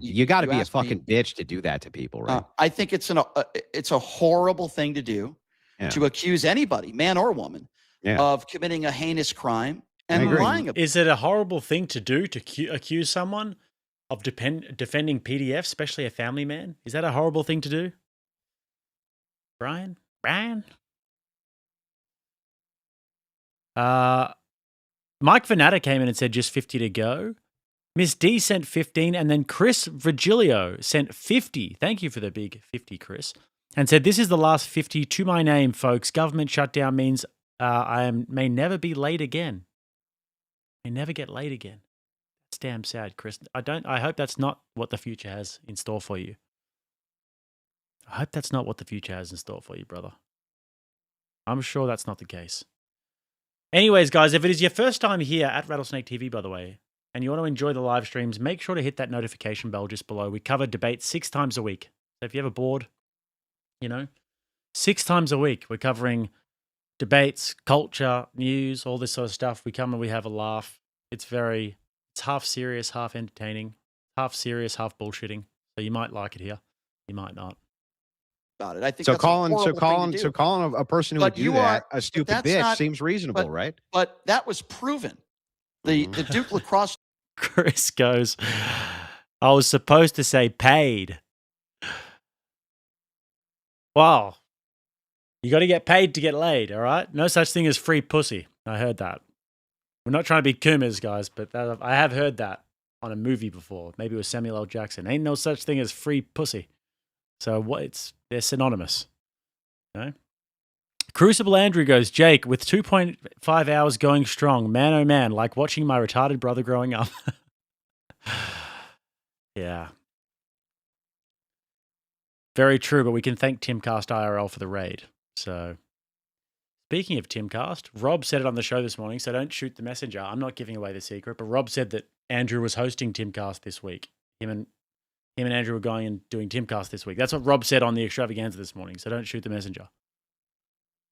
You got to be a fucking bitch to do that to people, right? I think it's a horrible thing to do, to accuse anybody, man or woman, of committing a heinous crime and lying about it. Is it a horrible thing to do to accuse someone of defending PDF, especially a family man? Is that a horrible thing to do? Brian? Mike Vanata came in and said just 50 to go. Miss D sent 15, and then Chris Virgilio sent 50. Thank you for the big 50, Chris. And said, this is the last 50 to my name, folks. Government shutdown means may never be late again. May never get laid again. That's damn sad, Chris. I hope that's not what the future has in store for you. I hope that's not what the future has in store for you, brother. I'm sure that's not the case. Anyways, guys, if it is your first time here at Rattlesnake TV, by the way, and you want to enjoy the live streams, make sure to hit that notification bell just below. We cover debates 6 times a week. So if you ever bored, 6 times a week, we're covering debates, culture, news, all this sort of stuff. We come and we have a laugh. It's half serious, half entertaining, half serious, half bullshitting. So you might like it here. You might not. About it. I think so. Calling a person who would do that a stupid bitch seems reasonable, right? But that was proven. The Duke lacrosse. Chris goes, I was supposed to say paid. Wow. You got to get paid to get laid, all right? No such thing as free pussy. I heard that. We're not trying to be coomers, guys, but I have heard that on a movie before. Maybe it was Samuel L. Jackson. Ain't no such thing as free pussy. So they're synonymous. Crucible Andrew goes, Jake, with 2.5 hours going strong, man oh man, like watching my retarded brother growing up. Yeah. Very true, but we can thank Timcast IRL for the raid. So, speaking of Timcast, Rob said it on the show this morning, so don't shoot the messenger. I'm not giving away the secret, but Rob said that Andrew was hosting Timcast this week. Him and Andrew were going and doing Timcast this week. That's what Rob said on the extravaganza this morning, so don't shoot the messenger.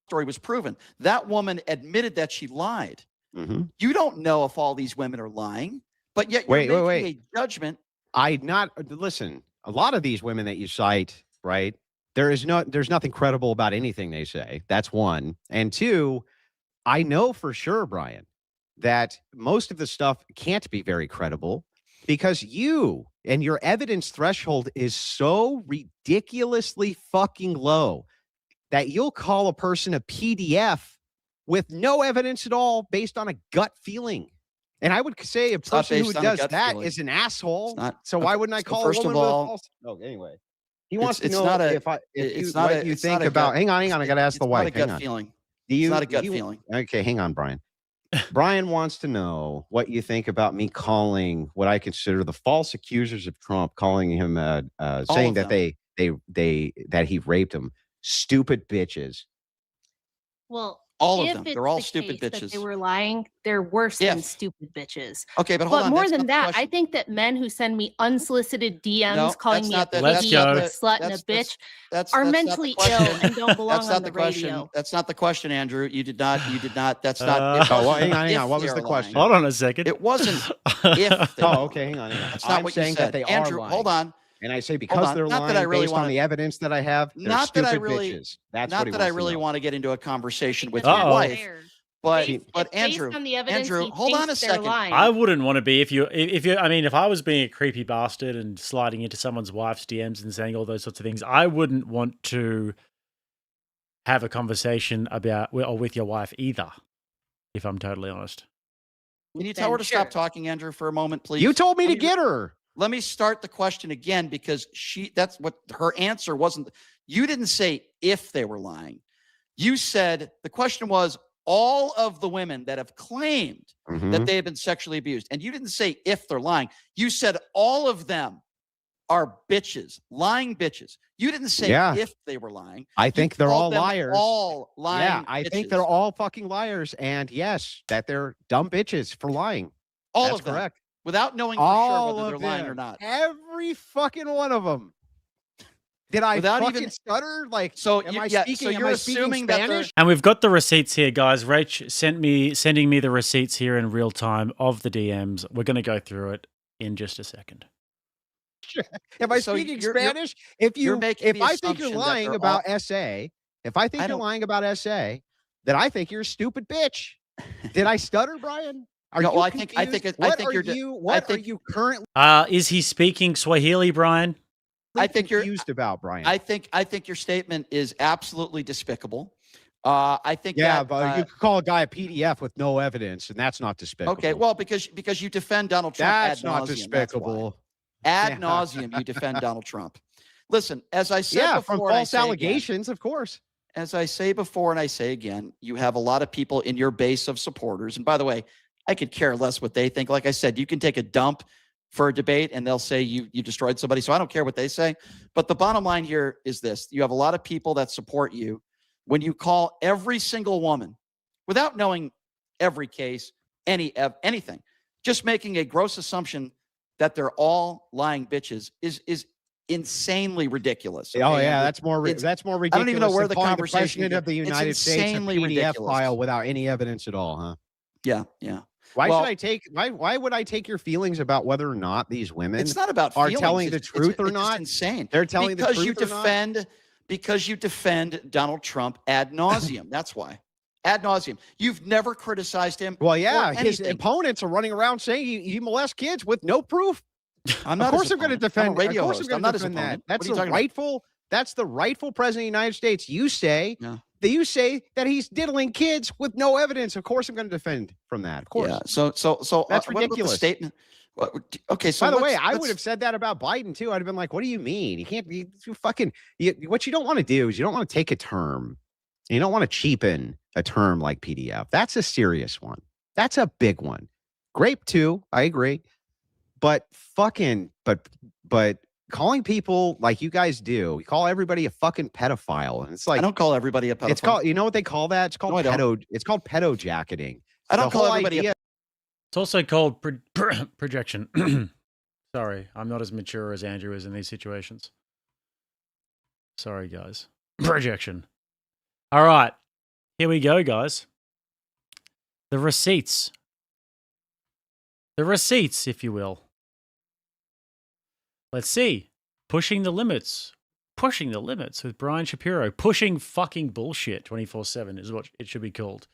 Story was proven. That woman admitted that she lied. Mm-hmm. You don't know if all these women are lying, but yet you're making a judgment. Listen, a lot of these women that you cite, right? There's nothing credible about anything they say. That's one. And two, I know for sure, Brian, that most of the stuff can't be very credible because you and your evidence threshold is so ridiculously fucking low that you'll call a person a PDF with no evidence at all based on a gut feeling. And I would say a person who does that is an asshole. So why wouldn't I call a woman with a false? Oh, anyway. He wants to know what you think about. Hang on. I got to ask the wife. It's not a gut feeling. It's not a gut feeling. Okay, hang on, Brian. Brian wants to know what you think about me calling what I consider the false accusers of Trump, calling him saying that that he raped him. Stupid bitches. Well, all of them. They're all stupid bitches. They were lying. They're worse than stupid bitches. Okay, but hold on. But more than that, I think that men who send me unsolicited DMs calling me a slut and a bitch are mentally ill and don't belong on the radio. That's not the question, Andrew. You did not. That's not. Hang on. What was the question? Hold on a second. It wasn't if. Okay, hang on. That's not what you said. That they Andrew, are lying. hold on. And I say because they're lying based on the evidence that I have, they're stupid bitches. That's not that I really want to get into a conversation with your wife. But Andrew, hold on a second. I wouldn't want to be if I was being a creepy bastard and sliding into someone's wife's DMs and saying all those sorts of things, I wouldn't want to have a conversation about or with your wife either, if I'm totally honest. Can you tell her to stop talking, Andrew, for a moment, please? You told me to get her. Let me start the question again because that's what her answer wasn't. You didn't say if they were lying. You said the question was all of the women that have claimed that they have been sexually abused. And you didn't say if they're lying. You said all of them are bitches, lying bitches. You didn't say if they were lying. I think they're all liars. All lying. Yeah, I think they're all fucking liars. And yes, that they're dumb bitches for lying. That's correct. Without knowing for sure whether they're lying or not. Every fucking one of them. Did I Without fucking even stutter? Like, so am you, I yeah, speaking? so am you're I speaking assuming that Spanish? And we've got the receipts here, guys. Rach sending me the receipts here in real time of the DMs. We're going to go through it in just a second. Am I So speaking you're Spanish? If I think you're lying about SA, if I think you're lying about SA, then I think you're a stupid bitch. Did I stutter, Brian? Are No, you I think What are you currently Is he speaking Swahili, Brian? confused about, Brian? I think your statement is absolutely despicable. I think but you could call a guy a PDF with no evidence, and that's not despicable. Okay, well, because you defend Donald Trump that's ad nauseum. not despicable. Ad nauseum, you defend Donald Trump. Listen, as I said before, from false allegations, of course. As I say before and I say again, you have a lot of people in your base of supporters. And by the way, I could care less what they think. Like I said, you can take a dump for a debate and they'll say you destroyed somebody. So I don't care what they say. But the bottom line here is this. You have a lot of people that support you. When you call every single woman, without knowing every case, anything, just making a gross assumption that they're all lying bitches is insanely ridiculous. Okay? Oh yeah, that's more ridiculous. I don't even know where the conversation president of the United States a PDF ridiculous. File without any evidence at all, huh? Yeah. Why would I take your feelings about whether or not these women it's not about are feelings. telling the truth or not? It's insane. They're telling the truth because you defend Donald Trump ad nauseum. That's why. Ad nauseum. You've never criticized him. Well, yeah, his opponents are running around saying he molests kids with no proof. I'm not. Of course, I'm going to defend. I'm of course, I'm going to defend that. That's the rightful. That's the rightful president of the United States. You say that he's diddling kids with no evidence. Of course, I'm going to defend from that. Of course. Yeah. So that's ridiculous. Statement. Okay. So by the way, I would have said that about Biden too. I'd have been like, "What do you mean? You can't be what you don't want to do is you don't want to take a term. You don't want to cheapen a term like PDF. That's a serious one. That's a big one. Grape too. I agree. But but calling people like you guys do, you call everybody a fucking pedophile, and it's like I don't call everybody a pedophile. It's called, you know what they call that? It's called It's called pedo jacketing. I don't call everybody. It's also called projection. Sorry, I'm not as mature as Andrew is in these situations. Sorry, guys. Projection. All right, here we go, guys. The receipts. The receipts, if you will. Let's see. Pushing the limits with Brian Shapiro. Pushing fucking bullshit 24/7 is what it should be called.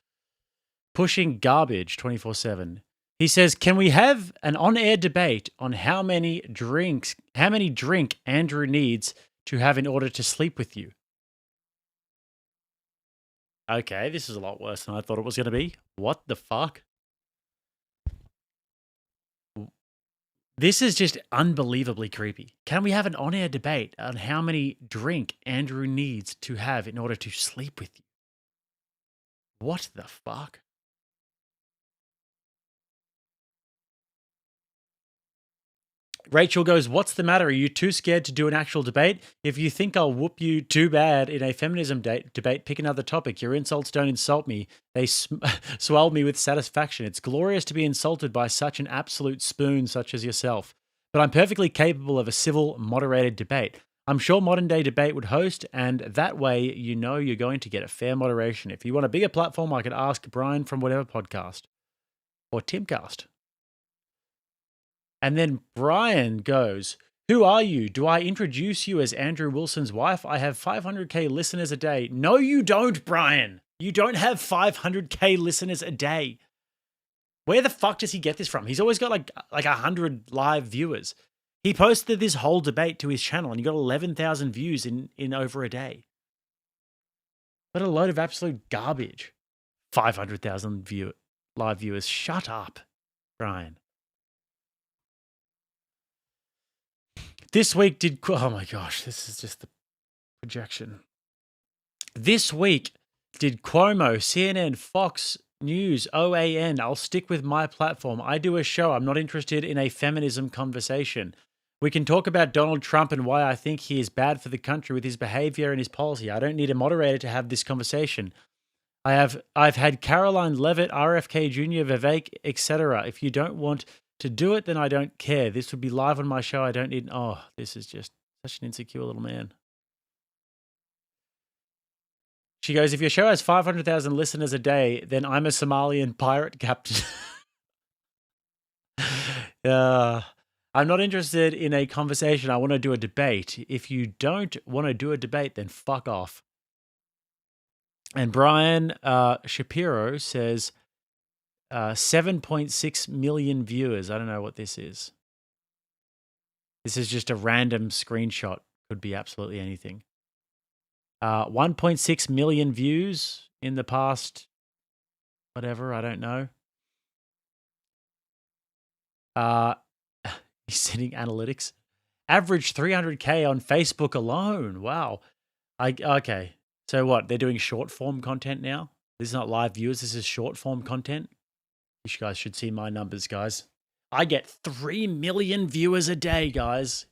Pushing garbage 24/7. He says, "Can we have an on-air debate on how many drink Andrew needs to have in order to sleep with you?" Okay, this is a lot worse than I thought it was going to be. What the fuck? This is just unbelievably creepy. Can we have an on-air debate on how many drink Andrew needs to have in order to sleep with you? What the fuck? Rachel goes, "What's the matter? Are you too scared to do an actual debate? If you think I'll whoop you too bad in a feminism debate, pick another topic. Your insults don't insult me. They swell me with satisfaction. It's glorious to be insulted by such an absolute spoon such as yourself. But I'm perfectly capable of a civil, moderated debate. I'm sure Modern Day Debate would host, and that way you know you're going to get a fair moderation. If you want a bigger platform, I could ask Brian from whatever podcast. Or Timcast." And then Brian goes, "Who are you? Do I introduce you as Andrew Wilson's wife? I have 500K listeners a day." No, you don't, Brian. You don't have 500K listeners a day. Where the fuck does he get this from? He's always got like 100 live viewers. He posted this whole debate to his channel and he got 11,000 views in over a day. What a load of absolute garbage. 500,000 live viewers. Shut up, Brian. This week did... Oh my gosh, this is just the projection. This week did Cuomo, CNN, Fox News, OAN. I'll stick with my platform. I do a show. I'm not interested in a feminism conversation. We can talk about Donald Trump and why I think he is bad for the country with his behavior and his policy. I don't need a moderator to have this conversation. I've had Caroline Levitt, RFK Jr., Vivek, etc. If you don't want to do it, then I don't care. This would be live on my show. I don't need... Oh, this is just such an insecure little man. She goes, if your show has 500,000 listeners a day, then I'm a Somalian pirate captain. I'm not interested in a conversation. I want to do a debate. If you don't want to do a debate, then fuck off. And Brian Shapiro says 7.6 million viewers. I don't know what this is. This is just a random screenshot. Could be absolutely anything. 1.6 million views in the past, whatever, I don't know. He's sending analytics. Average 300K on Facebook alone. Wow. Okay. So what? They're doing short form content now? This is not live viewers. This is short form content. You guys should see my numbers, guys. I get 3 million viewers a day, guys.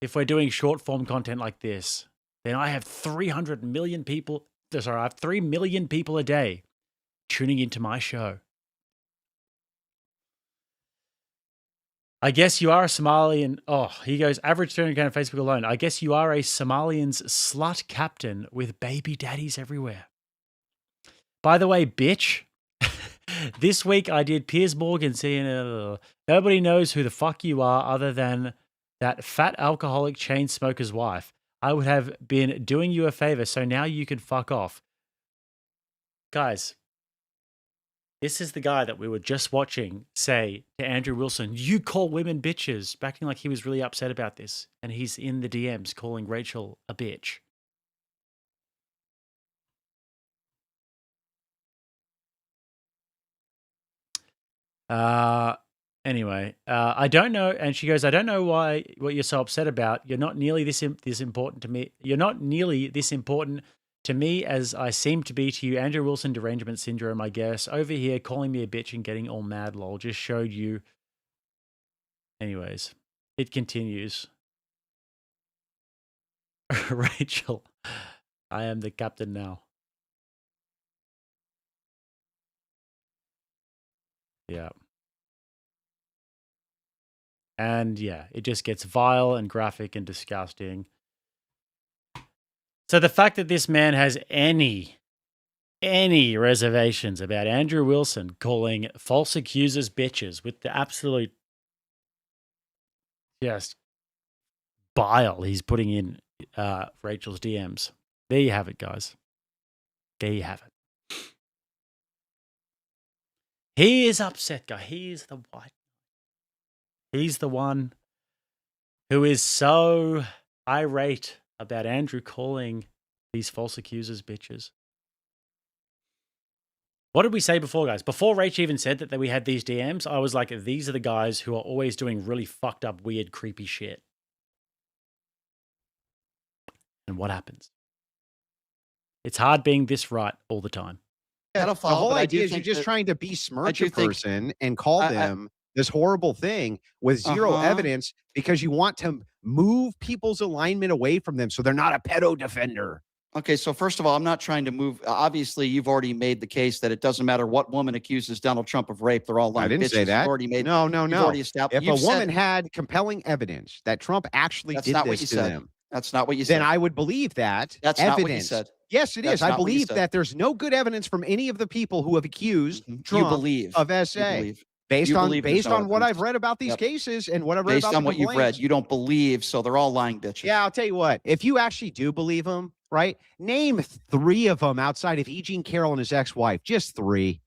If we're doing short form content like this, then I have 300 million people. Sorry, I have 3 million people a day tuning into my show. I guess you are a Somalian. Oh, he goes, average 300K on Facebook alone. I guess you are a Somalian's slut captain with baby daddies everywhere. By the way, bitch, this week I did Piers Morgan saying, nobody knows who the fuck you are other than that fat alcoholic chain smoker's wife. I would have been doing you a favor, so now you can fuck off. Guys, this is the guy that we were just watching say to Andrew Wilson, you call women bitches, acting like he was really upset about this. And he's in the DMs calling Rachel a bitch. Anyway, I don't know. And she goes, I don't know what you're so upset about. You're not nearly this important to me. You're not nearly this important to me as I seem to be to you. Andrew Wilson derangement syndrome, I guess. Over here calling me a bitch and getting all mad, lol. Just showed you. Anyways, it continues. Rachel, I am the captain now. Yeah. And yeah, it just gets vile and graphic and disgusting. So the fact that this man has any reservations about Andrew Wilson calling false accusers bitches with the absolute just bile he's putting in Rachel's DMs. There you have it, guys. There you have it. He is upset, guy. He's the one who is so irate about Andrew calling these false accusers bitches. What did we say before, guys? Before Rach even said that we had these DMs, I was like, these are the guys who are always doing really fucked up, weird, creepy shit. And what happens? It's hard being this right all the time. Yeah, the whole idea is you're just trying to besmirch a person and call them this horrible thing with zero evidence because you want to move people's alignment away from them so they're not a pedo defender. Okay, so first of all, I'm not trying to move. Obviously, you've already made the case that it doesn't matter what woman accuses Donald Trump of rape; they're all lying. I didn't say that. Already made, no. Already established. If a woman had compelling evidence that Trump actually did this to them, that's not what you said. Then I would believe that. That's evidence. Not what you said. Yes, it is. I believe that there's no good evidence from any of the people who have accused Trump of SA. Based on what I've read about these cases and what I've read based on what you've read, you don't believe, so they're all lying bitches. Yeah, I'll tell you what. If you actually do believe them, right? Name 3 of them outside of E. Jean Carroll and his ex-wife. Just 3.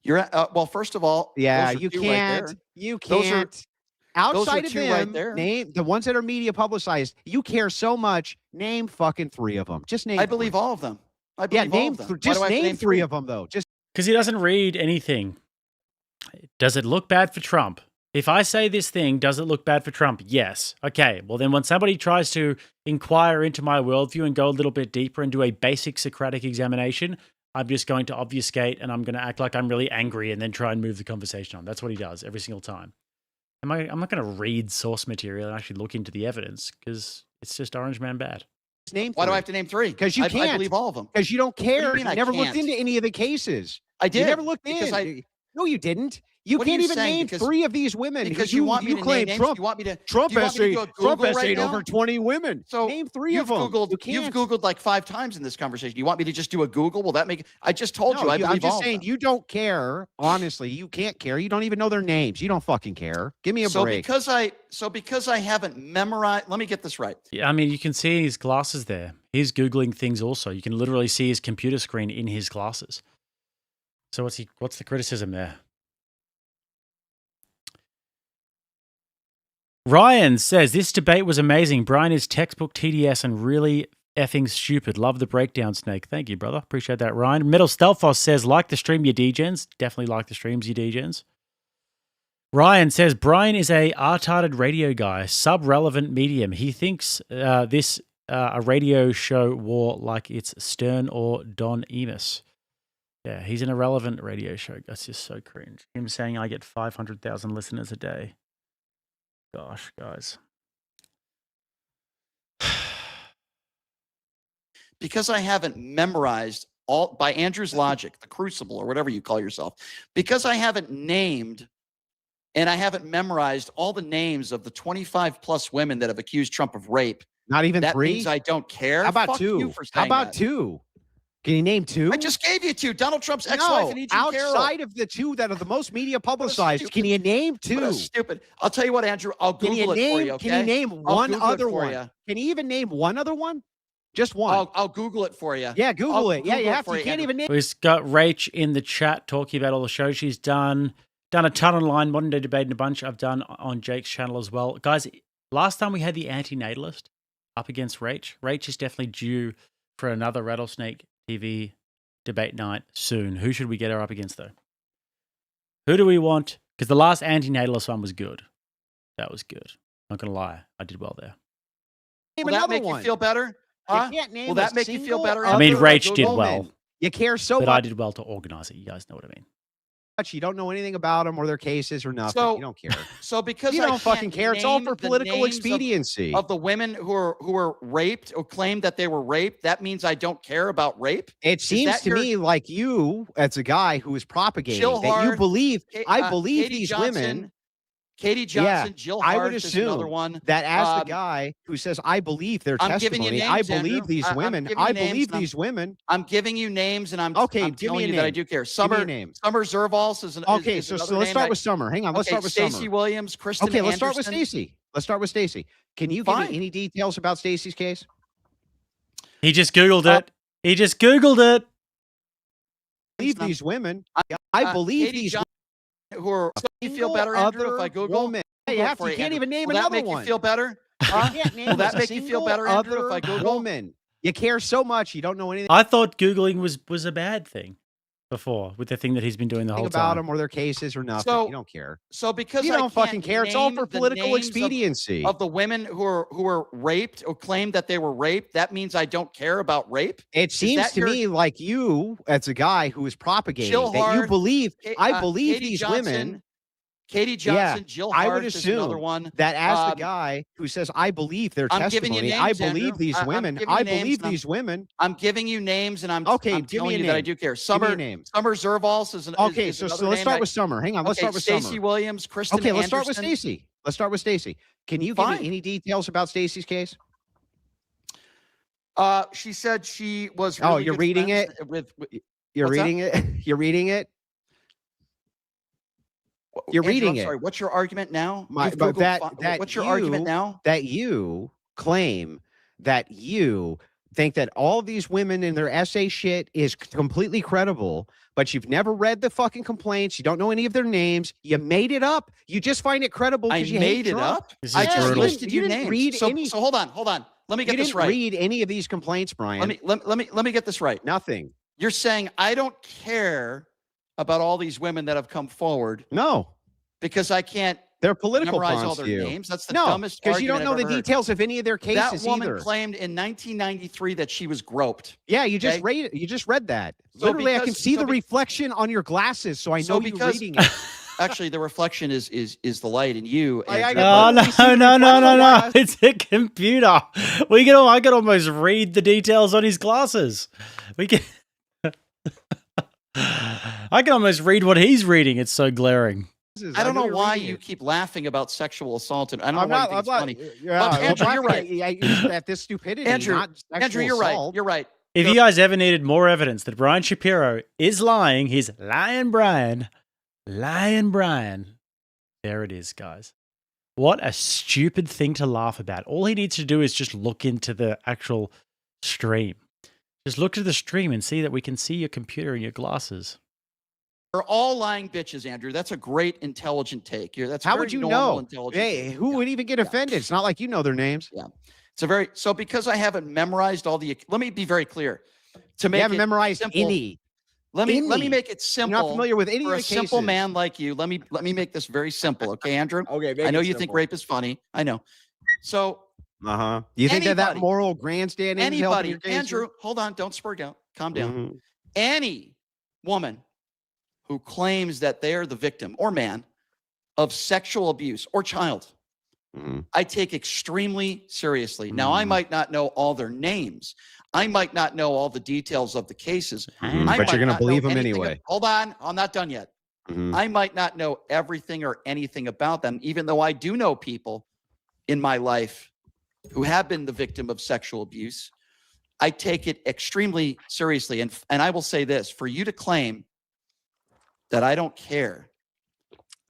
You're well. First of all, yeah, you can't. Right you can't. Outside of them, right there. Name the ones that are media publicized. You care so much. Name fucking 3 of them. Just name. I believe all of them. I believe all of them. Just name 3 of them though. Just because he doesn't read anything. Does it look bad for Trump? If I say this thing, does it look bad for Trump? Yes. Okay. Well, then when somebody tries to inquire into my worldview and go a little bit deeper and do a basic Socratic examination, I'm just going to obfuscate and I'm going to act like I'm really angry and then try and move the conversation on. That's what he does every single time. I'm not going to read source material and actually look into the evidence because it's just Orange Man bad. Why do I have to name 3? Because you can't. I believe all of them. Because you don't care. You never looked into any of the cases. I did. You never looked in. No, you didn't. You What are can't you even saying? name Because- 3 of these women Because you want me to claim name names? Trump. You want me to Trump do you want me to essayed do a Google right now? over 20 women. So name 3 of you've them. Googled. You You've can't. Googled like 5 times in this conversation. You want me to just do a Google? Will that make? I just told you. No, I I'm believe just all of saying them. you don't care. Honestly, you can't care. You don't even know their names. You don't fucking care. Give me a break. Because I haven't memorized. Let me get this right. Yeah, I mean, you can see his glasses there. He's Googling things also. You can literally see his computer screen in his glasses. So what's the criticism there? Ryan says, this debate was amazing. Brian is textbook TDS and really effing stupid. Love the breakdown, Snake. Thank you, brother. Appreciate that, Ryan. Metal Stelfos says, like the stream, you DGens. Definitely like the streams, you DGens. Ryan says, Brian is a retarded radio guy, sub-relevant medium. He thinks this a radio show war like it's Stern or Don Emus. Yeah, he's an irrelevant radio show. That's just so cringe. Him saying I get 500,000 listeners a day. Gosh, guys. Because I haven't memorized all by Andrew's logic, the Crucible or whatever you call yourself. Because I haven't named and I haven't memorized all the names of the 25 plus women that have accused Trump of rape. Not even that 3? means I don't care. How about Fuck 2? You for How saying about that. 2? Can you name 2? I just gave you 2. Donald Trump's ex-wife and E.G. Carroll. Outside of the 2 that are the most media publicized, can you name 2? What a stupid. I'll tell you what, Andrew. I'll Google it for you, okay? Can you name I'll one Google it other for one? you. Can you even name one other one? Just one. I'll Google it for you. Yeah, Google it. Yeah, Google you it have to. for You can't Andrew. even name. We've got Rach in the chat talking about all the shows she's done. Done a ton online, Modern Day Debate and a bunch I've done on Jake's channel as well. Guys, last time we had the anti-natalist up against Rach. Rach is definitely due for another Rattlesnake TV debate night soon. Who should we get her up against, though? Who do we want? Because the last anti-natalist one was good. That was good. Not going to lie. I did well there. Name Will that another make one. you feel better? Huh? You can't name Will that a make you feel single better? I mean, other Rach did woman. well. You care so But I much. did well to organize it. You guys know what I mean. You don't know anything about them or their cases or nothing. So- you don't care. So because You I don't can't fucking care. It's all name for the political names expediency. of the women who were raped or claimed that they were raped, that means I don't care about rape. It seems that to your- me like you, as a guy who is propagating Jill that you Hart, believe. I believe Katie these Johnson, women. Katie Johnson, Jill I Hart would is another assume one. that as the Um, guy who says, I believe their I'm giving you testimony, names, I believe Andrew. these I'm women, giving you I names believe and these women. I'm giving you names, and I'm Okay, I'm give me telling a you that I name. do care. Give me a Summer name. Zervals is an Okay, is so another let's name start that- with Summer. Hang on, let's Okay, start with Stacey Summer. Williams, Kristen Okay, let's start with Anderson. Stacey. Let's start with Stacey. Can you give Fine. me any details about Stacey's case? He just Googled it. He just Googled it. Believe these women. I believe Katie these Johnson, who are. You feel single better, Andrew, if other I Google? woman. Google You it have for to. You can't Andrew. even name Will that another make one. you feel better? You Huh? can't name Will that a make you feel single better, Andrew, if I other Google? woman. You care so much, you don't know anything I thought Googling was a bad thing before with the thing that he's been doing the whole about time. them or their cases or nothing. So- you don't care. So because You I don't can't fucking care. It's all name for the political names expediency. of the women who were raped or claimed that they were raped, that means I don't care about rape. It seems that to your- me like you, as a guy who is propagating Jill that you Hart, believe. I believe Katie these Johnson, women. Katie Johnson, Jill I Hart would is another assume one. that as the Um, guy who says, I believe their I'm giving you testimony, names, I believe Andrew. these I'm women, giving you I names, believe and I'm- these women. I'm giving you names, and I'm Okay, I'm give me telling a you that I name. do care. Give me Summer a name. Zervals is an Okay, is so another let's name start that- with Summer. Hang on, let's Okay, start with Stacey Summer. Williams, Kristen Okay, let's start with Anderson. Stacey. Let's start with Stacey. Can you give Fine. me any details about Stacey's case? She said she was. Oh, Really you're good reading friends it? with You're What's that? reading it. You're reading it. You're Andrew, reading I'm it. Sorry, what's your argument now? But You've Googled what's your you, argument now? That you claim that you think that all these women in their essay shit is completely credible, but you've never read the fucking complaints. You don't know any of their names. You made it up. You just find it credible I because you hate made it Trump. up. This is I just brutal. listed You you didn't names. read So, any- so hold on. Let me You get this didn't right. read any of these complaints, Brian. Let me get this right. Nothing. You're saying I don't care about all these women that have come forward No. because I can't They're political memorize all pawns their to you. names. That's the No, dumbest because you don't argument know I've the ever heard. details of any of their That cases woman either. claimed in 1993 that she was groped. Yeah, you just Okay? read that. So Literally, I can because- see so the be- reflection on your glasses, so I know you're because- reading it. Actually, the reflection is the light in you. I Andrew, get Oh, But no, we see the no, no, no, no. reflection It's a computer. I could almost read the details on his glasses. We can. I can almost read what he's reading. It's so glaring. I don't know why you keep laughing about sexual assault, and I don't know why you think it's funny. Yeah, But Andrew, you're right. At this stupidity, Andrew, not sexual Andrew, you're assault. right. You're right. If you guys ever needed more evidence that Brian Shapiro is lying, he's Lyin Brian. Lyin Brian. There it is, guys. What a stupid thing to laugh about. All he needs to do is just look into the actual stream. Just look to the stream and see that we can see your computer and your glasses. They're all lying bitches, Andrew. That's a great, intelligent take. That's how would you know? Hey, who would even get offended? It's not like you know their names. Yeah, it's so because I haven't memorized all the. Let me be very clear. To make you haven't memorized simple, any. Let me make it simple. You're not familiar with any for of the a simple cases. man like you. Let me make this very simple, okay, Andrew? Okay, I know you think rape is funny. I know. So. You think that moral grandstanding? Anybody, Andrew, hold on, don't spurg out. Calm down. Any woman who claims that they are the victim or man of sexual abuse or child, I take extremely seriously. Now, I might not know all their names. I might not know all the details of the cases. But you're going to believe them anyway. Hold on, I'm not done yet. I might not know everything or anything about them, even though I do know people in my life who have been the victim of sexual abuse. I take it extremely seriously. And I will say this, for you to claim that I don't care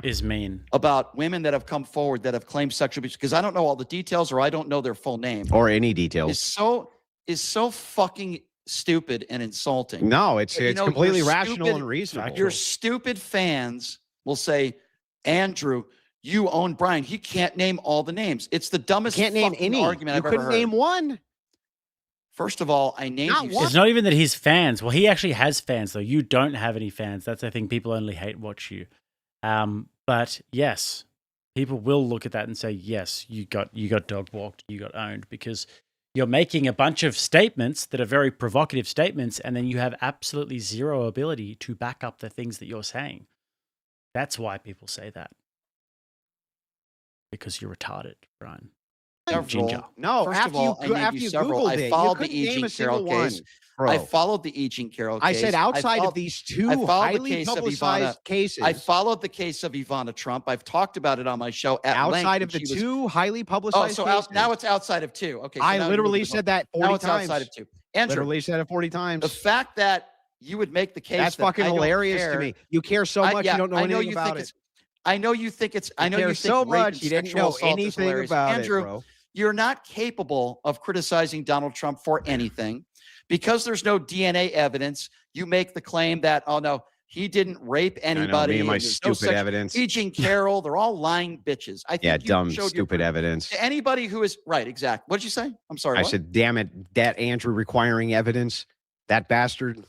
is mean about women that have come forward that have claimed sexual abuse, because I don't know all the details or I don't know their full name. Or any details. Is so fucking stupid and insulting. No, it's completely rational and reasonable. Your stupid fans will say, Andrew, you own Brian. He can't name all the names. It's the dumbest argument I've ever heard. You couldn't name one. First of all, I named you. It's not even that he's fans. Well, he actually has fans, though. You don't have any fans. That's, I think, people only hate watch you. But yes, people will look at that and say, yes, you got dog walked, you got owned, because you're making a bunch of statements that are very provocative statements, and then you have absolutely zero ability to back up the things that you're saying. That's why people say that. Because you're retarded, Brian. Ginger. No, First of all, after you Googled it, I followed the E. Jean Carroll case. I followed the E. Jean Carroll case. I said outside of these two highly publicized cases. I followed the case of Ivana Trump. I've talked about it on my show at length. Outside of the two highly publicized cases. Now it's outside of two. Okay. So I literally said that 40 times. Now it's outside of two. Andrew, literally said it 40 times. The fact that you would make the case that's fucking hilarious to me. You care so much, you don't know anything about it. I know you think it's. I know you think so much. You didn't know anything about Andrew, it, bro. You're not capable of criticizing Donald Trump for anything because there's no DNA evidence. You make the claim that, oh no, he didn't rape anybody. I know, me and my stupid evidence. E. Jean Carroll, they're all lying bitches. I think dumb, stupid evidence. To anybody who is right, exactly. What did you say? I'm sorry. I said, damn it, that Andrew requiring evidence, that bastard.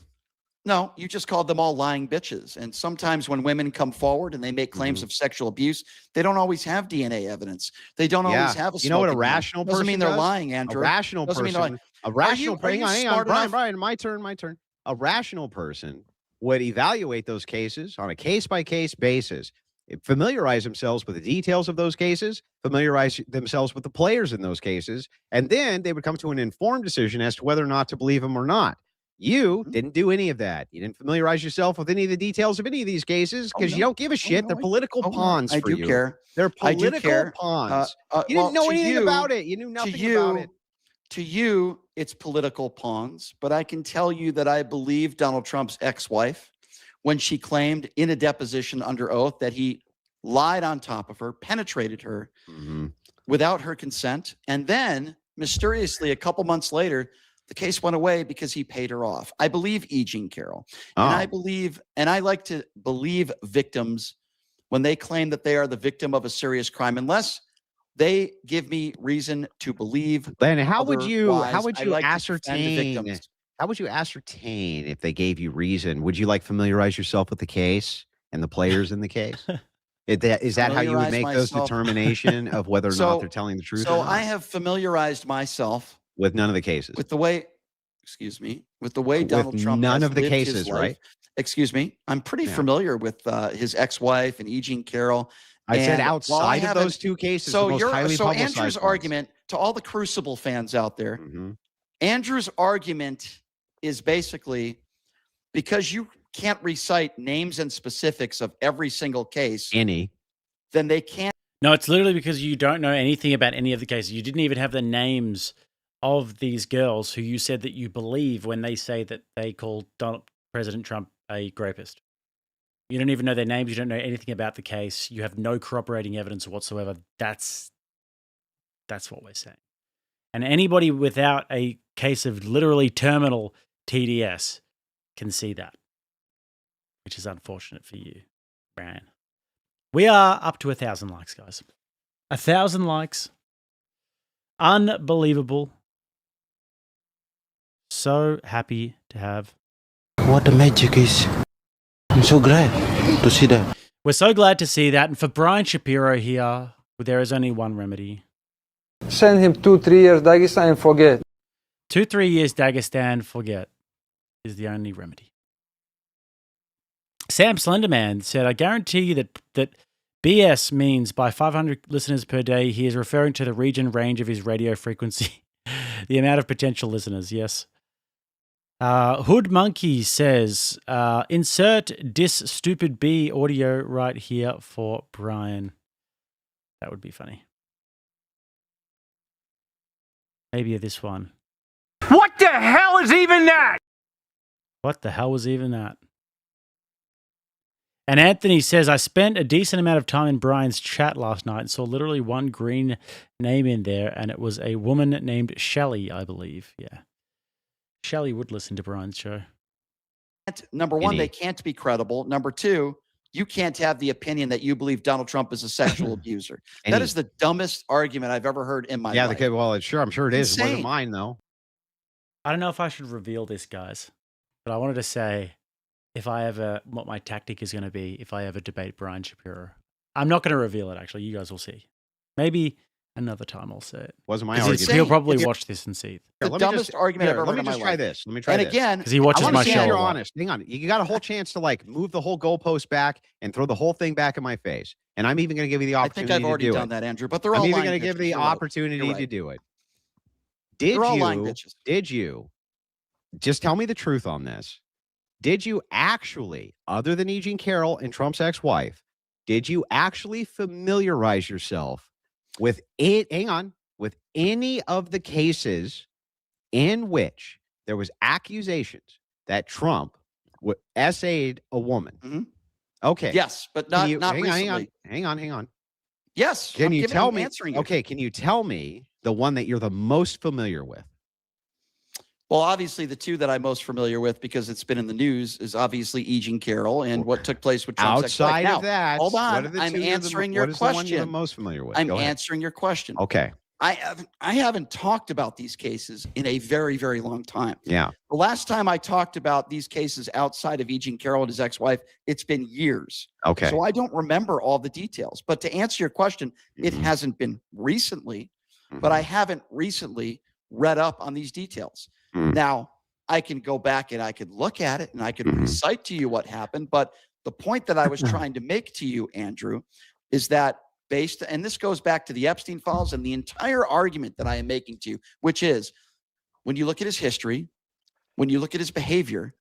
No, you just called them all lying bitches. And sometimes when women come forward and they make claims of sexual abuse, they don't always have DNA evidence. They don't always have a. You know what a rational person doesn't mean they're lying, Andrew. A rational person. A rational person. Hang on, Brian. My turn. A rational person would evaluate those cases on a case-by-case basis, familiarize themselves with the details of those cases, familiarize themselves with the players in those cases, and then they would come to an informed decision as to whether or not to believe them or not. You didn't do any of that. You didn't familiarize yourself with any of the details of any of these cases because you don't give a shit. They're political pawns for you. I do care. They're political pawns. You didn't know anything about it. You knew nothing about it. To you, it's political pawns, but I can tell you that I believe Donald Trump's ex-wife when she claimed in a deposition under oath that he lied on top of her, penetrated her without her consent, and then mysteriously a couple months later, the case went away because he paid her off. I believe E. Jean Carroll. And I like to believe victims when they claim that they are the victim of a serious crime, unless they give me reason to believe. Then how would you ascertain? How would you ascertain if they gave you reason? Would you familiarize yourself with the case and the players in the case? Is that how you would make those determination of whether or not they're telling the truth? So I have familiarized myself with none of the cases. With the way, with the way Donald Trump none has of the lived his cases, life. right? Excuse me. I'm pretty familiar with his ex-wife and E. Jean Carroll. I said outside of those two cases. So Andrew's argument to all the Crucible fans out there, Andrew's argument is basically because you can't recite names and specifics of every single case, then they can't. No, it's literally because you don't know anything about any of the cases. You didn't even have the names of these girls who you said that you believe when they say that they called President Trump a rapist. You don't even know their names. You don't know anything about the case. You have no corroborating evidence whatsoever. That's what we're saying. And anybody without a case of literally terminal TDS can see that, which is unfortunate for you, Brian. We are up to 1,000 likes, guys. 1,000 likes. Unbelievable. So happy to have. What the magic is. I'm so glad to see that. We're so glad to see that. And for Brian Shapiro here, there is only one remedy. Send him 2-3 years Dagestan and forget. 2-3 years Dagestan, forget is the only remedy. Sam Slenderman said, I guarantee you that BS means by 500 listeners per day, he is referring to the region range of his radio frequency. The amount of potential listeners, yes. Hood Monkey says, insert dis stupid B audio right here for Brian. That would be funny. Maybe this one. What the hell is even that? What the hell was even that? And Anthony says, I spent a decent amount of time in Brian's chat last night and saw literally one green name in there, and it was a woman named Shelley, I believe. Yeah. Shelley would listen to Brian's show. Number one, they can't be credible. Number two, you can't have the opinion that you believe Donald Trump is a sexual abuser. That is the dumbest argument I've ever heard in my life. Yeah, well, I'm sure it is. Insane. It wasn't mine, though. I don't know if I should reveal this, guys, but I wanted to say what my tactic is going to be if I ever debate Brian Shapiro. I'm not going to reveal it, actually. You guys will see. Maybe another time I'll say it. Wasn't my argument. He'll probably watch this and see. The dumbest argument I've ever heard in my life. Let me just try this. Let me try this. And again, because he watches my show. You're honest. Hang on. You got a whole chance to move the whole goalpost back and throw the whole thing back in my face. And I'm even going to give you the opportunity. I think I've already done that, Andrew. But they're all. I'm even going to give the opportunity to do it. Did you? Just tell me the truth on this. Did you actually, other than E. Jean Carroll and Trump's ex-wife, did you actually familiarize yourself with it? Hang on. With any of the cases in which there was accusations that Trump essayed a woman? Mm-hmm. Okay. Yes, but not recently. Hang on. Yes. Can you tell me? Okay. Can you tell me the one that you're the most familiar with? Well, obviously, the two that I'm most familiar with, because it's been in the news, is obviously E. Jean Carroll and what took place with Trump's outside of that. Hold on, I'm answering your question. What is the one you're the most familiar with? I'm answering your question. Okay. I haven't talked about these cases in a very, very long time. Yeah. The last time I talked about these cases outside of E. Jean Carroll and his ex-wife, it's been years. Okay. So I don't remember all the details. But to answer your question, it hasn't been recently, but I haven't recently read up on these details. Now, I can go back and I could look at it and I could recite to you what happened. But the point that I was trying to make to you, Andrew, is that and this goes back to the Epstein files and the entire argument that I am making to you, which is when you look at his history, when you look at his behavior,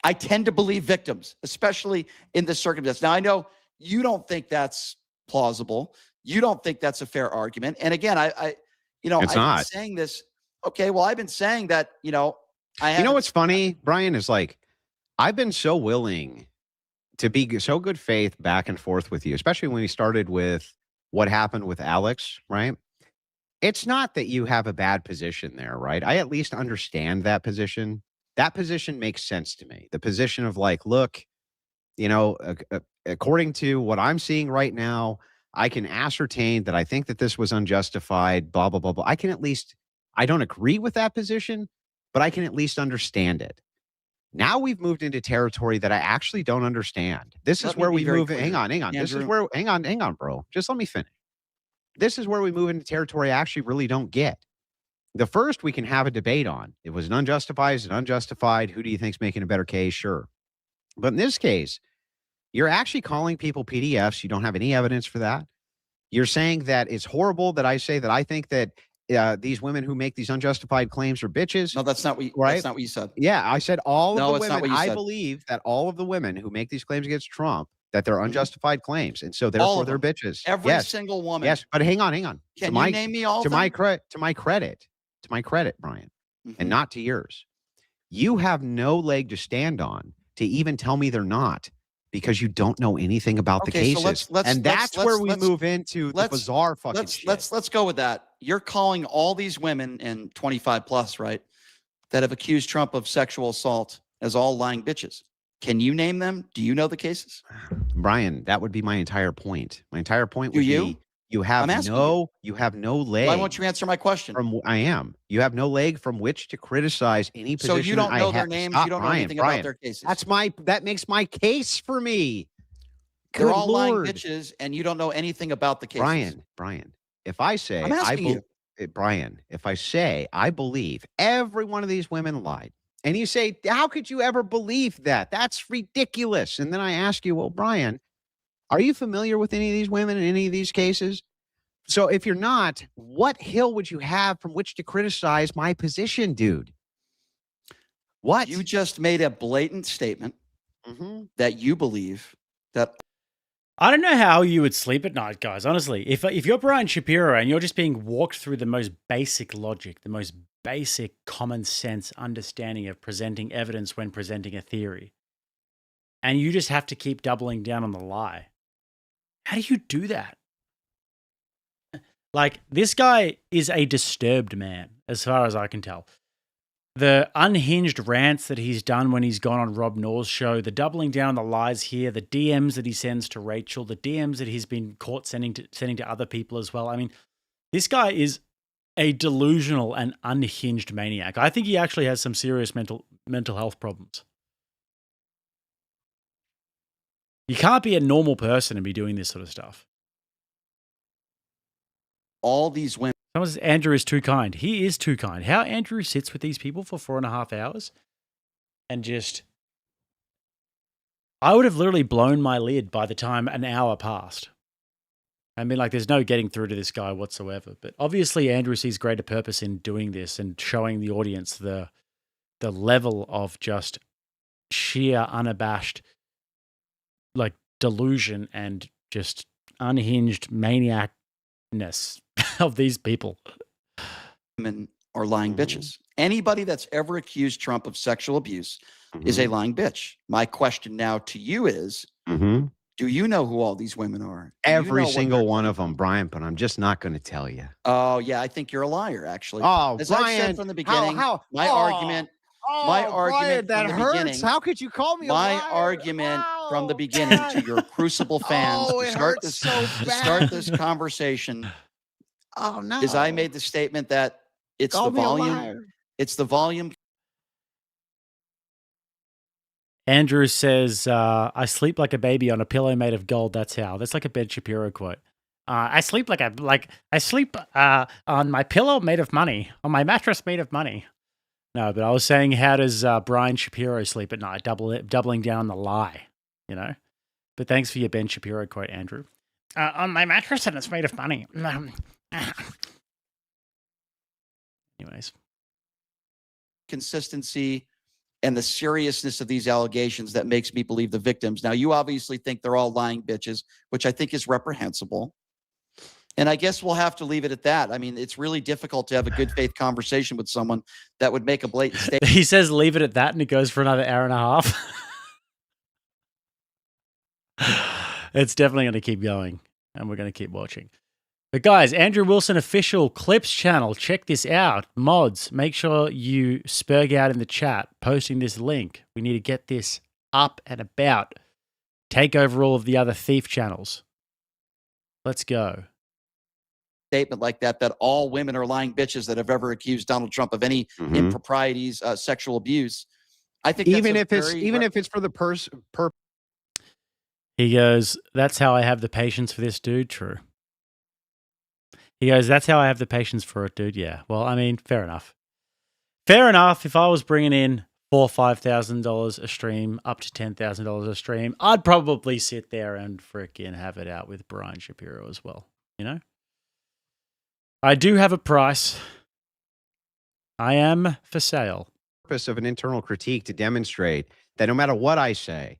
I tend to believe victims, especially in this circumstance. Now, I know you don't think that's plausible. You don't think that's a fair argument. And again, I've been saying this. Okay, well, I've been saying that, you know what's funny, Brian, is I've been so willing to be so good faith back and forth with you, especially when we started with what happened with Alex, right? It's not that you have a bad position there, right? I at least understand that position. That position makes sense to me. The position of look, according to what I'm seeing right now, I can ascertain that I think that this was unjustified, blah, blah, blah, blah. I don't agree with that position, but I can at least understand it. Now we've moved into territory that I actually don't understand. This is where we move. Hang on. This is where, hang on, bro. Just let me finish. This is where we move into territory I actually really don't get. The first we can have a debate on. It was an unjustified, is it unjustified? Who do you think's making a better case? Sure. But in this case, you're actually calling people PDFs. You don't have any evidence for that. You're saying that it's horrible that I say that I think that these women who make these unjustified claims are bitches. No, that's not what you, right? That's not what you said. Yeah, I said all of the it's not women. what you I said. believe that all of the women who make these claims against Trump, that they're Mhm. unjustified claims, and so All therefore of they're them. bitches. Every Yes. single woman. Yes, but hang on. Can you name me all of them? To my credit, Brian, Mhm. and not to yours. You have no leg to stand on to even tell me they're not, because you don't know anything about the Okay, so cases. That's where we move into the bizarre fucking shit. Let's go with that. You're calling all these women and 25 plus, right, that have accused Trump of sexual assault as all lying bitches. Can you name them? Do you know the cases? Brian, that would be my entire point. My entire point would be you have I'm asking you have no leg. Why won't you answer my question? You have no leg from which to criticize any position. So you don't know their names. Stop, You don't know anything about their cases. That makes my case for me. They're Good all Lord. lying bitches, and you don't know anything about the cases. Brian, if I say I'm asking you. Brian, if I say I believe every one of these women lied, and you say, how could you ever believe that? That's ridiculous. And then I ask you, well, Brian, are you familiar with any of these women in any of these cases? So if you're not, what hill would you have from which to criticize my position, dude? What? You just made a blatant statement that you believe that. I don't know how you would sleep at night, guys. Honestly, if you're Brian Shapiro and you're just being walked through the most basic logic, the most basic common sense understanding of presenting evidence when presenting a theory, and you just have to keep doubling down on the lie, how do you do that? Like, this guy is a disturbed man, as far as I can tell. The unhinged rants that he's done when he's gone on Rob Nor's show, the doubling down on the lies here, the DMs that he sends to Rachel, the DMs that he's been caught sending to other people as well. I mean, this guy is a delusional and unhinged maniac. I think he actually has some serious mental health problems. You can't be a normal person and be doing this sort of stuff. All these women. Someone says Andrew is too kind. He is too kind. How Andrew sits with these people for 4.5 hours and just... I would have literally blown my lid by the time an hour passed. I mean, like, there's no getting through to this guy whatsoever. But obviously Andrew sees greater purpose in doing this and showing the audience the level of just sheer, unabashed, like, delusion and just unhinged maniacness of these people. Women are lying bitches. Anybody that's ever accused Trump of sexual abuse is a lying bitch. My question now to you is, do you know who all these women are? Every single one of them, Brian, but I'm just not going to tell you. Oh, yeah, I think you're a liar, actually. Oh, as Brian, I said from the beginning, my argument Brian, that from the hurts. beginning. How could you call me a liar? My argument from the beginning to your Crucible fans to start this conversation is I made the statement that it's the volume. It's the volume. Andrew says, I sleep like a baby on a pillow made of gold. That's how. That's like a Ben Shapiro quote. I sleep on my pillow made of money, on my mattress made of money. No, but I was saying, how does Brian Shapiro sleep at night? Doubling down on the lie, you know? But thanks for your Ben Shapiro quote, Andrew. On my mattress and it's made of money. Anyways. Consistency and the seriousness of these allegations that makes me believe the victims. Now, you obviously think they're all lying bitches, which I think is reprehensible. And I guess we'll have to leave it at that. I mean, it's really difficult to have a good faith conversation with someone that would make a blatant statement. He says leave it at that, and it goes for another hour and a half. It's definitely going to keep going, and we're going to keep watching. But guys, Andrew Wilson Official Clips channel, check this out. Mods, make sure you spurg out in the chat, posting this link. We need to get this up and about. Take over all of the other thief channels. Let's go. Statement like that all women are lying bitches that have ever accused Donald Trump of any improprieties, sexual abuse. I think even if it's for the purpose. He goes, that's how I have the patience for this dude. True. He goes, that's how I have the patience for it, dude. Yeah. Well, I mean, fair enough. Fair enough. If I was bringing in $4,000 or $5,000 a stream, up to $10,000 a stream, I'd probably sit there and frickin' have it out with Brian Shapiro as well. You know? I do have a price. I am for sale. Purpose of an internal critique to demonstrate that no matter what I say,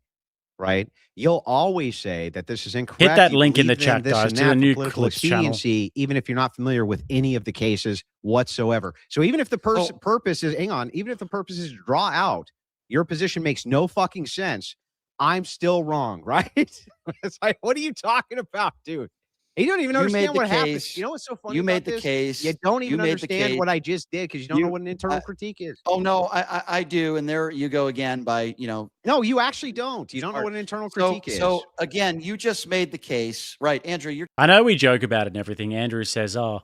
right, you'll always say that this is incorrect. Hit that You link in the believe in chat, this guys, and to that the for new political Clips channel. expediency, even if you're not familiar with any of the cases whatsoever. So even if the purpose is, even if the purpose is to draw out, your position makes no fucking sense, I'm still wrong, right? It's like, what are you talking about, dude? You don't even understand what happens. You know what's so funny about this? You don't even understand what I just did because you don't know what an internal critique is. Oh, no, I do. And there you go again by, No, you actually don't. You don't know what an internal critique is. So, again, you just made the case. Right, Andrew, I know we joke about it and everything. Andrew says, I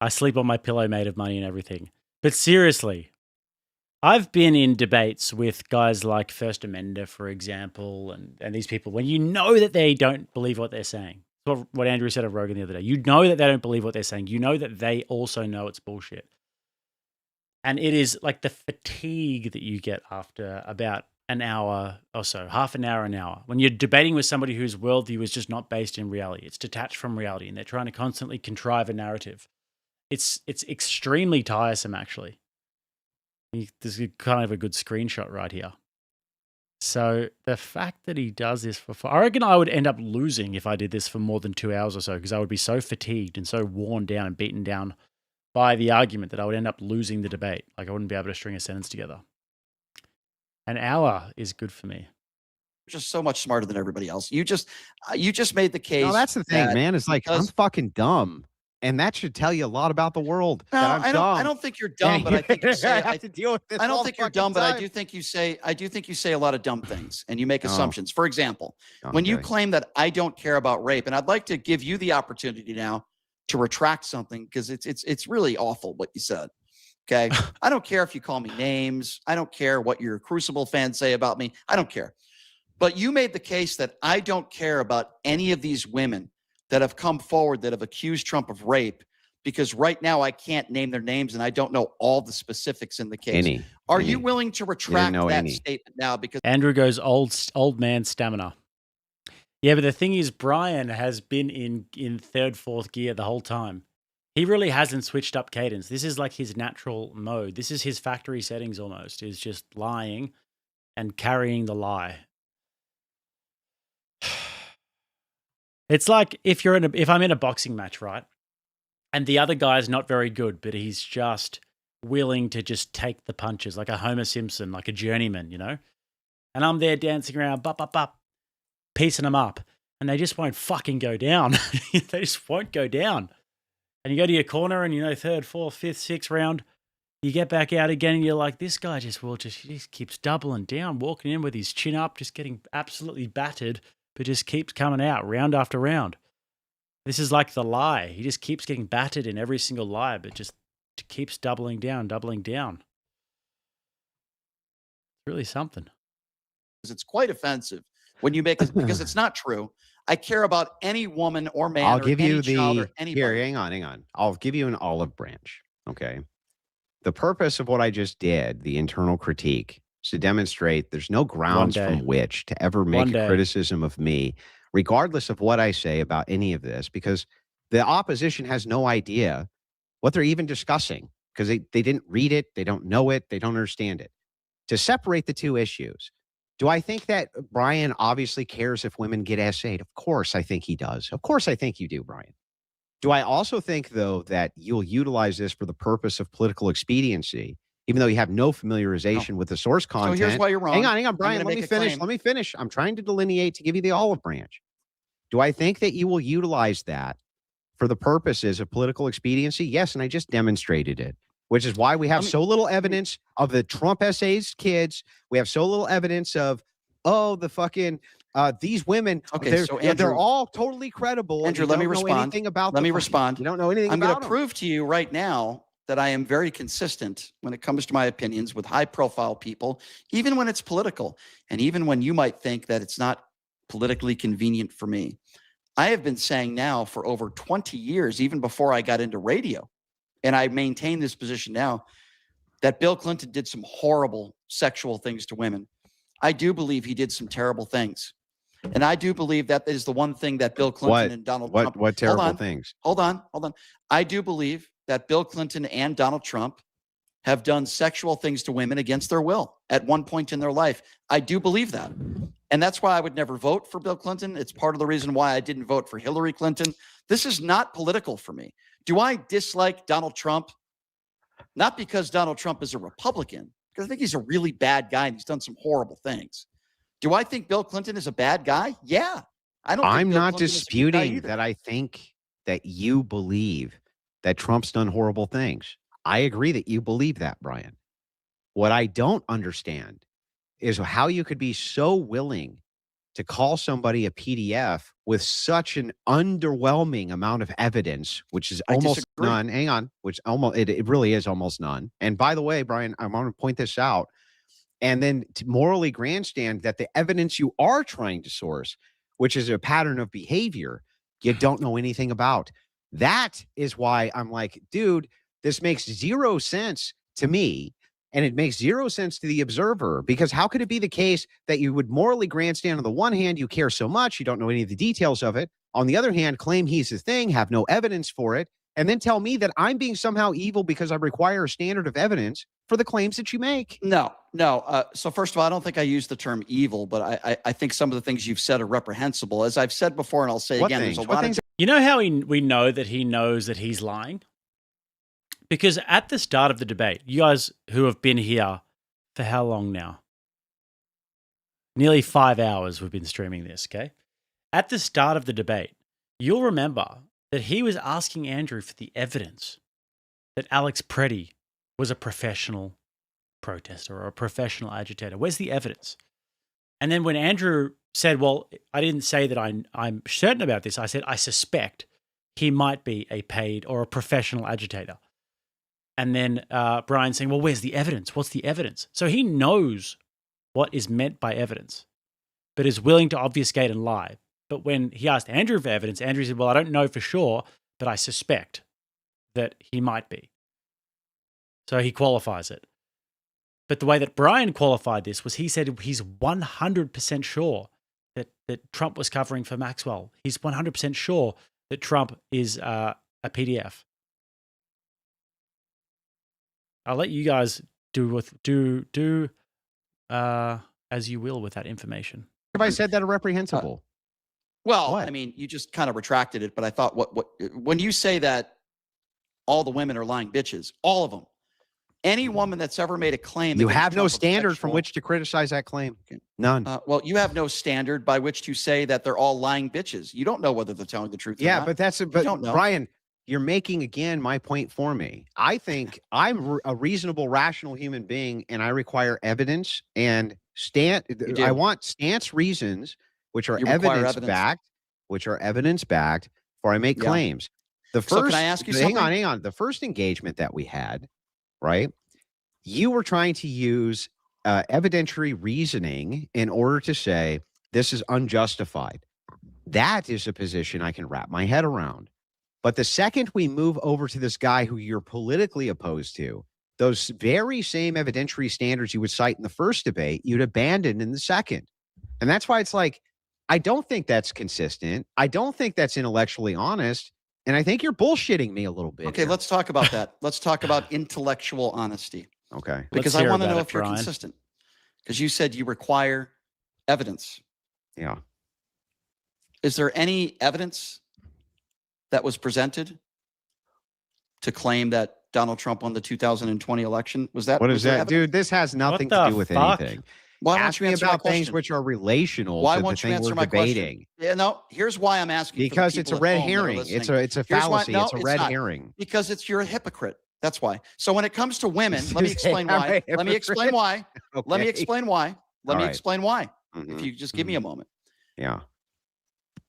sleep on my pillow made of money and everything. But seriously, I've been in debates with guys like First Amender, for example, and these people, when you know that they don't believe what they're saying. What Andrew said of Rogan the other day. You know that they don't believe what they're saying. You know that they also know it's bullshit. And it is like the fatigue that you get after about an hour or so, half an hour, when you're debating with somebody whose worldview is just not based in reality. It's detached from reality, and they're trying to constantly contrive a narrative. It's extremely tiresome, actually. There's kind of a good screenshot right here. So the fact that he does this I reckon I would end up losing if I did this for more than 2 hours or so, because I would be so fatigued and so worn down and beaten down by the argument that I would end up losing the debate. Like I wouldn't be able to string a sentence together. An hour is good for me. You're just so much smarter than everybody else. You just made the case. No, that's the thing, man. It's like, I'm fucking dumb. And that should tell you a lot about the world. No, that I'm dumb. I don't think you're dumb, but I think you say, I have to deal with this. I don't think you're dumb, but I do think you say a lot of dumb things and you make assumptions. For example, when you claim that I don't care about rape, and I'd like to give you the opportunity now to retract something because it's really awful what you said. Okay. I don't care if you call me names. I don't care what your Crucible fans say about me. I don't care. But you made the case that I don't care about any of these women that have come forward that have accused Trump of rape, because right now I can't name their names and I don't know all the specifics in the case. Are you willing to retract that statement now? Because Andrew goes old man stamina. Yeah, but the thing is, Brian has been in third, fourth gear the whole time. He really hasn't switched up cadence. This is like his natural mode. This is his factory settings almost, is just lying and carrying the lie. It's like if I'm in a boxing match, right? And the other guy's not very good, but he's just willing to just take the punches like a Homer Simpson, like a journeyman, And I'm there dancing around, piecing them up. And they just won't fucking go down. They just won't go down. And you go to your corner and, third, fourth, fifth, sixth round, you get back out again and you're like, this guy he just keeps doubling down, walking in with his chin up, just getting absolutely battered, but just keeps coming out round after round. This is like the lie. He just keeps getting battered in every single lie, but just keeps doubling down. It's really something. It's quite offensive when you make it, because it's not true. I care about any woman or man I'll give you child or anybody. Here, hang on. I'll give you an olive branch, okay? The purpose of what I just did, the internal critique, is to demonstrate there's no grounds from which to ever make a criticism of me, regardless of what I say about any of this, because the opposition has no idea what they're even discussing, because they didn't read it, they don't know it, they don't understand it. To separate the two issues, do I think that Brian obviously cares if women get essayed? Of course I think he does. Of course I think you do, Brian. Do I also think, though, that you'll utilize this for the purpose of political expediency, even though you have no familiarization with the source content? So here's why you're wrong. Hang on, Brian. Let me finish. I'm trying to delineate to give you the olive branch. Do I think that you will utilize that for the purposes of political expediency? Yes, and I just demonstrated it, which is why we have so little evidence of the Trump essays kids. We have so little evidence of, the fucking these women. Okay, so Andrew, they're all totally credible. Andrew, let me respond. You don't know anything I'm about going to prove to you right now that I am very consistent when it comes to my opinions with high-profile people, even when it's political, and even when you might think that it's not politically convenient for me. I have been saying now for over 20 years, even before I got into radio, and I maintain this position now, that Bill Clinton did some horrible sexual things to women. I do believe he did some terrible things. And I do believe that is the one thing that Bill Clinton and Donald Trump. What terrible things? Hold on. I do believe that Bill Clinton and Donald Trump have done sexual things to women against their will at one point in their life. I do believe that. And that's why I would never vote for Bill Clinton. It's part of the reason why I didn't vote for Hillary Clinton. This is not political for me. Do I dislike Donald Trump? Not because Donald Trump is a Republican, because I think he's a really bad guy and he's done some horrible things. Do I think Bill Clinton is a bad guy? Yeah. I'm not disputing that I think that you believe that Trump's done horrible things. I agree that you believe that, Brian. What I don't understand is how you could be so willing to call somebody a PDF with such an underwhelming amount of evidence, which is almost none. Hang on, which almost it really is almost none. And by the way, Brian, I want to point this out. And then to morally grandstand that the evidence you are trying to source, which is a pattern of behavior, you don't know anything about. That is why I'm like, dude, this makes zero sense to me. And it makes zero sense to the observer, because how could it be the case that you would morally grandstand on the one hand, you care so much, you don't know any of the details of it. On the other hand, claim he's the thing, have no evidence for it, and then tell me that I'm being somehow evil because I require a standard of evidence for the claims that you make. No. So first of all, I don't think I use the term evil, but I think some of the things you've said are reprehensible. As I've said before, and I'll say again, there's a lot of... You know how we know that he knows that he's lying? Because at the start of the debate, you guys who have been here for how long now? Nearly 5 hours we've been streaming this, okay? At the start of the debate, you'll remember that he was asking Andrew for the evidence that Alex Preddy was a professional protester or a professional agitator. Where's the evidence? And then when Andrew said, well, I didn't say that I'm certain about this. I said, I suspect he might be a paid or a professional agitator. And then Brian saying, well, where's the evidence? What's the evidence? So he knows what is meant by evidence, but is willing to obfuscate and lie. But when he asked Andrew for evidence, Andrew said, well, I don't know for sure, but I suspect that he might be. So he qualifies it. But the way that Brian qualified this was he said he's 100% sure that Trump was covering for Maxwell. He's 100% sure that Trump is a PDF. I'll let you guys do as you will with that information. Have I said that are reprehensible? I mean, you just kind of retracted it, but I thought when you say that all the women are lying bitches, all of them, any woman that's ever made a claim, you have no standard from which to criticize that claim. None. Well, you have no standard by which to say that they're all lying bitches. You don't know whether they're telling the truth. Yeah, or not. but Brian, you're making again my point for me. I think I'm a reasonable, rational human being, and I require evidence and I want stance reasons which are evidence backed, before I make claims. The first, so can I ask you something? Hang on. The first engagement that we had, right? You were trying to use evidentiary reasoning in order to say this is unjustified. That is a position I can wrap my head around. But the second we move over to this guy who you're politically opposed to, those very same evidentiary standards you would cite in the first debate, you'd abandon in the second. And that's why it's like, I don't think that's consistent. I don't think that's intellectually honest. And I think you're bullshitting me a little bit. Okay, let's talk about that. Let's talk about intellectual honesty. Okay. Because I want to know if you're consistent. Because you said you require evidence. Yeah. Is there any evidence that was presented to claim that Donald Trump won the 2020 election? Was that? What is that, dude? This has nothing to do with anything. Why Ask me about things which are relational. Why won't you answer my question? Yeah, no. Here's why I'm asking. Because it's a red herring. It's a fallacy. It's a red herring. Because you're a hypocrite. That's why. So when it comes to women, let me explain why. Let me explain why. Let me explain why. Let me explain why. If you just give me a moment. Yeah.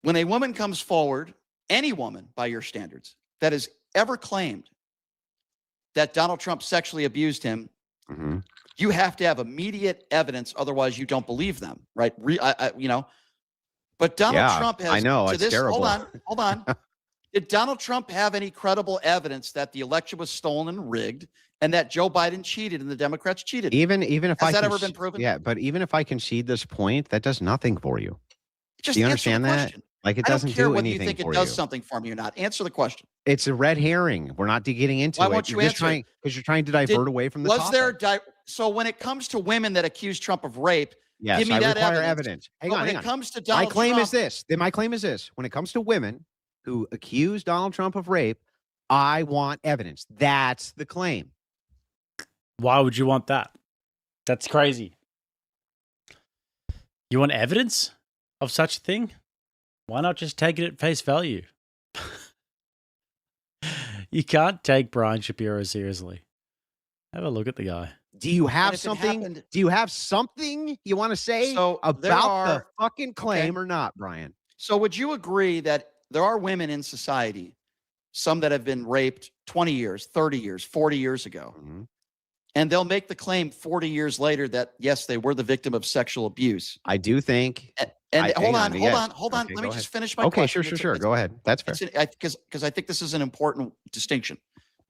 When a woman comes forward, any woman by your standards that has ever claimed that Donald Trump sexually abused him, you have to have immediate evidence. Otherwise, you don't believe them, right? But Donald Trump has. I know it's terrible. Hold on. Did Donald Trump have any credible evidence that the election was stolen and rigged, and that Joe Biden cheated and the Democrats cheated? Even if has that ever been proven? Yeah, but even if I concede this point, that does nothing for you. Just do you answer the understand that? question. Like, it I don't doesn't care do whether you anything think it for does you. something for me or not. Answer the question. It's a red herring. We're not getting into Why it. won't you You're just answer? because you're trying to divert away from the Was topic. there so when it comes to women that accuse Trump of rape, Yes, give me I that require evidence. evidence. Hang on, when hang it on. comes to Donald My claim Trump, is this. My claim is this. When it comes to women who accuse Donald Trump of rape, I want evidence. That's the claim. Why would you want that? That's crazy. You want evidence of such a thing? Why not just take it at face value? You can't take Brian Shapiro seriously. Have a look at the guy. Do you have something? Do you have something you want to say about the fucking claim or not, Brian? So would you agree that there are women in society, some that have been raped 20 years, 30 years, 40 years ago, and they'll make the claim 40 years later that, yes, they were the victim of sexual abuse? I do think. And hold on. Okay, Let me just finish my question. Okay, sure. Go ahead. That's fair. Because I think this is an important distinction.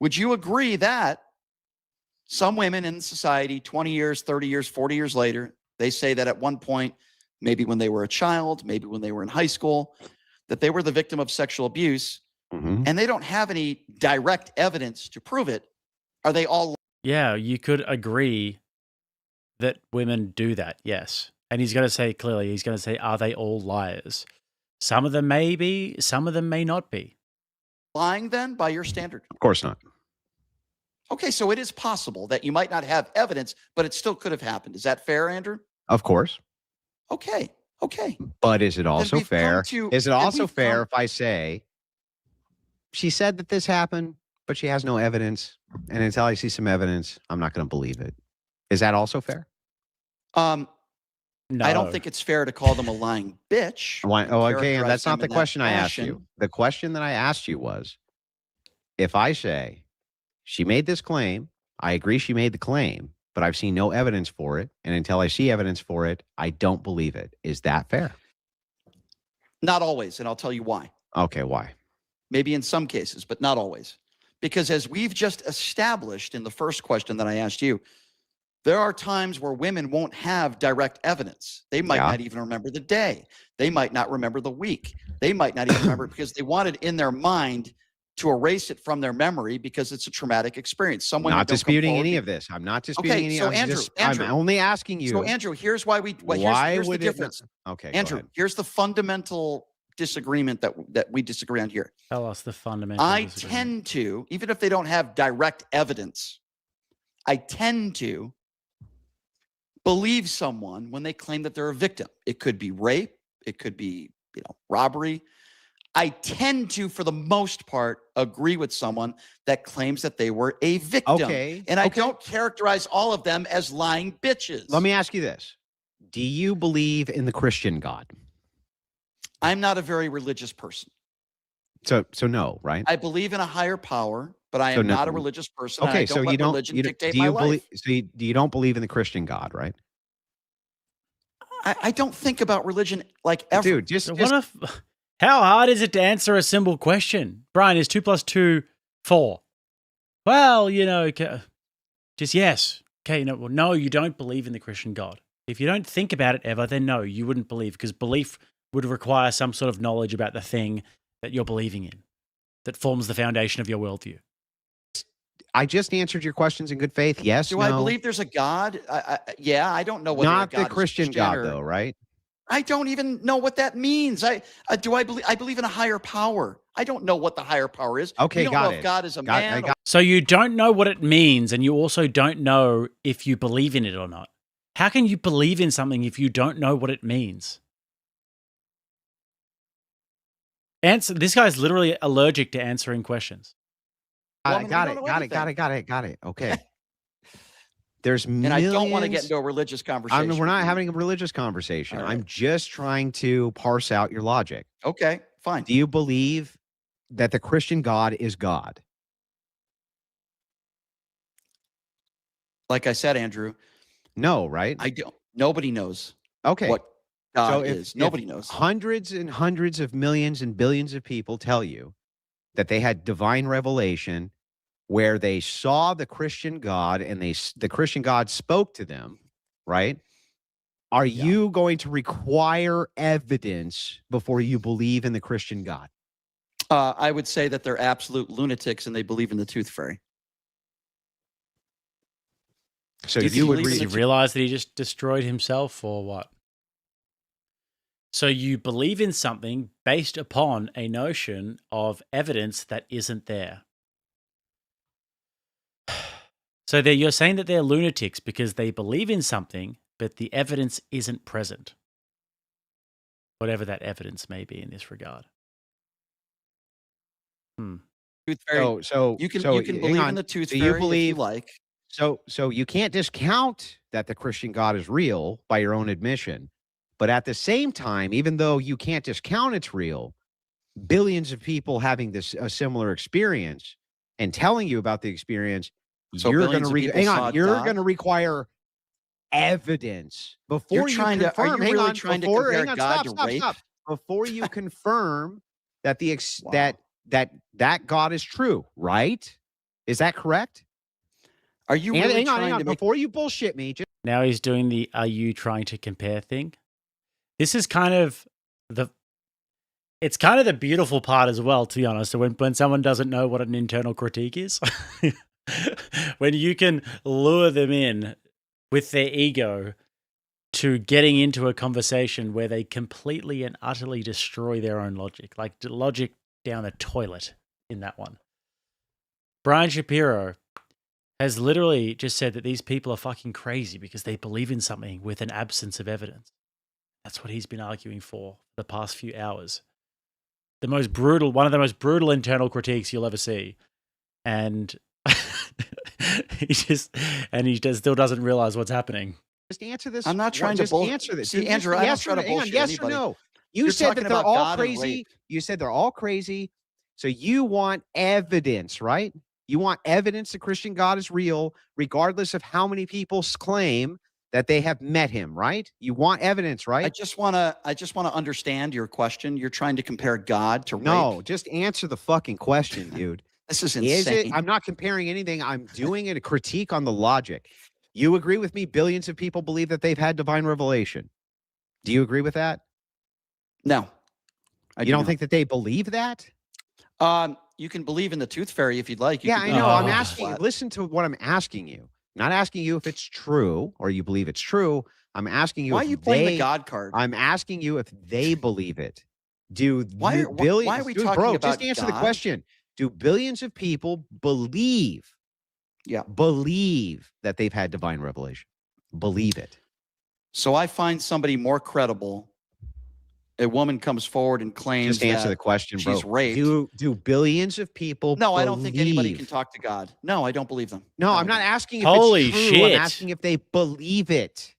Would you agree that some women in society, 20 years, 30 years, 40 years later, they say that at one point, maybe when they were a child, maybe when they were in high school, that they were the victim of sexual abuse, and they don't have any direct evidence to prove it? Are they all? Yeah, you could agree that women do that, yes. And he's going to say clearly, he's going to say, are they all liars? Some of them may be, some of them may not be. Lying then, by your standard? Of course not. Okay, so it is possible that you might not have evidence, but it still could have happened. Is that fair, Andrew? Of course. Okay. But is it also fair? Is it also fair if I say, she said that this happened, but she has no evidence, and until I see some evidence, I'm not going to believe it? Is that also fair? No. I don't think it's fair to call them a lying bitch. Okay, and that's not the question I asked you. The question that I asked you was, if I say, she made this claim, I agree she made the claim, but I've seen no evidence for it, and until I see evidence for it, I don't believe it. Is that fair? Not always, and I'll tell you why. Okay, why? Maybe in some cases, but not always. Because as we've just established in the first question that I asked you, there are times where women won't have direct evidence. They might not even remember the day. They might not remember the week. They might not even remember it because they wanted in their mind to erase it from their memory because it's a traumatic experience. I'm not disputing any of this. I'm not disputing any of this. I'm only asking you. So, Andrew, here's why here's the difference. Okay, Andrew, here's the fundamental disagreement that we disagree on here. Tell us the fundamental disagreement. Tend to, even if they don't have direct evidence, I tend to believe someone when they claim that they're a victim. It could be rape. It could be, robbery. I tend to, for the most part, agree with someone that claims that they were a victim. Okay. And I don't characterize all of them as lying bitches. Let me ask you this. Do you believe in the Christian God? I'm not a very religious person. So no, right? I believe in a higher power, but I am not a religious person. Okay, so you don't dictate my life. You don't believe in the Christian God, right? I don't think about religion like ever. Dude, how hard is it to answer a simple question? Brian, is 2 + 2 4? Well, just yes. Okay, no, you don't believe in the Christian God. If you don't think about it ever, then no, you wouldn't believe, because belief would require some sort of knowledge about the thing that you're believing in that forms the foundation of your worldview. I just answered your questions in good faith. Yes, Do I believe there's a God? Yeah, I don't know whether not a God the Christian God, though, right? I don't even know what that means. I believe in a higher power. I don't know what the higher power is. Okay, we don't know if God is a man. So you don't know what it means, and you also don't know if you believe in it or not. How can you believe in something if you don't know what it means? This guy's literally allergic to answering questions. Got it. Okay. There's and millions. I don't want to get into a religious conversation. We're not having a religious conversation. Right. I'm just trying to parse out your logic. Okay, fine. Do you believe that the Christian God is God? Like I said, Andrew. No, right? I don't. Nobody knows. Okay. What God is. Nobody knows. Hundreds and hundreds of millions and billions of people tell you that they had divine revelation where they saw the Christian God and the Christian God spoke to them, right? Are you going to require evidence before you believe in the Christian God? I would say that they're absolute lunatics and they believe in the tooth fairy. So Does he realize that he just destroyed himself or what? So you believe in something based upon a notion of evidence that isn't there. So you're saying that they're lunatics because they believe in something, but the evidence isn't present. Whatever that evidence may be in this regard. Tooth fairy. So you can believe in the tooth fairy if you like. So you can't discount that the Christian God is real by your own admission. But at the same time, even though you can't discount it's real, billions of people having a similar experience and telling you about the experience, so you're going to you're going to require evidence before you confirm. Stop. Before you confirm that that God is true, right? Is that correct? Are you really trying to before you bullshit me? Now he's doing the "Are you trying to compare" thing. This is kind of the beautiful part as well, to be honest. So when someone doesn't know what an internal critique is, when you can lure them in with their ego to getting into a conversation where they completely and utterly destroy their own logic, like logic down the toilet in that one. Brian Shapiro has literally just said that these people are fucking crazy because they believe in something with an absence of evidence. That's what he's been arguing for the past few hours. One of the most brutal internal critiques you'll ever see. And he still doesn't realize what's happening. Just answer this. I'm not trying to answer this. See, Andrew, I don't try to bullshit yes or no? You said that they're all crazy. You said they're all crazy. So you want evidence, right? You want evidence the Christian God is real, regardless of how many people claim that they have met him, right? You want evidence, right? I just want to understand your question. You're trying to compare God to rape. No, just answer the fucking question, dude. This is insane. I'm not comparing anything. I'm doing a critique on the logic. You agree with me? Billions of people believe that they've had divine revelation. Do you agree with that? No. You don't think that they believe that? You can believe in the tooth fairy if you'd like. I know. I'm asking. Listen to what I'm asking you. I'm not asking you if it's true or you believe it's true. I'm asking you. Why are you playing the God card? I'm asking you if they believe it. Why are we talking about just answer God? The question. Do billions of people believe that they've had divine revelation? Believe it. So I find somebody more credible. A woman comes forward and claims just answer the question, she's bro. raped. Do billions of people No, I don't think anybody can talk to God. No, I don't believe them. No, I'm not asking if Holy it's true. shit. I'm asking if they believe it.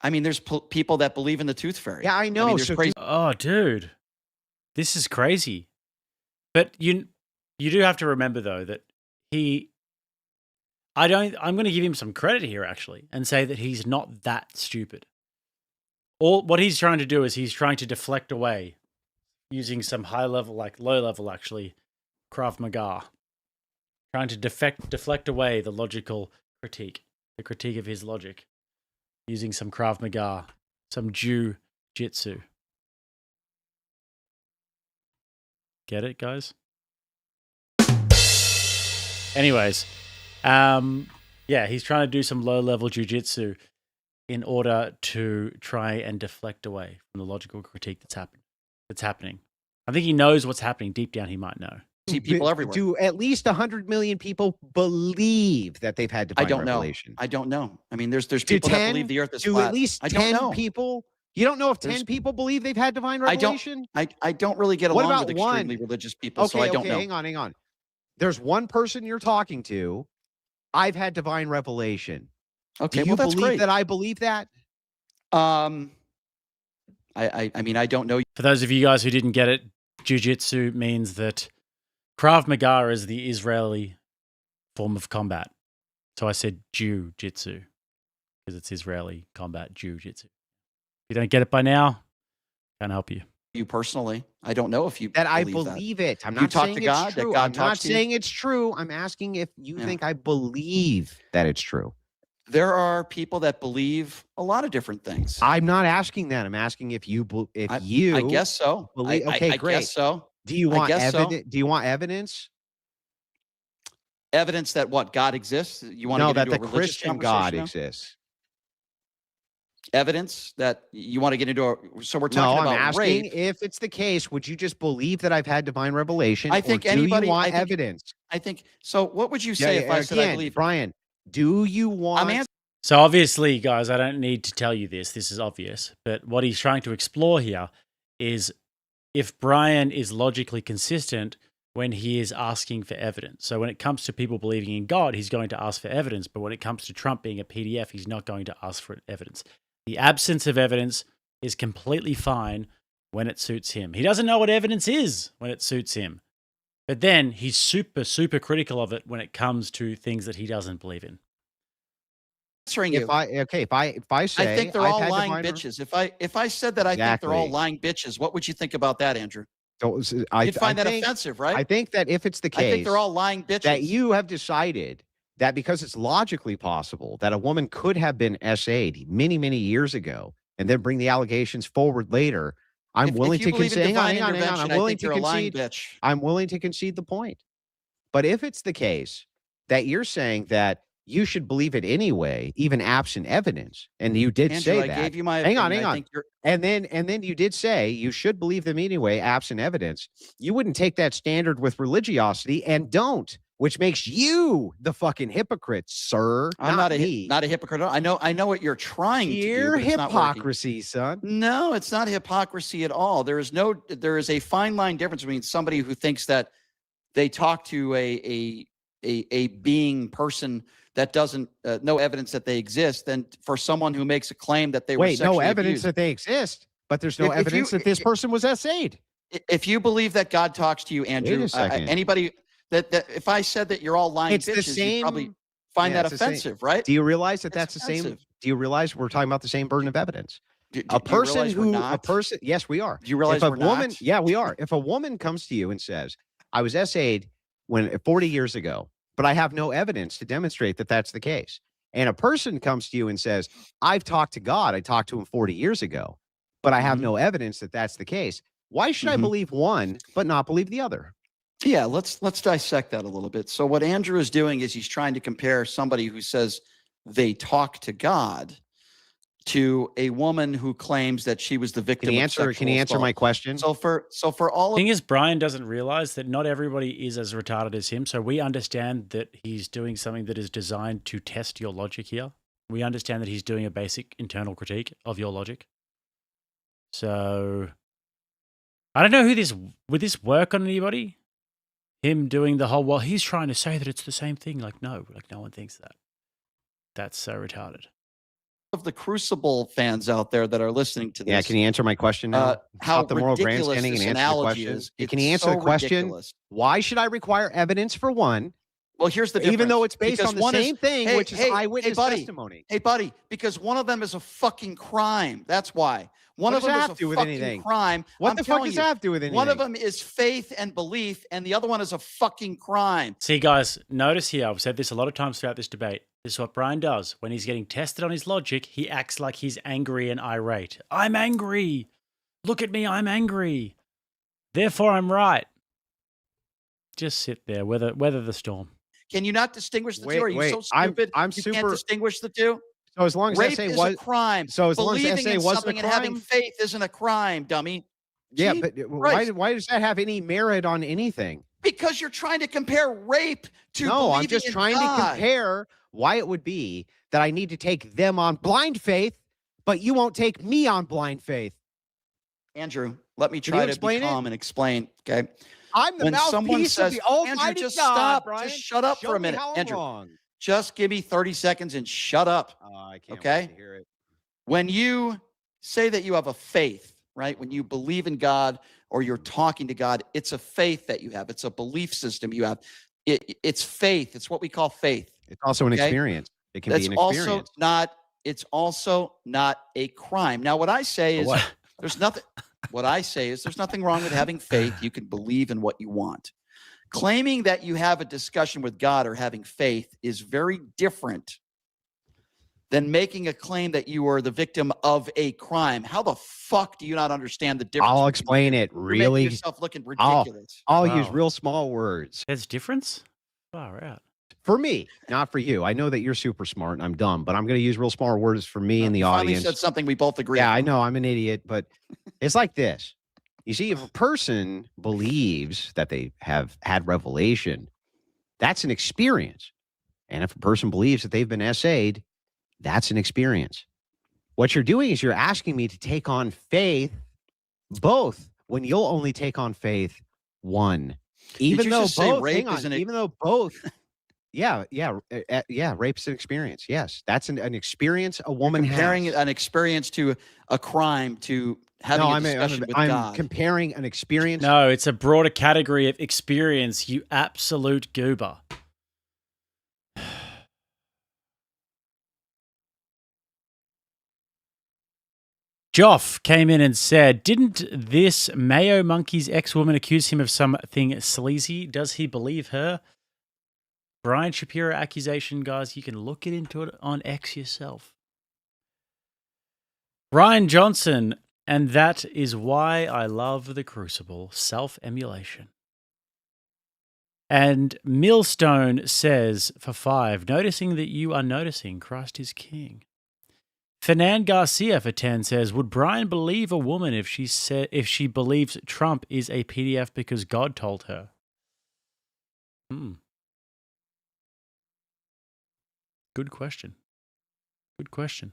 I mean, there's people that believe in the tooth fairy. Yeah, I know. I mean, crazy. Oh, dude. This is crazy. But you do have to remember, though, that I'm going to give him some credit here, actually, and say that he's not that stupid. What he's trying to do is he's trying to deflect away using some low level, actually, Krav Maga. Trying to deflect away the logical critique, the critique of his logic, using some Krav Maga, some Jiu-Jitsu. Get it, guys? Anyways, he's trying to do some low-level jiu-jitsu in order to try and deflect away from the logical critique that's happening. I think he knows what's happening. Deep down, he might know. See people everywhere. Do at least 100 million people believe that they've had divine revelation? I don't know. I mean, there's people that believe the earth is flat. Do at least 10 people? You don't know if 10 people believe they've had divine revelation? I don't really get along with extremely religious people, so I don't know. Hang on. There's one person you're talking to. I've had divine revelation. Okay, do you that's believe great. That I believe that? I mean, I don't know. For those of you guys who didn't get it, jiu-jitsu means that Krav Maga is the Israeli form of combat. So I said jiu-jitsu because it's Israeli combat jiu-jitsu. If you don't get it by now, can't help you. You personally, I don't know if you believe it. I'm not saying it's true. I'm not saying it's true. I'm asking if you think I believe that it's true. There are people that believe a lot of different things. I'm not asking that. I'm asking if you I guess so. Believe, okay, I great. guess so. Do you want evidence? So. Do you want evidence? Evidence that what God exists? You want to get into a religious Christian God exists? Evidence that you want to get into so we're talking about I'm asking rape. If it's the case, would you just believe that I've had divine revelation? I think anybody. Do you want evidence? I think so. What would you say if I said I believe? Brian, do you want? So obviously, guys, I don't need to tell you this. This is obvious. But what he's trying to explore here is if Brian is logically consistent when he is asking for evidence. So when it comes to people believing in God, he's going to ask for evidence. But when it comes to Trump being a PDF, he's not going to ask for evidence. The absence of evidence is completely fine when it suits him. He doesn't know what evidence is when it suits him. But then he's super, super critical of it when it comes to things that he doesn't believe in. If I say I think they're all lying bitches. If I said that I think they're all lying bitches, what would you think about that, Andrew? You'd find that offensive, right? I think that if it's the case, I think they're all lying bitches. That you have decided that because it's logically possible that a woman could have been SA'd many, many years ago and then bring the allegations forward later, I'm willing to concede. Hang on. I'm willing to concede. I'm willing to concede the point. But if it's the case that you're saying that you should believe it anyway, even absent evidence, and you did say that. I gave you my hang on. And then you did say you should believe them anyway, absent evidence. You wouldn't take that standard with religiosity and don't. Which makes you the fucking hypocrite, sir. I'm not a hypocrite. I know what you're trying to do. Pure hypocrisy, son. No, it's not hypocrisy at all. There is a fine line difference between somebody who thinks that they talk to a being person that doesn't no evidence that they exist, than for someone who makes a claim that they were sexually no evidence abused. That they exist, but there's no evidence that this person was SA'd. If you believe that God talks to you, Andrew, anybody. That if I said that you're all lying bitches, you'd probably find that offensive, right? Do you realize that that's the same? Do you realize we're talking about the same burden of evidence? Yes, we are. Do you realize we're not? Yeah, we are. If a woman comes to you and says, I was SA'd 40 years ago, but I have no evidence to demonstrate that that's the case. And a person comes to you and says, I've talked to God. I talked to him 40 years ago, but I have no evidence that that's the case. Why should I believe one, but not believe the other? Yeah, let's dissect that a little bit. So what Andrew is doing is he's trying to compare somebody who says they talk to God to a woman who claims that she was the victim of sexual assault. Can you answer my question? So for all the thing is, Brian doesn't realize that not everybody is as retarded as him. So we understand that he's doing something that is designed to test your logic here. We understand that he's doing a basic internal critique of your logic. So I don't know would this work on anybody? Him doing the whole, well, he's trying to say that it's the same thing. No one thinks that. That's so retarded. Of the Crucible fans out there that are listening to this. Yeah, can you answer my question now? How the moral grandstanding and answer the question. Can you answer the question? Ridiculous. Why should I require evidence for one? Well, here's the difference. Even though it's based on the same thing, which is eyewitness testimony. Hey, buddy, because one of them is a fucking crime. That's why. One of them is a fucking crime. What the fuck does that have to do with anything? One of them is faith and belief, and the other one is a fucking crime. See, guys, notice here, I've said this a lot of times throughout this debate. This is what Brian does. When he's getting tested on his logic, he acts like he's angry and irate. I'm angry. Look at me, I'm angry. Therefore, I'm right. Just sit there, weather the storm. Can you not distinguish the two? Are you so stupid? You can't distinguish the two? So as long as rape is a crime. So as long as believing SA in wasn't something a and crime, having faith isn't a crime, dummy. Yeah, but why does that have any merit on anything? Because you're trying to compare rape to No, I'm just trying to compare why it would be that I need to take them on blind faith, but you won't take me on blind faith. Andrew, let me try to be calm and explain, okay? I'm the mouthpiece of the Almighty Andrew, just God, stop. Brian. Just shut up for a minute, Andrew. Wrong. Just give me 30 seconds and shut up. I can't okay? wait to hear it. When you say that you have a faith, right? When you believe in God or you're talking to God, it's a faith that you have. It's a belief system you have. It's faith. It's what we call faith. It's also an experience. It can be an experience. It's also not a crime. Now, what I say is there's nothing. What I say is there's nothing wrong with having faith. You can believe in what you want. Claiming that you have a discussion with God or having faith is very different than making a claim that you are the victim of a crime. How the fuck do you not understand the difference? I'll explain it You're really. making yourself looking ridiculous. I'll use real small words. There's difference? Far out. For me, not for you. I know that you're super smart and I'm dumb, but I'm going to use real small words for me and the audience. You said something we both agree on. Yeah, I know. I'm an idiot, but it's like this. You see, if a person believes that they have had revelation, that's an experience. And if a person believes that they've been essayed, that's an experience. What you're doing is you're asking me to take on faith, both, when you'll only take on faith one. Even though both, hang on, even though both, yeah, rape's an experience. Yes, that's an experience a woman has. Comparing an experience to a crime to having a discussion with God. I'm comparing an experience. No, it's a broader category of experience, you absolute goober. Joff came in and said, didn't this Mayo Monkey's ex-woman accuse him of something sleazy? Does he believe her? Brian Shapiro accusation, guys, you can look it into it on X yourself. Ryan Johnson, and that is why I love the Crucible, self-emulation. And Millstone says, for 5, noticing that you are noticing, Christ is King. Fernand Garcia for 10 says, would Brian believe a woman if she believes Trump is a PDF because God told her? Good question. Good question.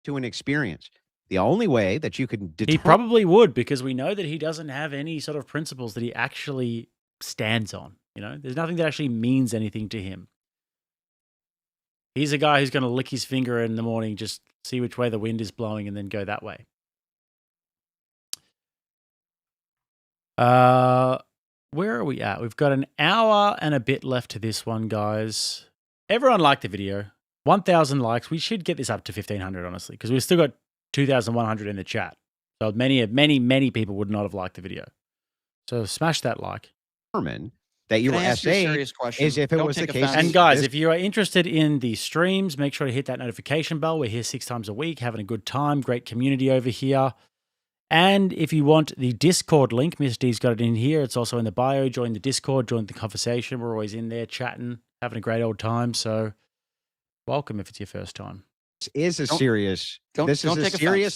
To an experience. The only way that you can He probably would, because we know that he doesn't have any sort of principles that he actually stands on. You know, there's nothing that actually means anything to him. He's a guy who's going to lick his finger in the morning, just see which way the wind is blowing, and then go that way. Where are we at? We've got an hour and a bit left to this one, guys. Everyone liked the video. 1,000 likes. We should get this up to 1,500, honestly, because we've still got 2,100 in the chat. So many people would not have liked the video. So smash that like. That you were essayed is if it was the case. And guys, if you are interested in the streams, make sure to hit that notification bell. We're here 6 times a week, having a good time. Great community over here. And if you want the Discord link, Miss D's got it in here. It's also in the bio. Join the Discord, join the conversation. We're always in there chatting, having a great old time. So welcome if it's your first time. This is a serious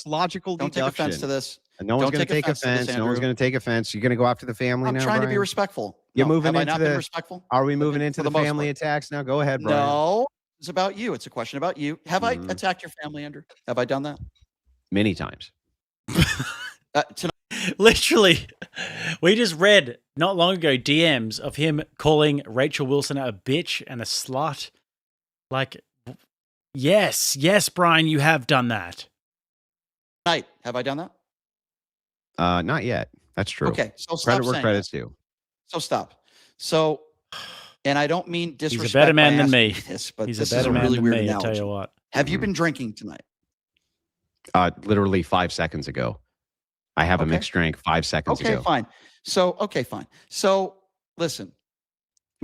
logical deduction. Don't take offense to this. And no one's going to take offense. No one's going to take offense. You're going to go after the family now, I'm trying Brian? to be respectful. You're moving have I into not been respectful? Are we moving into the family attacks now? Go ahead, Brian. No, it's about you. It's a question about you. Have I attacked your family, Andrew? Have I done that? Many times. Literally, we just read not long ago DMs of him calling Rachel Wilson a bitch and a slut. Like, yes, Brian, you have done that. Right. Have I done that? Not yet. That's true. Okay, so stop credit where saying credit's that. due. So stop. So, and I don't mean disrespect. He's a better man than me. But He's this a better is a man really than weird me, analogy. I'll tell you what. Have you been drinking tonight? Literally 5 seconds ago. I have a mixed drink 5 seconds ago. Okay, fine. So, listen.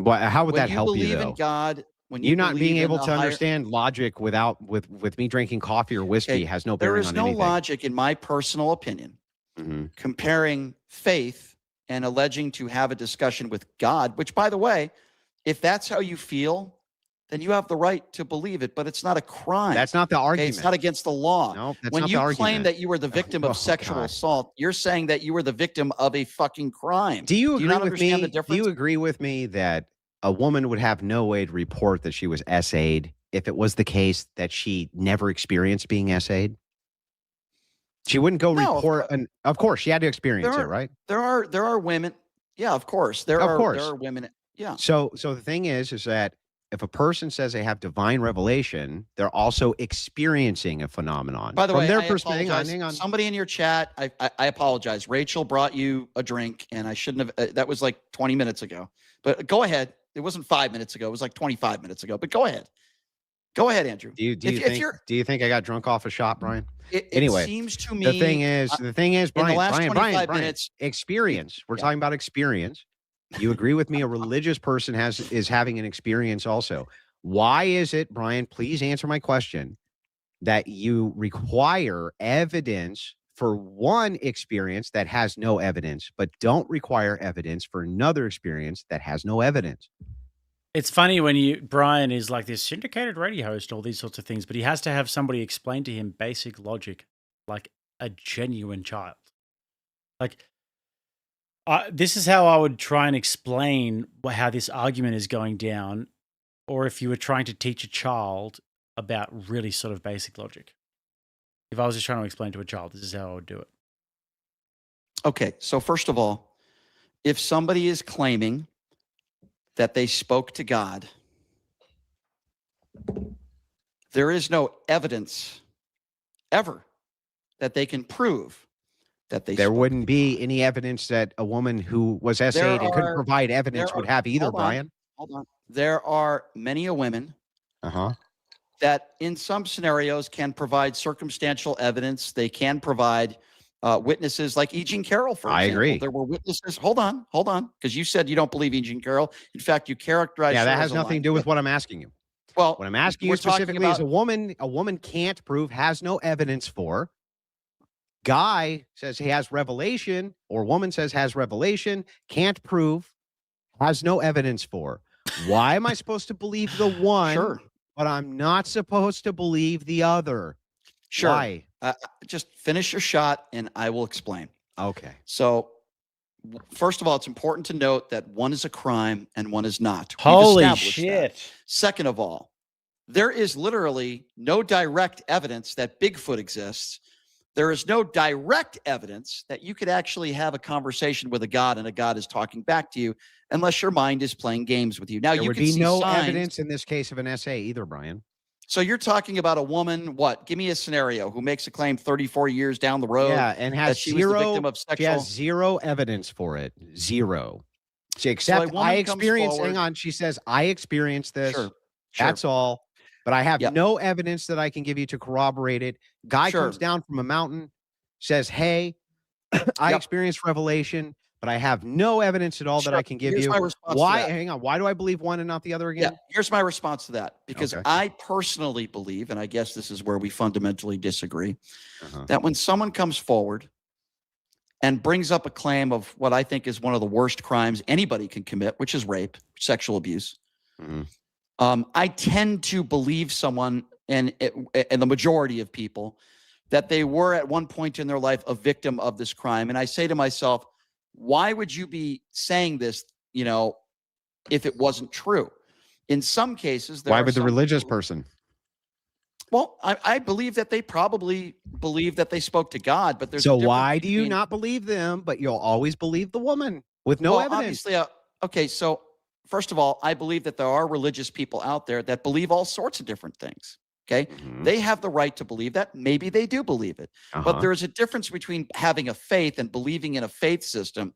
How would that help you, though? When you believe in God, when you not being believe able in to a higher- understand logic with me drinking coffee or whiskey has no bearing on anything. There is no logic, in my personal opinion, comparing faith and alleging to have a discussion with God, which, by the way, if that's how you feel, then you have the right to believe it, but it's not a crime. That's not the argument. It's not against the law. No, that's when not you the argument. claim that you were the victim of sexual assault, you're saying that you were the victim of a fucking crime. Do you agree not with understand me? the difference? Do you agree with me that a woman would have no way to report that she was essayed if it was the case that she never experienced being essayed? She wouldn't go report, and of course, she had to experience it, right? There are women. Yeah, of course. There are women. Yeah. So the thing is that if a person says they have divine revelation, they're also experiencing a phenomenon. By the From way, their I perspective, apologize. Somebody in your chat, I apologize. Rachel brought you a drink, and I shouldn't have. That was like 20 minutes ago. But go ahead. It wasn't 5 minutes ago. It was like 25 minutes ago. But go ahead. Go ahead, Andrew. Do you think I got drunk off a shot, Brian? Anyway, it seems to me the thing is, Brian, in the last 25 minutes, experience. We're talking about experience. You agree with me? A religious person is having an experience also. Why is it, Brian, please answer my question, that you require evidence for one experience that has no evidence, but don't require evidence for another experience that has no evidence? It's funny when Brian is like this syndicated radio host, all these sorts of things, but he has to have somebody explain to him basic logic, like a genuine child. Like, this is how I would try and explain how this argument is going down, or if you were trying to teach a child about really sort of basic logic. If I was just trying to explain to a child, this is how I would do it. Okay, so first of all, if somebody is claiming that they spoke to God, there is no evidence ever that they can prove that they There wouldn't be any evidence that a woman who was essayed and couldn't provide evidence would have either, Brian. Hold on. There are many women that in some scenarios can provide circumstantial evidence. They can provide witnesses like E. Jean Carroll, for example. I agree. There were witnesses. Hold on, because you said you don't believe E. Jean Carroll. In fact, you characterized. Yeah, her that as has a nothing lion. to do with what I'm asking you. Well, what I'm asking you specifically is a woman can't prove, has no evidence for. Guy says he has revelation, or woman says has revelation, can't prove, has no evidence for. Why am I supposed to believe the one, but I'm not supposed to believe the other? Sure. Why? Just finish your shot and I will explain. Okay. So, first of all, it's important to note that one is a crime and one is not. Holy shit. That. Second of all, there is literally no direct evidence that Bigfoot exists. There is no direct evidence that you could actually have a conversation with a god and a god is talking back to you unless your mind is playing games with you. Now, there you would can be see no signs. evidence in this case of an essay either, Brian. So you're talking about a woman, what? Give me a scenario who makes a claim 34 years down the road. Yeah, and has that she was the victim of sexual. She has zero evidence for it. Zero. She except I experienced. Hang on. She says, I experienced this. Sure. That's all. But I have no evidence that I can give you to corroborate it. Guy comes down from a mountain, says, hey, I experienced revelation, but I have no evidence at all that I can give you. Why? Hang on. Why do I believe one and not the other again? Yeah, here's my response to that. Because I personally believe, and I guess this is where we fundamentally disagree, that when someone comes forward and brings up a claim of what I think is one of the worst crimes anybody can commit, which is rape, sexual abuse, I tend to believe someone, and the majority of people, that they were at one point in their life a victim of this crime. And I say to myself, why would you be saying this, if it wasn't true? In some cases, why would the religious person? Well, I believe that they probably believe that they spoke to God, but there's so why do you not believe them, but you'll always believe the woman with no evidence? Obviously, okay, so first of all, I believe that there are religious people out there that believe all sorts of different things. Okay. They have the right to believe that. Maybe they do believe it. But there is a difference between having a faith and believing in a faith system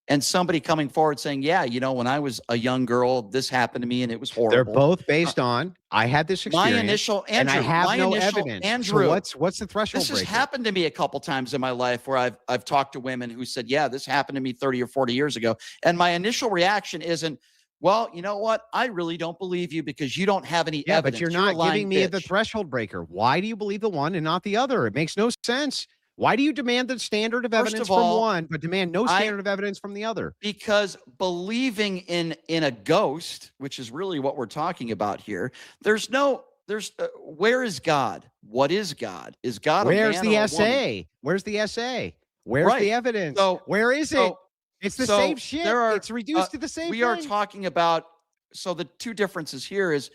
and somebody coming forward saying, yeah, when I was a young girl, this happened to me and it was horrible. They're both based on, I had this experience. My initial, Andrew, and I have no evidence. Andrew, so what's the threshold This has happened to me a couple times in my life where I've talked to women who said, yeah, this happened to me 30 or 40 years ago. And my initial reaction isn't, well, you know what? I really don't believe you because you don't have any evidence. But you're not giving me the threshold breaker. Why do you believe the one and not the other? It makes no sense. Why do you demand the standard of evidence from one, but demand no standard of evidence from the other? Because believing in a ghost, which is really what we're talking about here, where is God? What is God? Is God Where's a man the or a essay? woman? Where's the essay? Where's the evidence? Where is it? It's the same shit. It's reduced to the same thing. We are talking about, so the two differences here is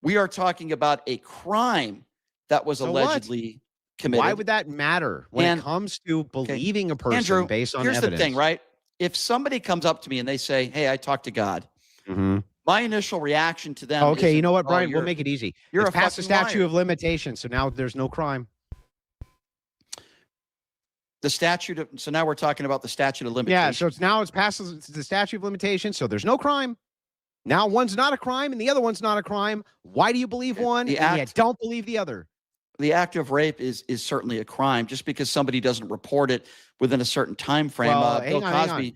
we are talking about a crime that was allegedly committed. Why would that matter when it comes to believing a person Andrew, based on here's evidence? The thing, right? If somebody comes up to me and they say, hey, I talked to God, my initial reaction to them is, you know what, Brian? We'll make it easy. You're it's past the statute of limitations, so now there's no crime. So now we're talking about the statute of limitations. Yeah, so it's past the statute of limitations, so there's no crime. Now one's not a crime and the other one's not a crime. Why do you believe one and you don't believe the other? The act of rape is certainly a crime just because somebody doesn't report it within a certain time frame. Well, Bill Cosby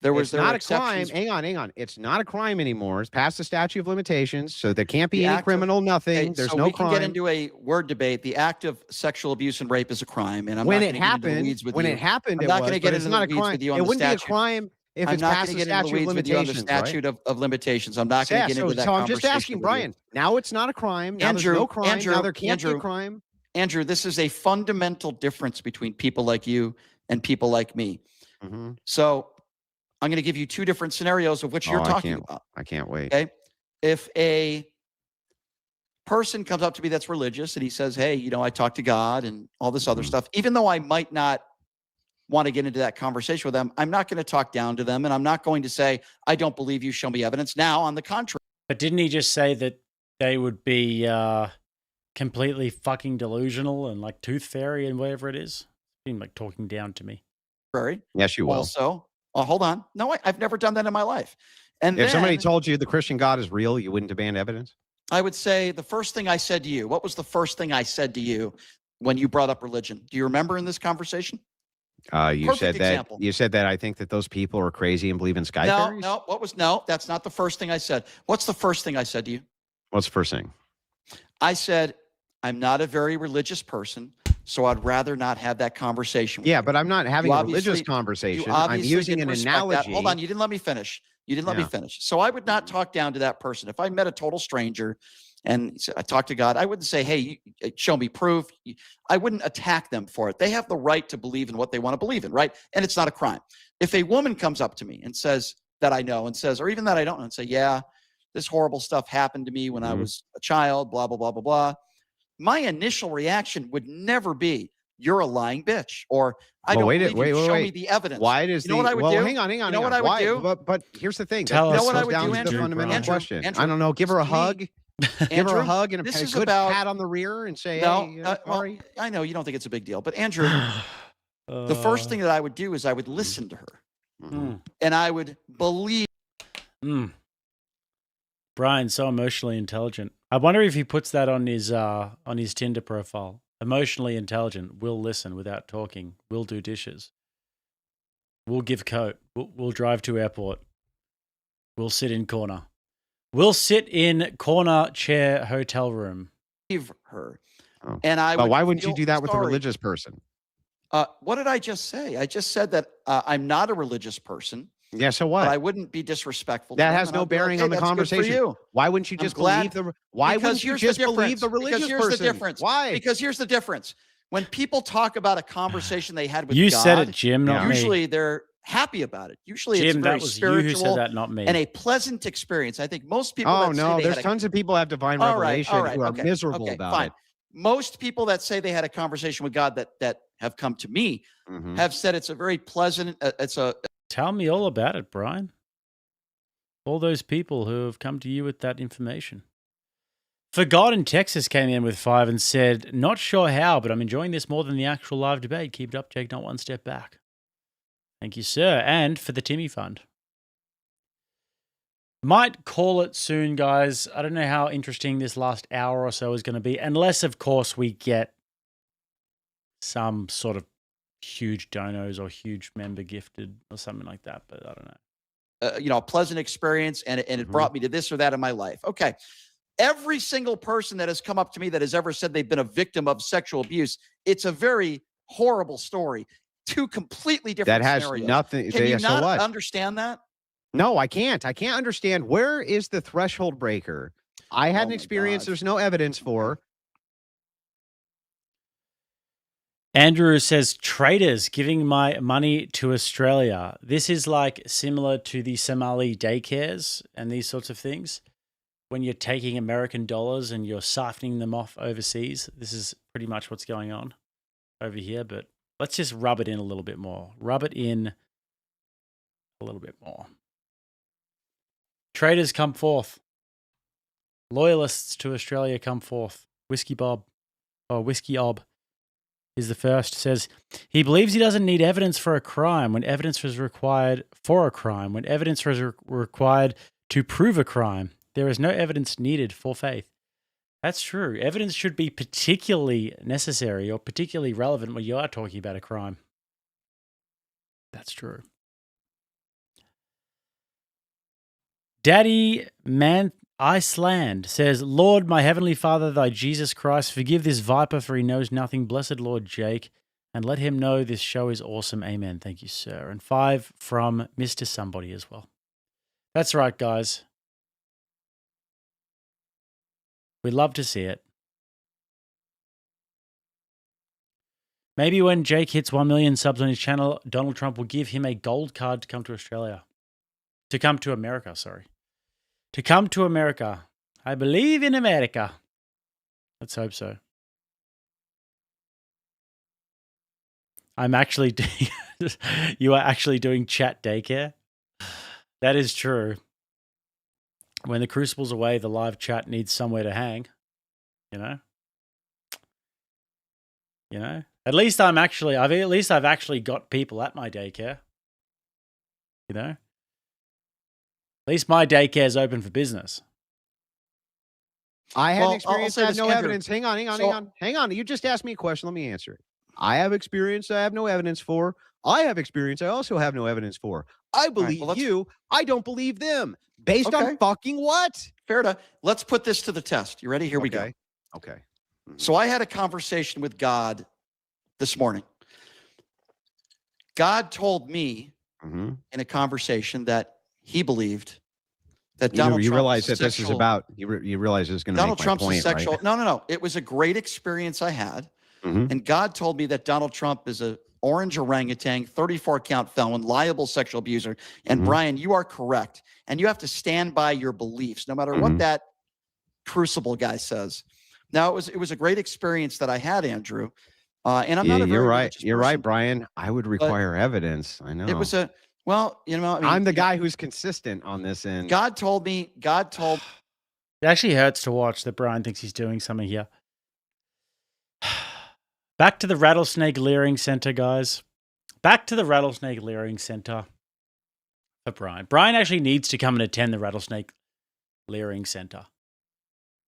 It's not a crime. Hang on. It's not a crime anymore. It's past the statute of limitations, so there can't be any criminal, nothing. There's no crime. We can get into a word debate. The act of sexual abuse and rape is a crime, and I'm when not it going to get into the happened, weeds with when you. it happened, I'm not going to get into the weeds with you on the statute. It wouldn't be a crime if it's past the statute of limitations, on the statute of limitations. I'm not going to get into that so I'm conversation. just asking, Brian. Now it's not a crime. Now Andrew, there's no crime. Andrew, now there can't be a Andrew, crime. Andrew, this is a fundamental difference between people like you and people like me. Mm-hmm. So I'm going to give you two different scenarios of which you're talking about. I can't wait. Okay. If a person comes up to me that's religious and he says, hey, you know, I talk to God and all this other stuff, even though I might not want to get into that conversation with them, I'm not going to talk down to them. And I'm not going to say, I don't believe you, show me evidence. Now, on the contrary. But didn't he just say that they would be completely fucking delusional and like tooth fairy and whatever it is? Seemed like talking down to me. Yes, you will. Also, hold on. No, I've never done that in my life. And if somebody told you the Christian God is real, you wouldn't demand evidence? I would say the first thing I said to you, what was the first thing I said to you when you brought up religion? Do you remember in this conversation? You said that I think that those people are crazy and believe in sky fairies? No, that's not the first thing I said. What's the first thing I said to you? What's the first thing? I said, I'm not a very religious person, so I'd rather not have that conversation with you. But I'm not having a religious conversation. I'm using an analogy. Hold on, you didn't let me finish. Me finish. So I would not talk down to that person. If I met a total stranger and I talked to God, I wouldn't say, hey, show me proof. I wouldn't attack them for it. They have the right to believe in what they want to believe in, right? And it's not a crime. If a woman comes up to me and says that I know and says, or even that I don't know, and say, yeah, this horrible stuff happened to me when I was a child, blah, blah, blah, blah, blah. My initial reaction would never be, you're a lying bitch, or I don't believe you. Show me the evidence. Why does what I would do? Hang on. You know what I would do? But here's the thing. Tell us what I would do, Andrew. Fundamental question. I don't know. Give her a hug. Give her a hug and a good pat on the rear and say, hey, sorry. I know you don't think it's a big deal, but Andrew, the first thing that I would do is I would listen to her, and I would believe. Brian's so emotionally intelligent. I wonder if he puts that on his Tinder profile. Emotionally intelligent, will listen without talking, will do dishes, will give coat, will drive to airport, will sit in corner, will sit in corner chair hotel room. Her, and I. But why wouldn't you do that with a religious person? What did I just say? I just said that I'm not a religious person. Yeah, so what? But I wouldn't be disrespectful. That has no bearing on the conversation. Why wouldn't you just believe the? Why wouldn't you just believe the religious person? Because here's the difference. Why? Because here's the difference. When people talk about a conversation they had with God, you said it, Jim, not me. Usually they're happy about it. Usually Jim, it's a very that was spiritual you who said that, not me. And a pleasant experience. I think most people. Oh no, there's tons of people who have divine revelation who are miserable about it. Most people that say they had a conversation with God that have come to me have said it's a very pleasant. Tell me all about it, Brian. All those people who have come to you with that information. For God in Texas came in with 5 and said, not sure how, but I'm enjoying this more than the actual live debate. Keep it up, Jake, not one step back. Thank you, sir. And for the Timmy Fund. Might call it soon, guys. I don't know how interesting this last hour or so is going to be, unless, of course, we get some sort of huge donos or huge member gifted or something like that, but I don't know. A pleasant experience, and it brought me to this or that in my life. Okay. Every single person that has come up to me that has ever said they've been a victim of sexual abuse, it's a very horrible story. Two completely different scenarios. That has nothing. Can you not understand that? No, I can't. I can't understand. Where is the threshold breaker? I had an experience there's no evidence for. Andrew says, traders giving my money to Australia. This is like similar to the Somali daycares and these sorts of things. When you're taking American dollars and you're siphoning them off overseas, this is pretty much what's going on over here. But let's just rub it in a little bit more. Rub it in a little bit more. Traders come forth. Loyalists to Australia come forth. Whiskey Ob is the first. Says he believes he doesn't need evidence for a crime when evidence was required for a crime. When evidence was required to prove a crime, there is no evidence needed for faith. That's true. Evidence should be particularly necessary or particularly relevant when you are talking about a crime. That's true. Daddy Man Iceland says, Lord, my heavenly Father, thy Jesus Christ, forgive this viper, for he knows nothing. Blessed Lord Jake, and let him know this show is awesome. Amen. Thank you, sir. And 5 from Mr. Somebody as well. That's right, guys. We'd love to see it. Maybe when Jake hits 1 million subs on his channel, Donald Trump will give him a gold card to come to Australia. To come to America, sorry. To come to America. I believe in America. Let's hope so. I'm actually doing... You are actually doing chat daycare? That is true. When the crucible's away, the live chat needs somewhere to hang. You know? You know? At least I've actually got people at my daycare. You know? At least my daycare is open for business. I had experience. I have no evidence. Hang on. You just asked me a question. Let me answer it. I have experience. I have no evidence for. I have experience. I also have no evidence for. I believe you. I don't believe them. Based on fucking what? Fair enough. Let's put this to the test. You ready? Here we go. Okay. Mm-hmm. So I had a conversation with God this morning. God told me in a conversation that he believed that Donald Trump you realize that this is about you realize this is going to Donald make Trump's my point, a sexual. right? No. It was a great experience I had, and God told me that Donald Trump is a orange orangutan, 34-count felon, liable sexual abuser. And Brian, you are correct, and you have to stand by your beliefs, no matter what that crucible guy says. Now, it was a great experience that I had, Andrew. And I'm not a very You're right. religious You're person, right, Brian. I would require evidence. I know. It was a well, you know, I mean, I'm the guy who's consistent on this end. God told. It actually hurts to watch that Brian thinks he's doing something here. Back to the Rattlesnake Leering Center, guys. Back to the Rattlesnake Leering Center for Brian. Brian actually needs to come and attend the Rattlesnake Leering Center.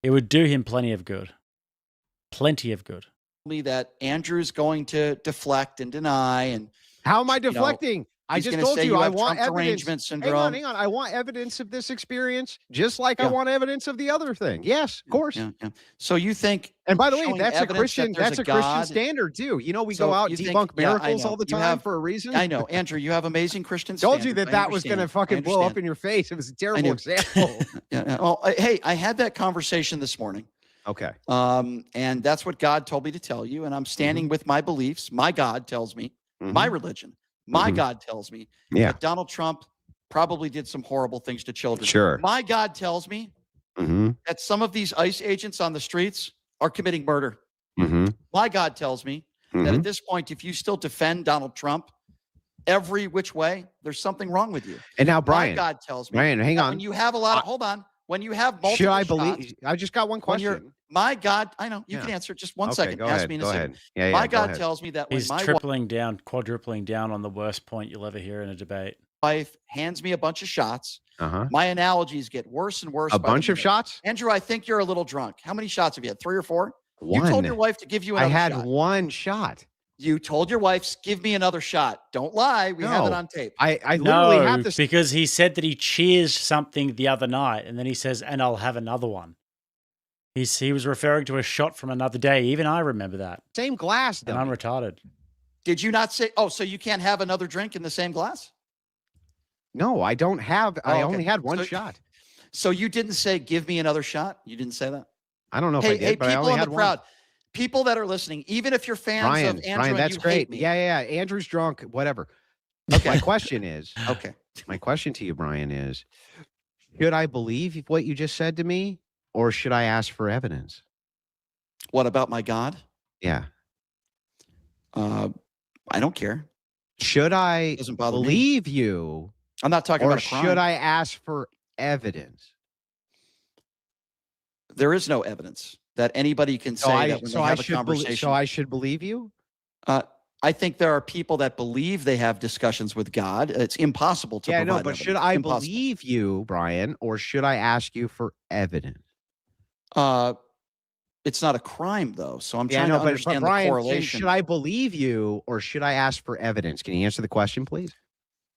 It would do him plenty of good. Plenty of good. Me that Andrew's going to deflect and deny, and how am I deflecting? I just told you I want evidence. Syndrome. Hang on. I want evidence of this experience, just like I want evidence of the other thing. Yes, of course. Yeah. So you think? And by the way, that's a Christian. That's a Christian standard too. You know, we go out and debunk miracles all the time for a reason. I know, Andrew. You have amazing Christian. Told you that was going to fucking blow up in your face. It was a terrible example. Well, hey, I had that conversation this morning. Okay. And that's what God told me to tell you, and I'm standing with my beliefs. My God tells me, my religion. My God tells me that Donald Trump probably did some horrible things to children. Sure. My God tells me that some of these ICE agents on the streets are committing murder. My God tells me that at this point, if you still defend Donald Trump every which way, there's something wrong with you. And now, Brian, my God tells me, Brian, hang on. When you have a lot of, hold on, when you have multiple should I believe? shots, I just got one question. My God, I know you can answer just one second. Go Ask ahead, me in a go second. ahead. My God tells me that when he's my quadrupling down on the worst point you'll ever hear in a debate. Wife hands me a bunch of shots. My analogies get worse and worse. A bunch of shots? Andrew, I think you're a little drunk. How many shots have you had? 3 or 4? One. You told your wife to give you another shot. I had one shot. You told your wife, give me another shot. Don't lie. We have it on tape. I literally have this because he said that he cheers something the other night, and then he says, and I'll have another one. He was referring to a shot from another day. Even I remember that. Same glass, and I'm retarded. Did you not say, so you can't have another drink in the same glass? No, I don't have. I only had one shot. So you didn't say, give me another shot? You didn't say that? I don't know if I did, but I only had one. Crowd, people that are listening, even if you're fans of Andrew, Brian, that's you great. Hate me. Yeah. Andrew's drunk, whatever. Okay. My question is, my question to you, Brian, is, should I believe what you just said to me, or should I ask for evidence? What about my God? Yeah. I don't care. Should I believe you? I'm not talking about a crime. Or should I ask for evidence? There is no evidence that anybody can say that when they have a conversation. So I should believe you? I think there are people that believe they have discussions with God. It's impossible to provide evidence. Should I believe you, Brian, or should I ask you for evidence? It's not a crime, though. So I'm trying to understand the correlation. Should I believe you, or should I ask for evidence? Can you answer the question, please?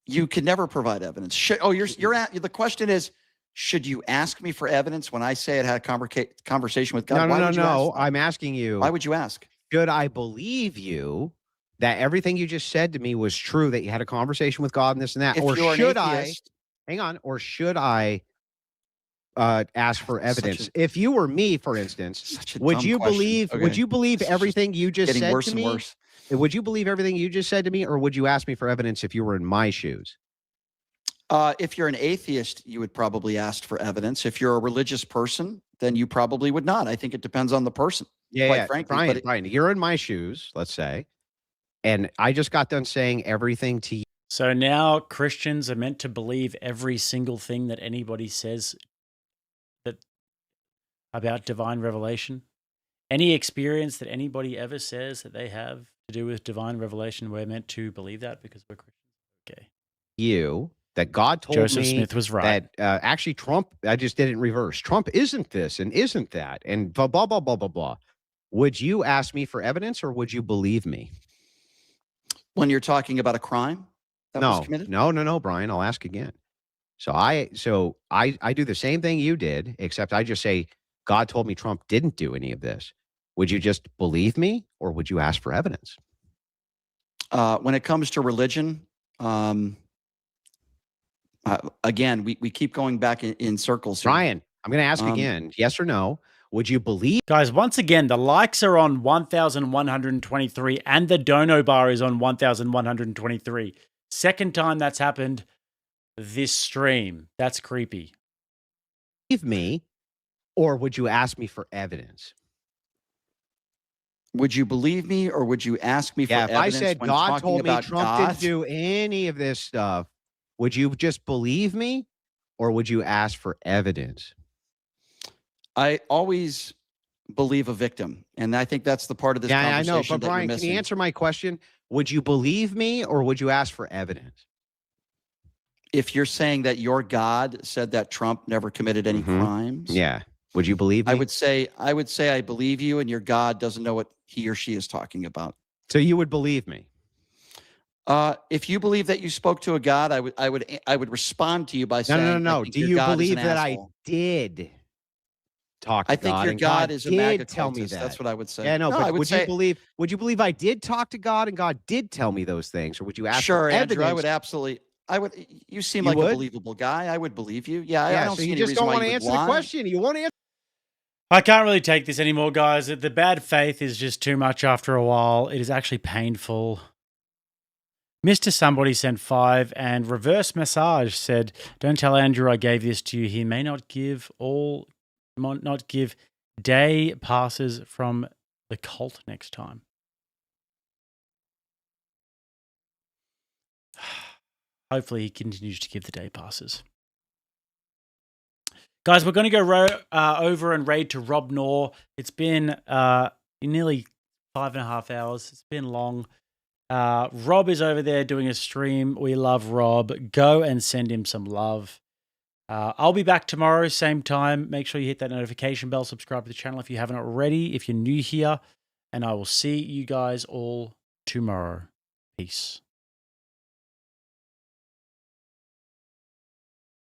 You can never provide evidence. The question is, should you ask me for evidence when I say it had a conversation with God? No. I'm asking you. Why would you ask? Should I believe you that everything you just said to me was true, that you had a conversation with God and this and that? Or should I, hang on, or should I ask for evidence? If you were me, for instance, would you believe everything you just said to me? Would you believe everything you just said to me, or would you ask me for evidence if you were in my shoes? If you're an atheist, you would probably ask for evidence. If you're a religious person, then you probably would not. I think it depends on the person. Yeah, frankly. Brian, you're in my shoes, let's say, and I just got done saying everything to you. So now Christians are meant to believe every single thing that anybody says about divine revelation. Any experience that anybody ever says that they have to do with divine revelation, we're meant to believe that because we're Christians. Okay. That God told Joseph me Smith was right. That actually Trump, I just did it in reverse. Trump isn't this and isn't that and blah, blah, blah, blah, blah, blah. Would you ask me for evidence or would you believe me? When you're talking about a crime that was committed? No, Brian, I'll ask again. So I do the same thing you did, except I just say, God told me Trump didn't do any of this. Would you just believe me or would you ask for evidence? When it comes to religion, again, we keep going back in circles here. Brian, I'm going to ask again, yes or no? Would you believe? Guys, once again, the likes are on 1,123 and the dono bar is on 1,123. Second time that's happened this stream. That's creepy. Believe me, or would you ask me for evidence? Would you believe me or would you ask me for evidence? If I said God told me Trump didn't do any of this stuff, would you just believe me or would you ask for evidence? I always believe a victim. And I think that's the part of this conversation. Yeah, I know. But Brian, can you answer my question? Would you believe me or would you ask for evidence? If you're saying that your God said that Trump never committed any crimes. Yeah. Would you believe me? I would say I believe you and your God doesn't know what he or she is talking about. So you would believe me? If you believe that you spoke to a God, I would respond to you by saying, No. Do you believe that I did talk to God? I think your God is a MAGA tell me cultist. That's what I would say. Yeah, no, but would you believe I did talk to God and God did tell me those things? Or would you ask for evidence? Andrew, I would you seem like a believable guy. I would believe you. Yeah, I don't so see you any just reason don't why want to you would answer the question. You won't answer. I can't really take this anymore, guys. The bad faith is just too much after a while. It is actually painful. Mr. Somebody sent 5 and Reverse Massage said, don't tell Andrew I gave this to you. He may not give day passes from the cult next time. Hopefully he continues to give the day passes. Guys, we're going to go over and raid to Rob Knorr. It's been nearly 5.5 hours. It's been long. Rob is over there doing a stream. We love Rob. Go and send him some love. I'll be back tomorrow, same time. Make sure you hit that notification bell. Subscribe to the channel if you haven't already, if you're new here. And I will see you guys all tomorrow. Peace.